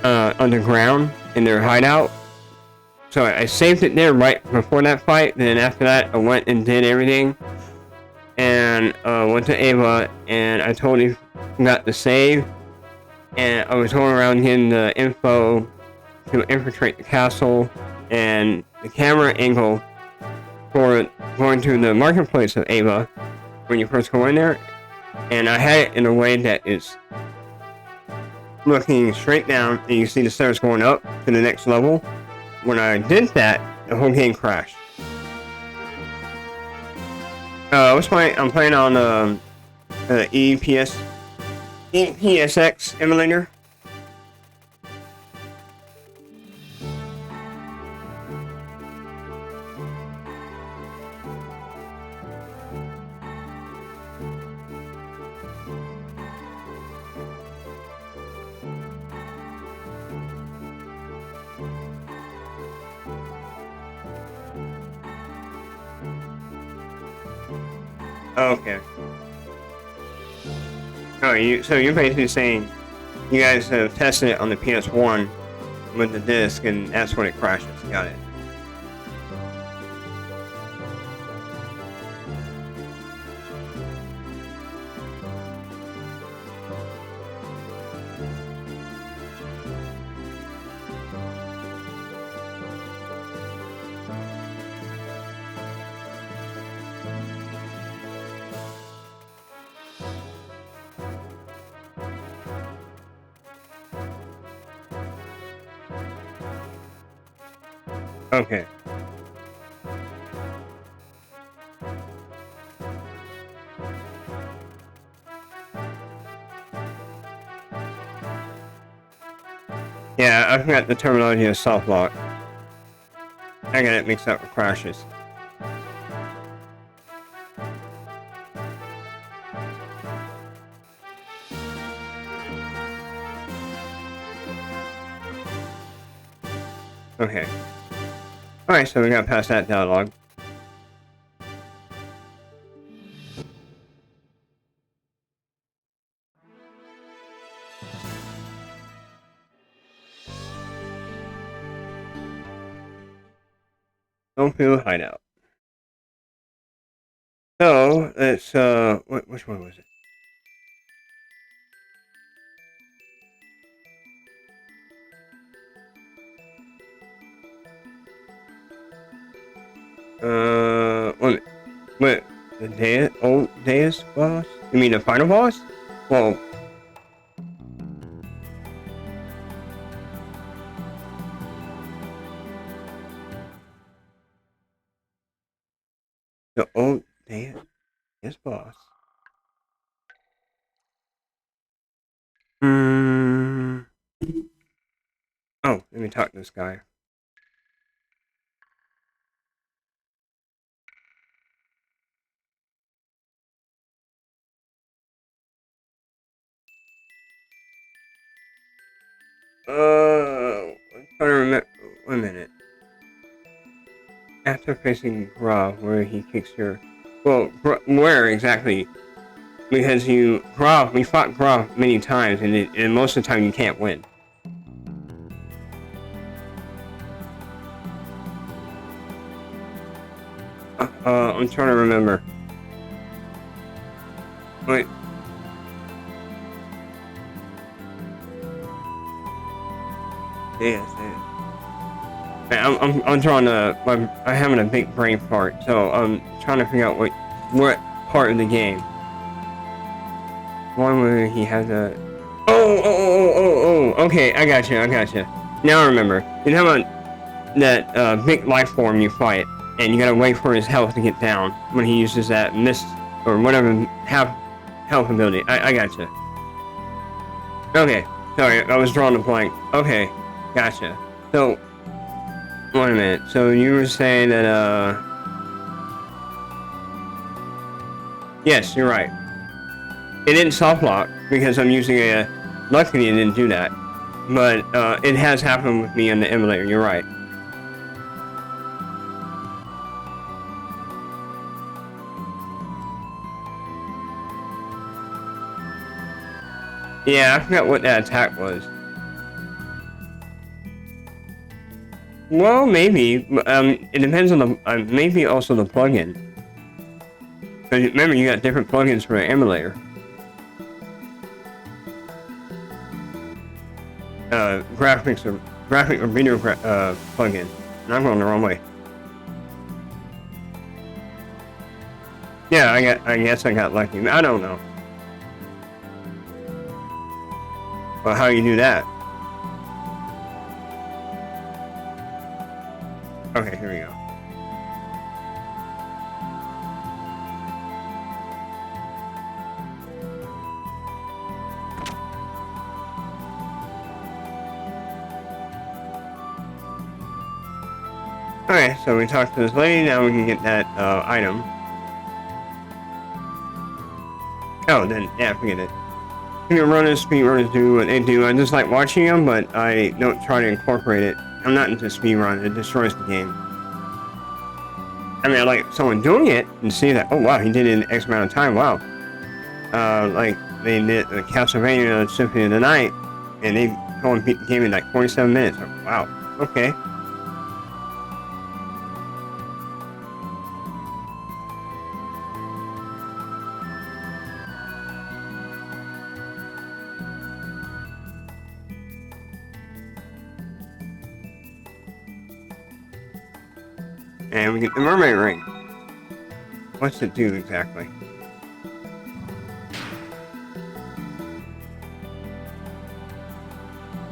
underground in their hideout. So I saved it there right before that fight. Then after that, I went and did everything, and went to Ava, and I totally forgot to save, and I was going around getting the info to infiltrate the castle, and the camera angle for going to the marketplace of Ava when you first go in there, and I had it in a way that is looking straight down, and you see the stairs going up to the next level. When I did that, the whole game crashed. I'm playing on EPSX emulator. Okay. Oh, so you're basically saying you guys have tested it on the PS1 with the disc, and that's when it crashes. Got it. Okay. Yeah, I forgot the terminology of soft lock. I got it mixed up with crashes. Okay. Alright, so we got past that dialogue. Snowfield Hideout. So, it's, which one was it? Wait, the old Deus boss? You mean the final boss? Well, the old Deus boss. Hmm. Oh, let me talk to this guy. I'm trying to remember. Wait a minute. After facing Graf, where he kicks your. Well, where exactly? Because we fought Graf many times, and most of the time you can't win. I'm trying to remember. Wait. Yes. I'm trying to. I'm having a big brain fart, so I'm trying to figure out what part of the game. One where he has a. Oh. Okay, I got you. Now I remember. You know about that big life form you fight, and you gotta wait for his health to get down when he uses that mist or whatever half health ability. I got you. Okay, sorry, I was drawing a blank. Okay, gotcha. So, wait a minute. So you were saying that yes, you're right. It didn't soft lock because I'm using a. Luckily, it didn't do that, but it has happened with me on the emulator. You're right. Yeah, I forgot what that attack was. Well, maybe. It depends on the maybe also the plugin. Because remember, you got different plugins for the emulator. Graphic or video plugin. And I'm going the wrong way. Yeah, I guess I got lucky. I don't know. Well, how you do that? Okay, here we go. Okay, so we talked to this lady, now we can get that item. Oh, then, yeah, forget it. Speedrunners do what they do. I just like watching them, but I don't try to incorporate it. I'm not into speedrun, it destroys the game. I mean, I like someone doing it and see that, oh wow, he did it in X amount of time, wow. Like, they did the Castlevania Symphony of the Night, and they go and beat the game in like 47 minutes. Oh, wow, okay. And we get the mermaid ring. What's it do exactly?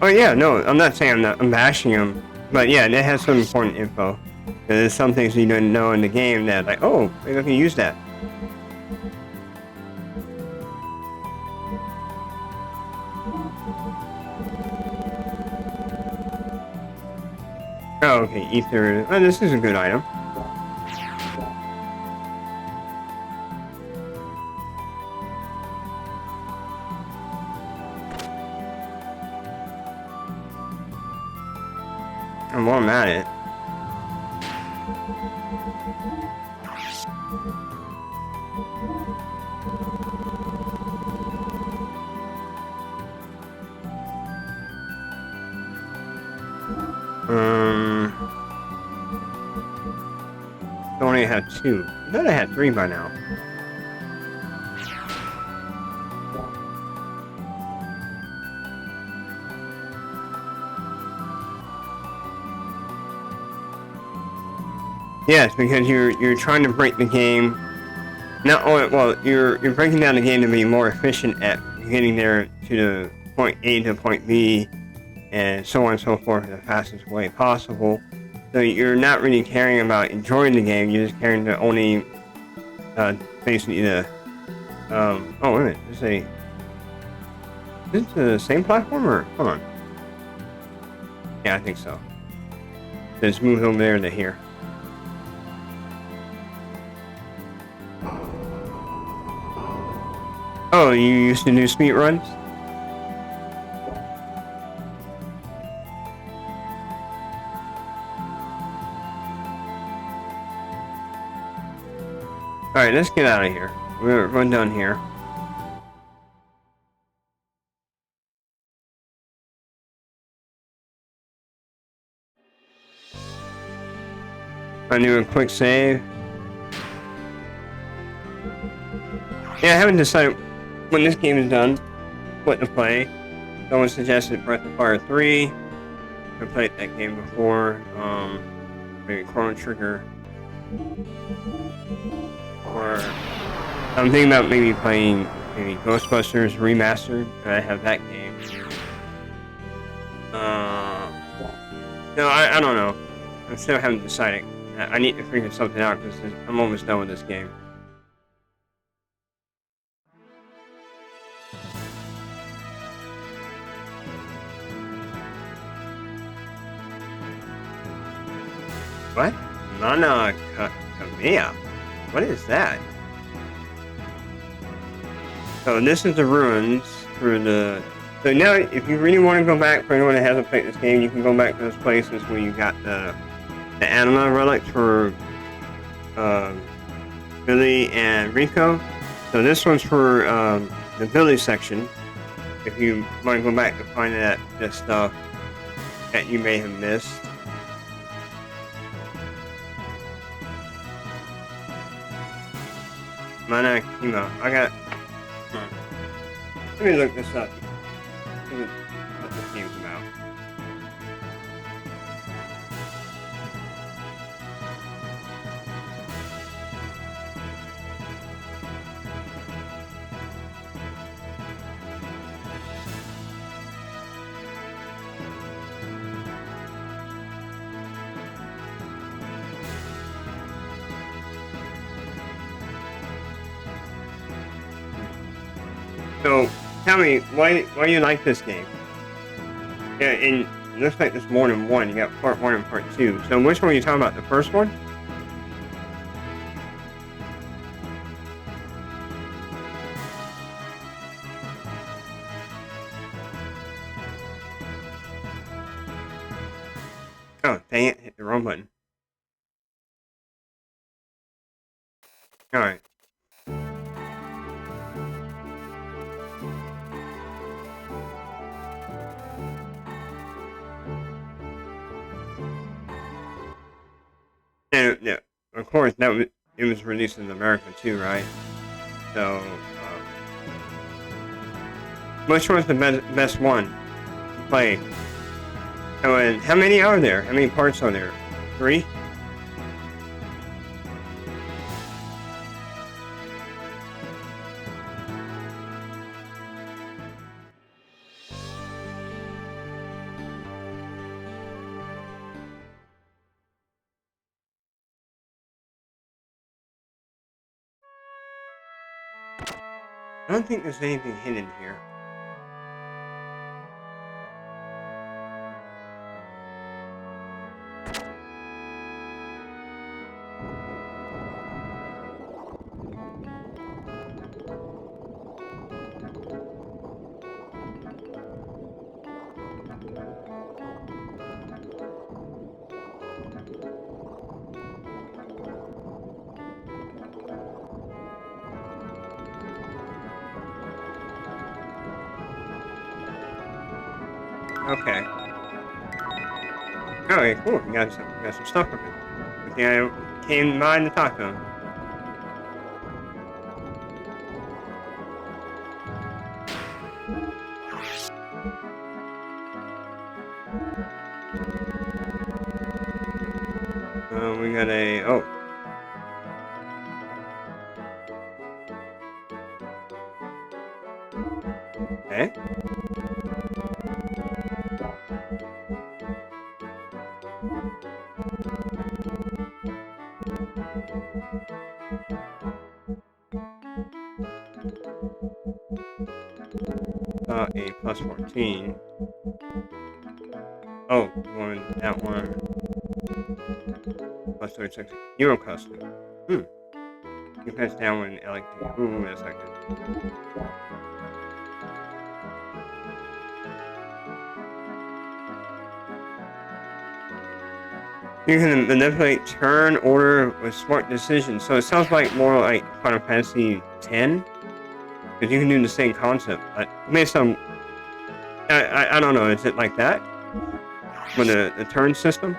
Oh yeah, no, I'm not saying I'm bashing him, but yeah, it has some important info. There's some things you didn't know in the game that, like, oh, maybe I can use that. Oh, okay, ether. Oh, this is a good item. And while I'm at it, I only had 2. I thought I had 3 by now. Yes, because you're trying to break the game. Not only, well, you're breaking down the game to be more efficient at getting there to the point A to point B, and so on and so forth in the fastest way possible. So you're not really caring about enjoying the game. You're just caring to only, basically the. Oh wait a minute. Is this the same platform or hold on? Yeah, I think so. Just move over there to here. Oh, you used to do speed runs? Alright, let's get out of here. We're done here. I do a quick save. Yeah, I haven't decided when this game is done what to play. Someone suggested Breath of Fire 3. I played that game before. Maybe Chrono Trigger. Or I'm thinking about maybe playing maybe Ghostbusters Remastered. I have that game. No, I don't know. I still haven't decided. I need to figure something out because I'm almost done with this game. What? Mana Kamea? What is that? So this is the ruins for the... So now, if you really want to go back, for anyone that hasn't played this game, you can go back to those places where you got the anima relics for Billy and Rico. So this one's for the Billy section. If you want to go back to find that stuff that you may have missed. Mana Kima. I got... Let me look this up. See what this game's about. So, tell me, why you like this game? Yeah, and it looks like there's more than one. You got part 1 and part 2. So which one are you talking about? The first one? Oh, dang it, hit the wrong button. Alright. And, yeah, of course, it was released in America too, right? So, which one's the best one to play? Oh, and how many are there? How many parts are there? 3? I don't think there's anything hidden here. Okay. Okay, cool. We got some stuff from it. Okay, I came by to talk to him. We got a... Oh. Okay. A plus 14. Oh, that one. Plus 36. Hero custom. You press down when electing. Ooh, that's not good. You can manipulate turn order with smart decisions. So it sounds like more like Final Fantasy X. Because you can do the same concept. It may sound... I don't know. Is it like that? With the turn system?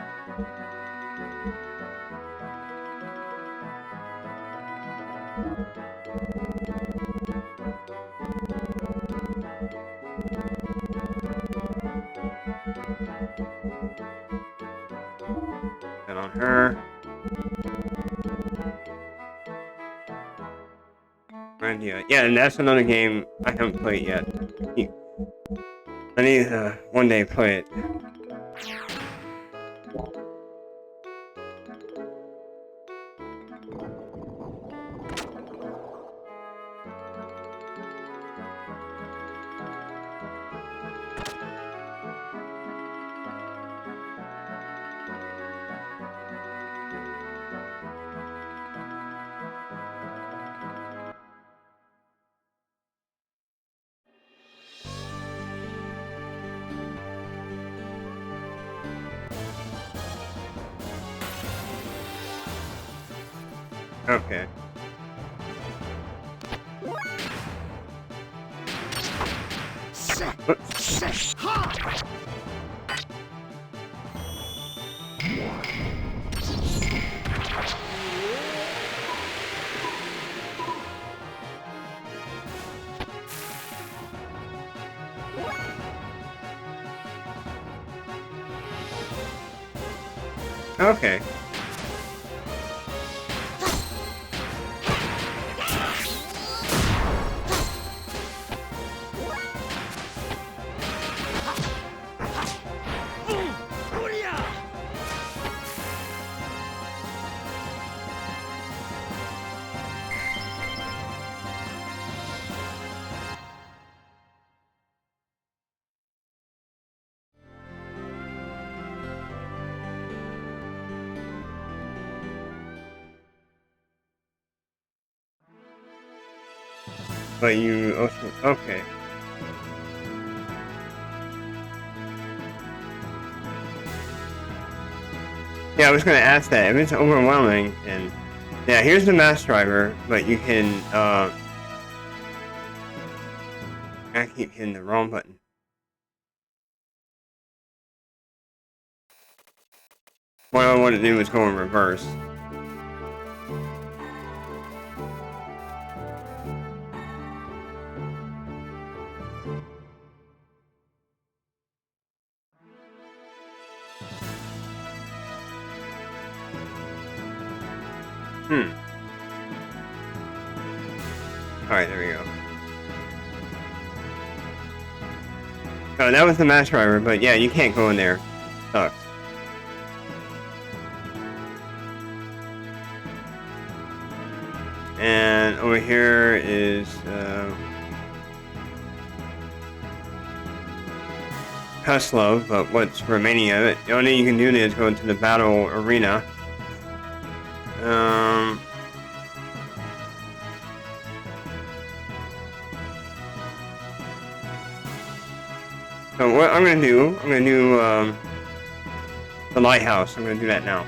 And on her. Yeah, and that's another game I haven't played yet. I need to one day play it. Okay. Oops. Okay. But you also... Okay. Yeah, I was going to ask that. If it's overwhelming, and... Yeah, here's the mass driver, but you can, I keep hitting the wrong button. What I want to do is go in reverse. Alright, there we go. Oh, that was the mass driver, but yeah, you can't go in there. Sucks. And over here is, Cuslove, but what's remaining of it. The only thing you can do is go into the battle arena. So what I'm gonna do, the lighthouse. I'm gonna do that now.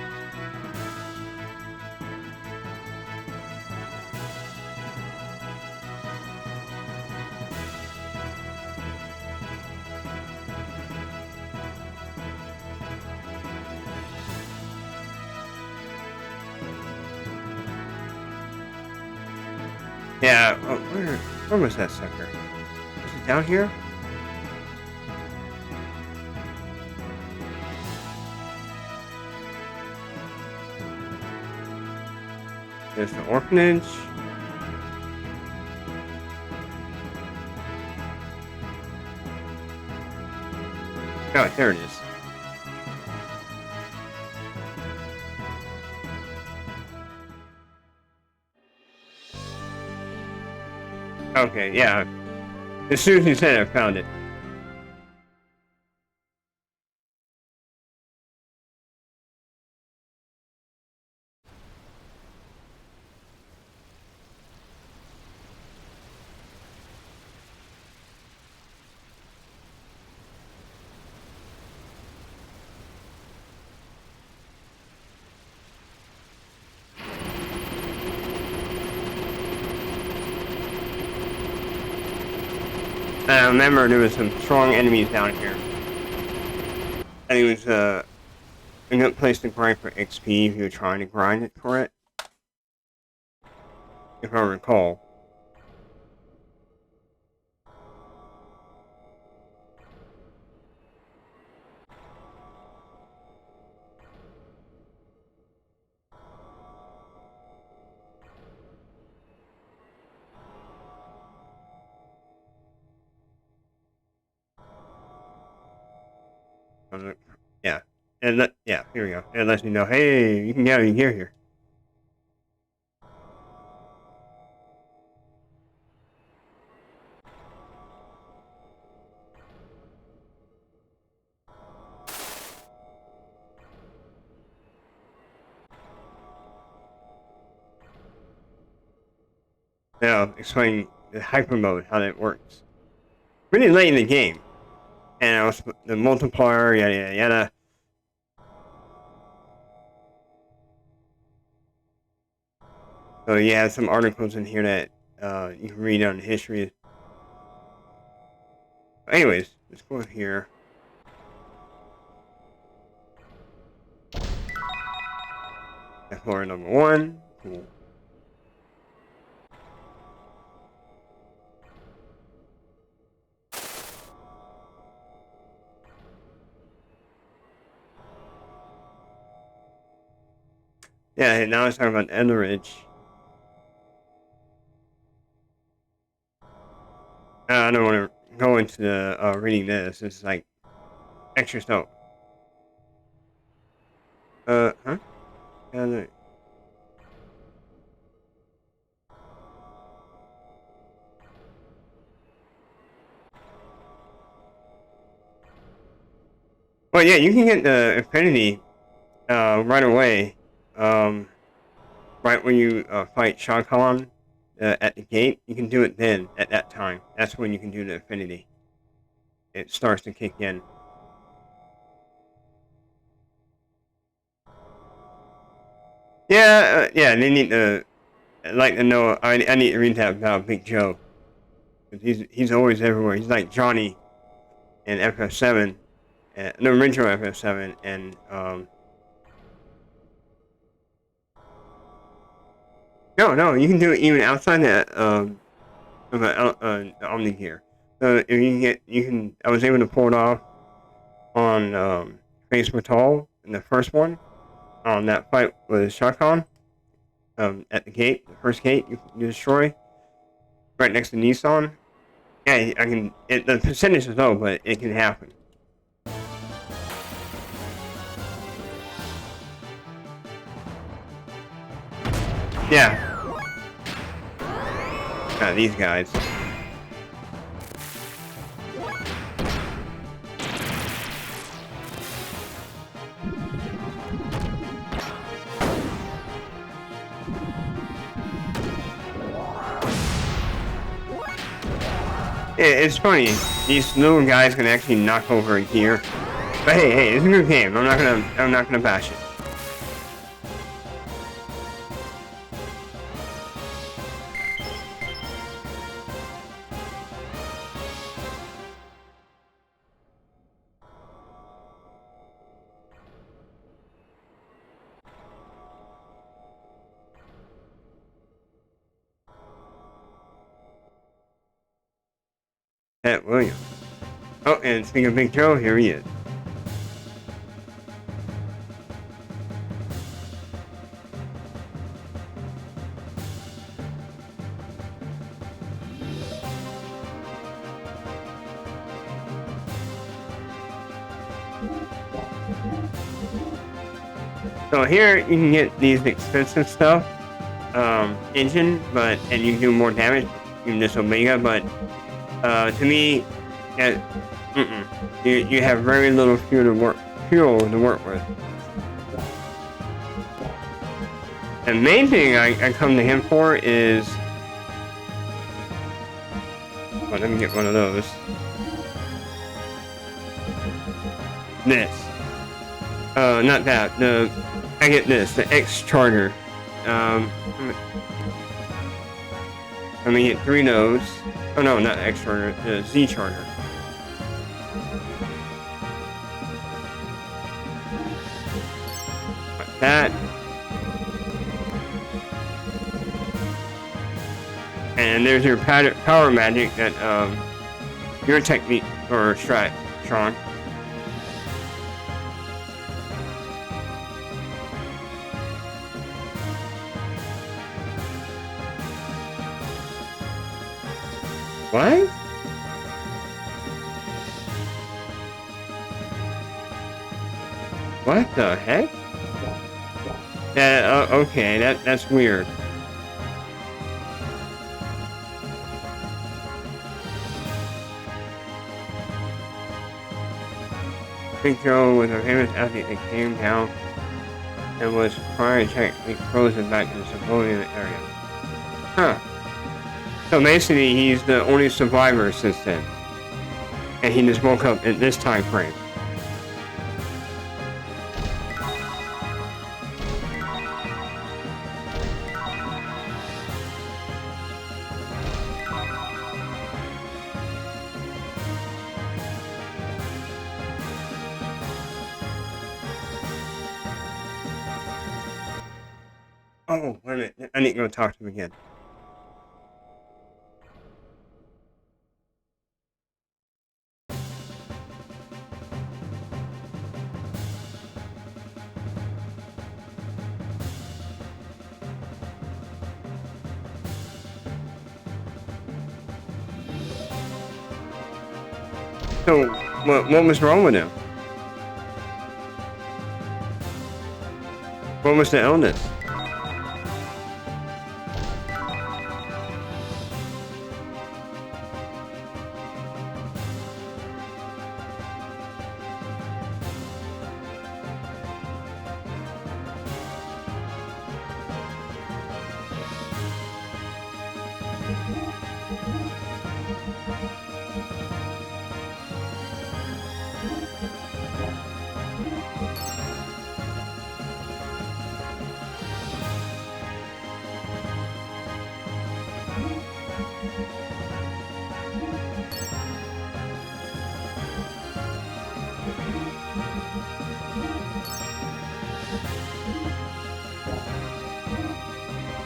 Yeah, where was that sucker? Is it down here? There's the orphanage. Oh, there it is. Okay, yeah. As soon as you said it, I found it. And I remember there was some strong enemies down here. And it was a good place to grind for XP if you were trying to grind it for it. If I recall. Yeah. Yeah, here we go. It lets me know, hey, you can get out of your gear here. Now, explain the hyper mode, how that works. Really late in the game. And also the multiplier, yada yada yada. So you have some articles in here that you can read on the history. Anyways, let's go here. Floor number 1. Cool. Yeah, now let's talk about Ender Ridge. I don't want to go into the reading this. It's like extra stuff. Huh? Yeah, well, yeah, you can get the Infinity right away. Right when you fight Shao Kahn at the gate, you can do it then at that time. That's when you can do the Infinity. It starts to kick in. Yeah, yeah. They need to. I'd like to know. I need to read that about Big Joe. 'Cause he's always everywhere. He's like Johnny in FF7, the original FF7, and no, you can do it even outside that the Omni gear. So if you can I was able to pull it off on Face Metal in the first one on that fight with Shotgun at the gate, the first gate you destroy right next to Nissan. Yeah, I can. The percentage is low, but it can happen. Yeah, these guys. It's funny. These little guys can actually knock over a gear. But hey, it's a good game. I'm not gonna bash it. Pet William. Oh, and speaking of Big Joe, here he is. So here you can get these expensive stuff, engine, and you can do more damage in this Omega, but to me, you have very little fuel to work with. The main thing I come to him for is, well, let me get one of those. This. Not that. I get this, the X Charter. Let me get 3 nodes. Oh no, not X Charter, the Z Charter. Like that. And there's your power magic that, your technique, or strat, Sean. What? What the heck? Okay, that's weird. Big Joe was a famous athlete that came down and was cryogenically frozen back in the civilian area. Huh. So basically, he's the only survivor since then. And he just woke up in this time frame. Oh, wait a minute. I need to go talk to him again. So, what was wrong with him? What was the illness?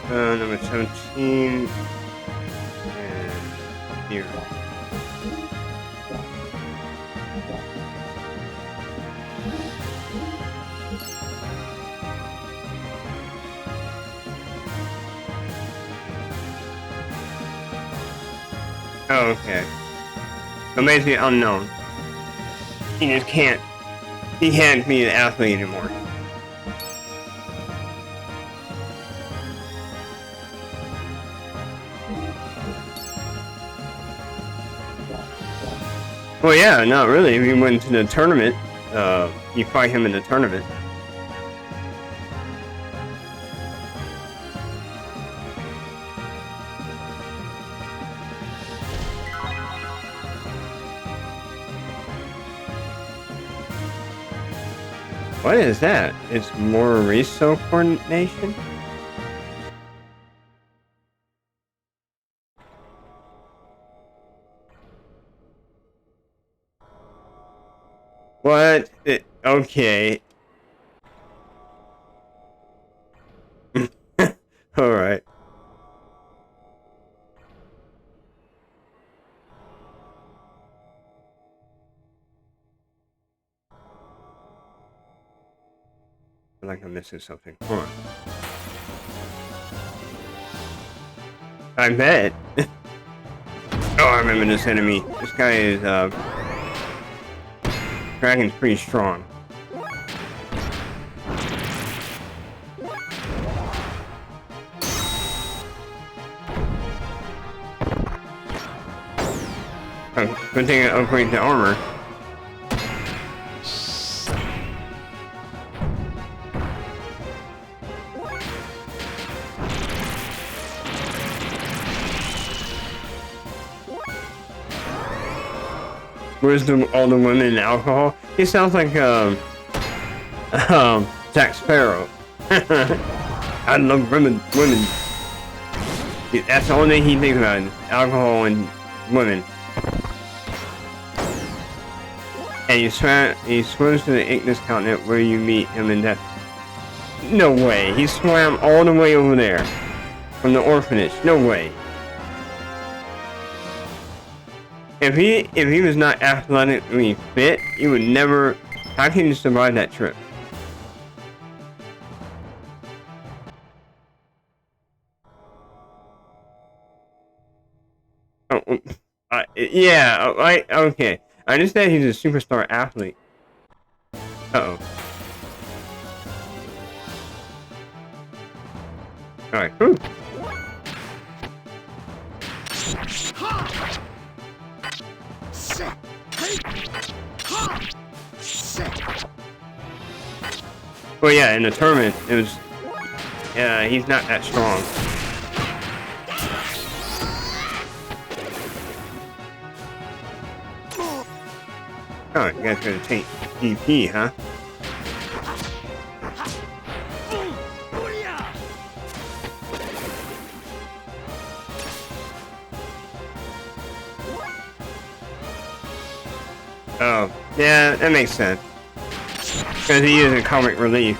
Number 17, and here. Oh, okay. So basically unknown. He just can't be an athlete anymore. Well, yeah, not really. If you went to the tournament, you fight him in the tournament. What is that? It's more reso coordination? What? Okay. Alright. feel like I'm missing something. Hold on. I bet. Oh, I remember this enemy. This guy is, Dragon's pretty strong. Good thing I upgrade the armor. Where's all the women and alcohol? He sounds like Jack Sparrow. I love women. That's the only thing he thinks about: alcohol and women. And he swims to the Ignis continent where you meet him in death. No way! He swam all the way over there from the orphanage. No way! If he was not athletically fit, he would never. How can he survive that trip? Oh, yeah. Okay. I understand he's a superstar athlete. Uh-oh. Alright, whew. Well, yeah, in the tournament, it was... he's not that strong. Oh, you guys gotta take DP, huh? Oh, yeah, that makes sense. Because he is a comic relief.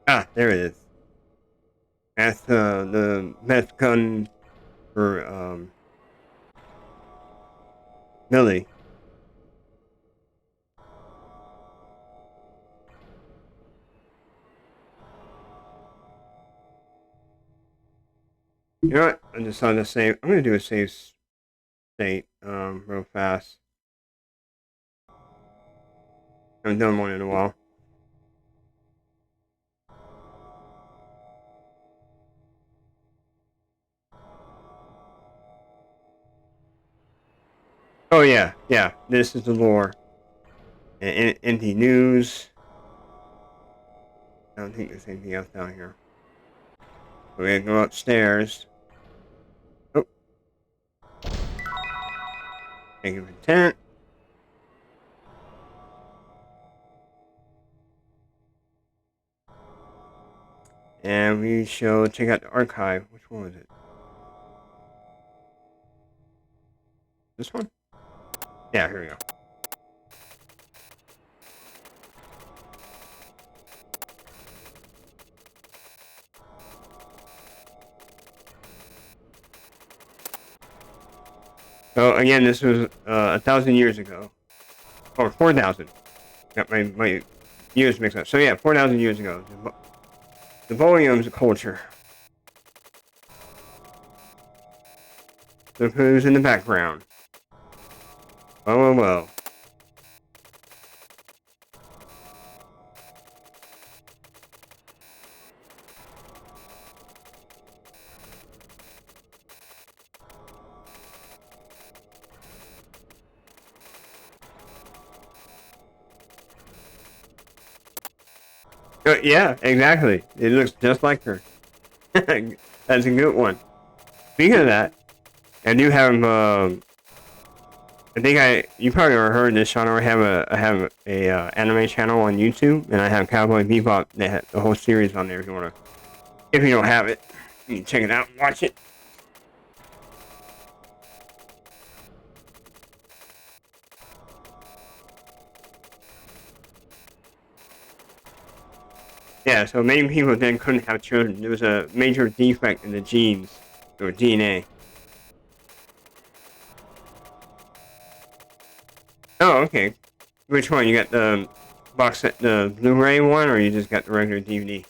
Ah, there it is. That's the meth gun for Millie. You know what? I decided to save. I'm gonna do a save state real fast. I haven't done one in a while. Oh yeah, yeah. This is the lore. And indie news. I don't think there's anything else down here. We're gonna go upstairs. Oh. Thank you for intent. And we shall check out the archive. Which one was it? This one? Yeah, here we go. So again, this was 1,000 years ago, or 4,000. Got my years mixed up. So yeah, 4,000 years ago. The volumes culture. Look who's in the background. Well. Yeah, exactly. It looks just like her. That's a good one. Speaking of that, I do have I think you probably already heard this, Sean. I have a anime channel on YouTube, and I have Cowboy Bebop. They have the whole series on there. If you don't have it, you can check it out and watch it. Yeah, so many people then couldn't have children. There was a major defect in the genes, or DNA. Oh, okay. Which one? You got the box set, the Blu-ray one, or you just got the regular DVD?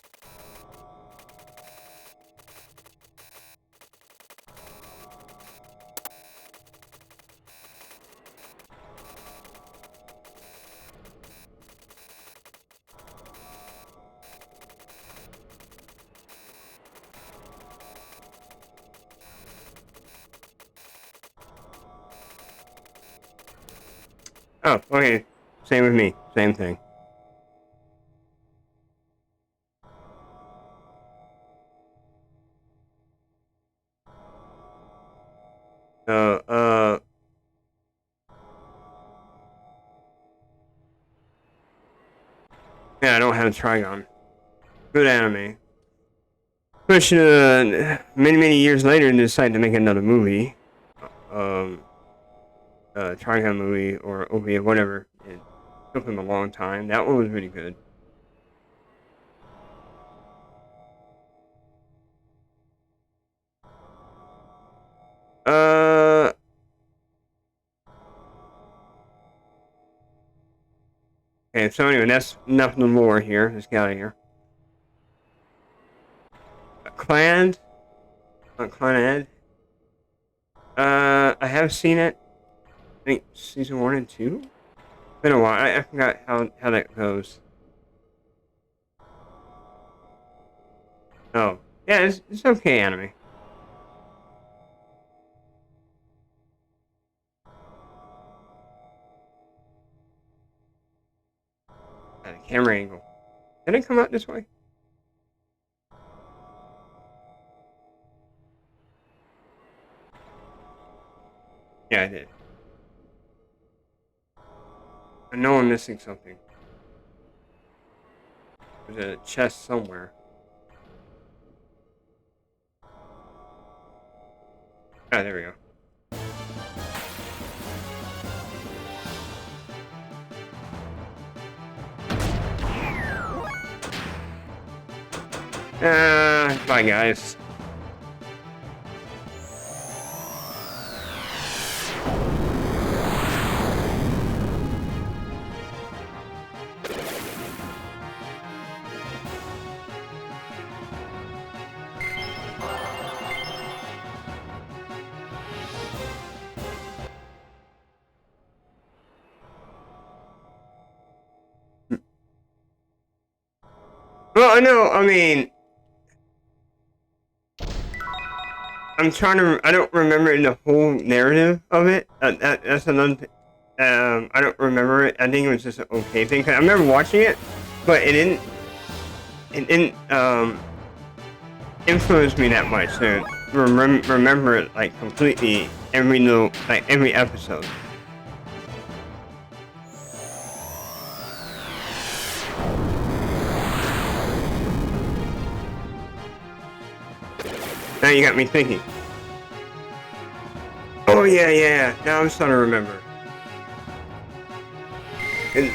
Oh, okay. Same with me. Same thing. So, yeah, I don't have Trigon. Good anime. Which, many years later, they decided to make another movie. Trigon movie, or OVA, whatever. It took them a long time. That one was really good. Okay, so anyway, that's enough of the lore here. Let's get out of here. Clannad? Clannad? I have seen it. I think season 1 and 2? It's been a while. I forgot how that goes. Oh. Yeah, it's okay anime. Camera angle. Did it come out this way? Yeah, I did. I know I'm missing something. There's a chest somewhere. Ah, there we go. Bye guys. Well, no, I mean, I don't remember the whole narrative of it. That's another thing. I don't remember it. I think it was just an okay thing. 'Cause I remember watching it, but it didn't influence me that much to remember it like completely every episode. Now you got me thinking. Oh yeah. Now I'm starting to remember. And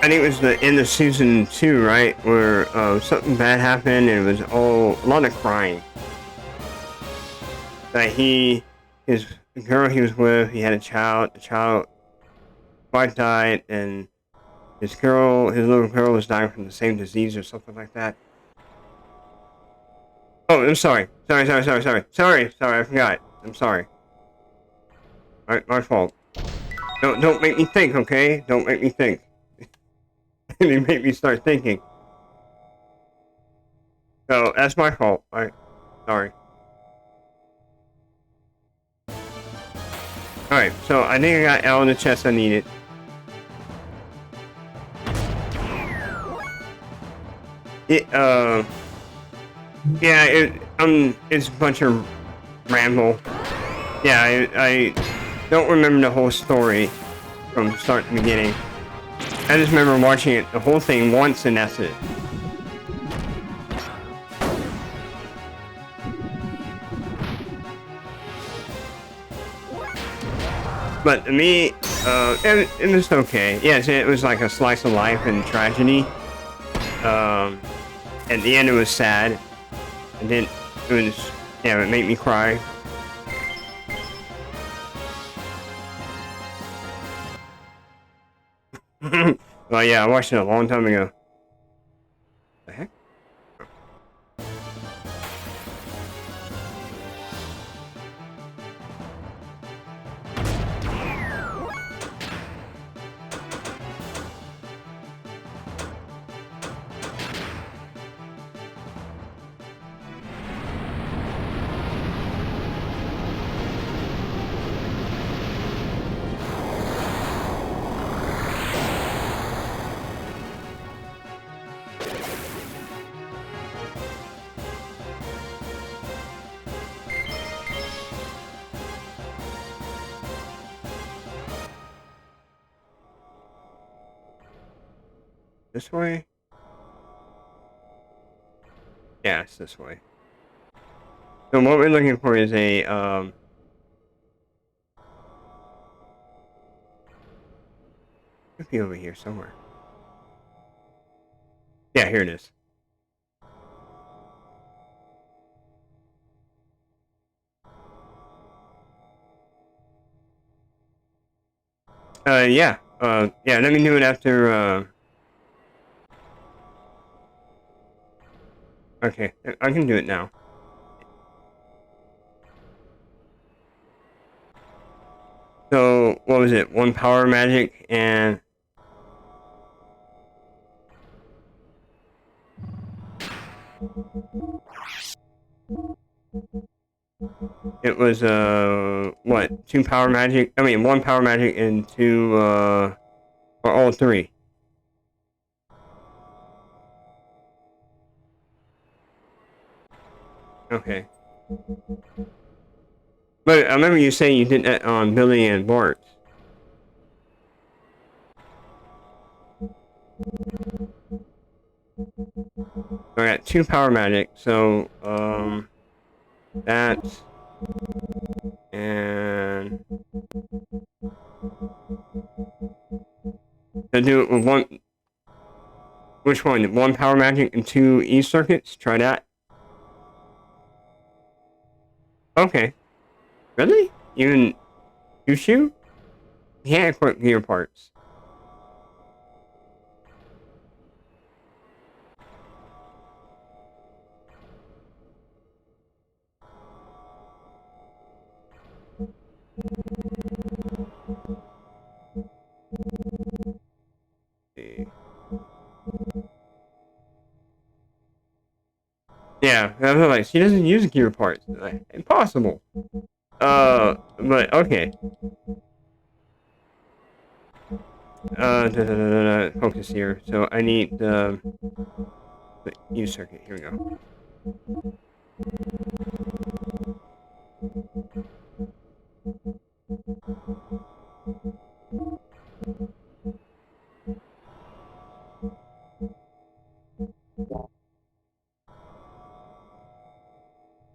I think it was the end of season 2, right? Where something bad happened and it was a lot of crying. That the girl he was with, he had a child. The child wife died, and his little girl was dying from the same disease or something like that. Oh, I'm sorry. Sorry, I forgot. I'm sorry. My fault. Don't make me think, okay? Don't make me think. You make me start thinking. So, that's my fault. Sorry. Alright, so I think I got L in the chest I needed. Yeah, it's a bunch of ramble. Yeah, don't remember the whole story from start to beginning. I just remember watching it, the whole thing once, and that's it. But to me, it was okay. Yes, it was like a slice of life and tragedy. At the end, it was sad. And then it was, yeah, it made me cry. Well, yeah, I watched it a long time ago. The heck? This way? Yeah, it's this way. So what we're looking for is a, could be over here somewhere. Yeah, here it is. Yeah. Yeah, let me do it after, okay, I can do it now. So, what was it? One power magic and... It was, what? Two power magic? I mean, one power magic and two, or all three. Okay. But I remember you saying you did that on Billy and Bart. I got two power magic, so, that, and... I do it with one... Which one? One power magic and two E circuits? Try that. Okay. Really? Even... You shoot? You can't equip gear parts. Yeah, I was like, she doesn't use gear parts. Like, impossible. But okay. Focus here. So I need the U circuit. Here we go.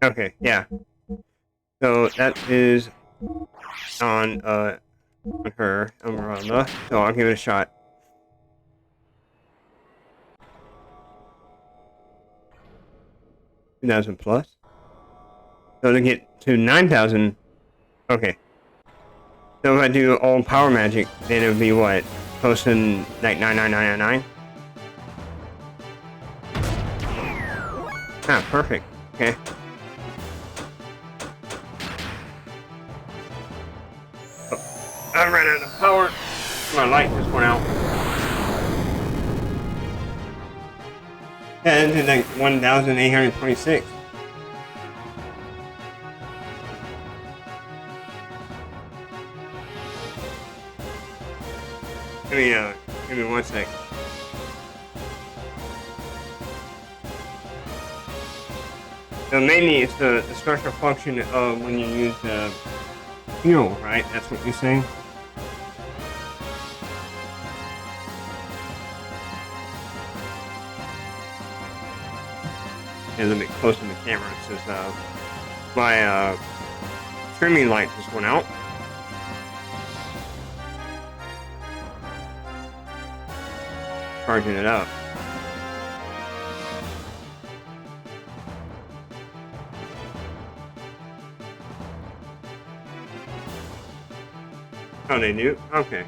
Okay, yeah. So that is on her umbrella. So I'll give it a shot. 2,000 plus. So to get to 9,000. Okay. So if I do all power magic, then it would be what? Close to like 99999. Ah, perfect. Okay. Oh, I ran out of power. My light just went out. Yeah, it's like 1,826. Give me 1 sec. So mainly it's the special function of when you use fuel, right? That's what you're saying? A little bit closer to the camera. It says, my trimming light just went out. Charging it up. Oh, they do? Okay.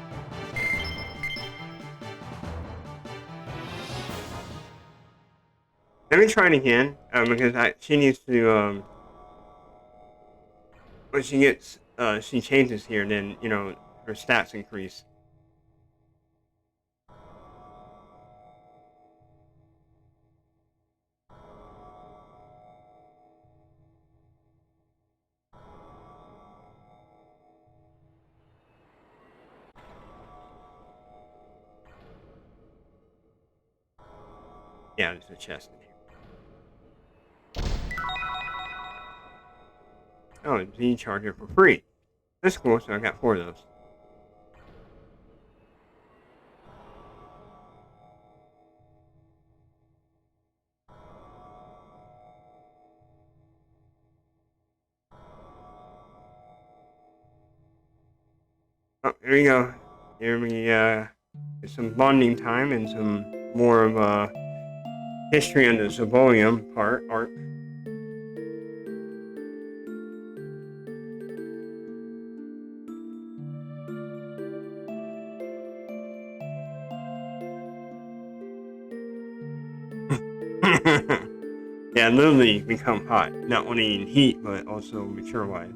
Let me try it again, because she needs to, when she gets, she changes here, then, you know, her stats increase. Yeah, there's a chest in here. Oh, Z charger for free. That's cool, so I got 4 of those. Oh, here we go. Here we, get some bonding time and some more of, history on the Zebolium arc. Yeah, literally become hot. Not only in heat, but also mature-wise.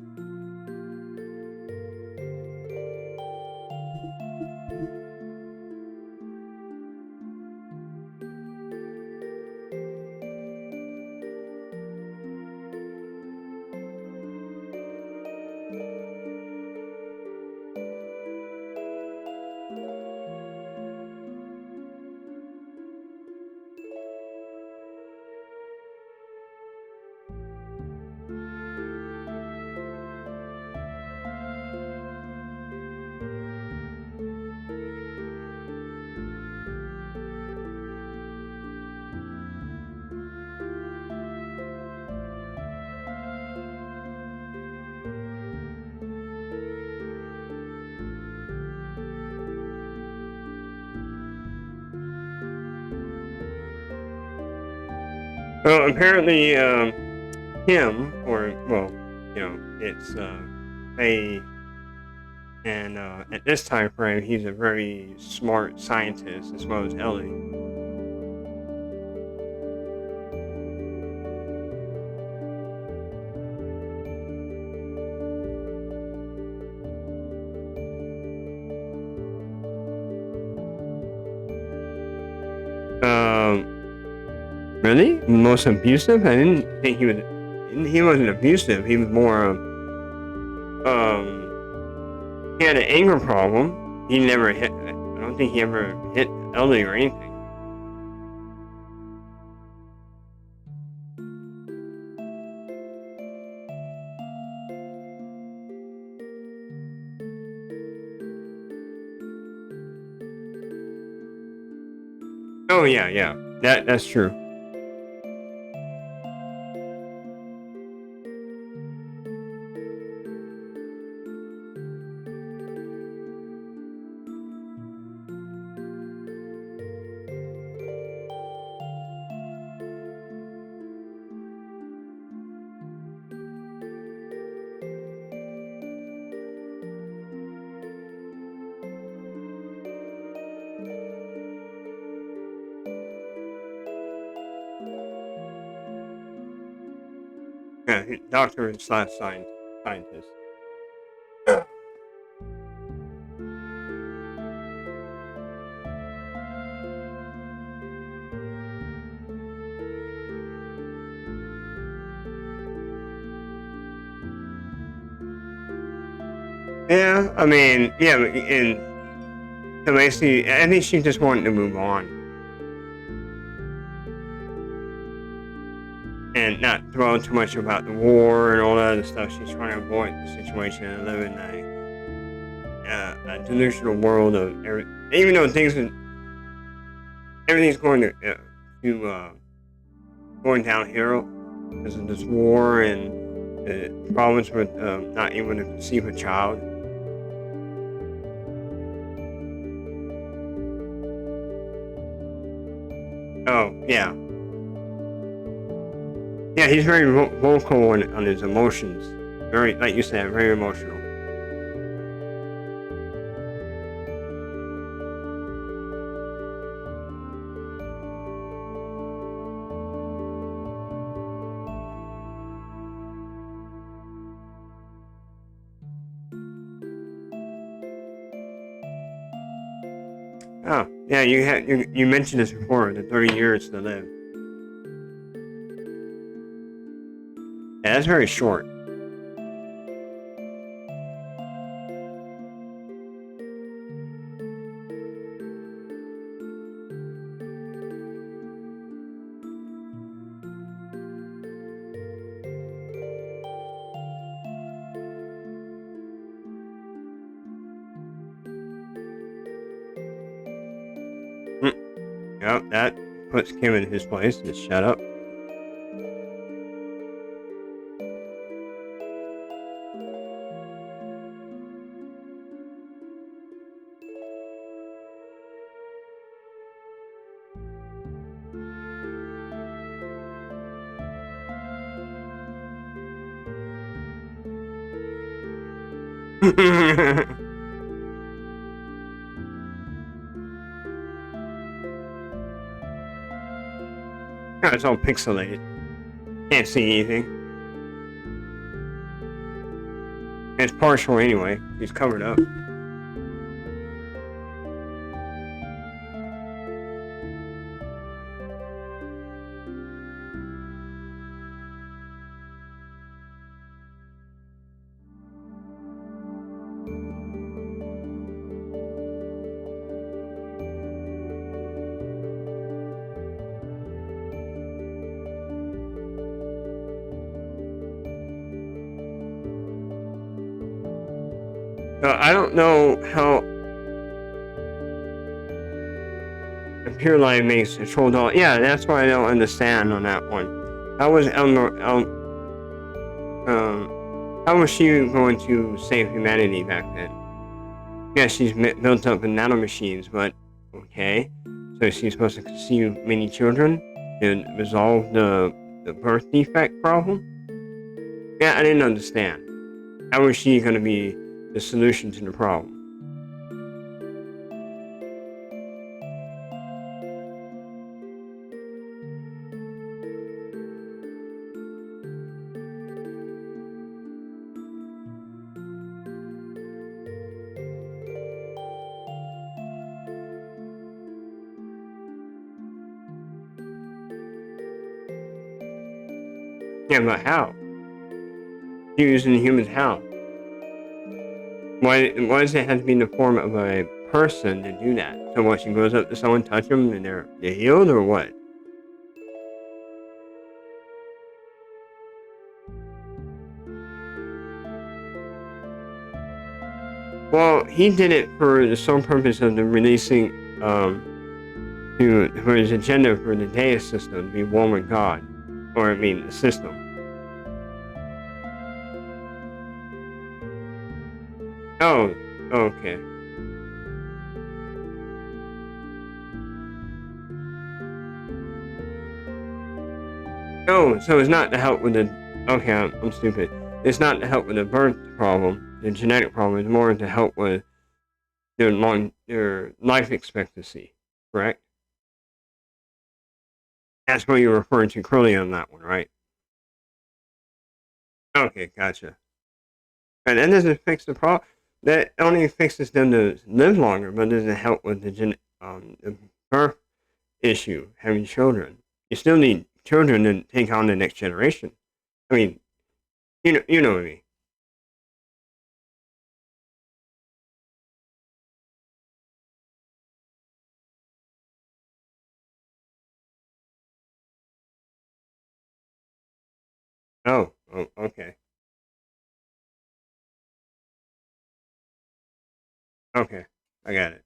Well, apparently, him, or, well, you know, it's, Faye, and, at this time frame, he's a very smart scientist, as well as Ellie. Really? Most abusive? I didn't think he was. He wasn't abusive. He was more. He had an anger problem. He never hit. I don't think he ever hit Ellie or anything. Oh yeah, yeah. That's true. Yeah, doctor slash scientist. Yeah, I mean, yeah, and so basically, I think she just wanted to move on. and not dwell too much about the war and all that other stuff. She's trying to avoid the situation and live in a delusional world of even though everything's going downhill because of this war and problems with not able to conceive a child. Oh yeah, yeah. He's very vocal on his emotions. Very, like you said, very emotional. Oh yeah, you mentioned this before. The 30 years to live. Yeah, that's very short. Mm, yep, that puts Kim in his place. Just shut up. Yeah, it's all pixelated. Can't see anything. It's partial anyway. He's covered up. So I don't know how a pure line makes a troll doll. Yeah, that's why I don't understand on that one. How was how was she going to save humanity back then? Yeah, she's built up in nanomachines, but okay. So she's supposed to conceive many children and resolve the birth defect problem? Yeah, I didn't understand. How was she going to be the solution to the problem? Yeah, but how? Using humans how? Why does it have to be in the form of a person to do that? So what, she goes up to someone, touch them, and they're healed, or what? Well, he did it for the sole purpose of the releasing, for his agenda for the Deus system to be one with God, or I mean the system. Oh, okay. Oh, so it's not to help with the. Okay, I'm stupid. It's not to help with the birth problem, the genetic problem. It's more to help with their life expectancy. Correct? That's what you're referring to clearly on that one, right? Okay, gotcha. And that doesn't fix the problem. That only fixes them to live longer, but doesn't help with the birth issue, having children. You still need children to take on the next generation. I mean, you know what I mean. Oh, okay. Okay. I got it.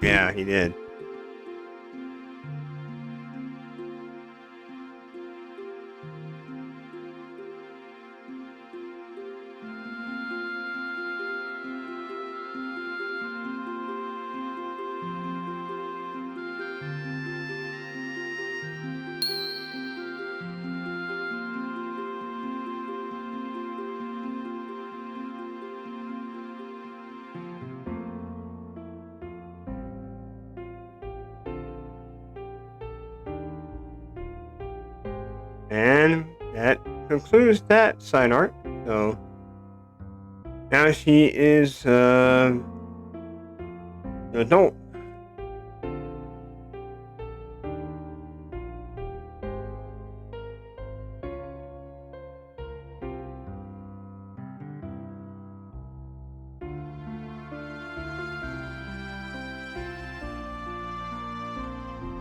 Yeah, he did. And that concludes that side art. So now she is an adult.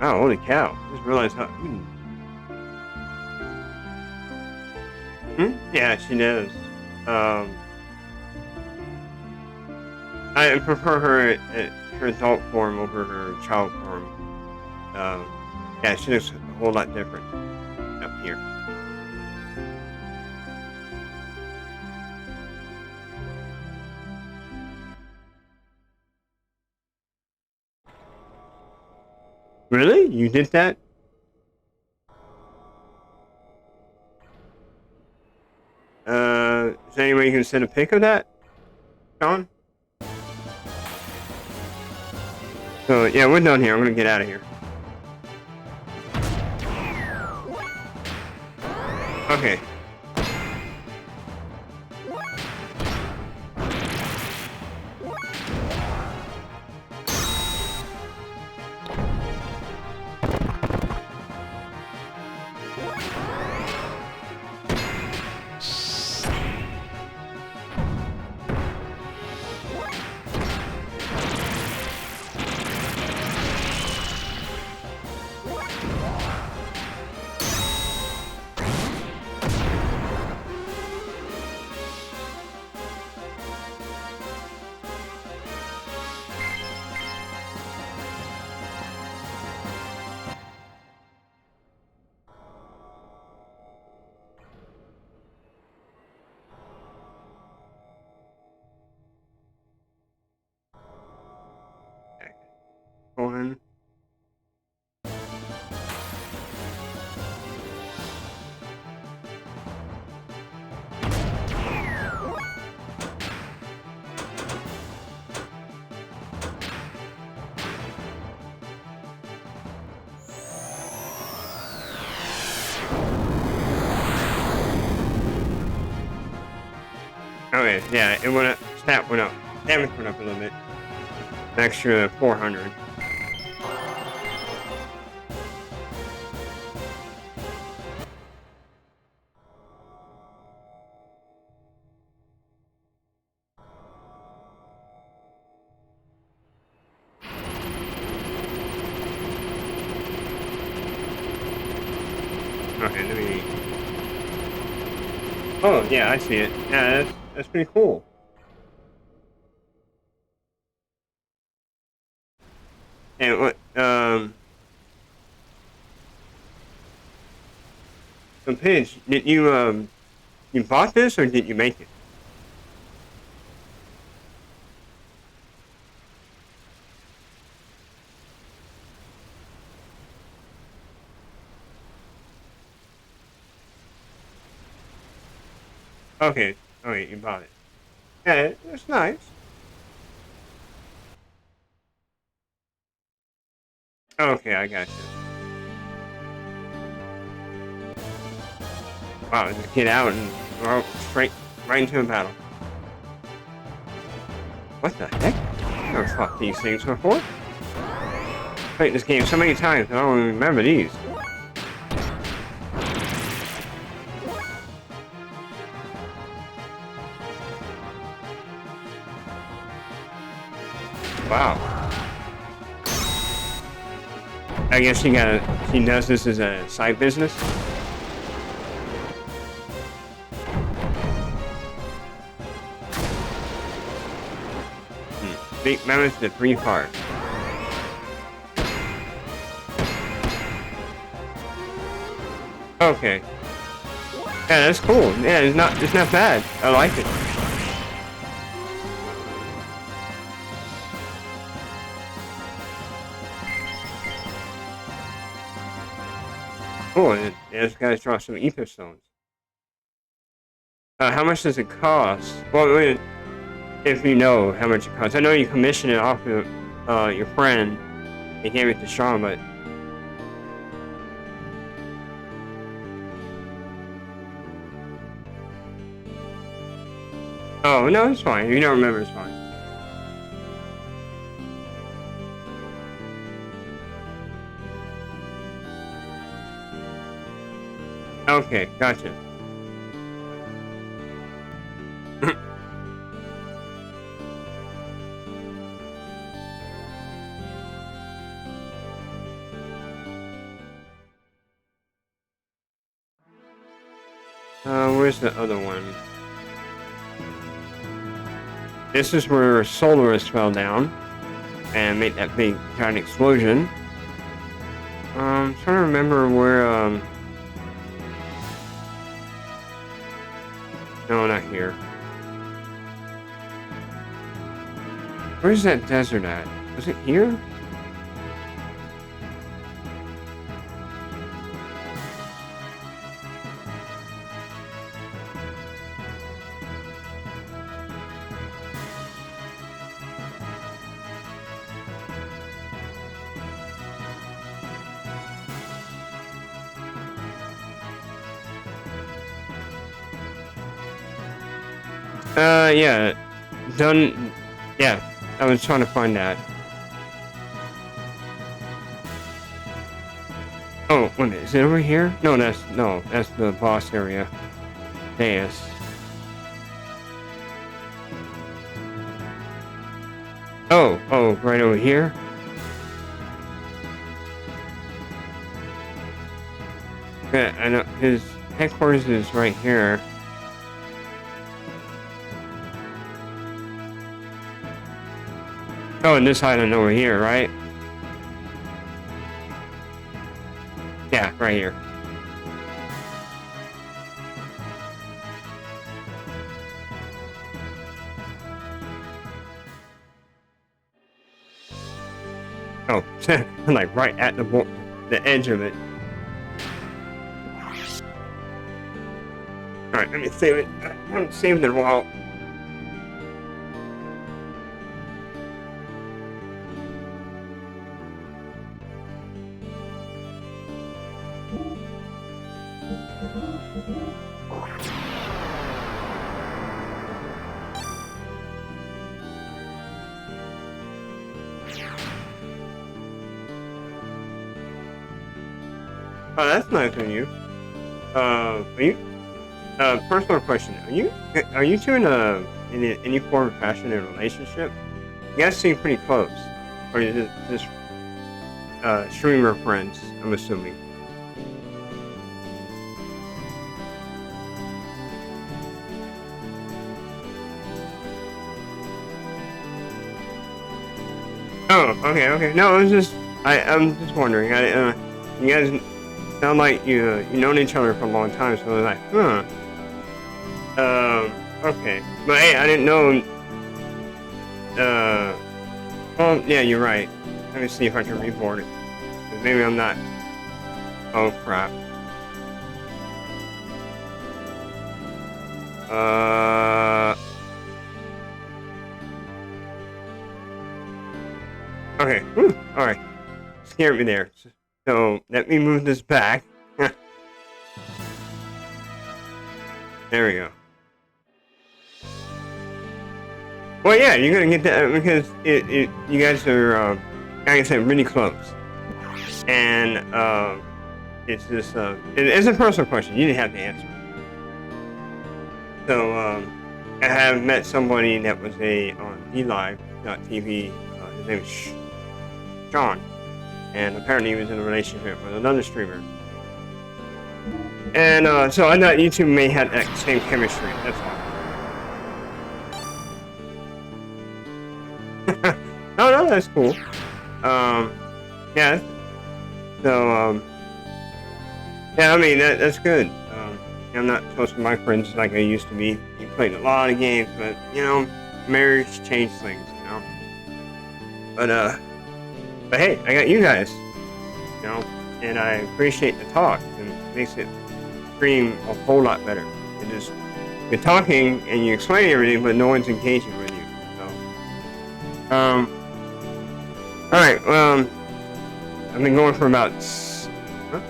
Oh, holy cow! I just realized how. Yeah, she does. Um, I prefer her adult form over her child form. Um, yeah, she looks a whole lot different up here. Really? You did that? Is there any way you can send a pic of that, Sean? So yeah, we're done here. I'm gonna get out of here. Okay. One. Okay, yeah, it went up. Stat went up. Damage went up a little bit. An extra 400. Okay, let me. Oh yeah, I see it. Yeah, that's pretty cool. And what? So Paige, did you bought this or did you make it? Okay. Okay, you bought it. Yeah, it's nice. Okay, I got you. Wow, just get out and go straight right into a battle. What the heck? I never fought these things before. Played this game so many times, I don't even remember these. Wow. I guess she does this as a side business. Big Mammoth to 3 parts. Okay. Yeah, that's cool. Yeah, it's not bad. I like it. Cool. And it's got to draw some ether stones. How much does it cost? Well, if you know how much it costs. I know you commissioned it off of your friend. He gave it to Sean, but oh no, it's fine. If you don't remember, it's fine. Okay, gotcha. Where's the other one? This is where Solaris fell down and made that big giant explosion. Trying to remember where, no, not here. Where's that desert at? Was it here? Yeah. Done. Yeah, I was trying to find that. Oh, wait a minute. Is it over here? No, that's the boss area. Yes. Oh, right over here? Yeah, I know. His headquarters is right here. Oh, and this island over here, right? Yeah, right here. Oh, like right at the edge of it. Alright, let me save it. I haven't saved it in a while. Oh, that's nice of you. Are you? Personal question. Are you two in any form of fashion in a relationship? You guys seem pretty close. Or is it just streamer friends? I'm assuming. Oh, okay. No, it was just I'm just wondering. You guys sound like you've known each other for a long time, so I was like, huh. Okay. But hey, I didn't know. Well, yeah, you're right. Let me see if I can reboard it. 'Cause maybe I'm not. Oh crap. Okay. All right. scared me there. So let me move this back. There we go. Well, yeah, you're gonna get that because you guys are, like I said, really close, and it's just it's a personal question. You didn't have to answer. So I have met somebody that was on DLive.tv. His name is Sean, and apparently he was in a relationship with another streamer. And so I thought you two may have that same chemistry. That's all. No, that's cool. Yeah. So yeah, I mean that's good. I'm not close to my friends like I used to be. We played a lot of games, but you know, marriage changed things, you know. But hey, I got you guys, you know, and I appreciate the talk, and it makes it stream a whole lot better. It just you're talking and you explain everything, but no one's engaging with you. So, all right. I've been going for about. Huh?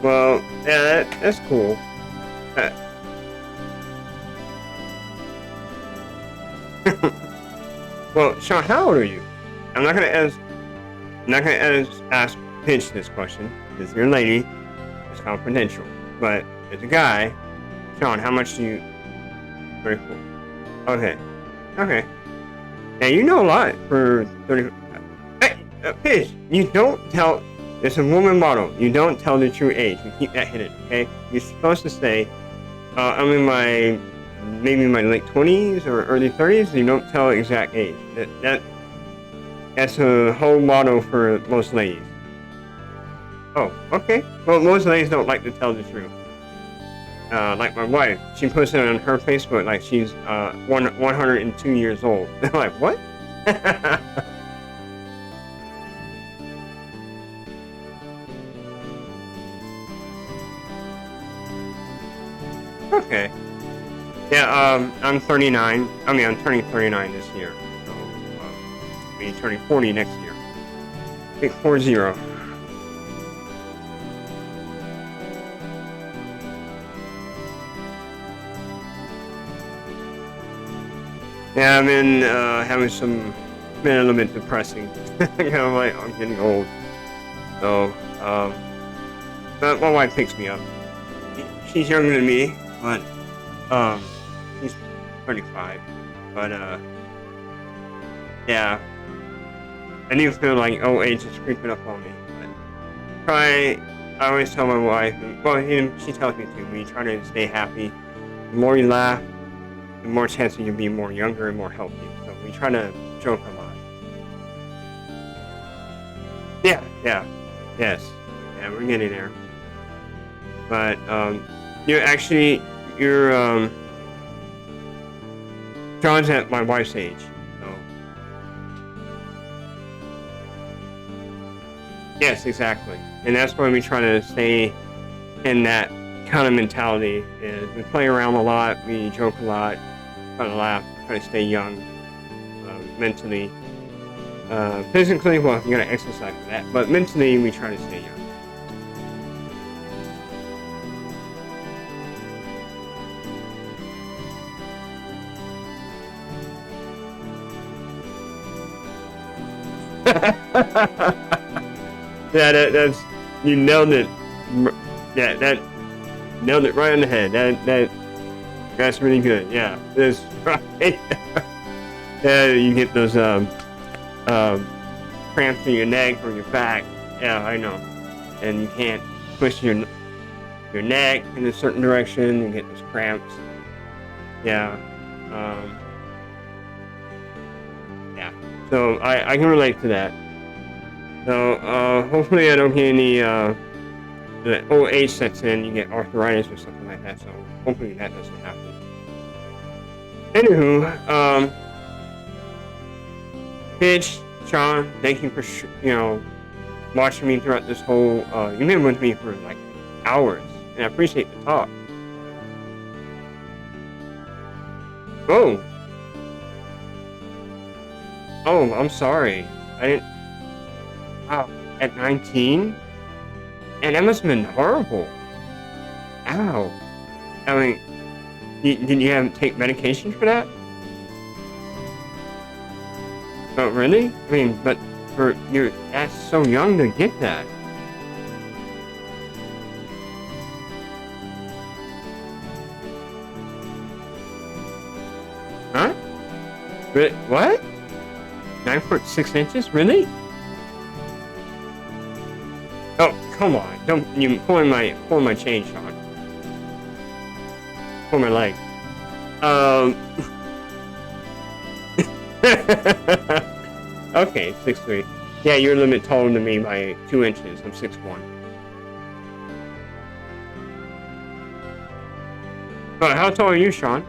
Well, yeah, that's cool. Well, Sean, how old are you? I'm not gonna ask Pinch this question because you're a lady. It's confidential. But as a guy, Sean, how much do you? Very cool. Okay. Now you know a lot for 30. Hey, Pinch, you don't tell. It's a woman model. You don't tell the true age. You keep that hidden. Okay. You're supposed to say, I'm in maybe my late 20s or early 30s. You don't tell exact age. That's a whole motto for most ladies. Oh, okay. Well, most ladies don't like to tell the truth. Like my wife, she puts it on her Facebook like she's 102 years old. They're like, what? Okay. Yeah, I'm 39. I mean, I'm turning 39 this year. So, I'll be turning 40 next year. Big 40. Yeah, I've been having been a little bit depressing. Kind of like I'm getting old. So, but my wife picks me up. She's younger than me, but she's 35. But yeah, I do feel like old age is creeping up on me. But I always tell my wife, well, she tells me to. When you try to stay happy, the more you laugh, the more chance you'll be more younger and more healthy. So we try to joke a lot. Yeah, yes. Yeah, we're getting there. But, you're John's at my wife's age, so. Yes, exactly. And that's why we try to stay in that kind of mentality. Is we play around a lot, we joke a lot, try to laugh, try to stay young, mentally. Physically, well, you gotta exercise for that, but mentally, we try to stay young. Yeah, that's you nailed it. Yeah, that nailed it right on the head. That's really good. Yeah, that's right. Yeah, you get those cramps in your neck or your back. Yeah, I know. And you can't twist your neck in a certain direction. You get those cramps. Yeah. Yeah. So I can relate to that. So hopefully I don't get any the old age sets in. You get arthritis or something like that. So hopefully that doesn't happen. Anywho, Pitch, Sean, thank you for watching me throughout this whole. You've been with me for like hours, and I appreciate the talk. Oh. Oh, I'm sorry. I didn't. Wow. At 19? And that must have been horrible. Ow. I mean, did you have to take medication for that? Oh, really? I mean, but that's so young to get that. Huh? What? 9 foot 6 inches? Really? Oh, come on! Don't you pulling my chain, Sean? Pull my leg. Okay, 6'3". Yeah, you're a little bit taller than me by 2 inches. I'm 6'1". Oh, how tall are you, Sean?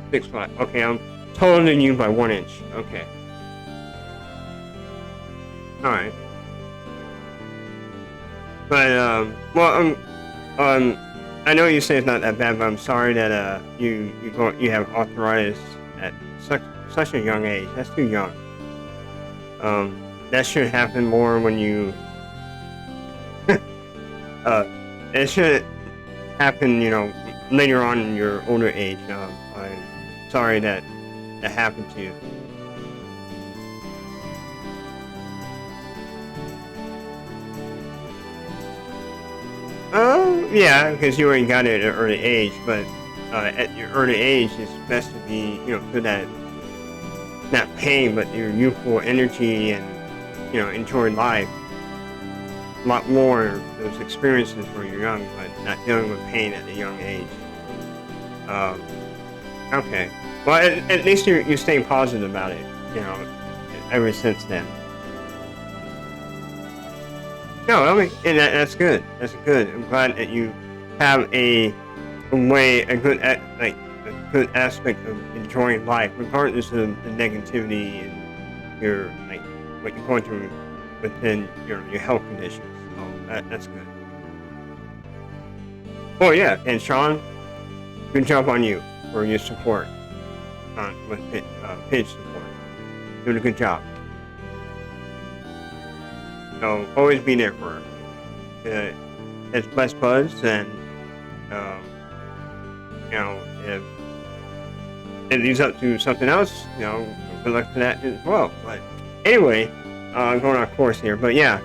Six foot. Okay, I'm taller than you by 1 inch. Okay. All right. But well, I know you say it's not that bad, but I'm sorry that you have arthritis at such a young age. That's too young. That should happen more when you. It should happen, later on in your older age. I'm sorry that happened to you. Yeah, because you already got it at an early age, but at your early age, it's best to be, feel that not pain, but your youthful energy and, enjoy life. A lot more of those experiences when you're young, but not dealing with pain at a young age. Okay. Well, at least you're staying positive about it, ever since then. No, I mean, and that's good. That's good. I'm glad that you have a good aspect of enjoying life, regardless of the negativity and your what you're going through within your health conditions. So that's good. Oh yeah, and Sean, good job on you for your support with pitch support. Doing a good job. So always be there for her. It's best buds, and if it leads up to something else, good luck to that as well. But anyway, going on course here. But yeah.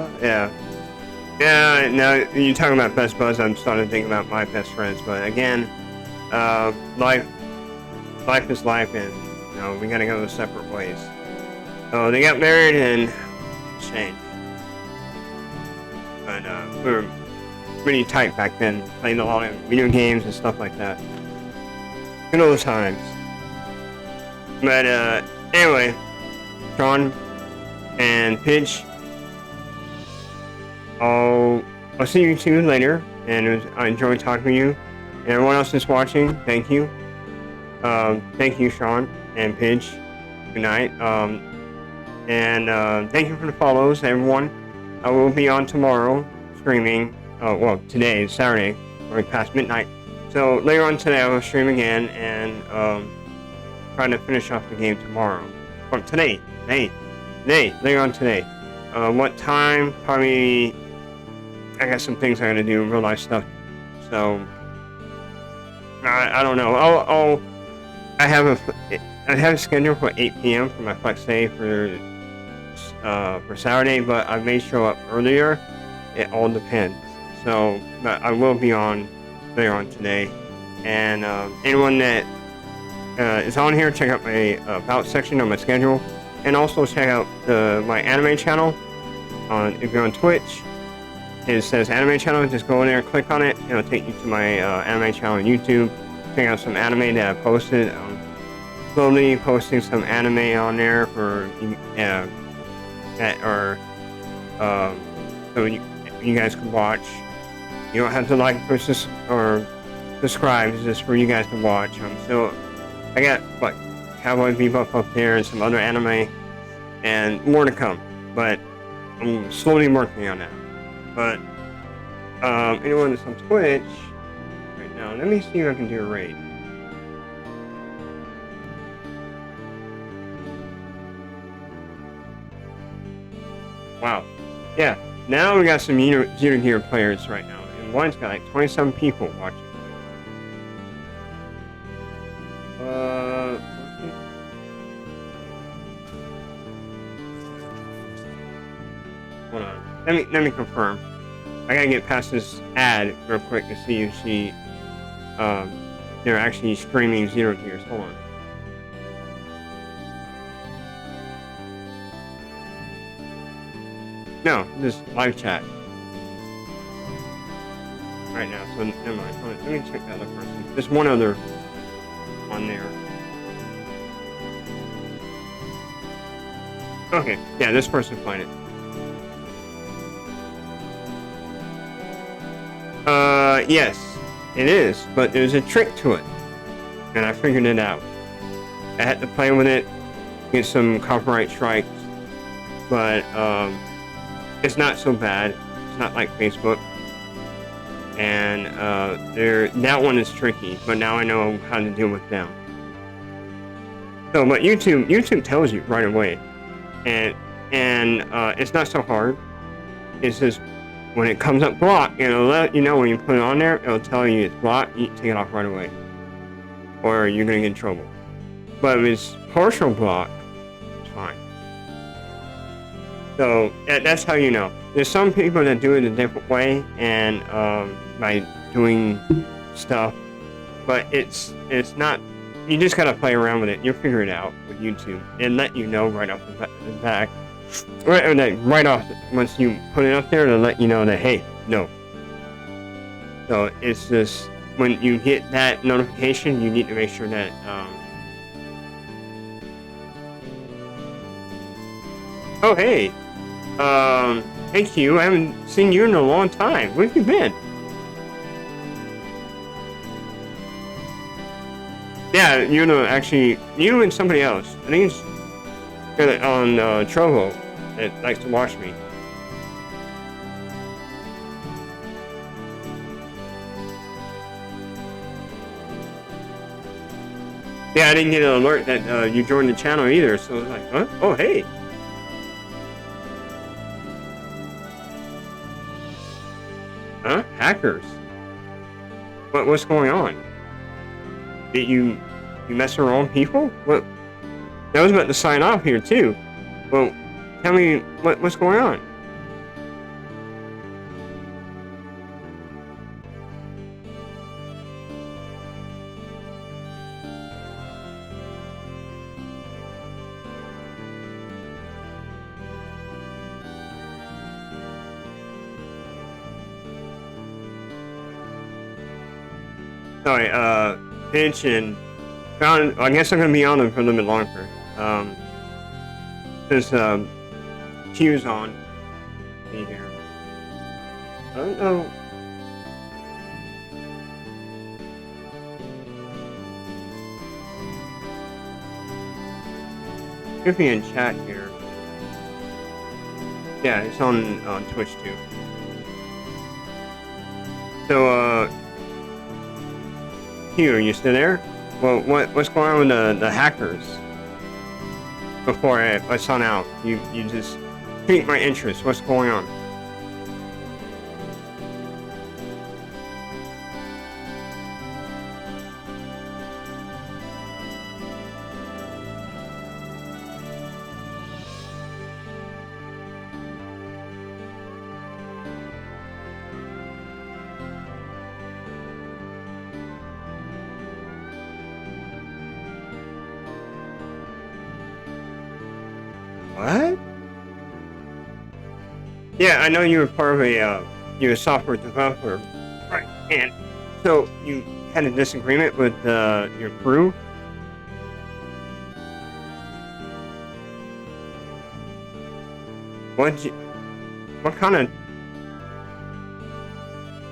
Yeah. Now you're talking about best buds. I'm starting to think about my best friends, but again, life is life, and we gotta go separate ways. So they got married and changed, but we were pretty tight back then, playing a lot of video games and stuff like that. Good old times. But anyway, Sean and Pidge. I'll see you two later, and I enjoyed talking to you. And everyone else that's watching, thank you. Thank you, Sean and Pidge. Good night. And thank you for the follows, everyone. I will be on tomorrow, streaming. Well, today is Saturday, or past midnight. So later on today, I will stream again and try to finish off the game tomorrow. Or today, later on today. What time? Probably. I got some things I gotta do, real life stuff. So I don't know. I have a schedule for 8 p.m. for my flex day for Saturday, but I may show up earlier. It all depends. So, but I will be on later on today. And anyone that is on here, check out my about section on my schedule, and also check out my anime channel. If you're on Twitch, it says anime channel. Just go in there, click on it. It'll take you to my anime channel on YouTube. Check out some anime that I posted. Slowly posting some anime on there for that are so you guys can watch. You don't have to like or subscribe. It's just for you guys to watch. So I got like Cowboy Bebop up there and some other anime, and more to come. But I'm slowly working on that. But anyone that's on Twitch right now, let me see if I can do a raid. Wow. Yeah. Now we got some Xenogears players right now, and one's got like 27 people watching. Hold on. Let me confirm. I gotta get past this ad real quick to see if they're actually streaming Xenogears. Hold on. No, this live chat. Right now, so never mind. Let me check that other person. There's one other on there. Okay, yeah, this person's playing it. Yes, it is, but there's a trick to it, and I figured it out. I had to play with it, get some copyright strikes, but it's not so bad. It's not like Facebook, and that one is tricky. But now I know how to deal with them. So, but YouTube tells you right away, and it's not so hard. It's just when it comes up blocked, it'll let you know when you put it on there. It'll tell you it's blocked. You take it off right away, or you're gonna get in trouble. But if it's partial block, it's fine. So that's how you know. There's some people that do it a different way, and by doing stuff, but it's not. You just gotta play around with it. You'll figure it out with YouTube. It'll let you know right off the back. Right off, once you put it up there, it'll let you know that, hey, no. So it's just, when you hit that notification, you need to make sure that, oh, hey, hey Q, I haven't seen you in a long time. Where have you been? Yeah, actually, you and somebody else. I think it's on Trovo that likes to watch me. Yeah, I didn't get an alert that you joined the channel either, so I was like, huh? Oh, hey. Huh? Hackers? What's going on? Did you mess around people? What? I was about to sign off here too. Well, tell me what's going on. Sorry, Pitch and found. I guess I'm gonna be on them for a little bit longer. There's Q's on. See here. I don't know. Could be in chat here. Yeah, it's on Twitch too. So Q, are you still there? Well, what's going on with the hackers? Before I sign out, you just piqued my interest. What's going on? What? Yeah, I know you were part of you're a software developer, right? And so you had a disagreement with your crew. What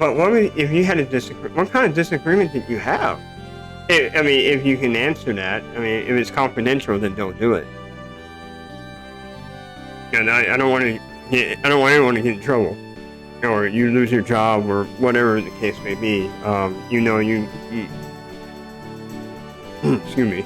But if you had a disagreement? What kind of disagreement did you have? I mean, if you can answer that, I mean, if it's confidential, then don't do it. And I don't want to. I don't want anyone to get in trouble, or you lose your job, or whatever the case may be. You excuse me.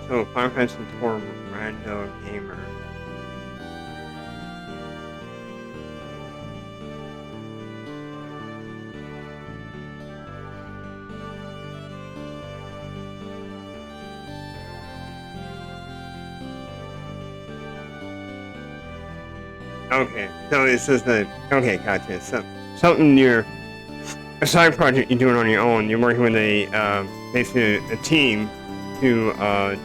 So, Final Fantasy for Rando Gamer. Okay, so it says that. Okay, gotcha. So, something near a side project you're doing on your own. You're working with basically a team to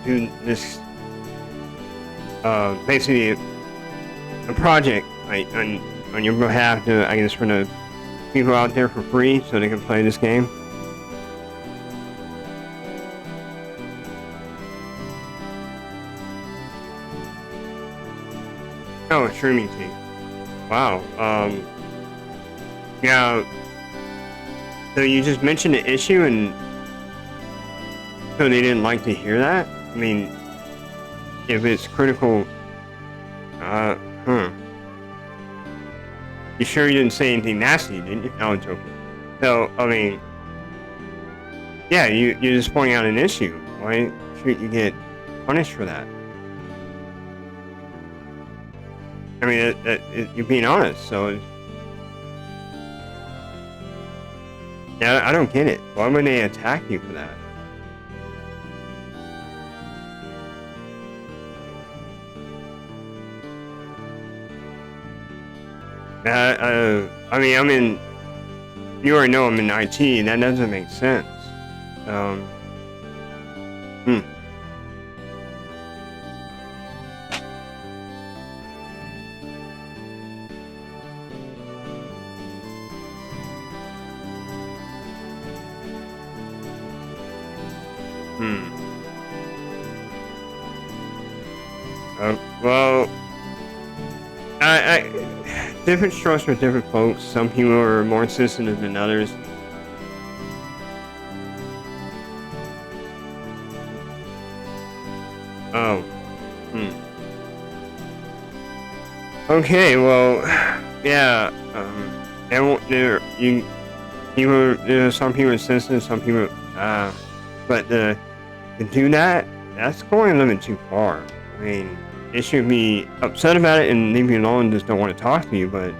do this, basically a project on your behalf to, I guess, for the people out there for free so they can play this game. Oh, a streaming team. Wow. Yeah. So you just mentioned the issue and so they didn't like to hear that? I mean, if it's critical, You sure you didn't say anything nasty, didn't you? No, I'm joking. So, I mean, yeah, you're just pointing out an issue. Why should you get punished for that? I mean, you're being honest, so... Yeah, I don't get it. Why would they attack you for that? I mean, you already know I'm in IT, and that doesn't make sense. Hmm. Well, different strokes for different folks. Some people are more sensitive than others. Oh. Okay, well, yeah. Some people are sensitive, some people, but to do that, that's going a little bit too far. I mean, they should be upset about it and leave you alone and just don't want to talk to you, but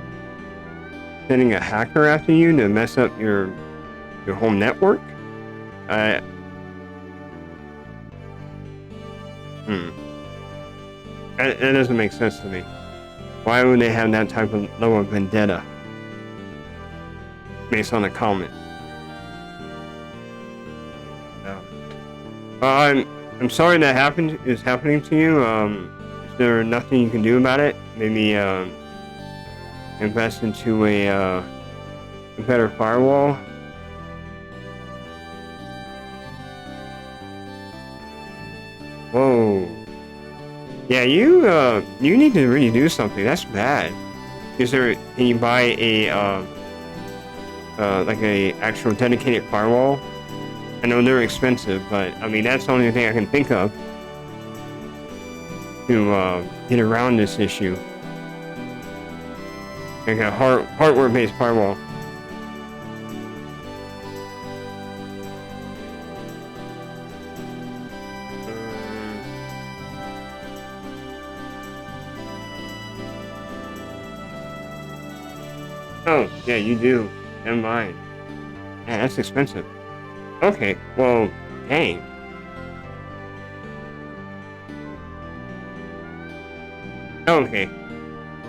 sending a hacker after you to mess up your home network? That doesn't make sense to me. Why would they have that type of level of vendetta based on a comment? I'm sorry that is happening to you. Is there nothing you can do about it? Maybe invest into a better firewall. Whoa. Yeah, you need to really do something. That's bad. Can you buy a like a actual dedicated firewall? I know they're expensive, but I mean that's the only thing I can think of to get around this issue. Like a hardware-based firewall. Oh, yeah, you do. Never mind. Man, that's expensive. Okay, well, dang. Okay,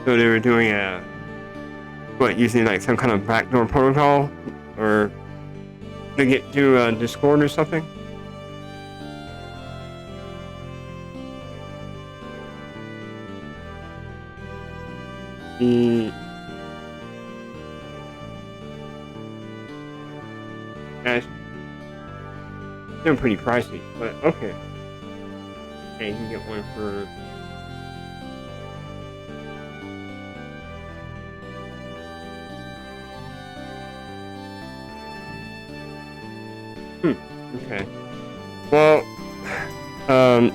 so they were doing what, using like some kind of backdoor protocol? Or to get to Discord or something? The That's still pretty pricey, but okay. Okay, you can get one for. Okay. Well,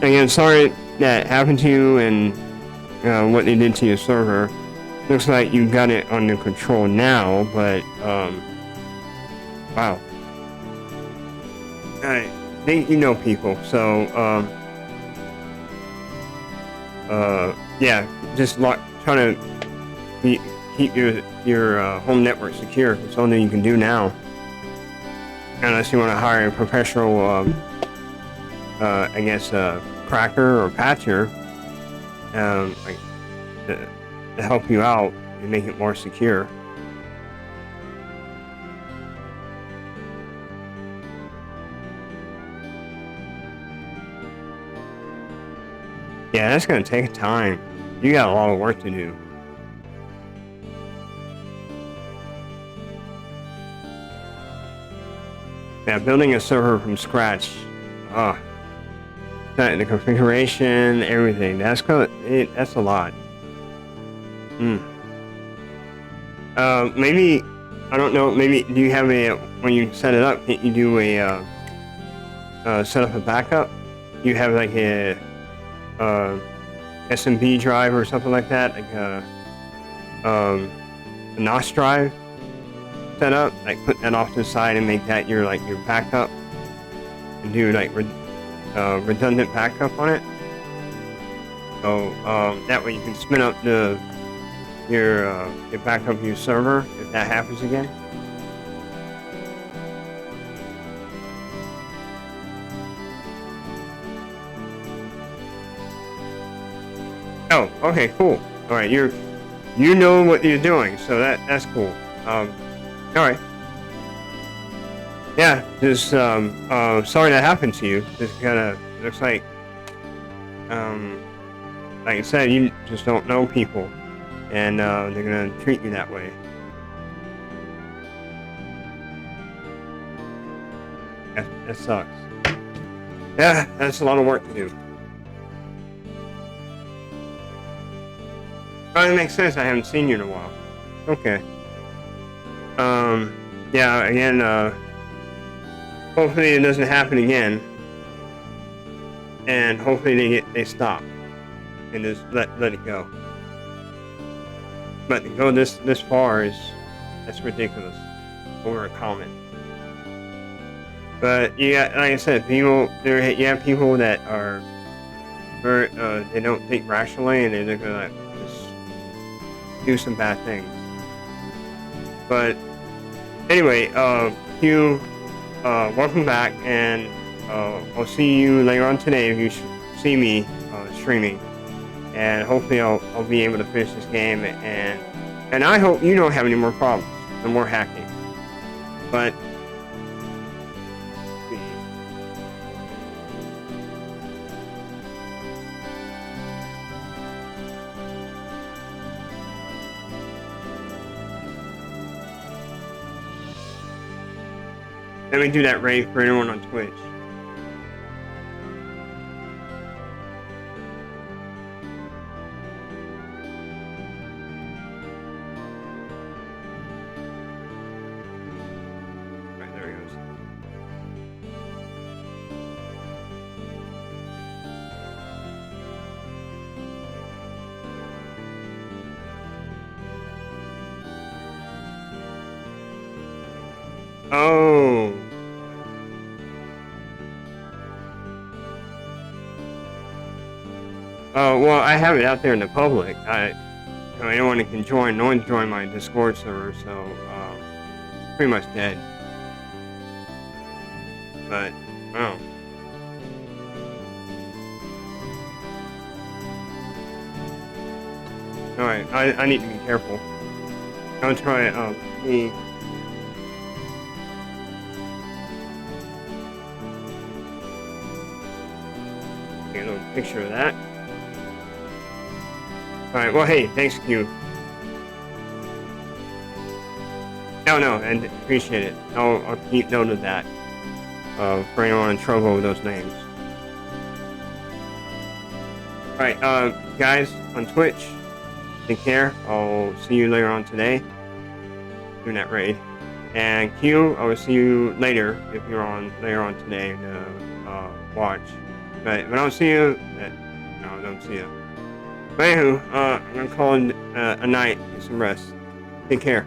again, sorry that happened to you and what they did to your server. Looks like you got it under control now, but wow. I think you know people, so yeah, just trying to keep your home network secure. It's all that you can do now, unless you want to hire a professional, I guess, cracker or patcher, like to help you out and make it more secure. Yeah, that's gonna take time. You got a lot of work to do. Yeah, building a server from scratch. Ah, the configuration, everything. That's a lot. Maybe I don't know. Maybe do you have when you set it up? You do set up a backup. You have like a SMB drive or something like that, like a NOS drive set up. Like put that off to the side and make that your backup, and do like redundant backup on it. So that way you can spin up your backup of your server if that happens again. Oh, okay, cool. All right, you know what you're doing, so that's cool. All right. Yeah, just sorry that happened to you. Just kind of looks like I said, you just don't know people, and they're gonna treat you that way. That sucks. Yeah, that's a lot of work to do. Oh, it makes sense. I haven't seen you in a while. Okay. Yeah, again, hopefully it doesn't happen again. And hopefully they stop. And just let it go. But to go this far that's ridiculous. Over a comment. But yeah, like I said, you have people that are very, they don't think rationally, and they're gonna just do some bad things. But anyway, Hugh, welcome back, and I'll see you later on today if you see me streaming, and hopefully I'll be able to finish this game, and I hope you don't have any more problems, no more hacking. But let me do that raid for anyone on Twitch. Right, there he goes. Oh. Well, I have it out there in the public. anyone can join. No one's joined my Discord server, so pretty much dead. But oh. Alright, I need to be careful. I'll try me. Take a little picture of that. Alright, well hey, thanks Q. No, and appreciate it. I'll keep note of that. For anyone in trouble with those names. Alright, guys on Twitch, take care. I'll see you later on today. Doing that raid. And Q, I will see you later if you're on later on today to watch. But if I don't see you, no, I don't see you. But anywho, I'm gonna call it a night, get some rest. Take care.